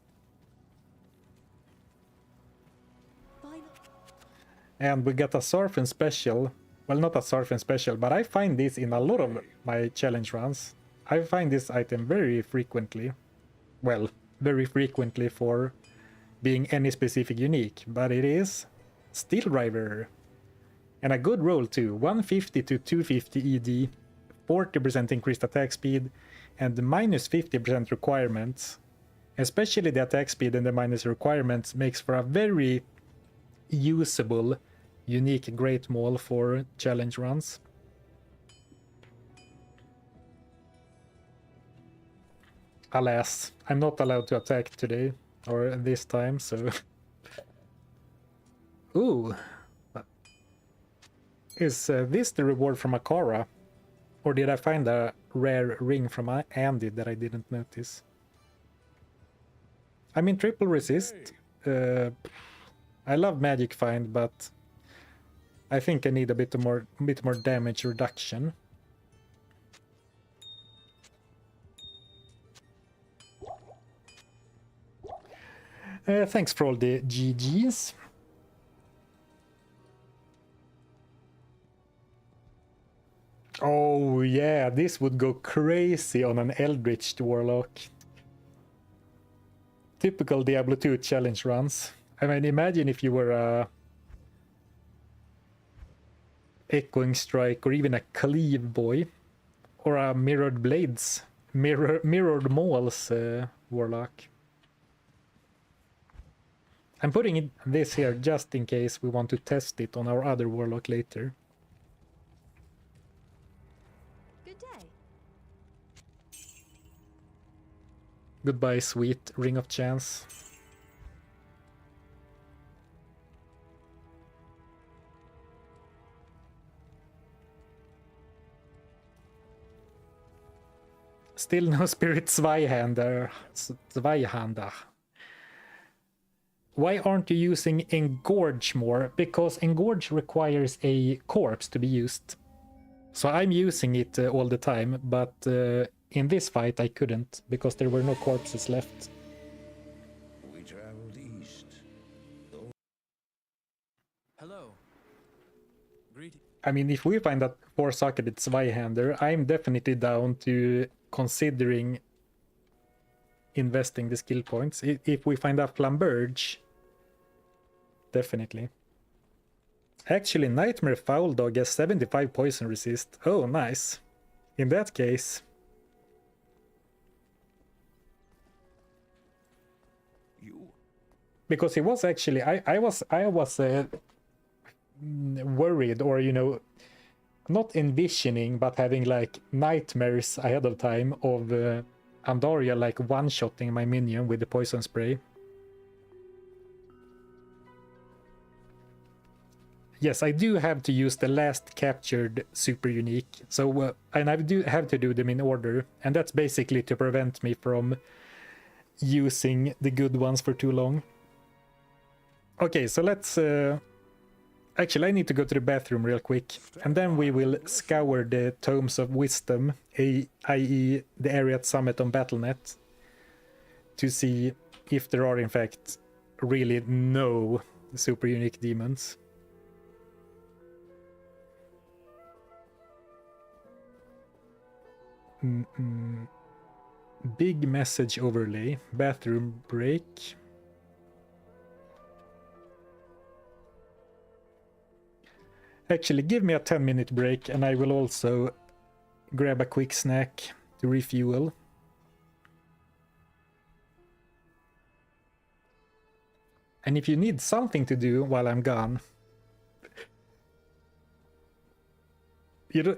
And we got a Zarfen special. Well, not a Zarfen special, but I find this in a lot of my challenge runs. I find this item very frequently. Well, very frequently for being any specific unique, but it is Steel Driver. And a good roll too, 150 to 250 ED, 40% increased attack speed, and minus 50% requirements. Especially the attack speed and the minus requirements makes for a very usable, unique Great Maul for challenge runs. Alas, I'm not allowed to attack today, or this time, so... Ooh! Is this the reward from Akara? Or did I find a rare ring from Andy that I didn't notice? I mean, triple resist. I love magic find, but I think I need a bit more damage reduction. Thanks for all the GGs. Oh yeah, this would go crazy on an Eldritch Warlock. Typical Diablo 2 challenge runs. I mean, imagine if you were a Echoing Strike or even a Cleave boy, or a Mirrored Blades, Mirrored Mauls Warlock. I'm putting this here just in case we want to test it on our other Warlock later. Good day. Goodbye, sweet Ring of Chance. Still no Spirit Zweihander. Why aren't you using Engorge more? Because Engorge requires a corpse to be used. So I'm using it all the time, but in this fight I couldn't, because there were no corpses left. We traveled east. Hello. Greeting. I mean, if we find that 4-socketed Zweihander, I'm definitely down to considering investing the skill points. If we find a Flamberge, definitely. Actually, Nightmare Foul Dog has 75 poison resist. Oh, nice. In that case... You because it was actually I was worried, or you know, not envisioning but having like nightmares ahead of time of Andaria like one-shotting my minion with the poison spray. Yes, I do have to use the last captured super unique, so and I do have to do them in order, and that's basically to prevent me from using the good ones for too long. Okay, so let's actually I need to go to the bathroom real quick, and then we will scour the Tomes of Wisdom, i.e. the area at Summit on Battle.net, to see if there are in fact really no super unique demons. Big message overlay, bathroom break. Actually, give me a 10-minute break and I will also grab a quick snack to refuel. And if you need something to do while I'm gone,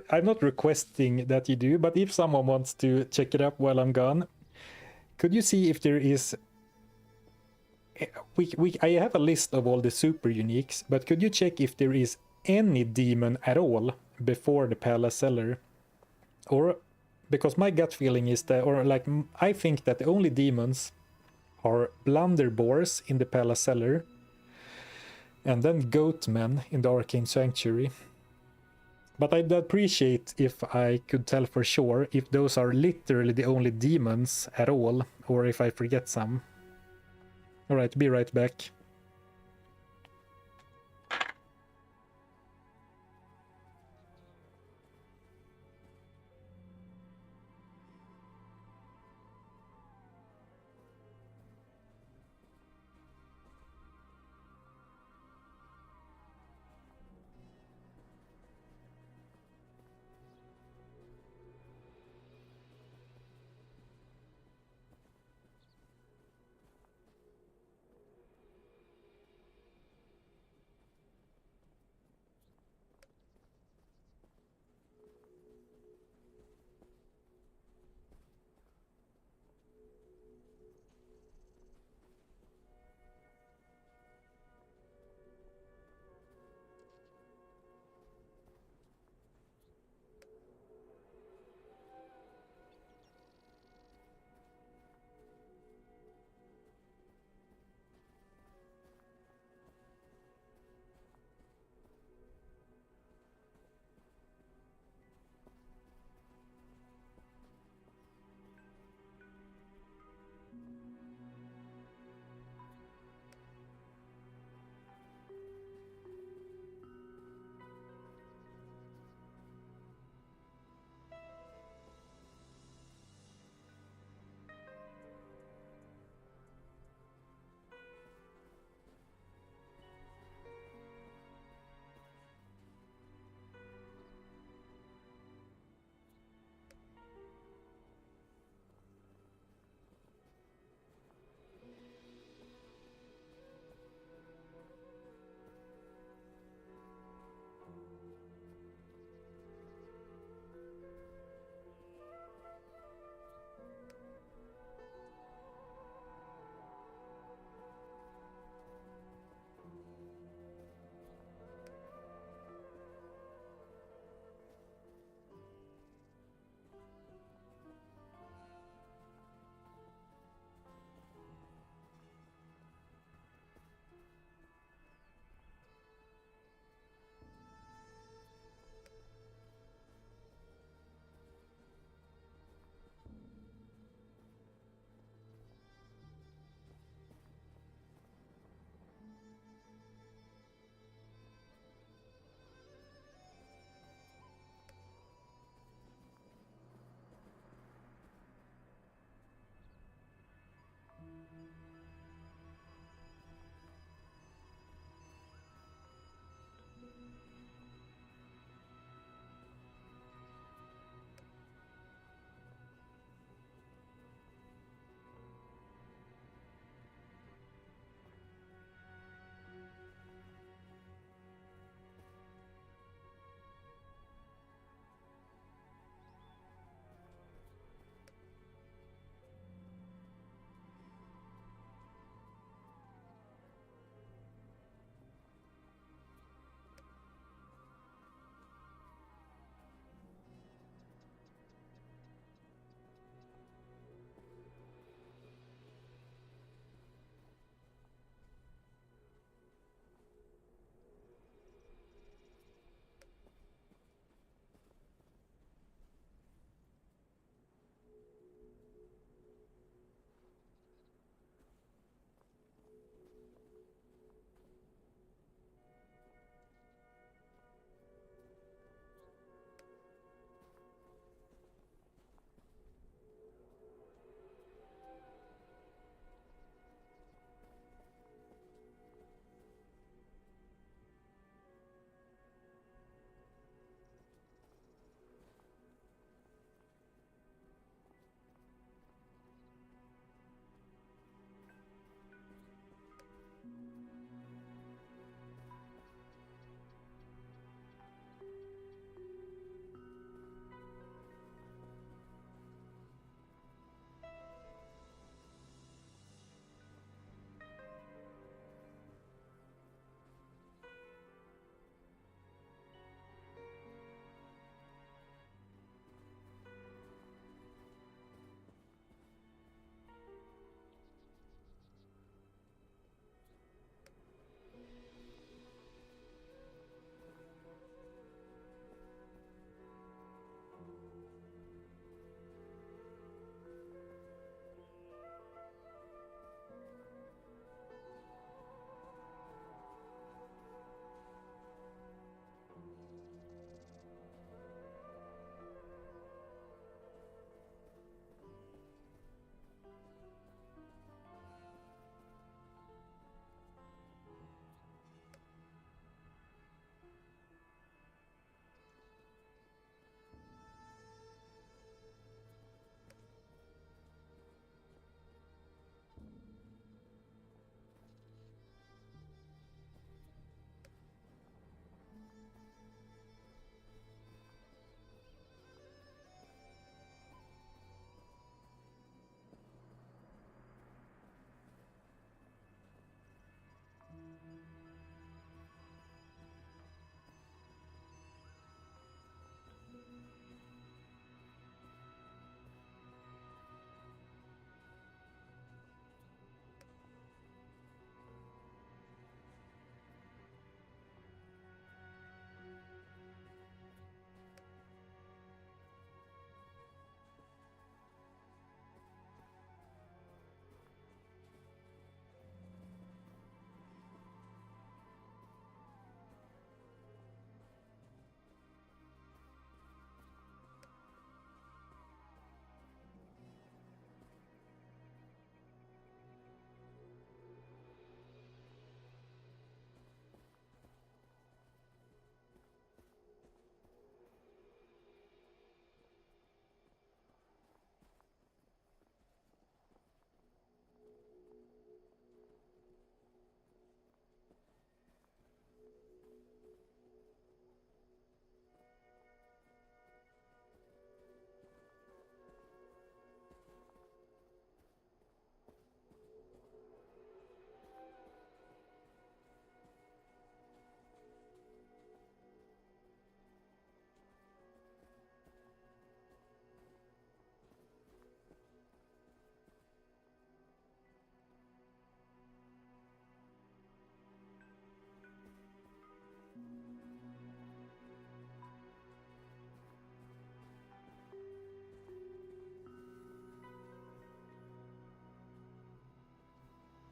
I'm not requesting that you do, but if someone wants to check it up while I'm gone, could you see if there is... I have a list of all the super uniques, but could you check if there is any demon at all before the Palace Cellar? Or, because my gut feeling is that, or like, I think that the only demons are Blunderboars in the Palace Cellar, and then Goatmen in the Arcane Sanctuary. But I'd appreciate if I could tell for sure if those are literally the only demons at all, or if I forget some. Alright, be right back.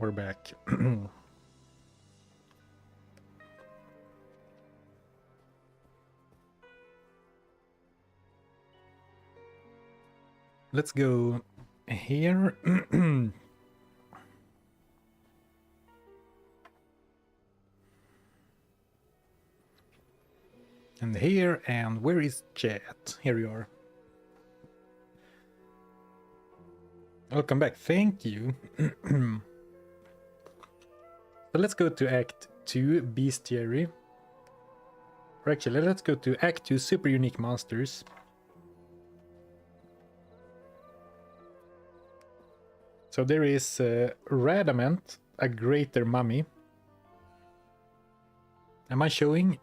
we're back. Let's go here. And here, and where is chat? Here you are. Welcome back, thank you. So let's go to Act 2, Bestiary. Or actually, let's go to Act 2, Super Unique Monsters. So there is Radamant, a greater mummy. Am I showing?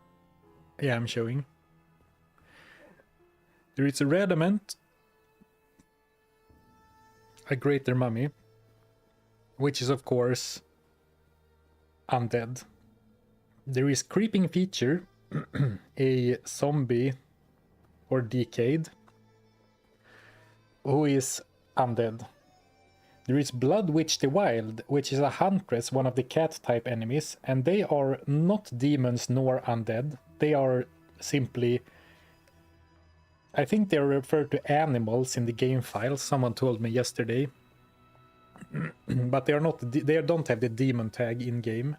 Yeah, I'm showing. There is a Radamant, a greater mummy, which is of course undead. There is Creeping Feature, a zombie or decayed, who is undead. There is Blood Witch the Wild, which is a huntress, one of the cat type enemies, and they are not demons nor undead. They are simply, I think they are referred to animals in the game files, someone told me yesterday. But they are not, they don't have the demon tag in game.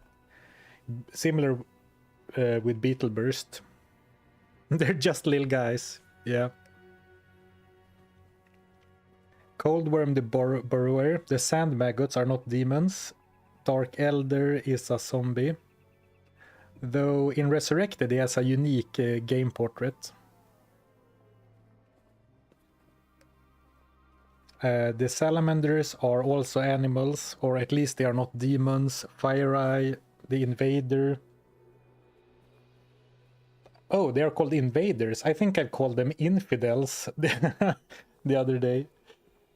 Similar with Beetle Burst. They're just little guys, yeah. Coldworm the Burrower, the Sand Maggots are not demons. Dark Elder is a zombie. Though in Resurrected he has a unique game portrait. The Salamanders are also animals, or at least they are not demons. Fire Eye, the Invader. Oh, they are called Invaders. I think I called them Infidels the other day.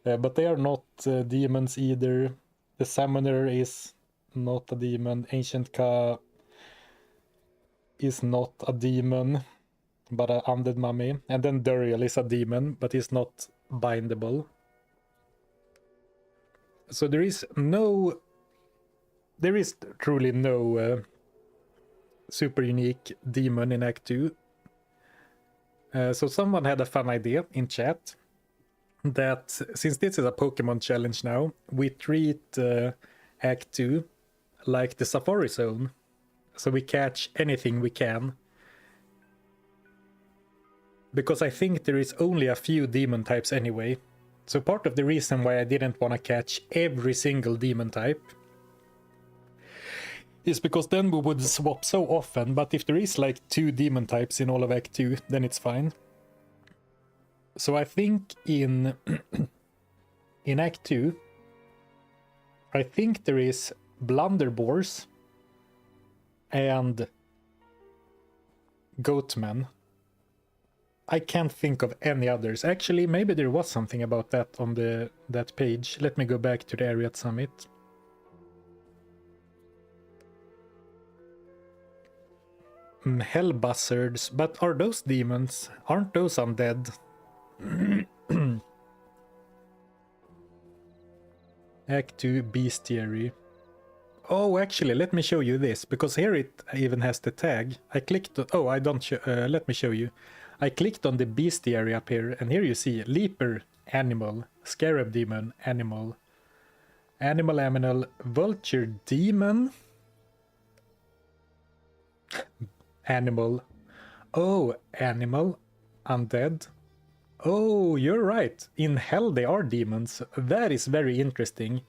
But they are not demons either. The Summoner is not a demon. Ancient Ka is not a demon, but an undead mummy. And then Duriel is a demon, but he's not bindable. So there is truly no super unique demon in Act 2. So someone had a fun idea in chat that since this is a Pokemon challenge now, we treat Act 2 like the Safari Zone. So we catch anything we can. Because I think there is only a few demon types anyway. So part of the reason why I didn't want to catch every single demon type is because then we would swap so often, but if there is like 2 demon types in all of Act 2, then it's fine. So I think in Act 2, I think there is Blunderboars and Goatmen. I can't think of any others. Actually, maybe there was something about that on that page. Let me go back to the Ariat Summit. Hellbuzzards, but are those demons? Aren't those undead? Act 2 Bestiary. Oh, actually, let me show you this, because here it even has the tag. I clicked on, oh, I don't show, let me show you. I clicked on the Bestiary up here, and here you see Leaper, animal, Scarab demon, animal, Animal, Vulture demon, animal, oh, animal, undead. Oh, you're right. In hell they are demons. That is very interesting.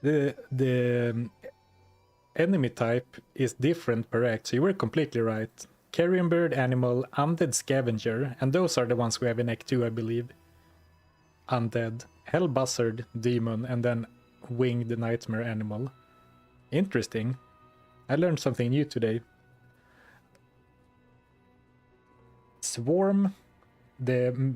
The enemy type is different per act, so you were completely right. Carrion bird, animal, undead scavenger, and those are the ones we have in Act 2, I believe. Undead, hellbuzzard, demon, and then winged nightmare animal. Interesting. I learned something new today. Swarm, the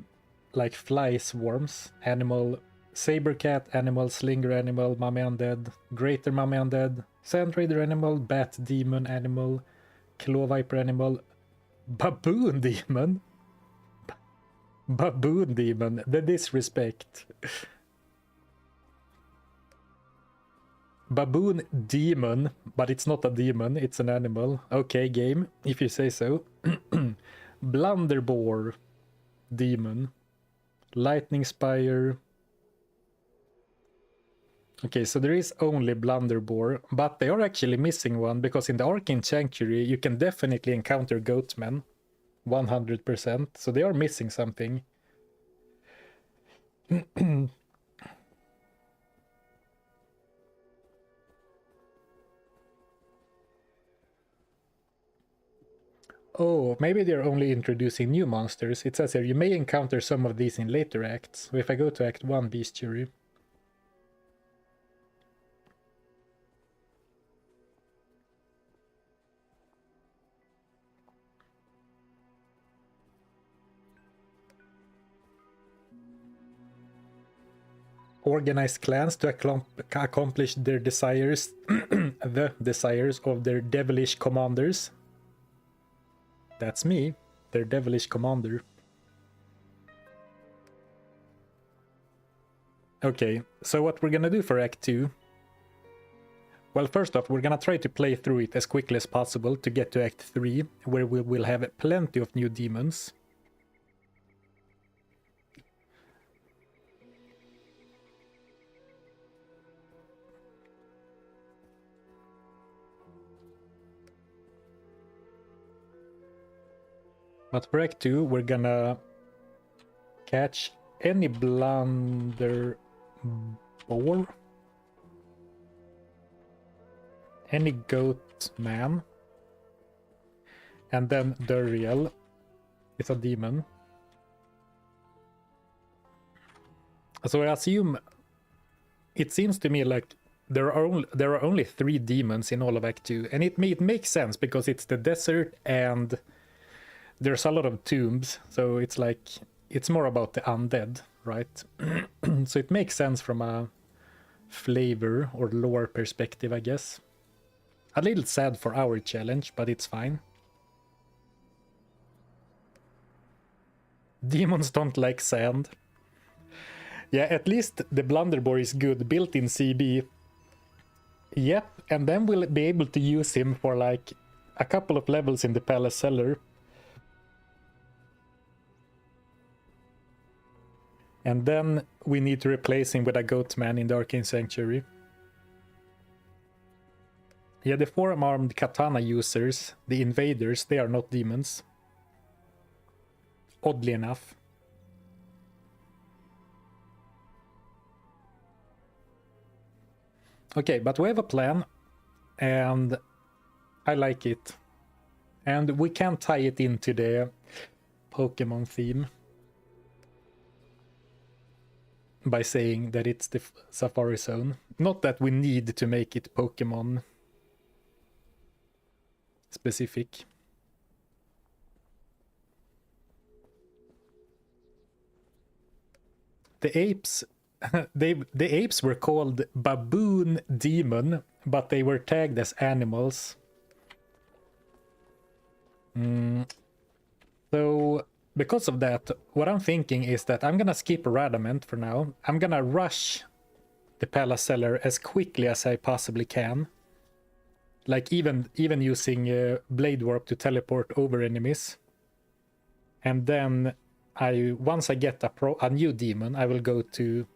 like fly swarms, animal, saber cat, animal, slinger animal, mummy undead, greater mummy undead, sand raider animal, bat demon animal, claw viper animal, baboon demon. Baboon demon, the disrespect. Baboon demon, but it's not a demon, it's an animal. Okay, game, if you say so. Blunderbore demon. Lightning Spire. Okay, so there is only Blunderbore, but they are actually missing one, because in the Arcane Sanctuary you can definitely encounter Goatmen. 100%, so they are missing something. Oh, maybe they're only introducing new monsters. It says here, you may encounter some of these in later acts. So if I go to Act 1, Bestiary. Organize clans to accomplish their desires, the desires of their devilish commanders. That's me, their devilish commander. Okay, so what we're gonna do for Act 2... Well, first off, we're gonna try to play through it as quickly as possible to get to Act 3, where we will have plenty of new demons. But for Act 2, we're gonna catch any Blunderbore, any Goat Man, and then Duriel is a demon. So I assume, it seems to me like there are only 3 demons in all of Act 2, and it makes sense because it's the desert and there's a lot of tombs, so it's like, it's more about the undead, right? So it makes sense from a flavor or lore perspective, I guess. A little sad for our challenge, but it's fine. Demons don't like sand. Yeah, at least the Blunderbore is good, built in CB. Yep, and then we'll be able to use him for like a couple of levels in the Palace Cellar. And then we need to replace him with a Goatman in the Arcane Sanctuary. Yeah, the four-armed katana users, the invaders, they are not demons. Oddly enough. Okay, but we have a plan, and I like it. And we can tie it into the Pokemon theme by saying that it's the Safari Zone. Not that we need to make it Pokemon specific. The apes, the apes were called Baboon Demon, but they were tagged as animals. So because of that, what I'm thinking is that I'm gonna skip Radament for now. I'm gonna rush the Palace Cellar as quickly as I possibly can. Like even using Blade Warp to teleport over enemies. And then once I get a new demon, I will go to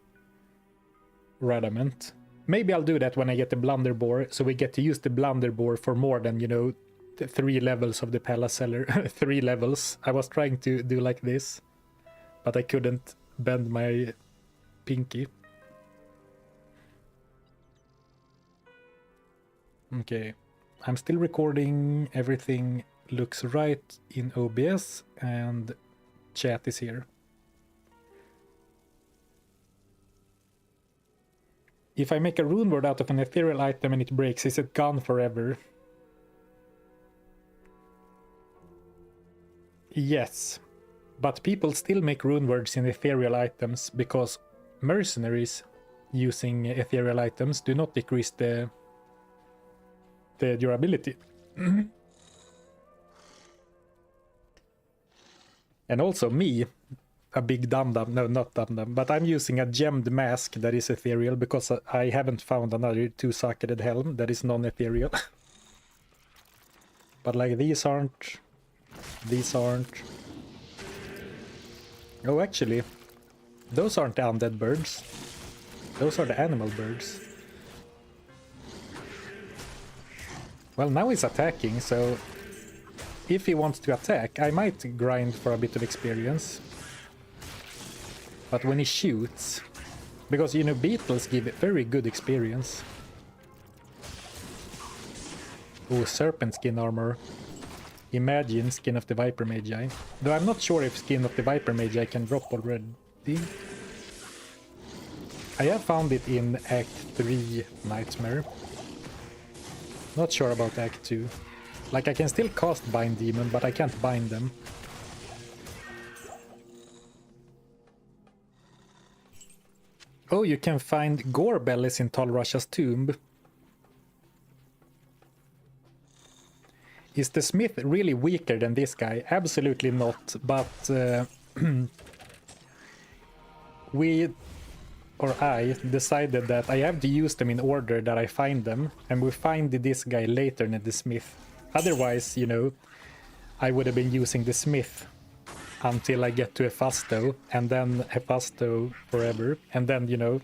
Radament. Maybe I'll do that when I get the Blunderbore, so we get to use the Blunderbore for more than, you know, 3 levels of the Palace Cellar. 3 levels. I was trying to do like this, but I couldn't bend my pinky. Okay, I'm still recording. Everything looks right in OBS, and chat is here. If I make a rune word out of an ethereal item and it breaks, is it gone forever? Yes, but people still make rune words in ethereal items because mercenaries using ethereal items do not decrease the durability. And also me, a big dum-dum. No, not dum-dum. But I'm using a gemmed mask that is ethereal because I haven't found another two-socketed helm that is non-ethereal. But like these aren't. These aren't. Oh, actually, those aren't the undead birds. Those are the animal birds. Well, now he's attacking, so if he wants to attack, I might grind for a bit of experience. But when he shoots, because you know beetles give very good experience. Oh, serpent skin armor. Imagine Skin of the Viper Magi. Though I'm not sure if Skin of the Viper Magi can drop already. I have found it in Act 3 Nightmare. Not sure about Act 2. Like I can still cast Bind Demon, but I can't bind them. Oh, you can find gore bellies in Talrasha's tomb. Is the smith really weaker than this guy? Absolutely not, but I decided that I have to use them in order that I find them, and we find this guy later than the smith. Otherwise, you know, I would have been using the smith until I get to Hephasto, and then Hephasto forever, and then, you know,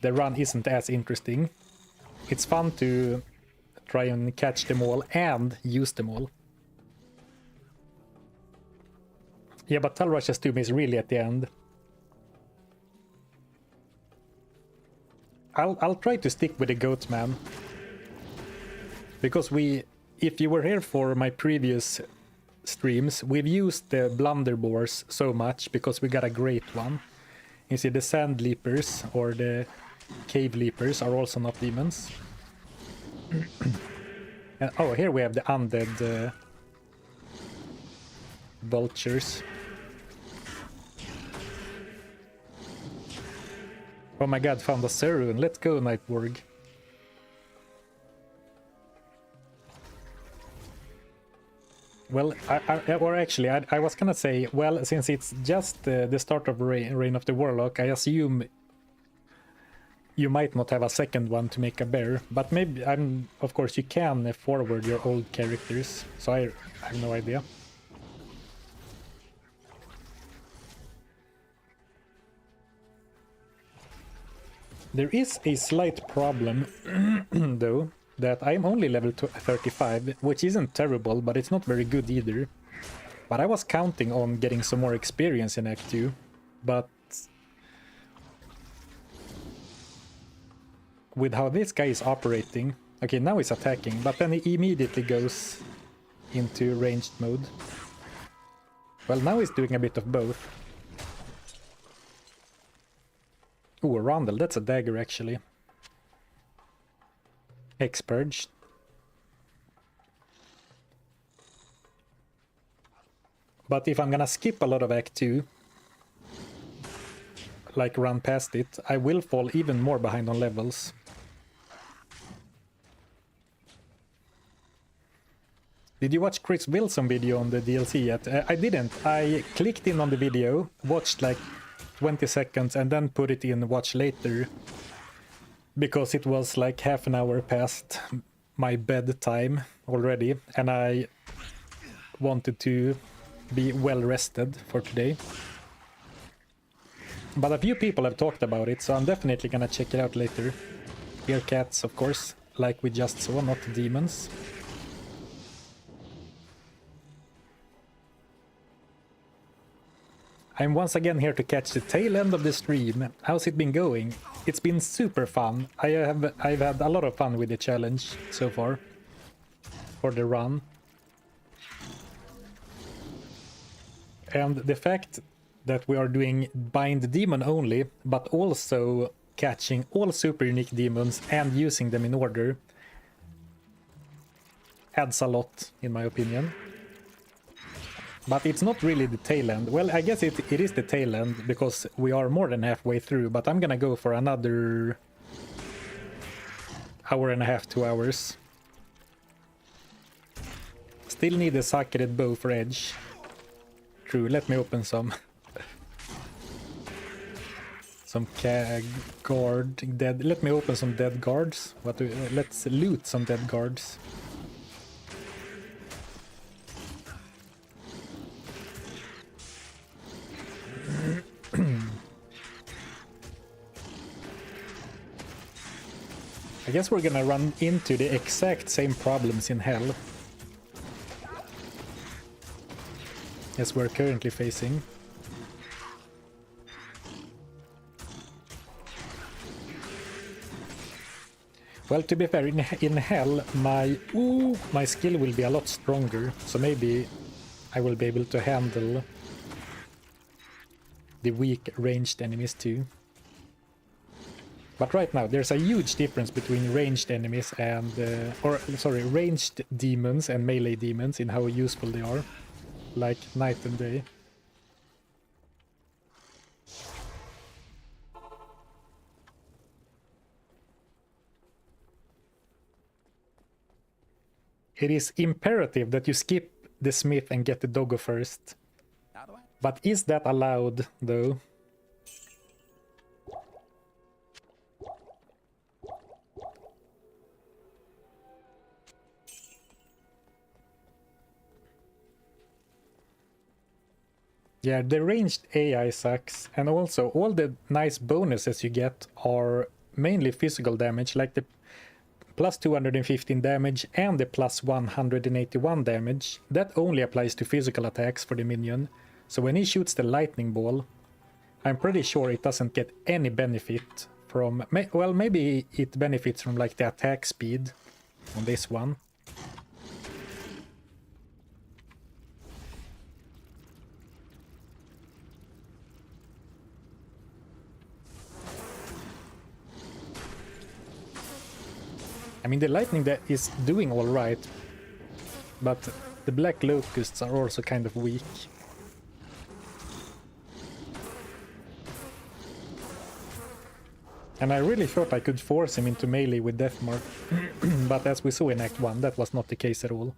the run isn't as interesting. It's fun to try and catch them all and use them all. Yeah, but Talrasha's tomb is really at the end. I'll try to stick with the goat man. Because if you were here for my previous streams, we've used the blunderboars so much because we got a great one. You see, the sand leapers or the cave leapers are also not demons. Oh, here we have the undead vultures. Oh my god, found a Serun. Let's go, Nightborg. Well, I was gonna say, well, since it's just the start of Reign of the Warlock, I assume you might not have a second one to make a bear, but maybe, of course, you can forward your old characters, so I have no idea. There is a slight problem, though, that I'm only level 35, which isn't terrible, but it's not very good either. But I was counting on getting some more experience in Act 2, but with how this guy is operating... Okay, now he's attacking, but then he immediately goes into ranged mode. Well, now he's doing a bit of both. Ooh, a Rondel, that's a dagger actually. Expurge. But if I'm gonna skip a lot of Act 2, like run past it, I will fall even more behind on levels. Did you watch Chris Wilson video on the DLC yet? I didn't. I clicked in on the video, watched like 20 seconds and then put it in watch later. Because it was like half an hour past my bedtime already, and I wanted to be well rested for today. But a few people have talked about it, so I'm definitely gonna check it out later. Bear cats, of course, like we just saw, not demons. I'm once again here to catch the tail end of the stream. How's it been going? It's been super fun. I've had a lot of fun with the challenge so far. For the run. And the fact that we are doing Bind Demon only, but also catching all super unique demons and using them in order, adds a lot, in my opinion. But it's not really the tail end. Well, I guess it is the tail end, because we are more than halfway through, but I'm gonna go for another hour and a half, 2 hours. Still need a socketed bow for edge. True, let me open some. Some guard dead. Let me open some dead guards. Let's loot some dead guards. I guess we're gonna run into the exact same problems in hell as we're currently facing. Well, to be fair, in hell, my skill will be a lot stronger, so maybe I will be able to handle the weak ranged enemies too. But right now, there's a huge difference between ranged enemies and, ranged demons and melee demons in how useful they are, like night and day. It is imperative that you skip the smith and get the doggo first. But is that allowed, though? Yeah, the ranged AI sucks, and also all the nice bonuses you get are mainly physical damage, like the plus 215 damage and the plus 181 damage. That only applies to physical attacks for the minion. So when he shoots the lightning ball, I'm pretty sure it doesn't get any benefit from... Well, maybe it benefits from like the attack speed on this one. I mean, the lightning that is doing all right, but the black locusts are also kind of weak. And I really thought I could force him into melee with Deathmark, but as we saw in Act 1, that was not the case at all.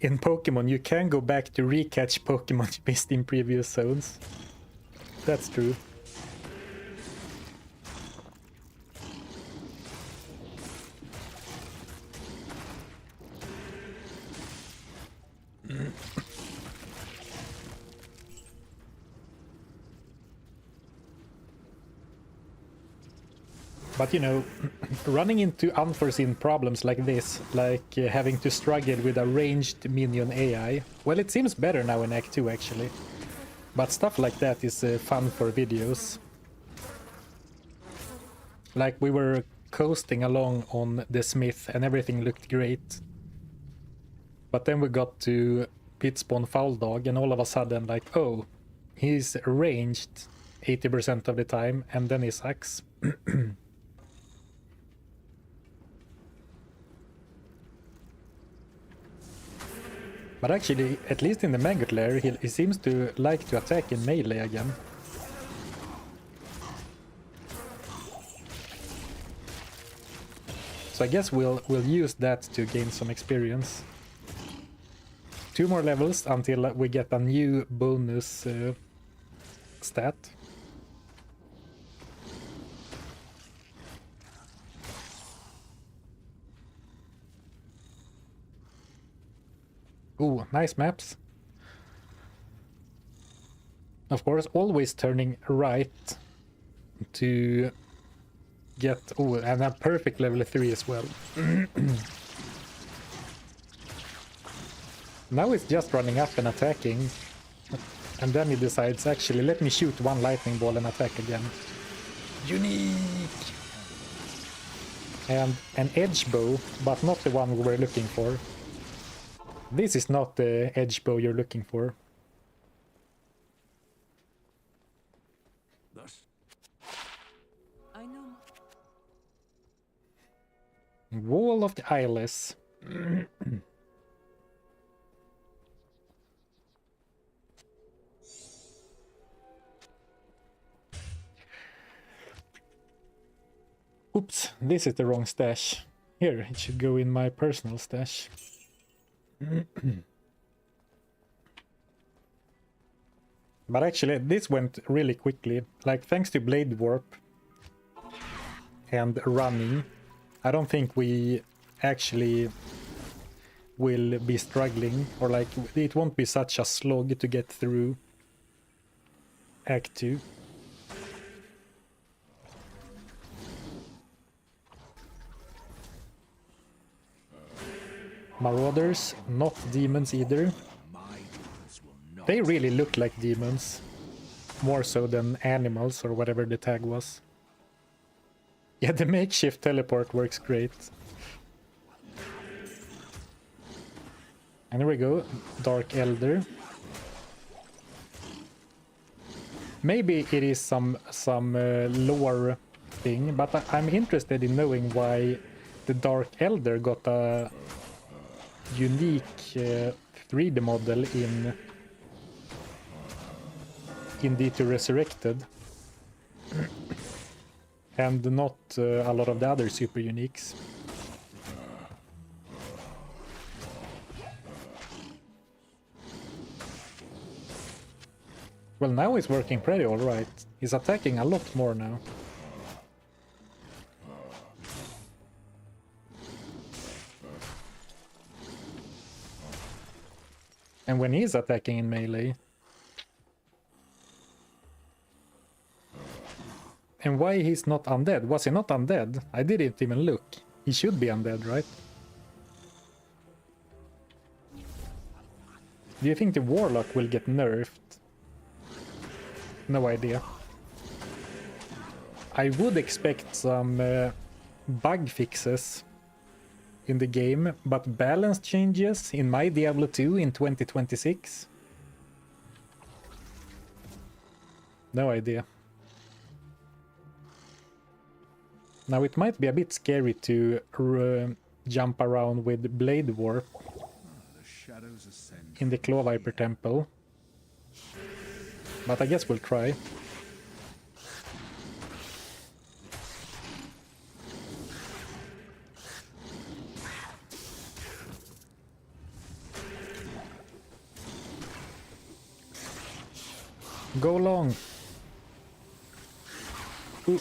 In Pokemon, you can go back to recatch Pokemon you missed in previous zones. That's true. But you know, running into unforeseen problems like this, like having to struggle with a ranged minion AI, well, it seems better now in Act 2 actually. But stuff like that is fun for videos. Like we were coasting along on the Smith and everything looked great. But then we got to Pitspawn Foul Dog and all of a sudden like, oh, he's ranged 80% of the time and then he sucks. But actually, at least in the Maggot Lair, he seems to like to attack in melee again. So I guess we'll use that to gain some experience. 2 more levels until we get a new bonus stat. Ooh, nice maps. Of course, always turning right to get... Oh, and a perfect level 3 as well. Now it's just running up and attacking. And then he decides, actually, let me shoot one lightning ball and attack again. Unique! And an edge bow, but not the one we were looking for. This is not the edge bow you're looking for. I know. Wall of the Eyeless. Oops, this is the wrong stash. Here, it should go in my personal stash. But actually, this went really quickly. Like, thanks to Blade Warp and running, I don't think we actually will be struggling, or like, it won't be such a slog to get through Act 2. Marauders, not demons either. They really look like demons, more so than animals or whatever the tag was. Yeah, the makeshift teleport works great. And here we go, Dark Elder. Maybe it is some lore thing, but I'm interested in knowing why the Dark Elder got a unique 3D model in D2 Resurrected, and not a lot of the other super uniques. Well, now he's working pretty alright. He's attacking a lot more now. And when he's attacking in melee. And why he's not undead? Was he not undead? I didn't even look. He should be undead, right? Do you think the Warlock will get nerfed? No idea. I would expect some bug fixes in the game, but balance changes in my Diablo 2 in 2026? No idea. Now it might be a bit scary to jump around with Blade Warp in the Claw Viper Temple, but I guess we'll try. Go long. Ooh.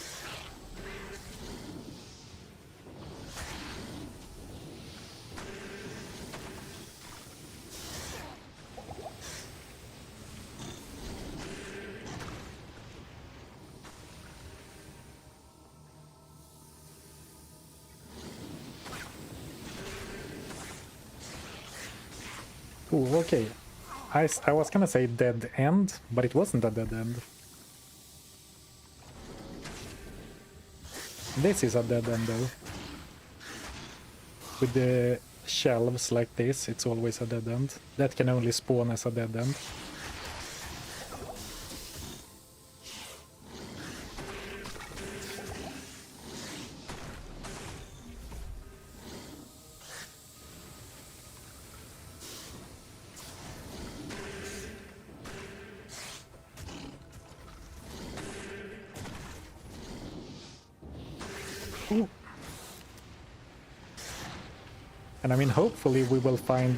Ooh, okay. I was gonna say dead end, but it wasn't a dead end. This is a dead end though. With the shelves like this, it's always a dead end. That can only spawn as a dead end. And I mean, hopefully we will find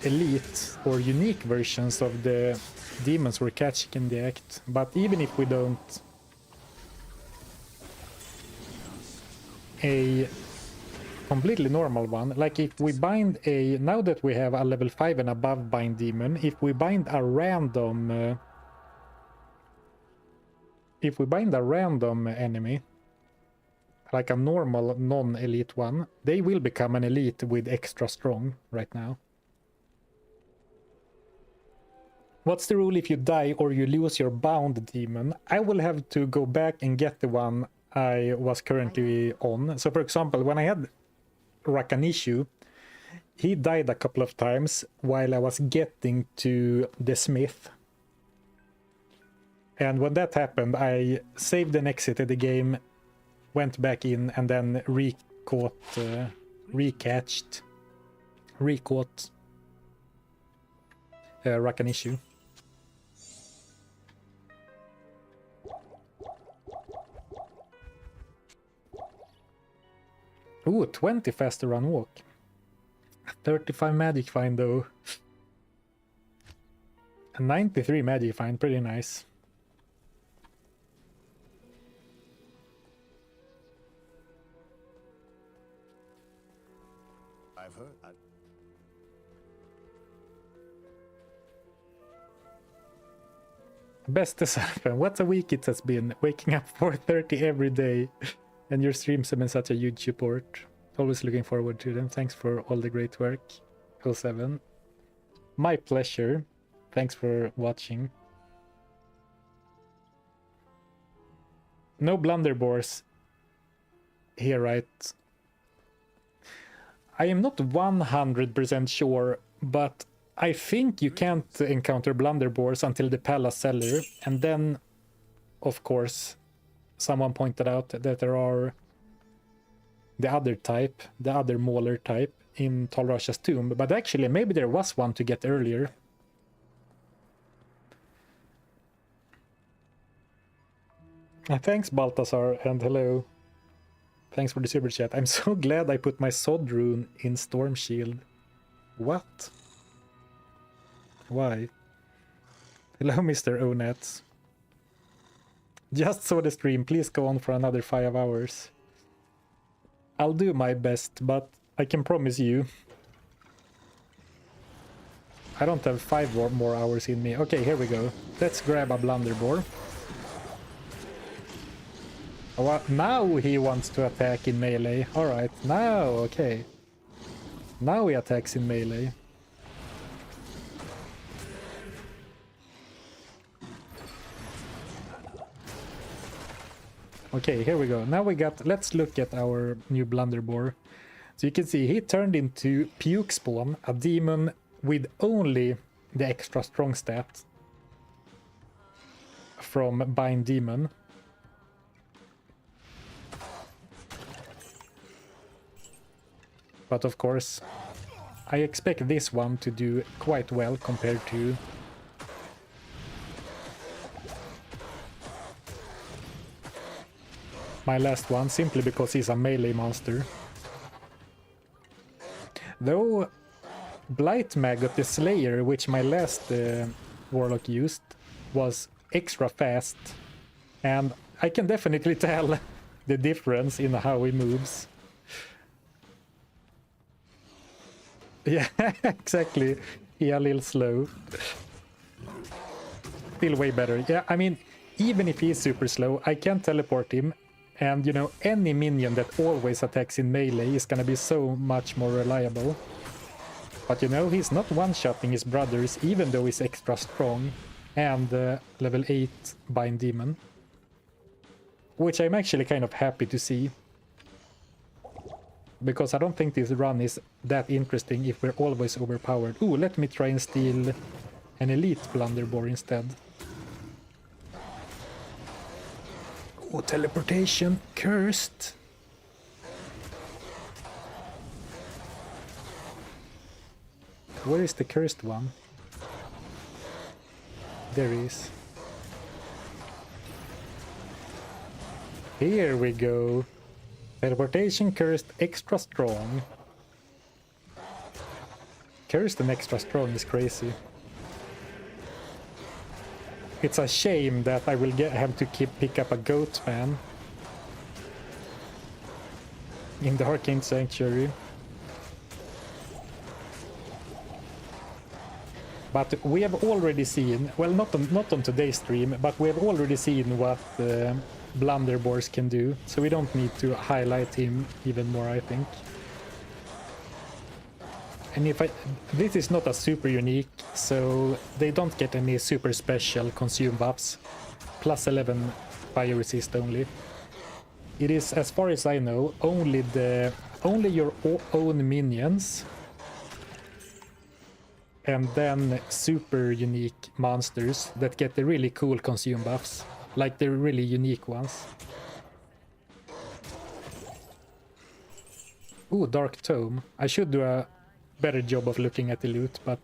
elite or unique versions of the demons we're catching in the act. But even if we don't, a completely normal one, like if we bind a, now that we have a level 5 and above bind demon, if we bind a random enemy, like a normal non-elite one, they will become an elite with extra strong right now. What's the rule if you die or you lose your bound demon? I will have to go back and get the one I was currently on. So for example, when I had Rakanishu, he died a couple of times while I was getting to the smith. And when that happened, I saved and exited the game, went back in, and then recaught Rakanishu. Ooh, 20 faster run walk. 35 magic find though. A 93 magic find, pretty nice. I've heard. Best Zarfen, what a week it has been. Waking up 4:30 every day. And your streams have been such a huge support. Always looking forward to them. Thanks for all the great work. 07. My pleasure. Thanks for watching. No blunderbores here, right? I am not 100% sure, but I think you can't encounter blunderbores until the Palace Cellar, and then, of course, someone pointed out that there are the other type, the other Mauler type in Tal Rasha's tomb, but actually maybe there was one to get earlier. Thanks, Balthazar, and hello. Thanks for the super chat. I'm so glad I put my Sod rune in Storm Shield. What? Why? Hello, Mr. Onets. Just saw the stream. Please go on for another 5 hours. I'll do my best, but I can promise you I don't have 5 more hours in me. Okay, here we go. Let's grab a blunderbore. Oh, now he wants to attack in melee. Alright, now, okay. Now he attacks in melee. Okay, here we go. Now we got... Let's look at our new blunderbore. So you can see he turned into Puke Spawn, a demon with only the extra strong stat from Bind Demon. But of course, I expect this one to do quite well compared to my last one, simply because he's a melee monster. Though Blight Maggot the Slayer, which my last Warlock used, was extra fast, and I can definitely tell the difference in how he moves. Yeah, exactly. Yeah, a little slow. Still way better. Yeah, I mean, even if he's super slow, I can teleport him. And, you know, any minion that always attacks in melee is gonna be so much more reliable. But, you know, he's not one-shotting his brothers, even though he's extra strong. And level 8 Bind Demon. Which I'm actually kind of happy to see. Because I don't think this run is that interesting if we're always overpowered. Ooh, let me try and steal an elite blunderbore instead. Oh, teleportation cursed. Where is the cursed one? There he is. Here we go. Teleportation cursed extra strong. Cursed and extra strong is crazy. It's a shame that I will have to pick up a goat man in the Arcane Sanctuary. But we have already seen, well, not on today's stream, but we have already seen what blunderbores can do, so we don't need to highlight him even more, I think. And this is not a super unique, so they don't get any super special consume buffs. Plus 11 fire resist only. It is, as far as I know, only your own minions, and then super unique monsters that get the really cool consume buffs. Like the really unique ones. Ooh, Dark Tome. I should do a better job of looking at the loot, but...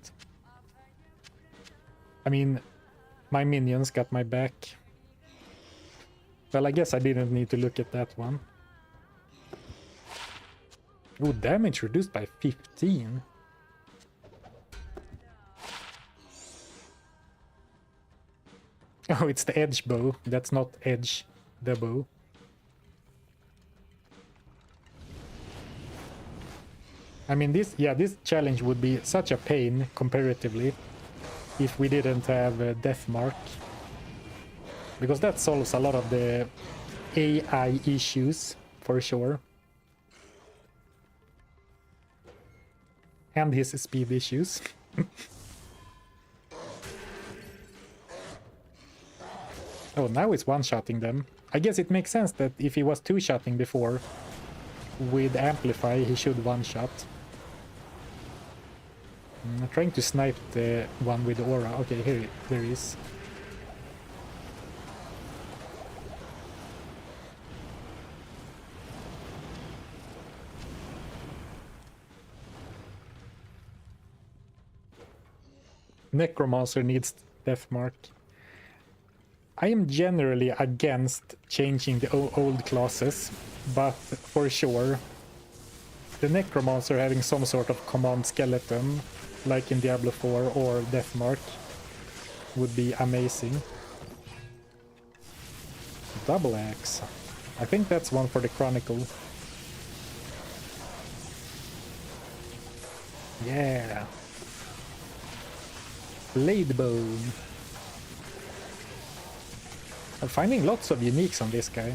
I mean, my minions got my back. Well, I guess I didn't need to look at that one. Ooh, damage reduced by 15. Oh, it's the edge bow. That's not edge the bow. I mean, this challenge would be such a pain comparatively if we didn't have a death mark, because that solves a lot of the AI issues for sure, and his speed issues. Oh, now it's one-shotting them. I guess it makes sense that if he was two-shotting before, with Amplify he should one-shot. I'm trying to snipe the one with the aura. Okay, there he is. Necromancer needs death mark. I am generally against changing the old classes, but for sure the Necromancer having some sort of command skeleton, like in Diablo 4 or Deathmark, would be amazing. Double axe. I think that's one for the Chronicle. Yeah. Blade Bone. I'm finding lots of uniques on this guy.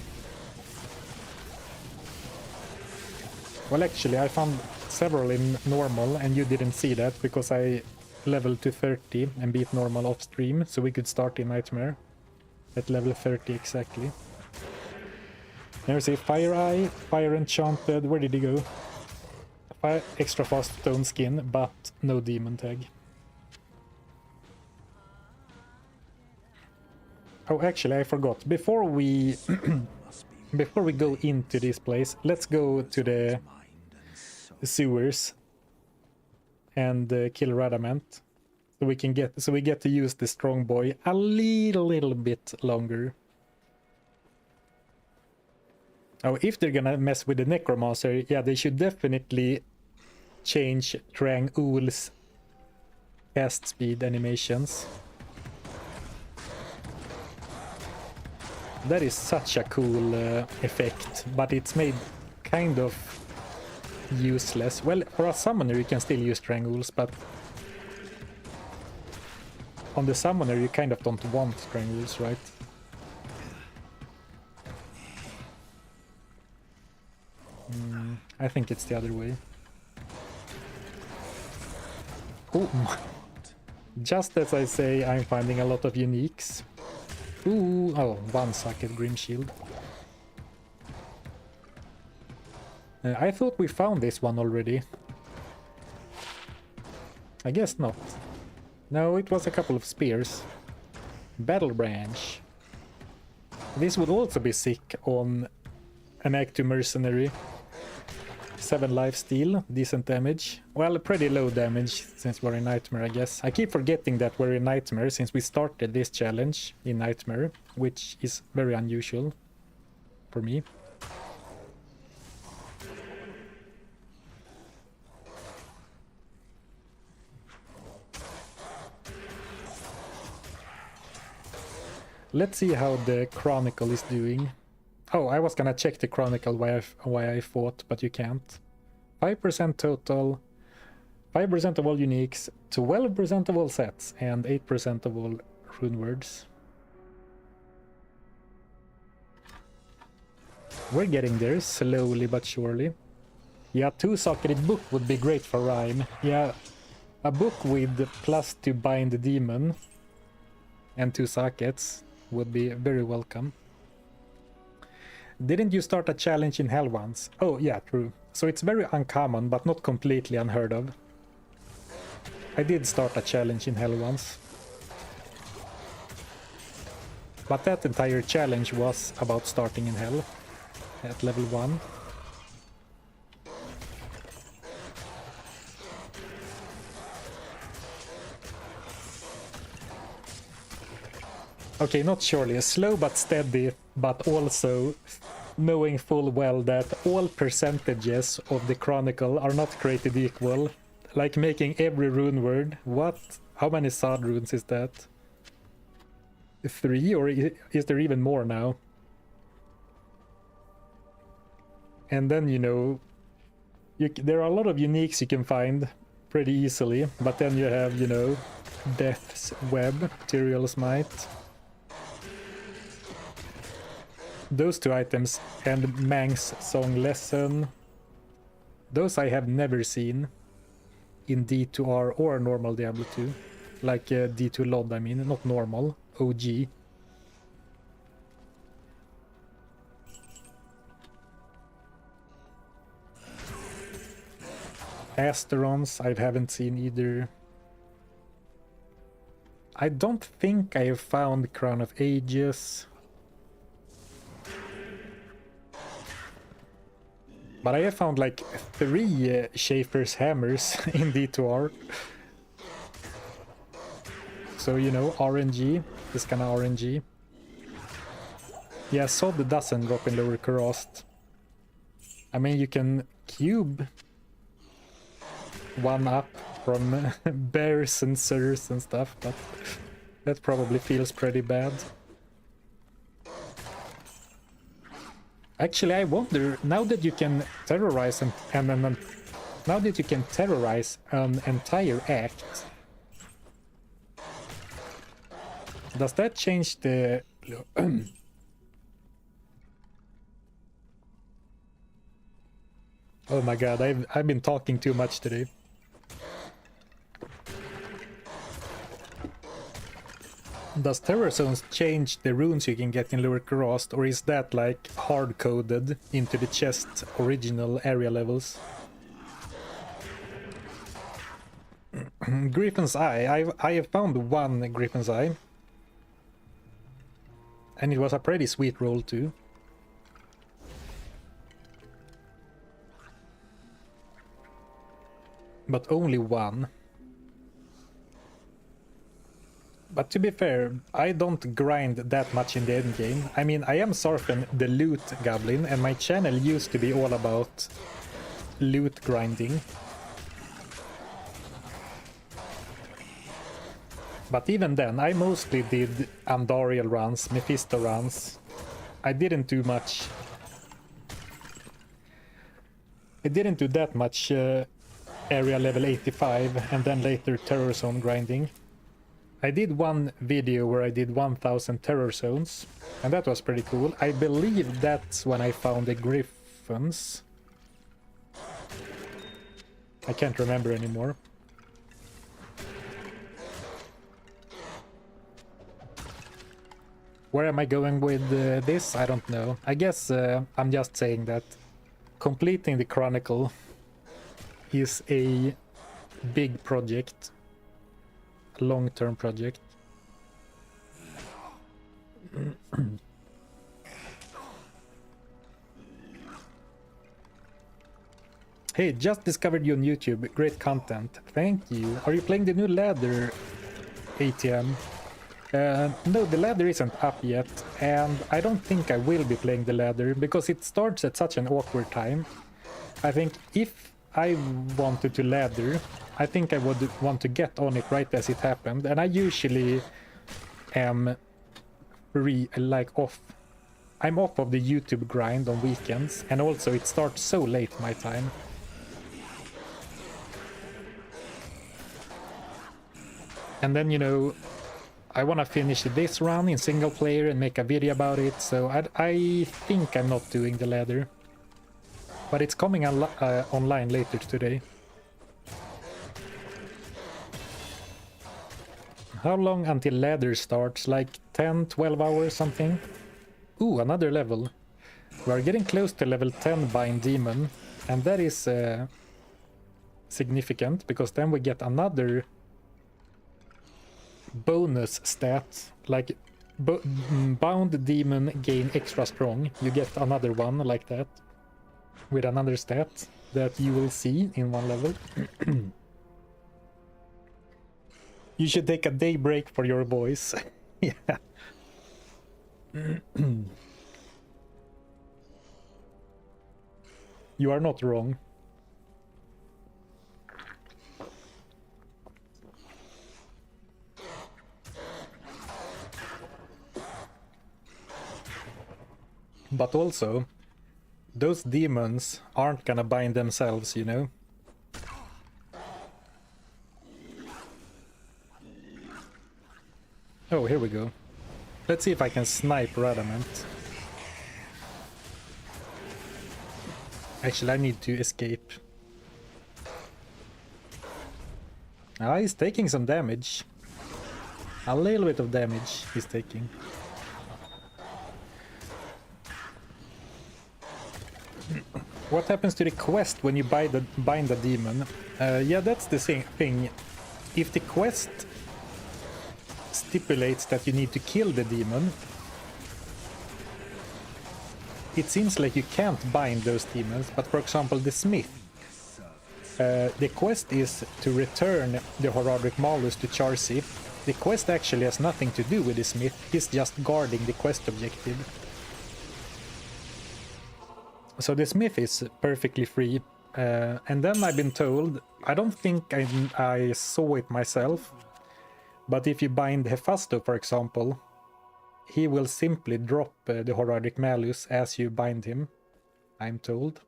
Well, actually, I found several in normal, and you didn't see that because I leveled to 30 and beat normal off stream, so we could start in Nightmare at level 30 exactly. There's a Fire Eye, Fire Enchanted, where did he go? Fire, extra fast stone skin, but no demon tag. Oh, actually, I forgot. Before we go into this place, let's go to the sewers and kill Radamant, so we get to use the strong boy a little bit longer. Oh, if they're gonna mess with the Necromancer, yeah, they should definitely change Trang Ul's cast speed animations. That is such a cool effect, but it's made kind of useless. Well, for a summoner you can still use Strangles, but on the summoner you kind of don't want Strangles, right? I think it's the other way. Oh, just as I say, I'm finding a lot of uniques. Ooh, oh, one socket Grim Shield. I thought we found this one already. I guess not. No, it was a couple of spears. Battle Branch. This would also be sick on an Act 2 Mercenary. 7 lifesteal, decent damage. Well, pretty low damage since we're in Nightmare, I guess. I keep forgetting that we're in Nightmare since we started this challenge in Nightmare, which is very unusual for me. Let's see how the Chronicle is doing. Oh, I was gonna check the Chronicle why I fought, but you can't. 5% total, 5% of all uniques, 12% of all sets, and 8% of all rune words. We're getting there, slowly but surely. Yeah, 2-socketed book would be great for Rhyme. Yeah, a book with plus to bind the demon and 2 sockets would be very welcome. Didn't you start a challenge in Hell once? Oh, yeah, true. So it's very uncommon, but not completely unheard of. I did start a challenge in Hell once. But that entire challenge was about starting in Hell at level 1. Okay, not surely. Slow but steady, but also knowing full well that all percentages of the Chronicle are not created equal. Like making every rune word. What? How many Sod runes is that? 3, or is there even more now? And then, you know, there are a lot of uniques you can find pretty easily, but then you have, you know, Death's Web, Tyrael's Might. Those 2 items and Mang's Song Lesson. Those I have never seen in D2R or normal Diablo 2. Like D2 LOD, I mean, not normal, OG. Asterons I haven't seen either. I don't think I have found Crown of Ages. But I have found like 3 Schaefer's Hammers in D2R. So, you know, RNG, this kind of RNG. Yeah, Sod doesn't drop in lower cost. I mean, you can cube 1 up from bears and sirs and stuff, but that probably feels pretty bad. Actually, I wonder, now that you can terrorize now that you can terrorize an entire act, does that change the Oh my god, I've been talking too much today. Does Terror Zones change the runes you can get in Lower Kurast, or is that like hard-coded into the chest original area levels? Griffin's Eye. I have found 1 Griffin's Eye. And it was a pretty sweet roll too. But only 1. But to be fair, I don't grind that much in the end game. I mean, I am Zarfen, the loot goblin, and my channel used to be all about loot grinding. But even then, I mostly did Andariel runs, Mephisto runs. I didn't do much. I didn't do that much area level 85 and then later Terror Zone grinding. I did 1 video where I did 1000 Terror Zones, and that was pretty cool. I believe that's when I found the Griffins. I can't remember anymore. Where am I going with this? I don't know. I guess I'm just saying that completing the Chronicle is a big project. Long-term project. Hey, just discovered you on YouTube. Great content. Thank you. Are you playing the new ladder, ATM? No, the ladder isn't up yet, and I don't think I will be playing the ladder because it starts at such an awkward time. I think if I wanted to ladder, I think I would want to get on it right as it happened, and I usually am off. I'm off of the YouTube grind on weekends, and also it starts so late my time. And then, you know, I want to finish this run in single player and make a video about it, so I think I'm not doing the ladder. But it's coming online later today. How long until ladder starts? Like 10, 12 hours something? Ooh, another level. We're getting close to level 10 Bind Demon, and that is significant, because then we get another bonus stat, like Bound Demon gain extra strong. You get another one like that, with another stat that you will see in one level. You should take a day break for your voice. Yeah. You are not wrong. but also those demons aren't gonna bind themselves, you know? Oh, here we go. Let's see if I can snipe Radamant. Actually, I need to escape. Ah, he's taking some damage. A little bit of damage he's taking. What happens to the quest when you bind the demon? Yeah, that's the thing. If the quest stipulates that you need to kill the demon, it seems like you can't bind those demons. But for example, the smith, the quest is to return the Horodic Malus to Charsi. The quest actually has nothing to do with the smith, he's just guarding the quest objective. So the smith is perfectly free. And then I've been told, I don't think I saw it myself, but if you bind Hephasto, for example, he will simply drop the Horodic Malus as you bind him, I'm told.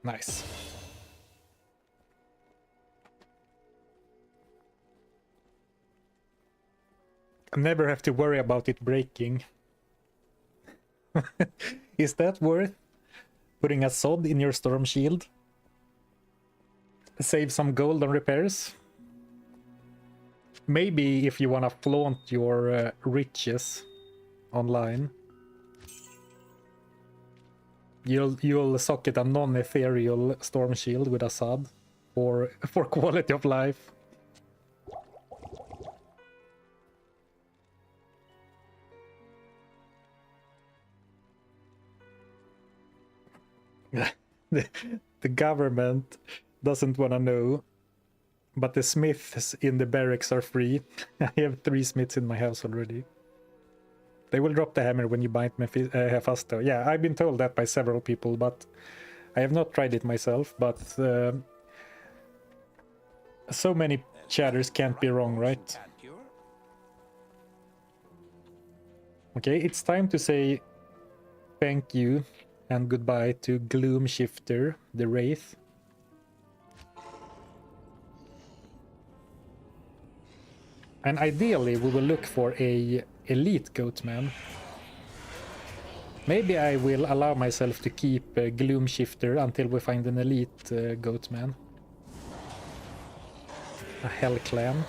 Nice. I never have to worry about it breaking. Is that worth putting a sod in your storm shield? Save some gold on repairs? Maybe if you wanna flaunt your riches online. You'll socket a non-ethereal storm shield with a sod for quality of life. The government doesn't want to know, but the smiths in the barracks are free. I have 3 smiths in my house already. They will drop the hammer when you bind Hephasto. Yeah, I've been told that by several people, but I have not tried it myself. But so many chatters can't be wrong, right? Okay, it's time to say thank you and goodbye to Gloomshifter, the Wraith. And ideally we will look for a elite goatman. Maybe I will allow myself to keep Gloomshifter until we find an elite goatman. A Hell Clan.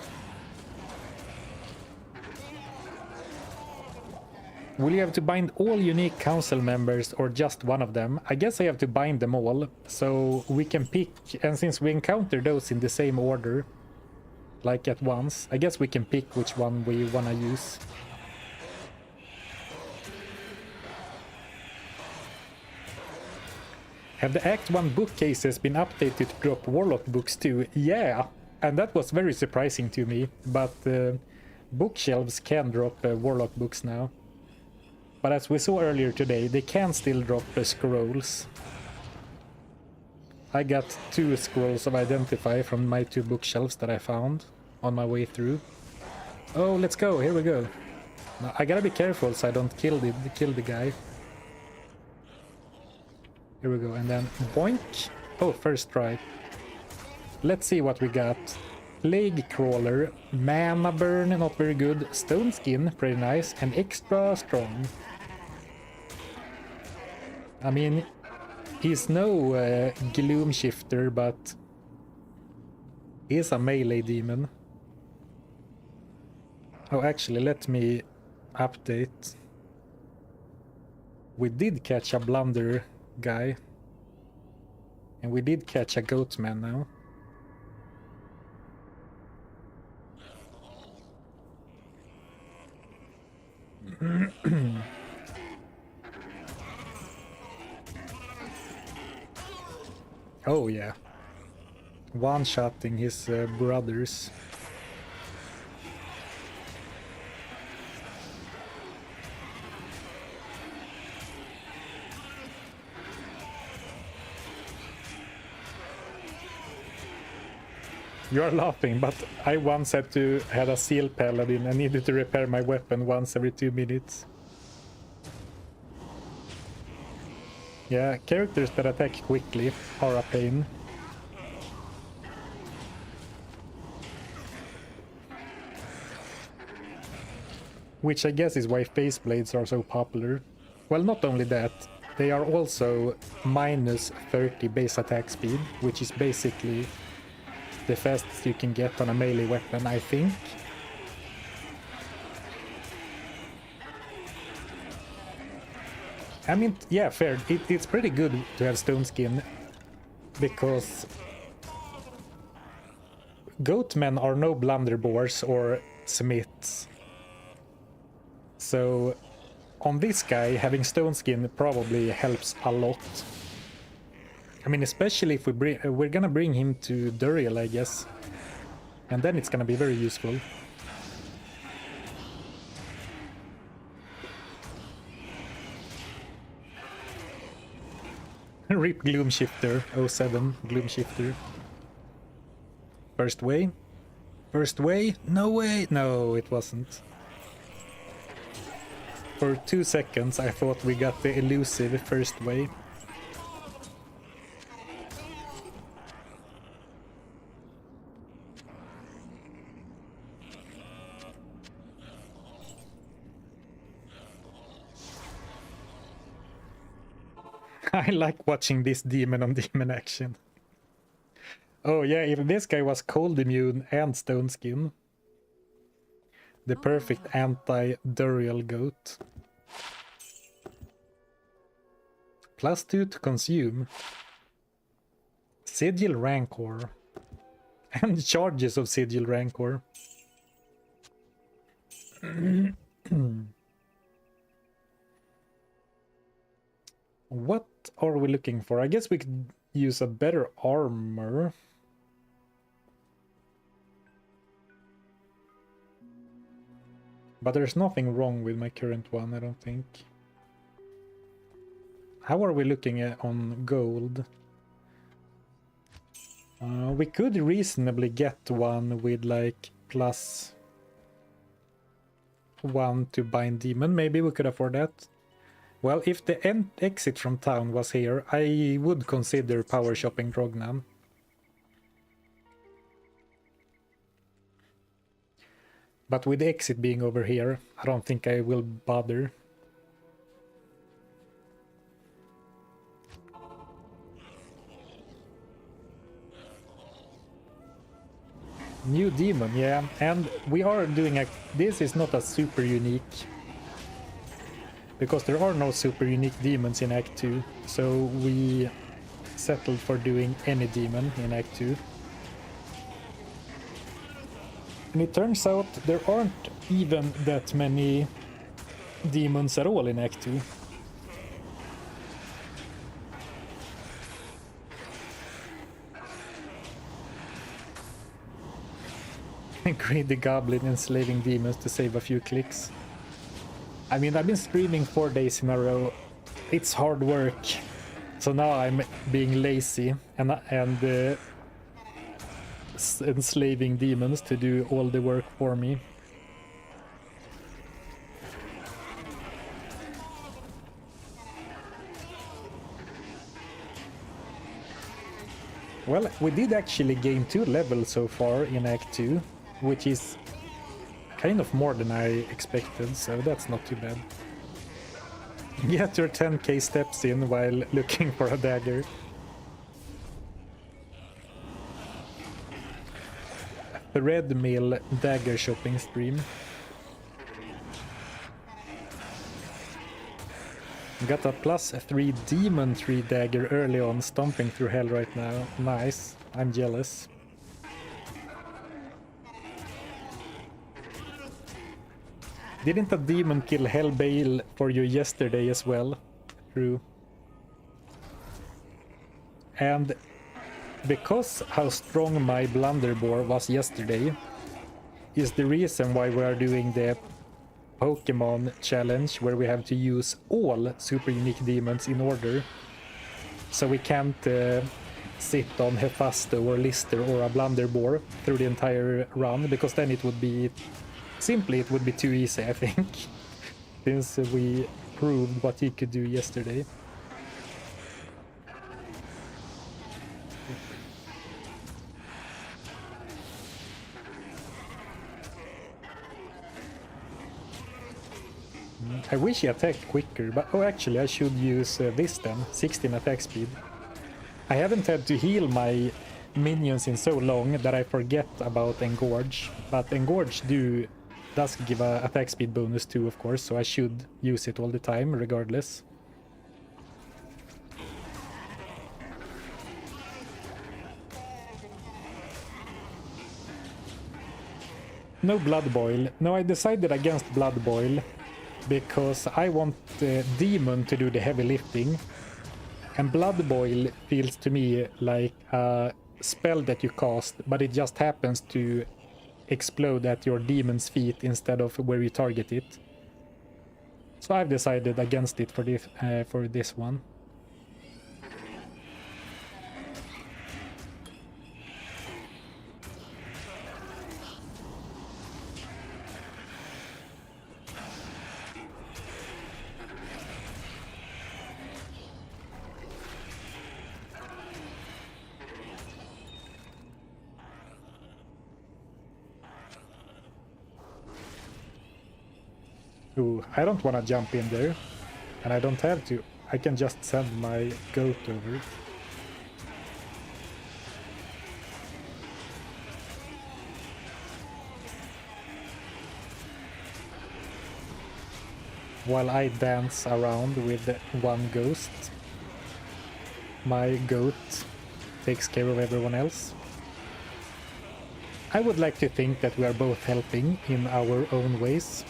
Will you have to bind all unique council members or just one of them? I guess I have to bind them all, so we can pick, and since we encounter those in the same order, like at once, I guess we can pick which one we wanna use. Have the Act 1 bookcases been updated to drop Warlock books too? Yeah, and that was very surprising to me, but bookshelves can drop Warlock books now. But as we saw earlier today, they can still drop scrolls. I got 2 scrolls of Identify from my 2 bookshelves that I found on my way through. Oh, let's go, here we go. Now, I gotta be careful so I don't kill the guy. Here we go, and then boink. Oh, first try. Let's see what we got. Plague Crawler, Mana Burn, not very good. Stone Skin, pretty nice, and extra strong. I mean, he's no Gloomshifter, but he's a melee demon. Oh, actually, let me update. We did catch a Blunder guy. And we did catch a Goatman now. Oh yeah, one-shotting his brothers. You are laughing, but I once had a seal paladin and needed to repair my weapon once every 2 minutes. Yeah, characters that attack quickly are a pain. Which I guess is why face blades are so popular. Well, not only that, they are also minus 30 base attack speed, which is basically the fastest you can get on a melee weapon, I think. I mean, yeah, fair. It's pretty good to have stone skin, because goatmen are no blunderboars or smiths. So on this guy, having stone skin probably helps a lot. I mean, especially if we're gonna bring him to Duriel, I guess, and then it's gonna be very useful. Rip Gloomshifter 07 Gloomshifter. First way? First way? No way! No, it wasn't. For 2 seconds I thought we got the elusive first way. I like watching this demon on demon action. Oh yeah, if this guy was cold immune and stone skin. The perfect anti-Duriel goat. +2 to consume. Sigil Rancor. And charges of Sigil Rancor. What are we looking for? I guess we could use a better armor. But there's nothing wrong with my current one, I don't think. How are we looking at on gold? We could reasonably get one with like +1 to bind demon. Maybe we could afford that. Well, if the exit from town was here, I would consider power shopping Drognan. But with the exit being over here, I don't think I will bother. New demon, yeah, and we are doing a... This is not a super unique, because there are no super unique demons in Act 2, so we settled for doing any demon in Act 2. And it turns out there aren't even that many demons at all in Act 2. Greedy Goblin enslaving demons to save a few clicks. I mean, I've been streaming 4 days in a row. It's hard work. So now I'm being lazy and enslaving demons to do all the work for me. Well, we did actually gain 2 levels so far in Act 2, which is kind of more than I expected, so that's not too bad. Get your 10k steps in while looking for a dagger. The Red Mill dagger shopping stream. Got a +3 demon tree dagger early on, stomping through hell right now. Nice, I'm jealous. Didn't a demon kill Hellbale for you yesterday as well? True. And because how strong my Blunderboar was yesterday is the reason why we are doing the Pokemon challenge, where we have to use all super unique demons in order. So we can't sit on Hephasto or Lister or a Blunderboar through the entire run, because then it would be... Simply, it would be too easy, I think, since we proved what he could do yesterday. I wish he attacked quicker, but oh, actually I should use this then, 16 attack speed. I haven't had to heal my minions in so long that I forget about Engorge, but Engorge does give a attack speed bonus too, of course, so I should use it all the time regardless. No Blood Boil. No, I decided against Blood Boil because I want the Demon to do the heavy lifting. And Blood Boil feels to me like a spell that you cast, but it just happens to explode at your demon's feet instead of where you target it. So I've decided against it for this one. Ooh, I don't want to jump in there, and I don't have to. I can just send my goat over. While I dance around with one ghost, my goat takes care of everyone else. I would like to think that we are both helping in our own ways.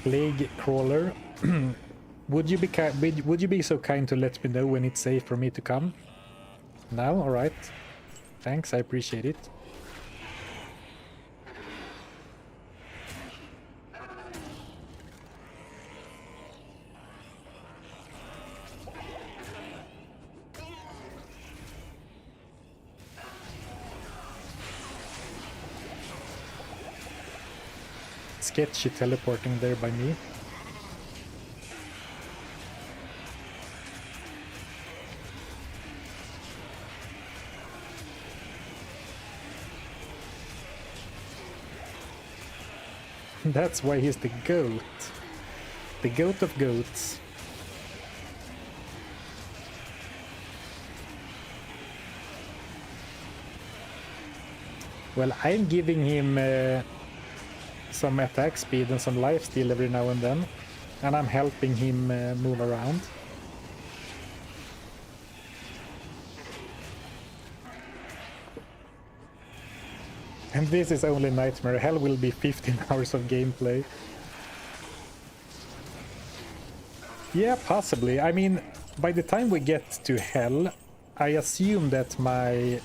Plague Crawler, would you be so kind to let me know when it's safe for me to come? Now, all right. Thanks, I appreciate it. Sketchy teleporting there by me. That's why he's the goat. The goat of goats. Well, I'm giving him some attack speed and some lifesteal every now and then, and I'm helping him move around. And this is only Nightmare. Hell will be 15 hours of gameplay. Yeah, possibly. I mean, by the time we get to Hell, I assume that my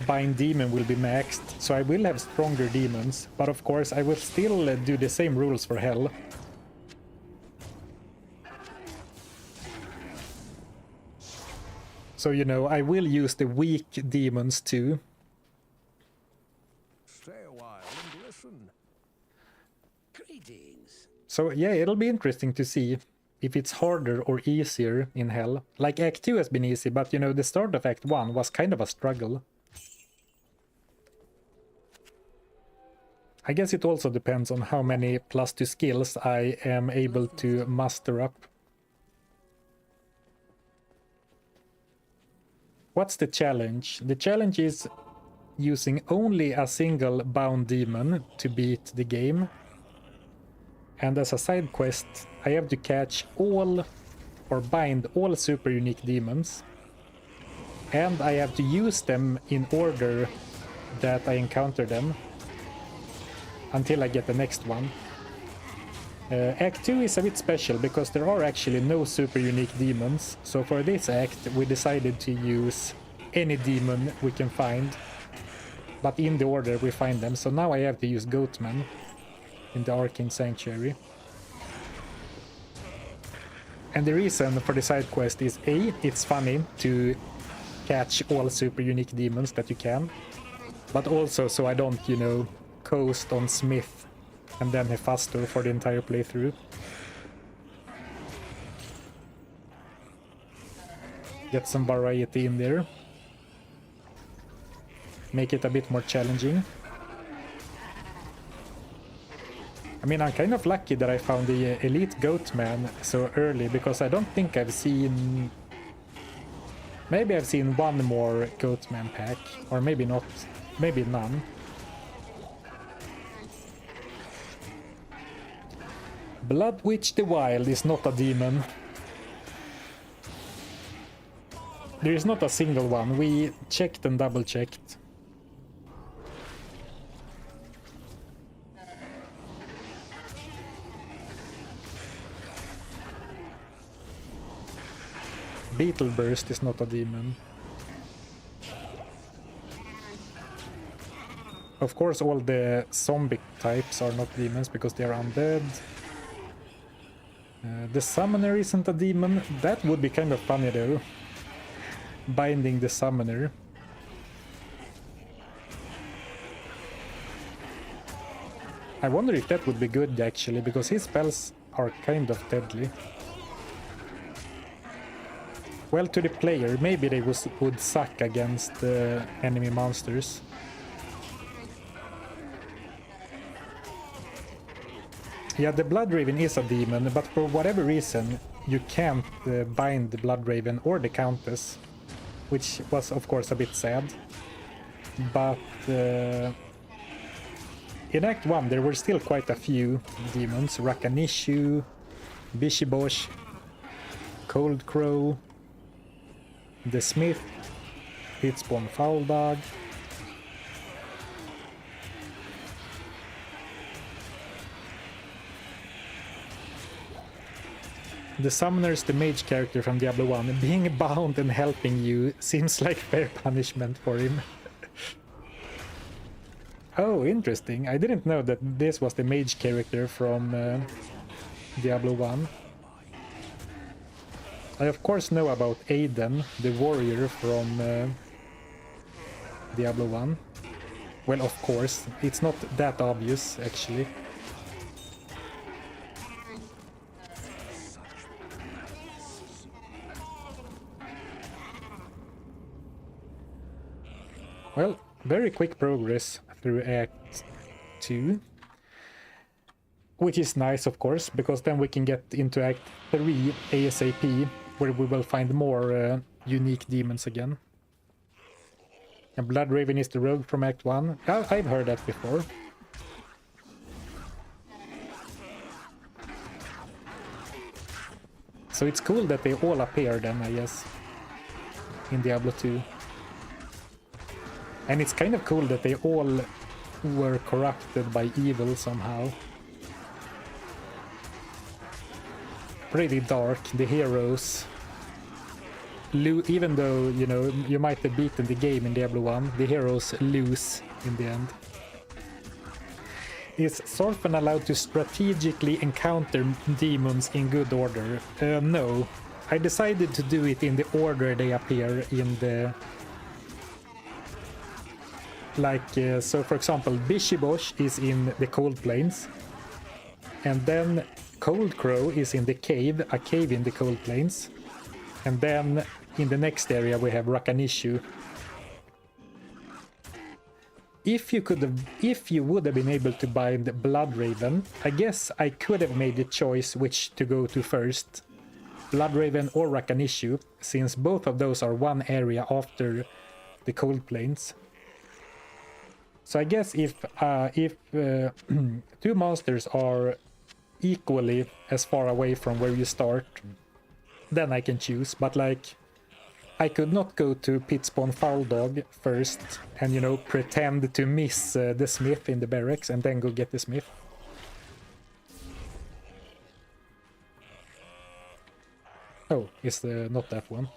Bind Demon will be maxed, so I will have stronger demons, but of course I will still do the same rules for Hell. So, you know, I will use the weak demons too. Stay a while and listen. Greetings. So yeah, it'll be interesting to see if it's harder or easier in Hell. Like Act 2 has been easy, but you know, the start of Act 1 was kind of a struggle. I guess it also depends on how many +2 skills I am able to muster up. What's the challenge? The challenge is using only a single bound demon to beat the game. And as a side quest, I have to catch all or bind all super unique demons. And I have to use them in order that I encounter them until I get the next one. Act 2 is a bit special because there are actually no super unique demons. So for this act we decided to use any demon we can find, but in the order we find them. So now I have to use Goatman in the Arcane Sanctuary. And the reason for the side quest is A, it's funny to catch all super unique demons that you can. But also so I don't, you know, coast on Smith and then Hephaestus for the entire playthrough. Get some variety in there. Make it a bit more challenging. I mean, I'm kind of lucky that I found the Elite Goatman so early, because I don't think I've seen... Maybe I've seen one more Goatman pack, or maybe not, maybe none. Blood Witch the Wild is not a demon. There is not a single one. We checked and double checked. Beetle Burst is not a demon. Of course, all the zombie types are not demons because they are undead. The Summoner isn't a demon. That would be kind of funny though. Binding the Summoner. I wonder if that would be good actually, because his spells are kind of deadly. Well, to the player, maybe they would suck against enemy monsters. Yeah, the Bloodraven is a demon, but for whatever reason you can't bind the Bloodraven or the Countess, which was of course a bit sad. But in Act 1 there were still quite a few demons. Rakanishu, Bishibosh, Cold Crow, the Smith, Pitspawn Foul Dog. The Summoner's the mage character from Diablo 1. Being bound and helping you seems like fair punishment for him. Oh, interesting. I didn't know that this was the mage character from Diablo 1. I of course know about Aiden, the warrior from Diablo 1. Well, of course, it's not that obvious actually. Well, very quick progress through Act 2. Which is nice, of course, because then we can get into Act 3 ASAP, where we will find more unique demons again. And Bloodraven is the rogue from Act 1. I've heard that before. So it's cool that they all appear then, I guess, in Diablo 2. And it's kind of cool that they all were corrupted by evil somehow. Pretty dark, the heroes. Even though, you know, you might have beaten the game in Diablo 1, the heroes lose in the end. Is Zarfen allowed to strategically encounter demons in good order? No. I decided to do it in the order they appear in the... Like, so for example, Bishibosh is in the Cold Plains. And then Cold Crow is in the cave, a cave in the Cold Plains. And then in the next area we have Rakanishu. If you would have been able to bind Bloodraven, I guess I could have made the choice which to go to first. Bloodraven or Rakanishu, since both of those are one area after the Cold Plains. So I guess if two monsters are equally as far away from where you start, then I can choose. But like, I could not go to Pitspawn Foul Dog first and, you know, pretend to miss the Smith in the barracks and then go get the Smith. Oh, it's not that one.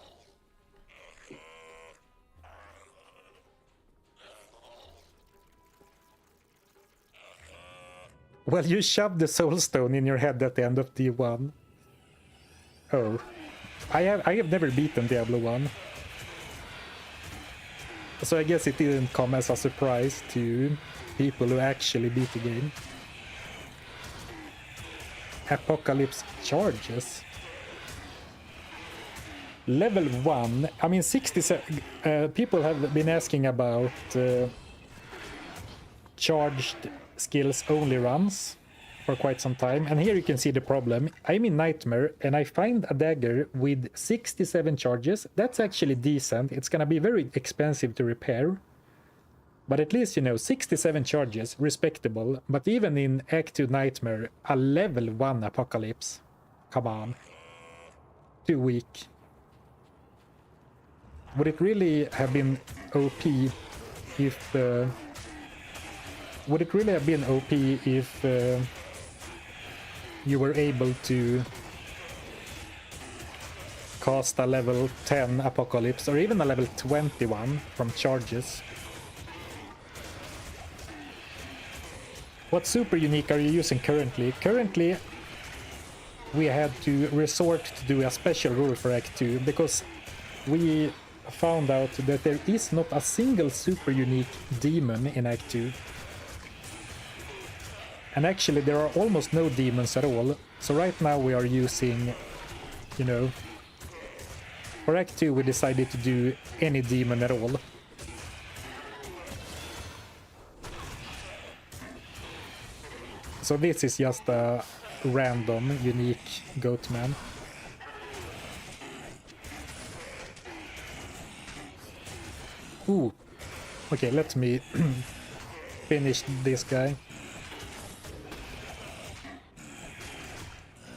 Well, you shoved the soul stone in your head at the end of D1. Oh. I have never beaten Diablo 1. So I guess it didn't come as a surprise to people who actually beat the game. Apocalypse charges. Level 1. I mean, 67. People have been asking about charged skills only runs for quite some time. And here you can see the problem. I'm in Nightmare and I find a dagger with 67 charges. That's actually decent. It's gonna be very expensive to repair. But at least, you know, 67 charges, respectable. But even in Act 2 Nightmare, a level 1 Apocalypse. Come on. Too weak. Would it really have been OP if... would it really have been OP if you were able to cast a level 10 Apocalypse or even a level 21 from charges? What super unique are you using currently? Currently, we had to resort to do a special rule for Act 2 because we found out that there is not a single super unique demon in Act 2. And actually there are almost no demons at all. So right now we are using, you know, for Act 2 we decided to do any demon at all. So this is just a random, unique Goatman. Ooh. Okay, let me finish this guy.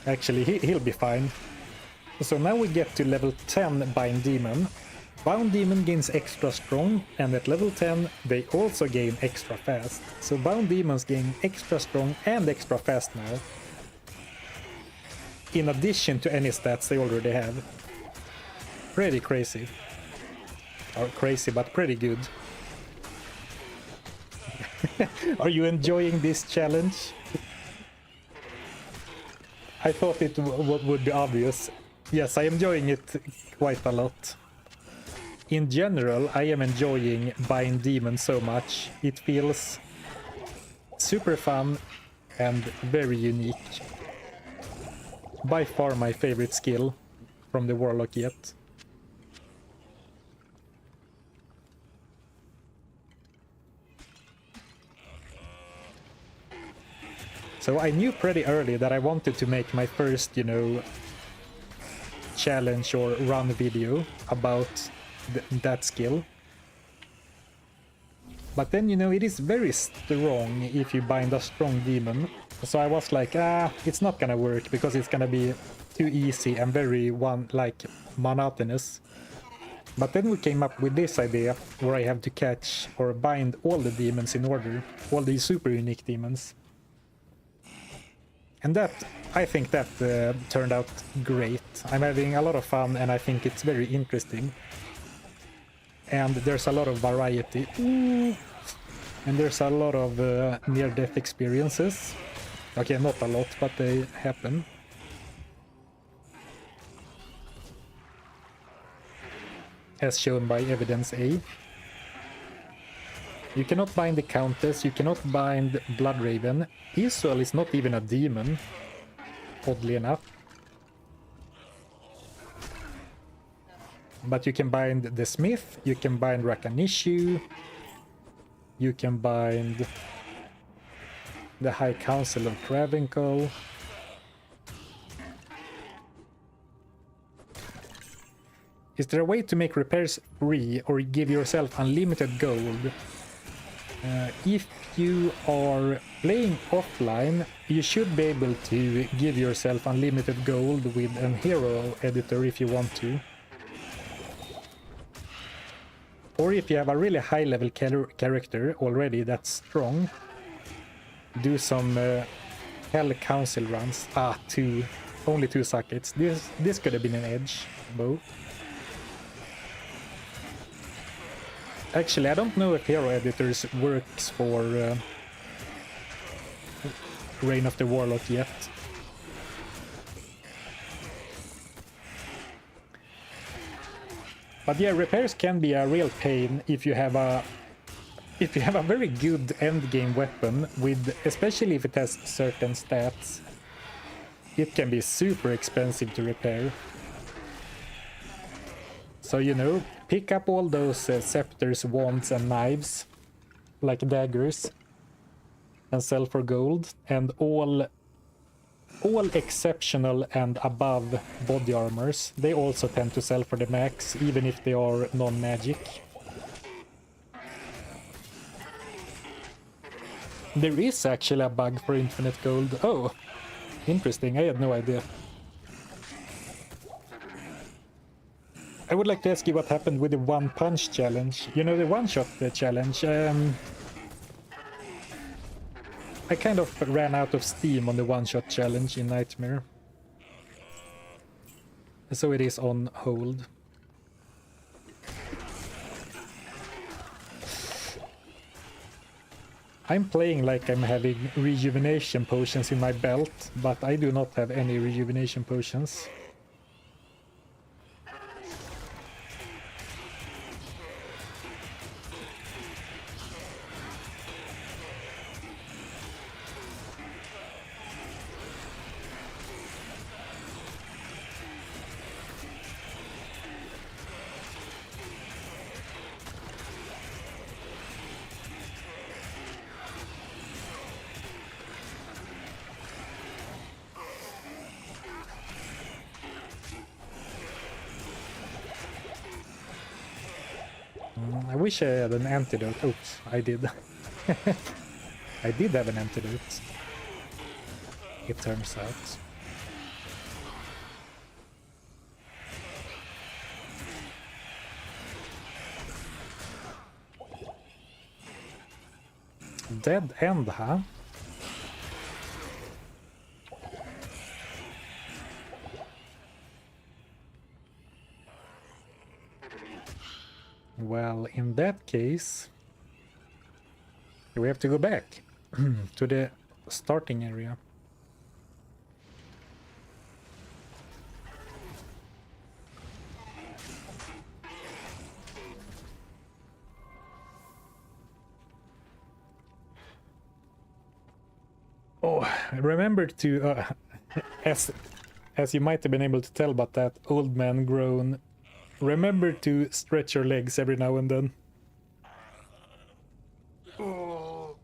Actually, he'll be fine. So now we get to level 10 Bind Demon. Bound Demon gains extra strong, and at level 10 they also gain extra fast. So Bound Demons gain extra strong and extra fast now. In addition to any stats they already have. Pretty crazy. Or crazy, but pretty good. Are you enjoying this challenge? I thought it would be obvious. Yes, I am enjoying it quite a lot. In general, I am enjoying Bind Demon so much. It feels super fun and very unique. By far my favorite skill from the Warlock yet. So I knew pretty early that I wanted to make my first, you know, challenge or run video about that skill. But then, you know, it is very strong if you bind a strong demon. So I was like, it's not gonna work because it's gonna be too easy and very monotonous. But then we came up with this idea where I have to catch or bind all the demons in order, all the super unique demons. And that, I think that turned out great. I'm having a lot of fun and I think it's very interesting. And there's a lot of variety. And there's a lot of near-death experiences. Okay, not a lot, but they happen. As shown by evidence A. You cannot bind the Countess, you cannot bind Bloodraven. Isuel is not even a demon, oddly enough. But you can bind the Smith, you can bind Rakanishu, you can bind the High Council of Travinkel. Is there a way to make repairs free or give yourself unlimited gold? If you are playing offline, you should be able to give yourself unlimited gold with an hero editor if you want to. Or if you have a really high level character already that's strong, do some Hell Council runs. Only 2 sockets. This could have been an edge bow. Actually, I don't know if hero editors works for Reign of the Warlock yet. But yeah, repairs can be a real pain if you have a very good endgame weapon with, especially if it has certain stats. It can be super expensive to repair. So, you know, pick up all those scepters, wands and knives, like daggers, and sell for gold, and all exceptional and above body armors, they also tend to sell for the max, even if they are non-magic. There is actually a bug for infinite gold. Oh, interesting, I had no idea. I would like to ask you what happened with the one punch challenge. You know, the one-shot challenge. I kind of ran out of steam on the one-shot challenge in Nightmare. So it is on hold. I'm playing like I'm having rejuvenation potions in my belt, but I do not have any rejuvenation potions. I wish I had an antidote. Oops, I did. I did have an antidote, it turns out. Dead end, huh? Well, in that case, we have to go back to the starting area. Oh, remember to, as you might have been able to tell about that old man groan, remember to stretch your legs every now and then.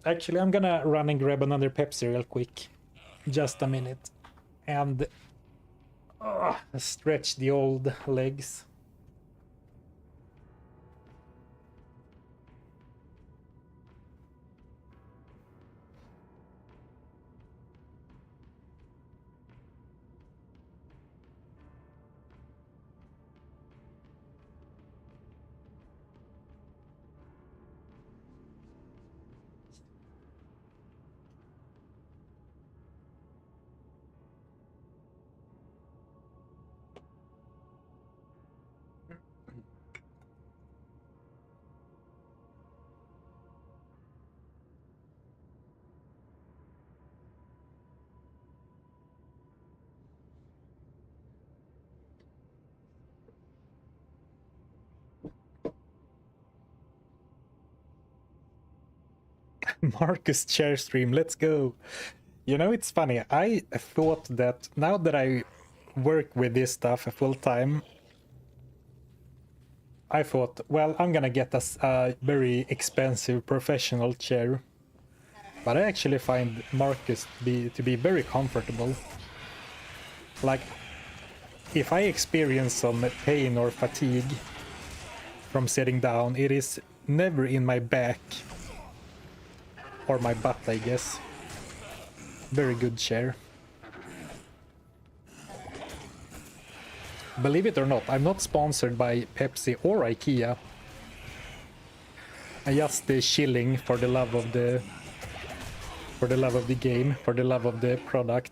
Actually, I'm gonna run and grab another Pepsi real quick. Just a minute. And stretch the old legs. Marcus chair stream, let's go. You know, it's funny. I thought that now that I work with this stuff full time, I thought, well, I'm gonna get a very expensive professional chair. But I actually find Marcus to be very comfortable. Like, if I experience some pain or fatigue from sitting down, it is never in my back. Or my butt, I guess. Very good chair. Believe it or not, I'm not sponsored by Pepsi or IKEA. I just shilling for the love of the game, for the love of the product.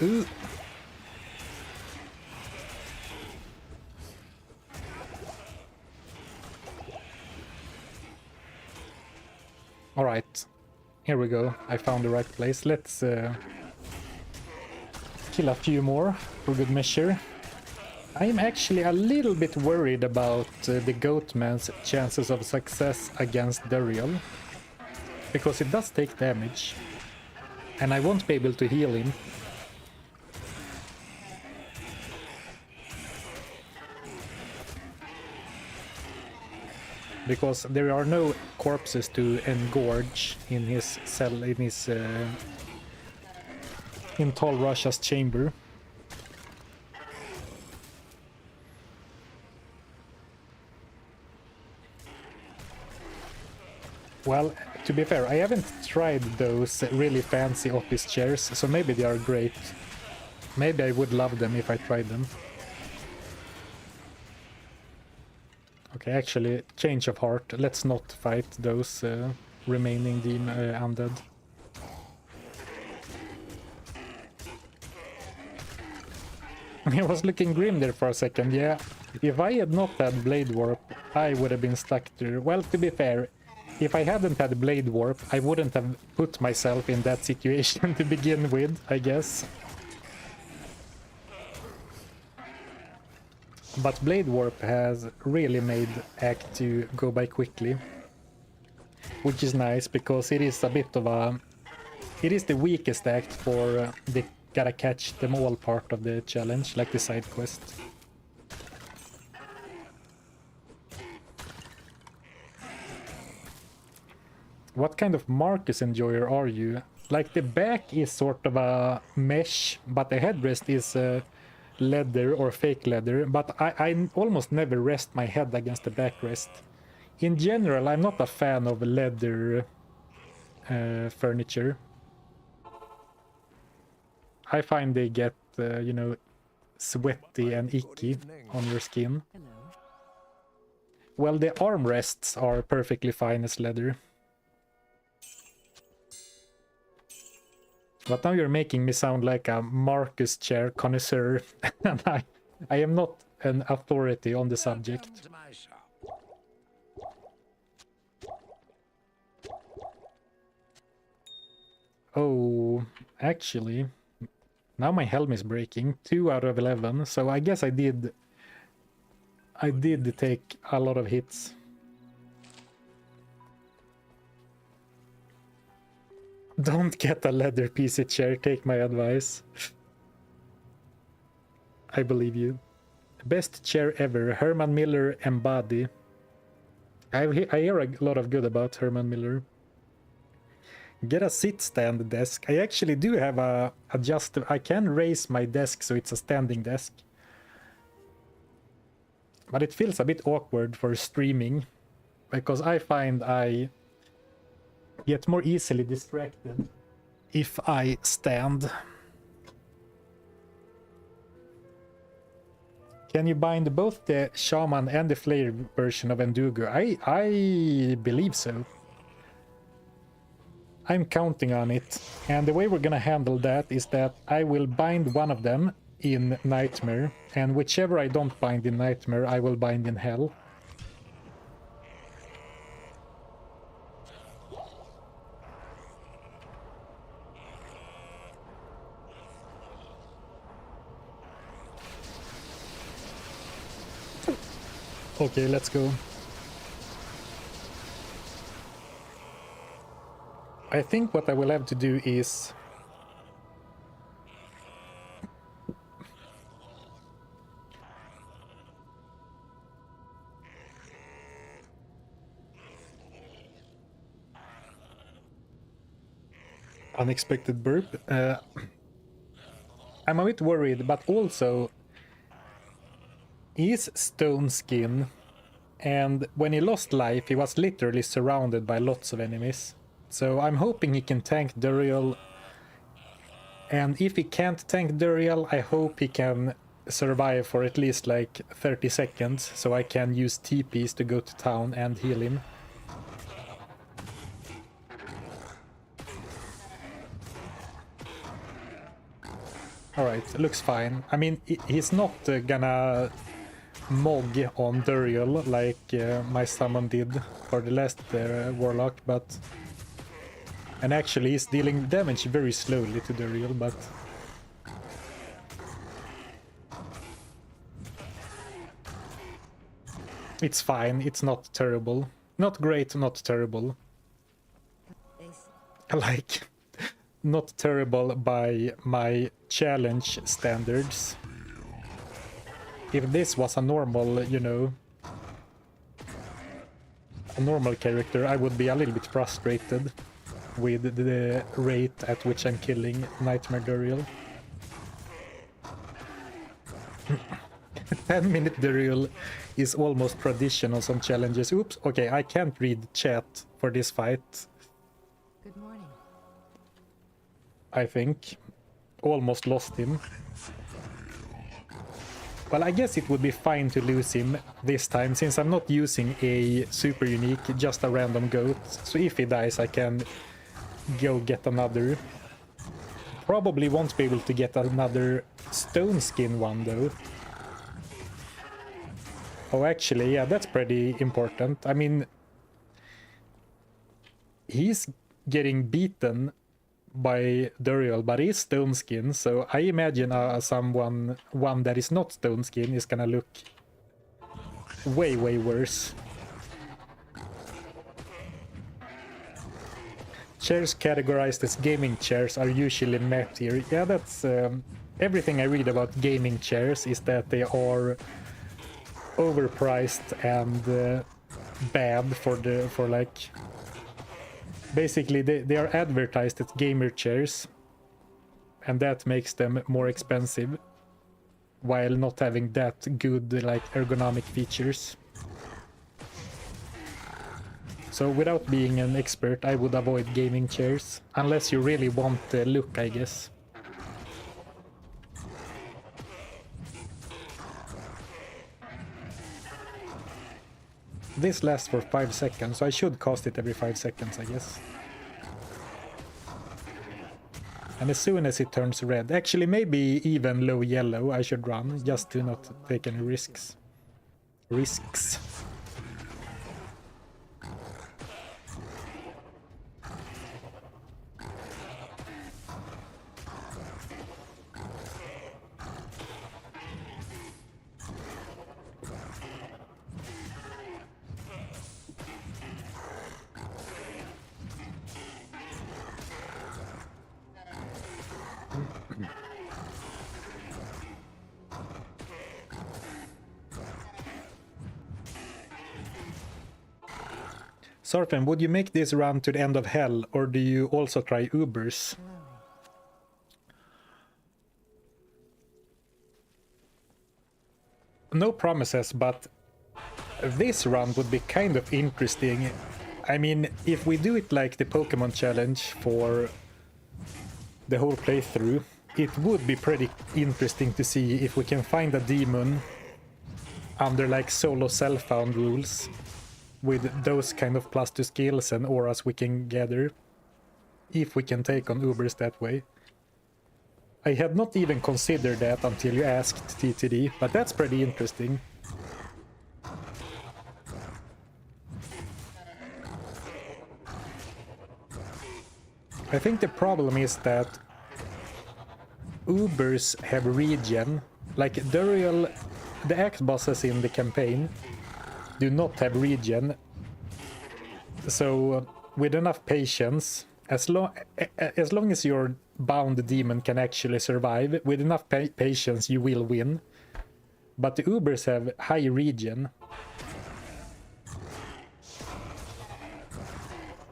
Ooh. All Alright, here we go. I found the right place. Let's kill a few more for good measure. I'm actually a little bit worried about the Goatman's chances of success against Duriel, because it does take damage, and I won't be able to heal him. Because there are no corpses to engorge in his cell, in Tall Russia's chamber. Well, to be fair, I haven't tried those really fancy office chairs, so maybe they are great. Maybe I would love them if I tried them. Okay, actually, change of heart. Let's not fight those remaining undead. It was looking grim there for a second, yeah. If I had not had Blade Warp, I would have been stuck there. Well, to be fair, if I hadn't had Blade Warp, I wouldn't have put myself in that situation to begin with, I guess. But Blade Warp has really made Act 2 go by quickly. Which is nice, because it is a bit of a... It is the weakest act for the gotta catch them all part of the challenge, like the side quest. What kind of Marcus enjoyer are you? Like, the back is sort of a mesh, but the headrest is leather or fake leather, but I almost never rest my head against the backrest. In general, I'm not a fan of leather furniture. I find they get, you know, sweaty and icky on your skin. Hello. Well, the armrests are perfectly fine as leather. But now you're making me sound like a Marcus chair connoisseur, and I am not an authority on the subject. Welcome to my shop. Oh, actually, now my helm is breaking. 2 out of 11, so I guess I did take a lot of hits. Don't get a leather PC chair, take my advice. I believe you. Best chair ever, Herman Miller Embody. I hear a lot of good about Herman Miller. Get a sit stand desk. I actually do have a adjustable... I can raise my desk so it's a standing desk. But it feels a bit awkward for streaming, because I find I get more easily distracted if I stand. Can you bind both the Shaman and the Flayer version of Endugo? I believe so. I'm counting on it, and the way we're gonna handle that is that I will bind one of them in Nightmare, and whichever I don't bind in Nightmare, I will bind in Hell. Okay, let's go. I think what I will have to do is... Unexpected burp. I'm a bit worried, but also... He's stone skin, and when he lost life, he was literally surrounded by lots of enemies. So I'm hoping he can tank Duriel, and if he can't tank Duriel, I hope he can survive for at least like 30 seconds, so I can use TPs to go to town and heal him. Alright, looks fine. I mean, he's not gonna mog on Duriel like my summon did for the last Warlock, but And actually he's dealing damage very slowly to the real, but... It's fine, it's not terrible. Not great, not terrible. Like, not terrible by my challenge standards. If this was a normal, you know, a normal character, I would be a little bit frustrated with the rate at which I'm killing Nightmare Duriel. 10-minute Duriel is almost tradition on some challenges. Oops, okay, I can't read chat for this fight. Good morning. I think. Almost lost him. Well, I guess it would be fine to lose him this time, since I'm not using a super unique, just a random goat. So if he dies, I can go get another. Probably won't be able to get another stone skin one, though. Oh, actually, yeah, that's pretty important. I mean, he's getting beaten by Duriel, but he's stone skin, so I imagine one that is not stone skin is gonna look way worse. Chairs categorized as gaming chairs are usually met here. Yeah, that's everything I read about gaming chairs is that they are overpriced and bad for like. Basically, they are advertised as gamer chairs, and that makes them more expensive, while not having that good like ergonomic features. So without being an expert, I would avoid gaming chairs, unless you really want the look, I guess. This lasts for 5 seconds, so I should cast it every 5 seconds, I guess. And as soon as it turns red, actually maybe even low yellow, I should run, just to not take any risks. Zarfen, would you make this run to the end of hell, or do you also try Ubers? No promises, but this run would be kind of interesting. I mean, if we do it like the Pokemon challenge for the whole playthrough, it would be pretty interesting to see if we can find a demon under like solo self-found rules, with those kind of plus 2 skills and auras we can gather, if we can take on Ubers that way. I had not even considered that until you asked, TTD, but that's pretty interesting. I think the problem is that Ubers have regen, like Duriel, the axe bosses in the campaign do not have regen, so with enough patience, as long as your bound demon can actually survive, with enough patience you will win. But the Ubers have high regen,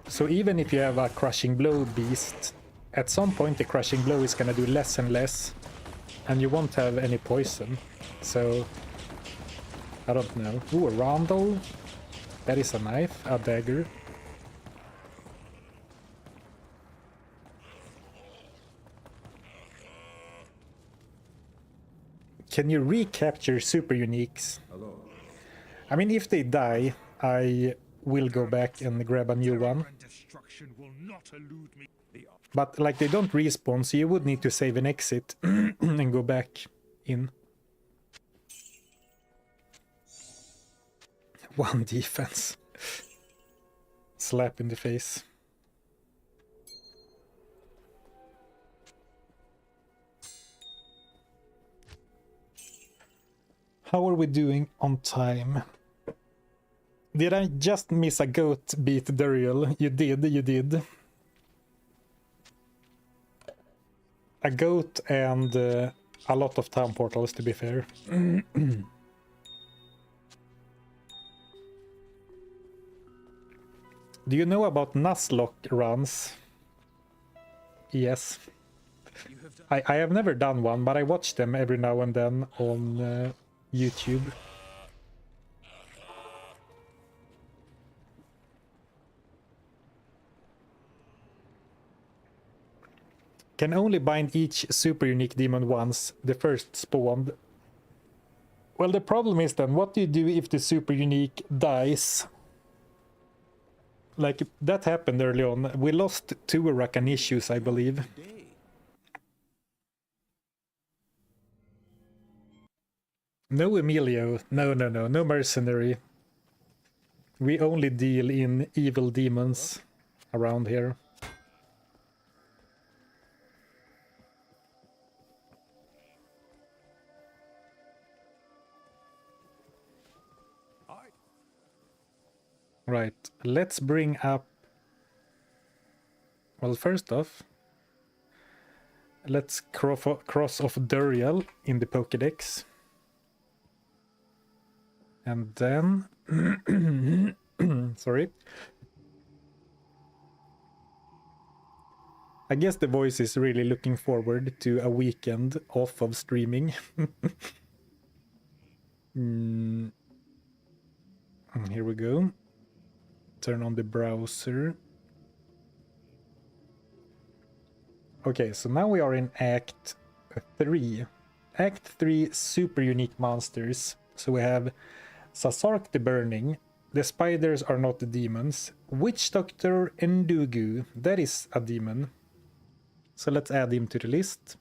so even if you have a crushing blow beast, at some point the crushing blow is gonna do less and less, and you won't have any poison, so I don't know. Ooh, a rondel. That is a knife, a dagger. Can you recapture super uniques? Hello. I mean, if they die, I will go back and grab a new one. But like, they don't respawn, so you would need to save an exit and go back in. 1 defense. Slap in the face. How are we doing on time? Did I just miss a goat beat, Duriel? You did. A goat and a lot of town portals, to be fair. Do you know about Nuzlocke runs? Yes. I have never done one, but I watch them every now and then on YouTube. Can only bind each super unique demon once, the first spawned. Well, the problem is then, what do you do if the super unique dies? Like, that happened early on. We lost 2 Rakan issues, I believe. No Emilio. No mercenary. We only deal in evil demons around here. Right, let's bring up... Well, first off, let's cross off Duriel in the Pokédex. And then... Sorry. I guess the voice is really looking forward to a weekend off of streaming. Here we go. Turn on the browser. Okay, so now we are in Act 3. Act 3, super unique monsters. So we have Sasark the Burning. The spiders are not the demons. Witch Doctor Endugu, that is a demon. So let's add him to the list.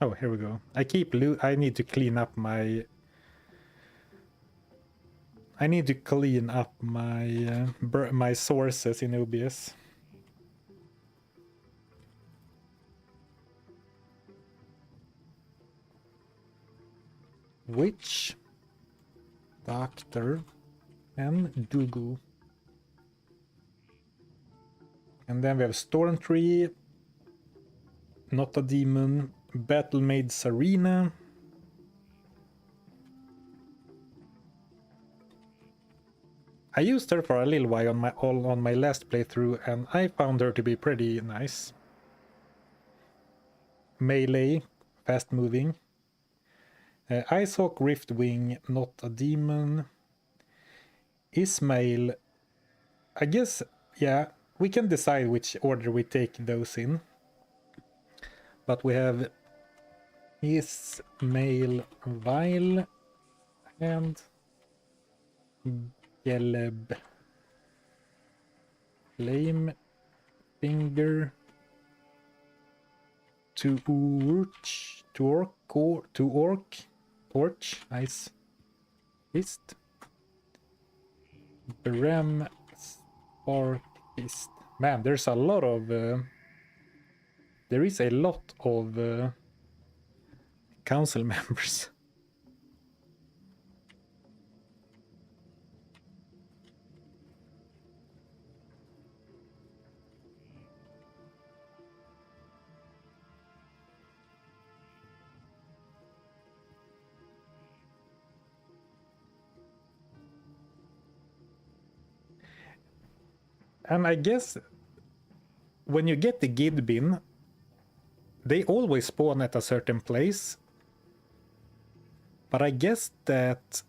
Oh, here we go. I need to clean up my... my sources in OBS. Witch Doctor and Dugu. And then we have Stormtree, not a demon. Battle Maid Serena. I used her for a little while on my last playthrough, and I found her to be pretty nice. Melee, fast moving. Icehawk Riftwing, not a demon. Ismail, I guess, yeah, we can decide which order we take those in. But we have Ismail Vile and Geleb. Flame Finger. Torch, nice. Fist. Berem Spark Fist. Man, there's a lot of... there is a lot of council members. And I guess when you get the Gidbin, they always spawn at a certain place. But I guess that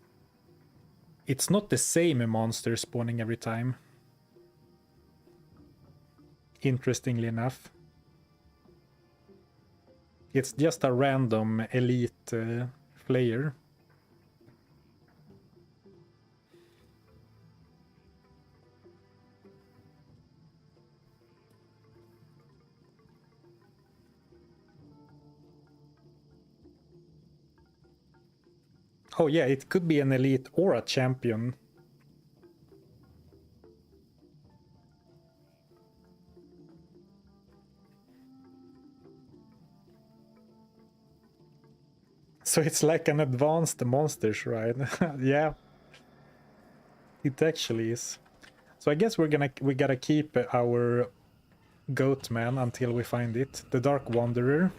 it's not the same monster spawning every time. Interestingly enough. It's just a random elite player. Oh yeah, it could be an elite or a champion. So it's like an advanced monster shrine. Yeah. It actually is. So I guess we gotta keep our goat man until we find it. The Dark Wanderer.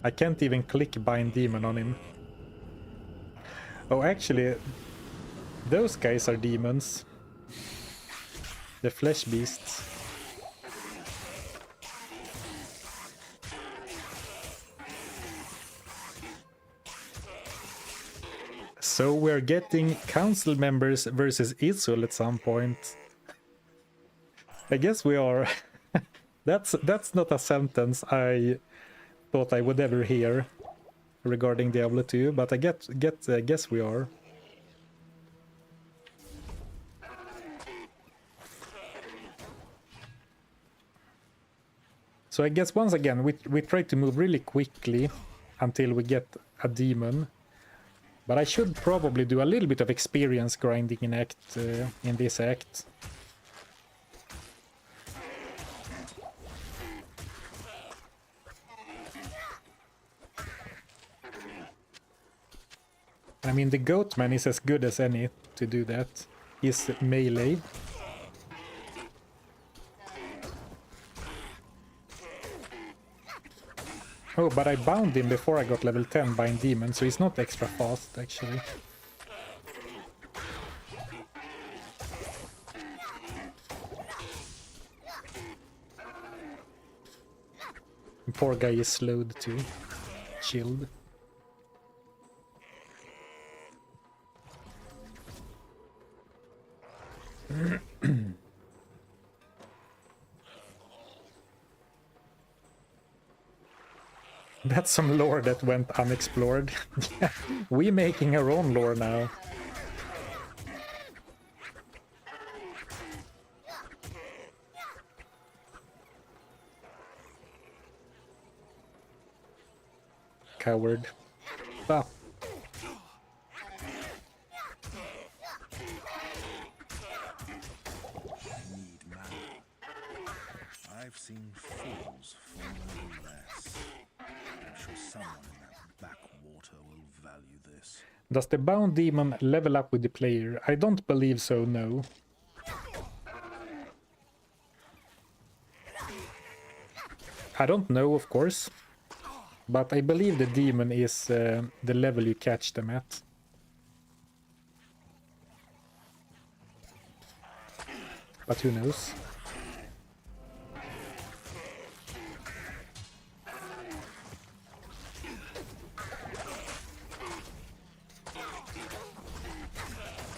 I can't even click Bind Demon on him. Oh, actually, those guys are demons. The flesh beasts. So we're getting council members versus Isul at some point. I guess we are. That's not a sentence I thought I would ever hear regarding Diablo 2, but I guess we are. So I guess once again we try to move really quickly until we get a demon. But I should probably do a little bit of experience grinding in this act. I mean, the Goatman is as good as any to do that. He's melee. Oh, but I bound him before I got level 10 Bind Demon, so he's not extra fast, actually. The poor guy is slowed too. Chilled. That's some lore that went unexplored. We making our own lore now. Coward. Ah. Need mana. I've seen fools fall over less. I'm sure someone in that backwater will value this. Does the bound demon level up with the player? I don't believe so, no. I don't know, of course. But I believe the demon is the level you catch them at. But who knows?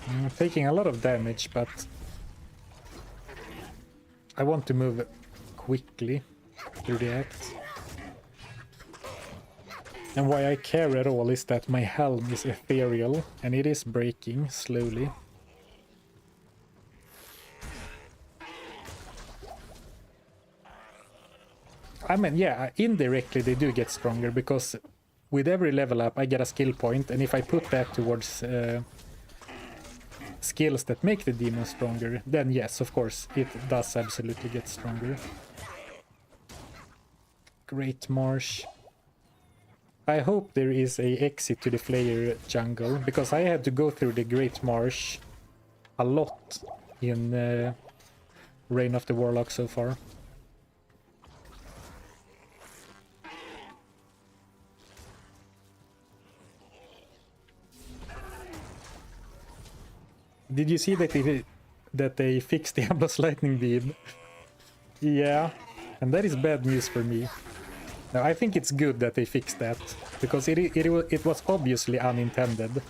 I'm taking a lot of damage, but I want to move quickly through the act. And why I care at all is that my helm is ethereal and it is breaking slowly. I mean, yeah, indirectly they do get stronger because with every level up I get a skill point, and if I put that towards skills that make the demon stronger, then yes, of course, it does absolutely get stronger. Great Marsh. I hope there is a exit to the Flayer jungle, because I had to go through the Great Marsh a lot in Reign of the Warlock so far. Did you see that they fixed Diablo's lightning beam? Yeah, and that is bad news for me. Now, I think it's good that they fixed that, because it was obviously unintended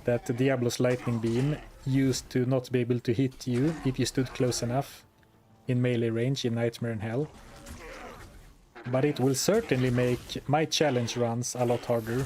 that Diablo's lightning beam used to not be able to hit you if you stood close enough in melee range in Nightmare in Hell. But it will certainly make my challenge runs a lot harder.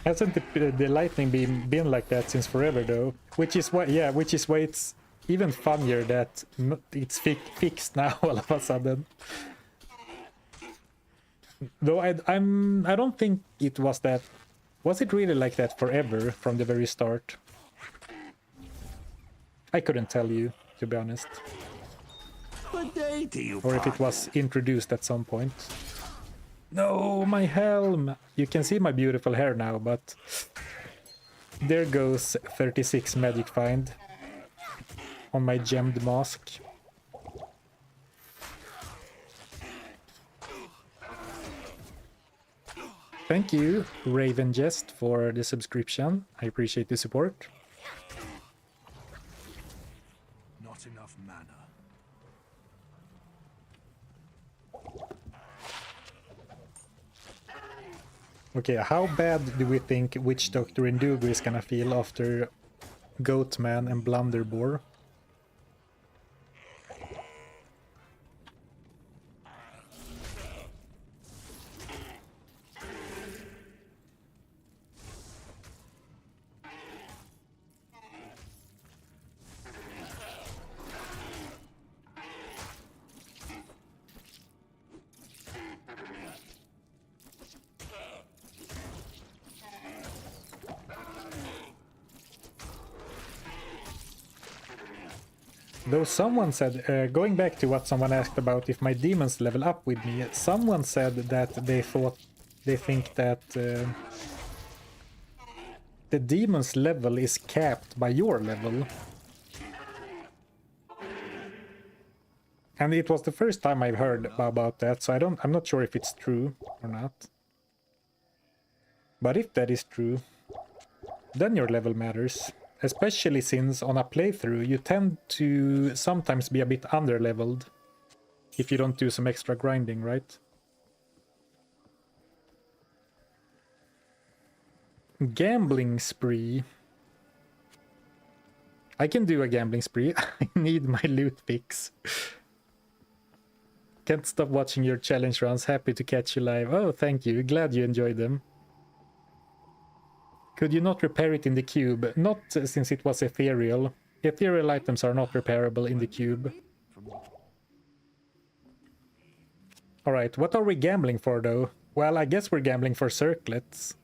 Hasn't the lightning been like that since forever though? Which is why it's even funnier that it's fixed now all of a sudden. Though I don't think it was that. Was it really like that forever from the very start? I couldn't tell you, to be honest. Good day to you, Or if it was introduced at some point. No, my helm! You can see my beautiful hair now, but there goes 36 magic find on my gemmed mask. Thank you, Raven Jest, for the subscription. I appreciate the support. Not enough mana. Okay, how bad do we think Witch Doctor Indugu is gonna feel after Goatman and Blunderbore? Though someone said, going back to what someone asked about if my demons level up with me, someone said that they think that the demon's level is capped by your level. And it was the first time I've heard about that, so I'm not sure if it's true or not. But if that is true, then your level matters. Especially since on a playthrough you tend to sometimes be a bit underleveled if you don't do some extra grinding, right? Gambling spree. I can do a gambling spree. I need my loot picks. Can't stop watching your challenge runs. Happy to catch you live. Oh, thank you. Glad you enjoyed them. Could you not repair it in the cube? Not since it was ethereal. Ethereal items are not repairable in the cube. Alright, what are we gambling for though? Well, I guess we're gambling for circlets.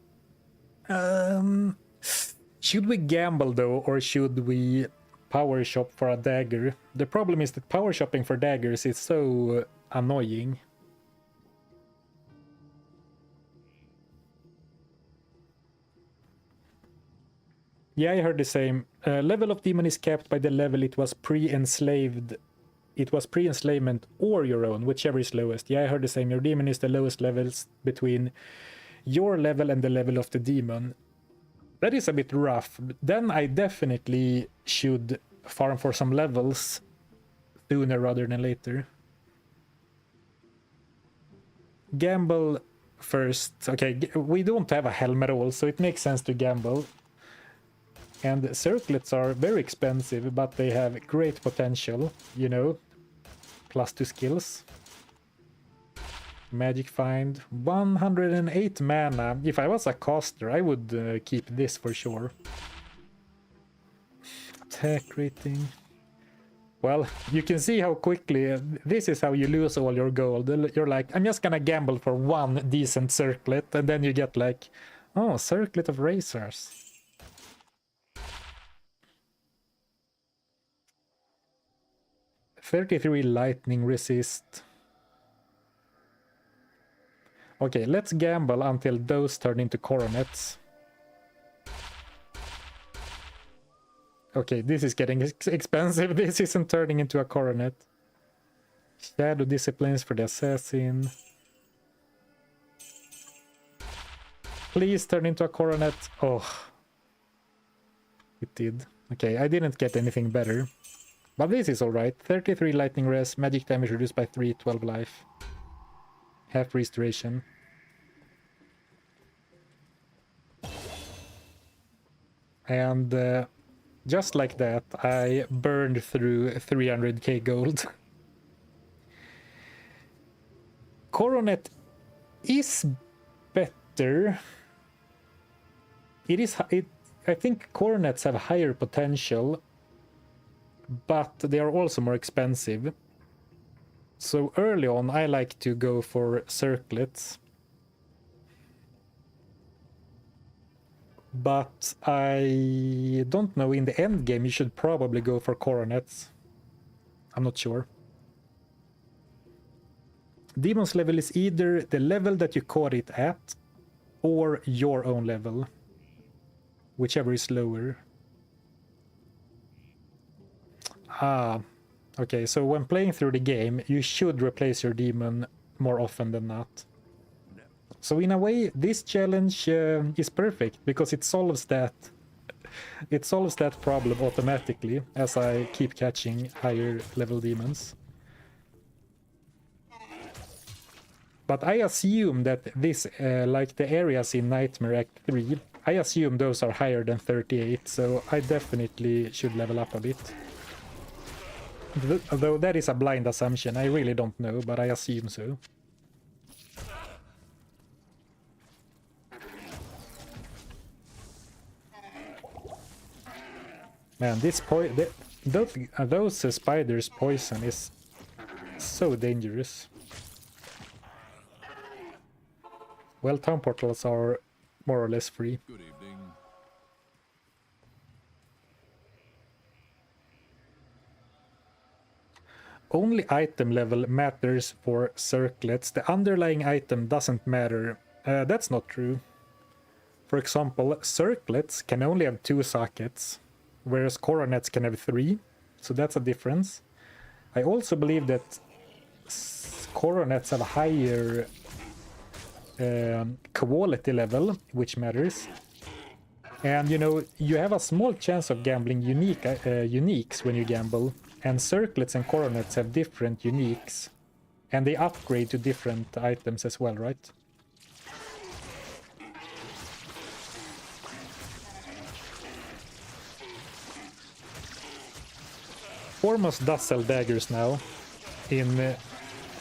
Should we gamble though, or should we power shop for a dagger? The problem is that power shopping for daggers is so annoying. Yeah, I heard the same. Level of demon is capped by the level it was pre-enslaved. It was pre-enslavement or your own, whichever is lowest. Yeah, I heard the same. Your demon is the lowest levels between your level and the level of the demon. That is a bit rough. Then I definitely should farm for some levels sooner rather than later. Gamble first. Okay, we don't have a helm at all, so it makes sense to gamble. And circlets are very expensive, but they have great potential, you know, plus 2 skills. Magic find, 108 mana. If I was a caster, I would keep this for sure. Attack rating. Well, you can see how quickly, this is how you lose all your gold. You're like, I'm just gonna gamble for one decent circlet, and then you get like, oh, circlet of racers. $33 lightning resist. Okay, let's gamble until those turn into coronets. Okay, this is getting expensive. This isn't turning into a coronet. Shadow disciplines for the assassin. Please turn into a coronet. Oh, it did. Okay, I didn't get anything better. But this is alright. 33 lightning res, magic damage reduced by 3, 12 life. Half restoration. And just like that, I burned through 300k gold. Coronet is better. I think coronets have higher potential, but they are also more expensive. So early on, I like to go for circlets. But I don't know, in the end game you should probably go for coronets. I'm not sure. Demon's level is either the level that you caught it at or your own level. Whichever is lower. Ah, okay, so when playing through the game, you should replace your demon more often than not. So in a way, this challenge is perfect because it solves that. It solves that problem automatically as I keep catching higher level demons. But I assume that this, like the areas in Nightmare Act 3, I assume those are higher than 38, so I definitely should level up a bit. Though that is a blind assumption, I really don't know, but I assume so. Man, those spiders' poison is so dangerous. Well, town portals are more or less free. Good evening. Only item level matters for circlets. The underlying item doesn't matter. That's not true. For example, circlets can only have 2 sockets, whereas coronets can have 3, so that's a difference. I also believe that coronets have a higher quality level, which matters. And you know, you have a small chance of gambling uniques when you gamble, and circlets and coronets have different uniques, and they upgrade to different items as well, right? Ormus does sell daggers now in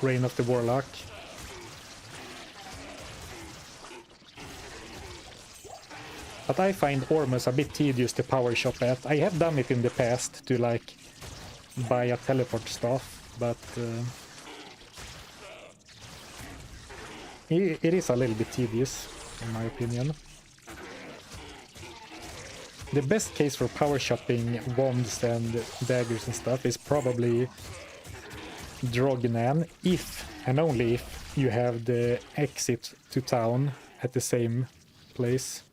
Reign of the Warlock. But I find Ormus a bit tedious to power shop at. I have done it in the past to like buy a teleport staff, but it is a little bit tedious in my opinion. The best case for power shopping wands and daggers and stuff is probably Drognan, if and only if you have the exit to town at the same place.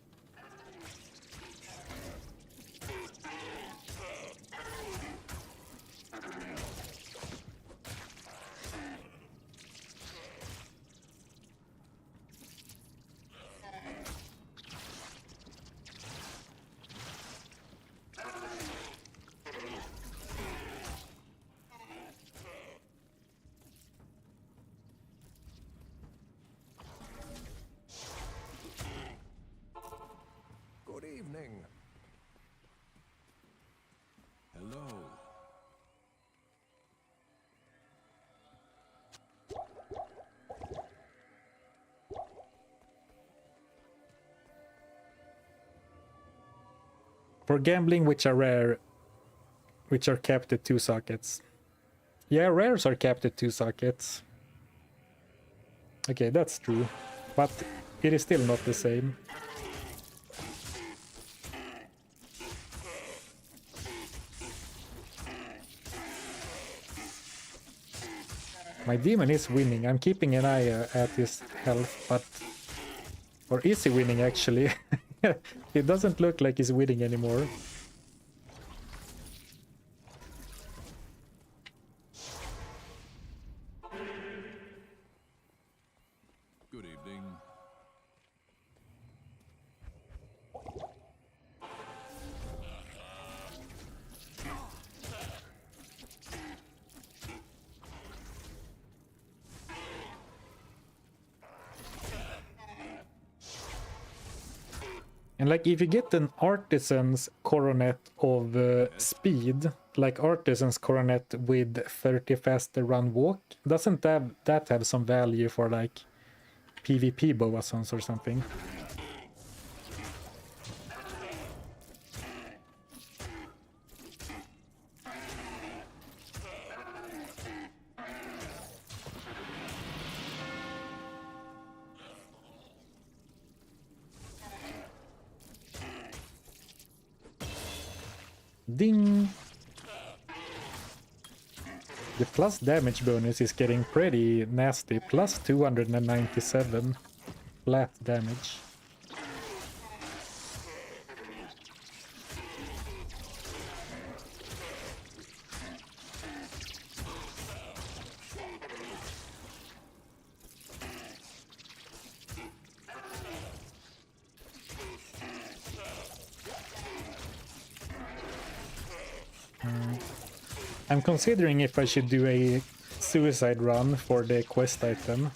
For gambling, which are rare, which are capped at 2 sockets. Yeah, rares are capped at 2 sockets. Okay, that's true. But it is still not the same. My demon is winning. I'm keeping an eye at his health, but... Or is he winning, actually? It doesn't look like he's winning anymore. Good evening. And like if you get an artisan's coronet of speed, like artisan's coronet with 30 faster run walk, doesn't that have some value for like PvP boasons or something? Ding! The plus damage bonus is getting pretty nasty. Plus 297 flat damage. I'm considering if I should do a suicide run for the quest item.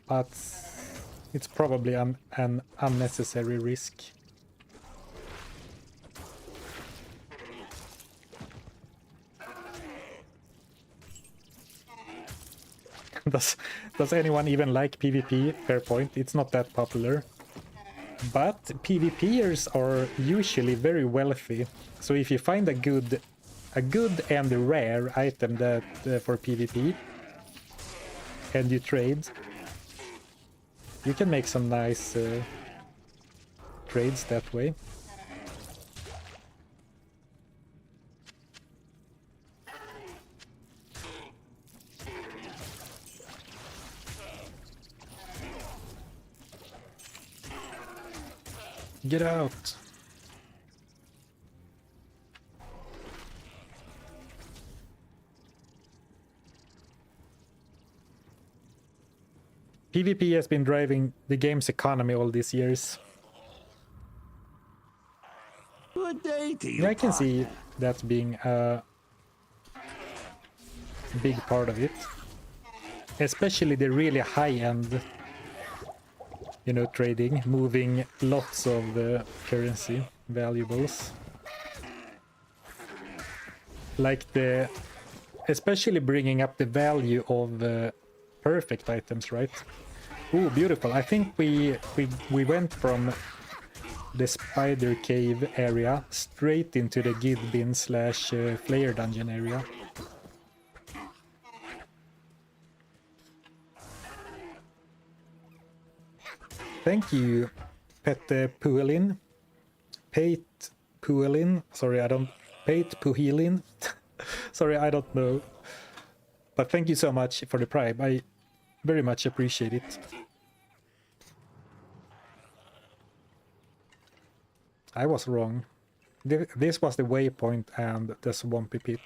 But it's probably an unnecessary risk. Does anyone even like PvP? Fair point, it's not that popular. But PvPers are usually very wealthy, so if you find a good and rare item that for PvP, and you trade, you can make some nice trades that way. Get out! PvP has been driving the game's economy all these years. Good day to you. Yeah, I can see that being a big part of it. Especially the really high-end, you know, trading, moving lots of currency, valuables. Like especially bringing up the value of perfect items, right? Ooh, beautiful. I think we went from the spider cave area straight into the guild bin / flare dungeon area. Thank you, Pete Puhelin. Pate Puhelin. Sorry, I don't... Pate Puhelin. Sorry, I don't know. But thank you so much for the prime. I very much appreciate it. I was wrong. This was the waypoint and the swampy pit.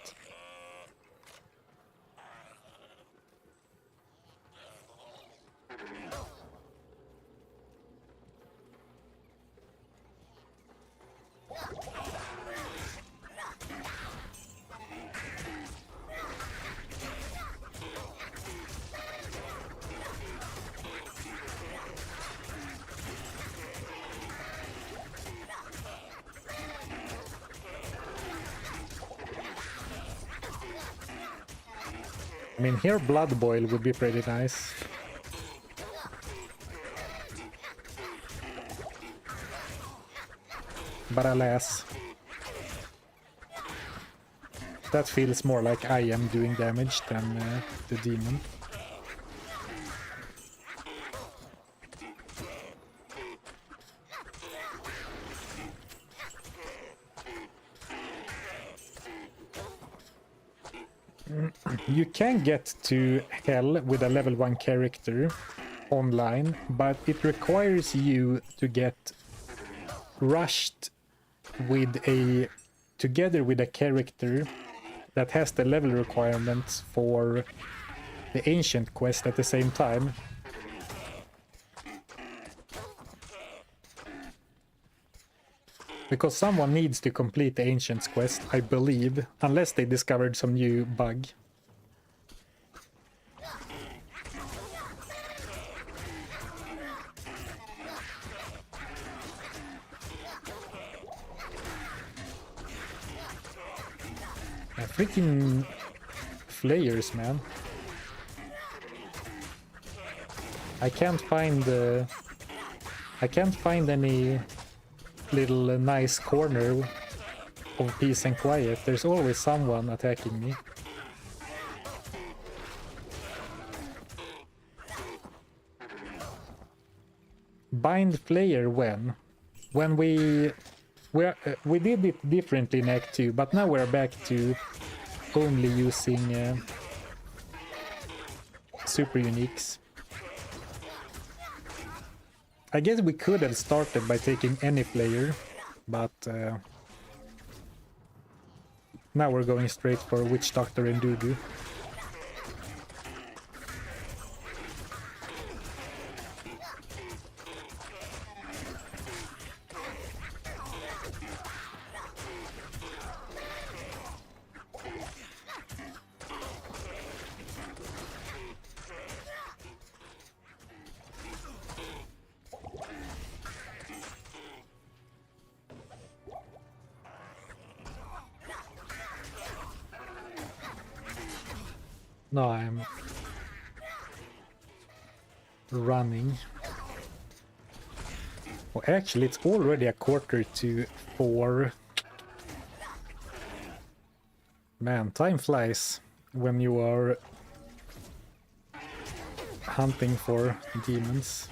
I mean, here Blood Boil would be pretty nice. But alas, that feels more like I am doing damage than the demon. You can get to hell with a level 1 character online, but it requires you to get rushed with together with a character that has the level requirements for the ancient quest at the same time. Because someone needs to complete the Ancients quest, I believe, unless they discovered some new bug. Freaking flayers, man. I can't find any little nice corner of peace and quiet. There's always someone attacking me. Bind player when we We did it differently in Act 2, but now we're back to only using super uniques. I guess we could have started by taking any player, but now we're going straight for Witch Doctor and Dudu. No, I'm running. Well, actually, it's already 3:45. Man, time flies when you are hunting for demons.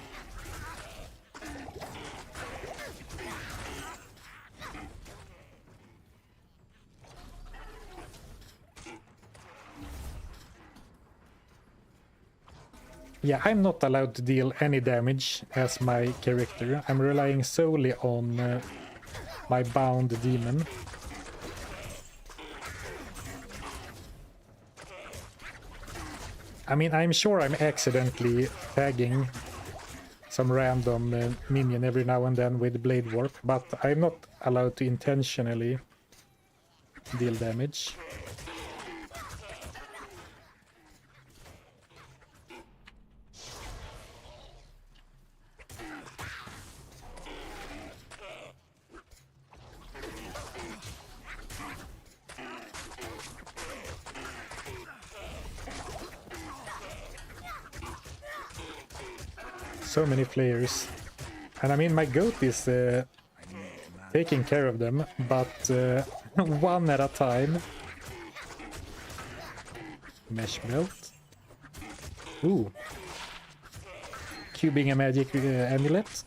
Yeah, I'm not allowed to deal any damage as my character. I'm relying solely on my bound demon. I mean, I'm sure I'm accidentally tagging some random minion every now and then with Blade Warp, but I'm not allowed to intentionally deal damage. So many players, and I mean my goat is taking care of them, but one at a time. Mesh belt. Ooh, cubing a magic amulet.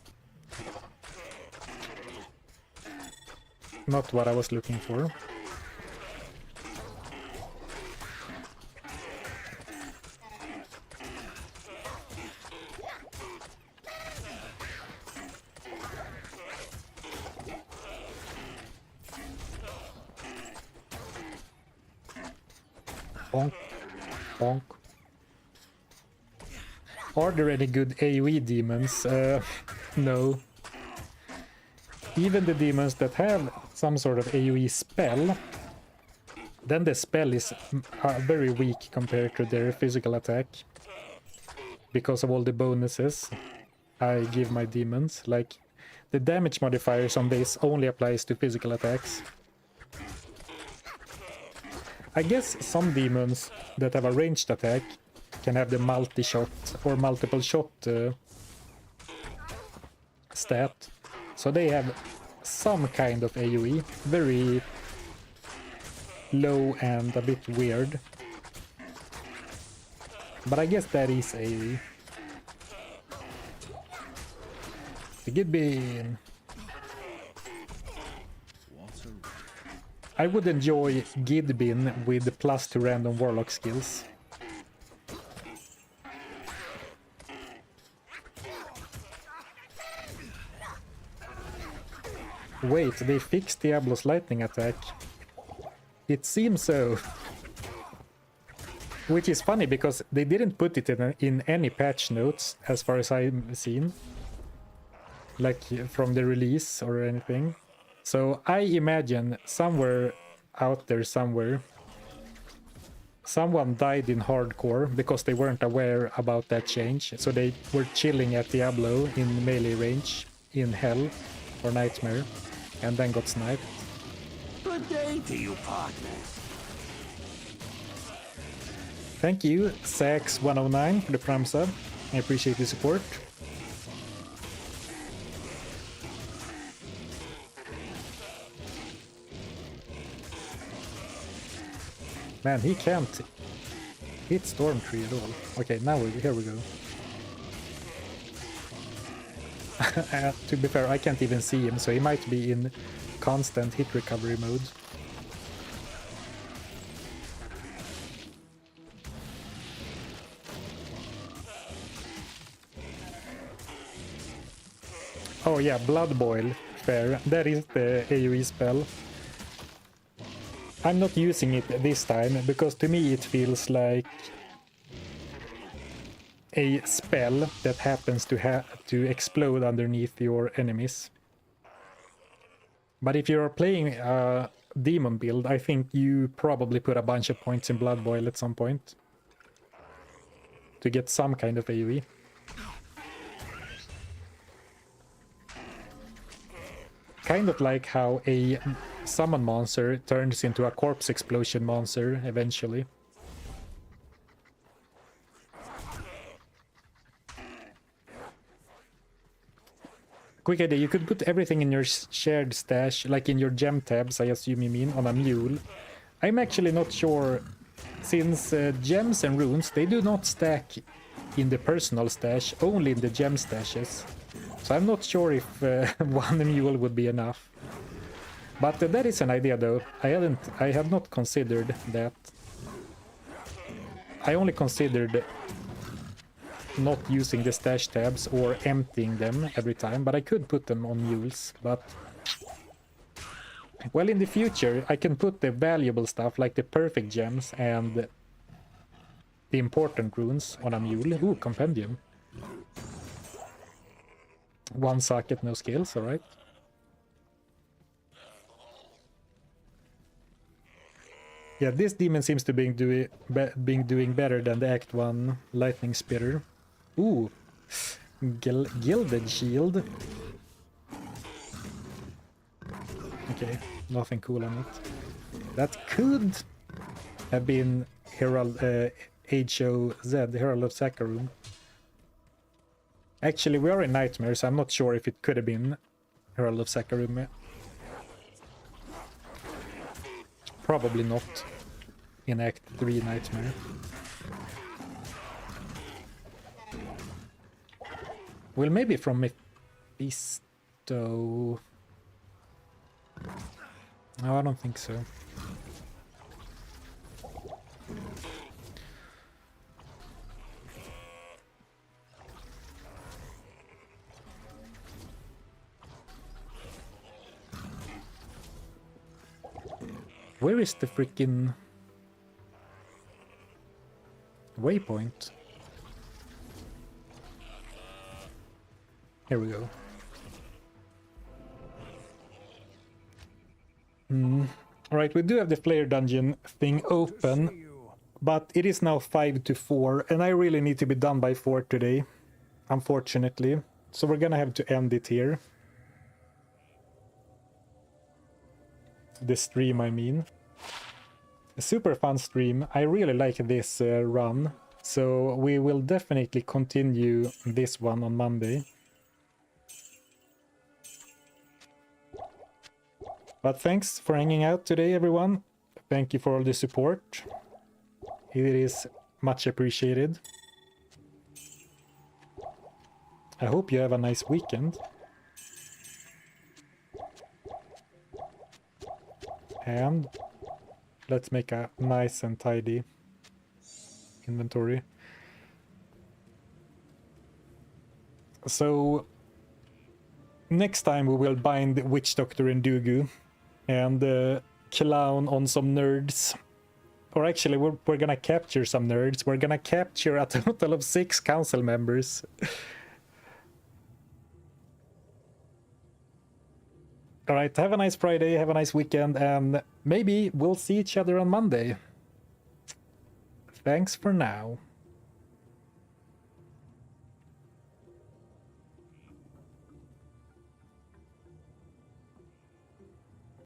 Not what I was looking for. Bonk. Bonk. Are there any good AoE demons? No. Even the demons that have some sort of AoE spell, then the spell is very weak compared to their physical attack. Because of all the bonuses I give my demons. Like, the damage modifiers on this only applies to physical attacks. I guess some demons that have a ranged attack can have the multi-shot or multiple shot stat. So they have some kind of AoE, very low and a bit weird. But I guess that is AoE. The good bean. I would enjoy Gidbin with +2 random Warlock skills. Wait, they fixed Diablo's lightning attack? It seems so. Which is funny because they didn't put it in any patch notes as far as I've seen. Like from the release or anything. So I imagine somewhere out there somewhere someone died in hardcore because they weren't aware about that change. So they were chilling at Diablo in melee range in Hell or Nightmare and then got sniped. Good day to you, partners. Thank you, Sax109 for the Prime sub. I appreciate the support. Man, he can't hit Stormtree at all. Okay, now here we go. To be fair, I can't even see him, so he might be in constant hit recovery mode. Oh yeah, Blood Boil. Fair. That is the AoE spell. I'm not using it this time because to me it feels like a spell that happens to explode underneath your enemies. But if you're playing a demon build, I think you probably put a bunch of points in Blood Boil at some point to get some kind of AoE. Kind of like how a summon monster turns into a corpse explosion monster eventually. Quick idea, you could put everything in your shared stash, like in your gem tabs, I assume you mean, on a mule. I'm actually not sure, since gems and runes, they do not stack in the personal stash, only in the gem stashes. So I'm not sure if one mule would be enough. But that is an idea though. I have not considered that. I only considered not using the stash tabs or emptying them every time, but I could put them on mules. But well, in the future I can put the valuable stuff like the perfect gems and the important runes on a mule. Ooh, compendium. One socket, no skills, alright. Yeah, this demon seems to be doing better than the Act 1 Lightning Spitter. Ooh, Gilded Shield. Okay, nothing cool on it. That could have been Herald, HOZ, Herald of Sakarum. Actually, we are in Nightmare, so I'm not sure if it could have been Herald of Sakarum. Probably not in Act 3 Nightmare. Well, maybe from Mephisto. No, I don't think so. Where is the freaking waypoint? Here we go. Alright, we do have the Flare Dungeon thing open, but it is now 5 to 4, and I really need to be done by 4 today, unfortunately. So we're gonna have to end it here. The stream, I mean. A super fun stream. I really like this run, so we will definitely continue this one on Monday. But thanks for hanging out today, everyone. Thank you for all the support. It is much appreciated. I hope you have a nice weekend. And let's make a nice and tidy inventory. So next time we will bind Witch Doctor and Dugu and clown on some nerds. Or actually, we're gonna capture some nerds. We're gonna capture a total of 6 council members. Alright, have a nice Friday, have a nice weekend, and maybe we'll see each other on Monday. Thanks for now.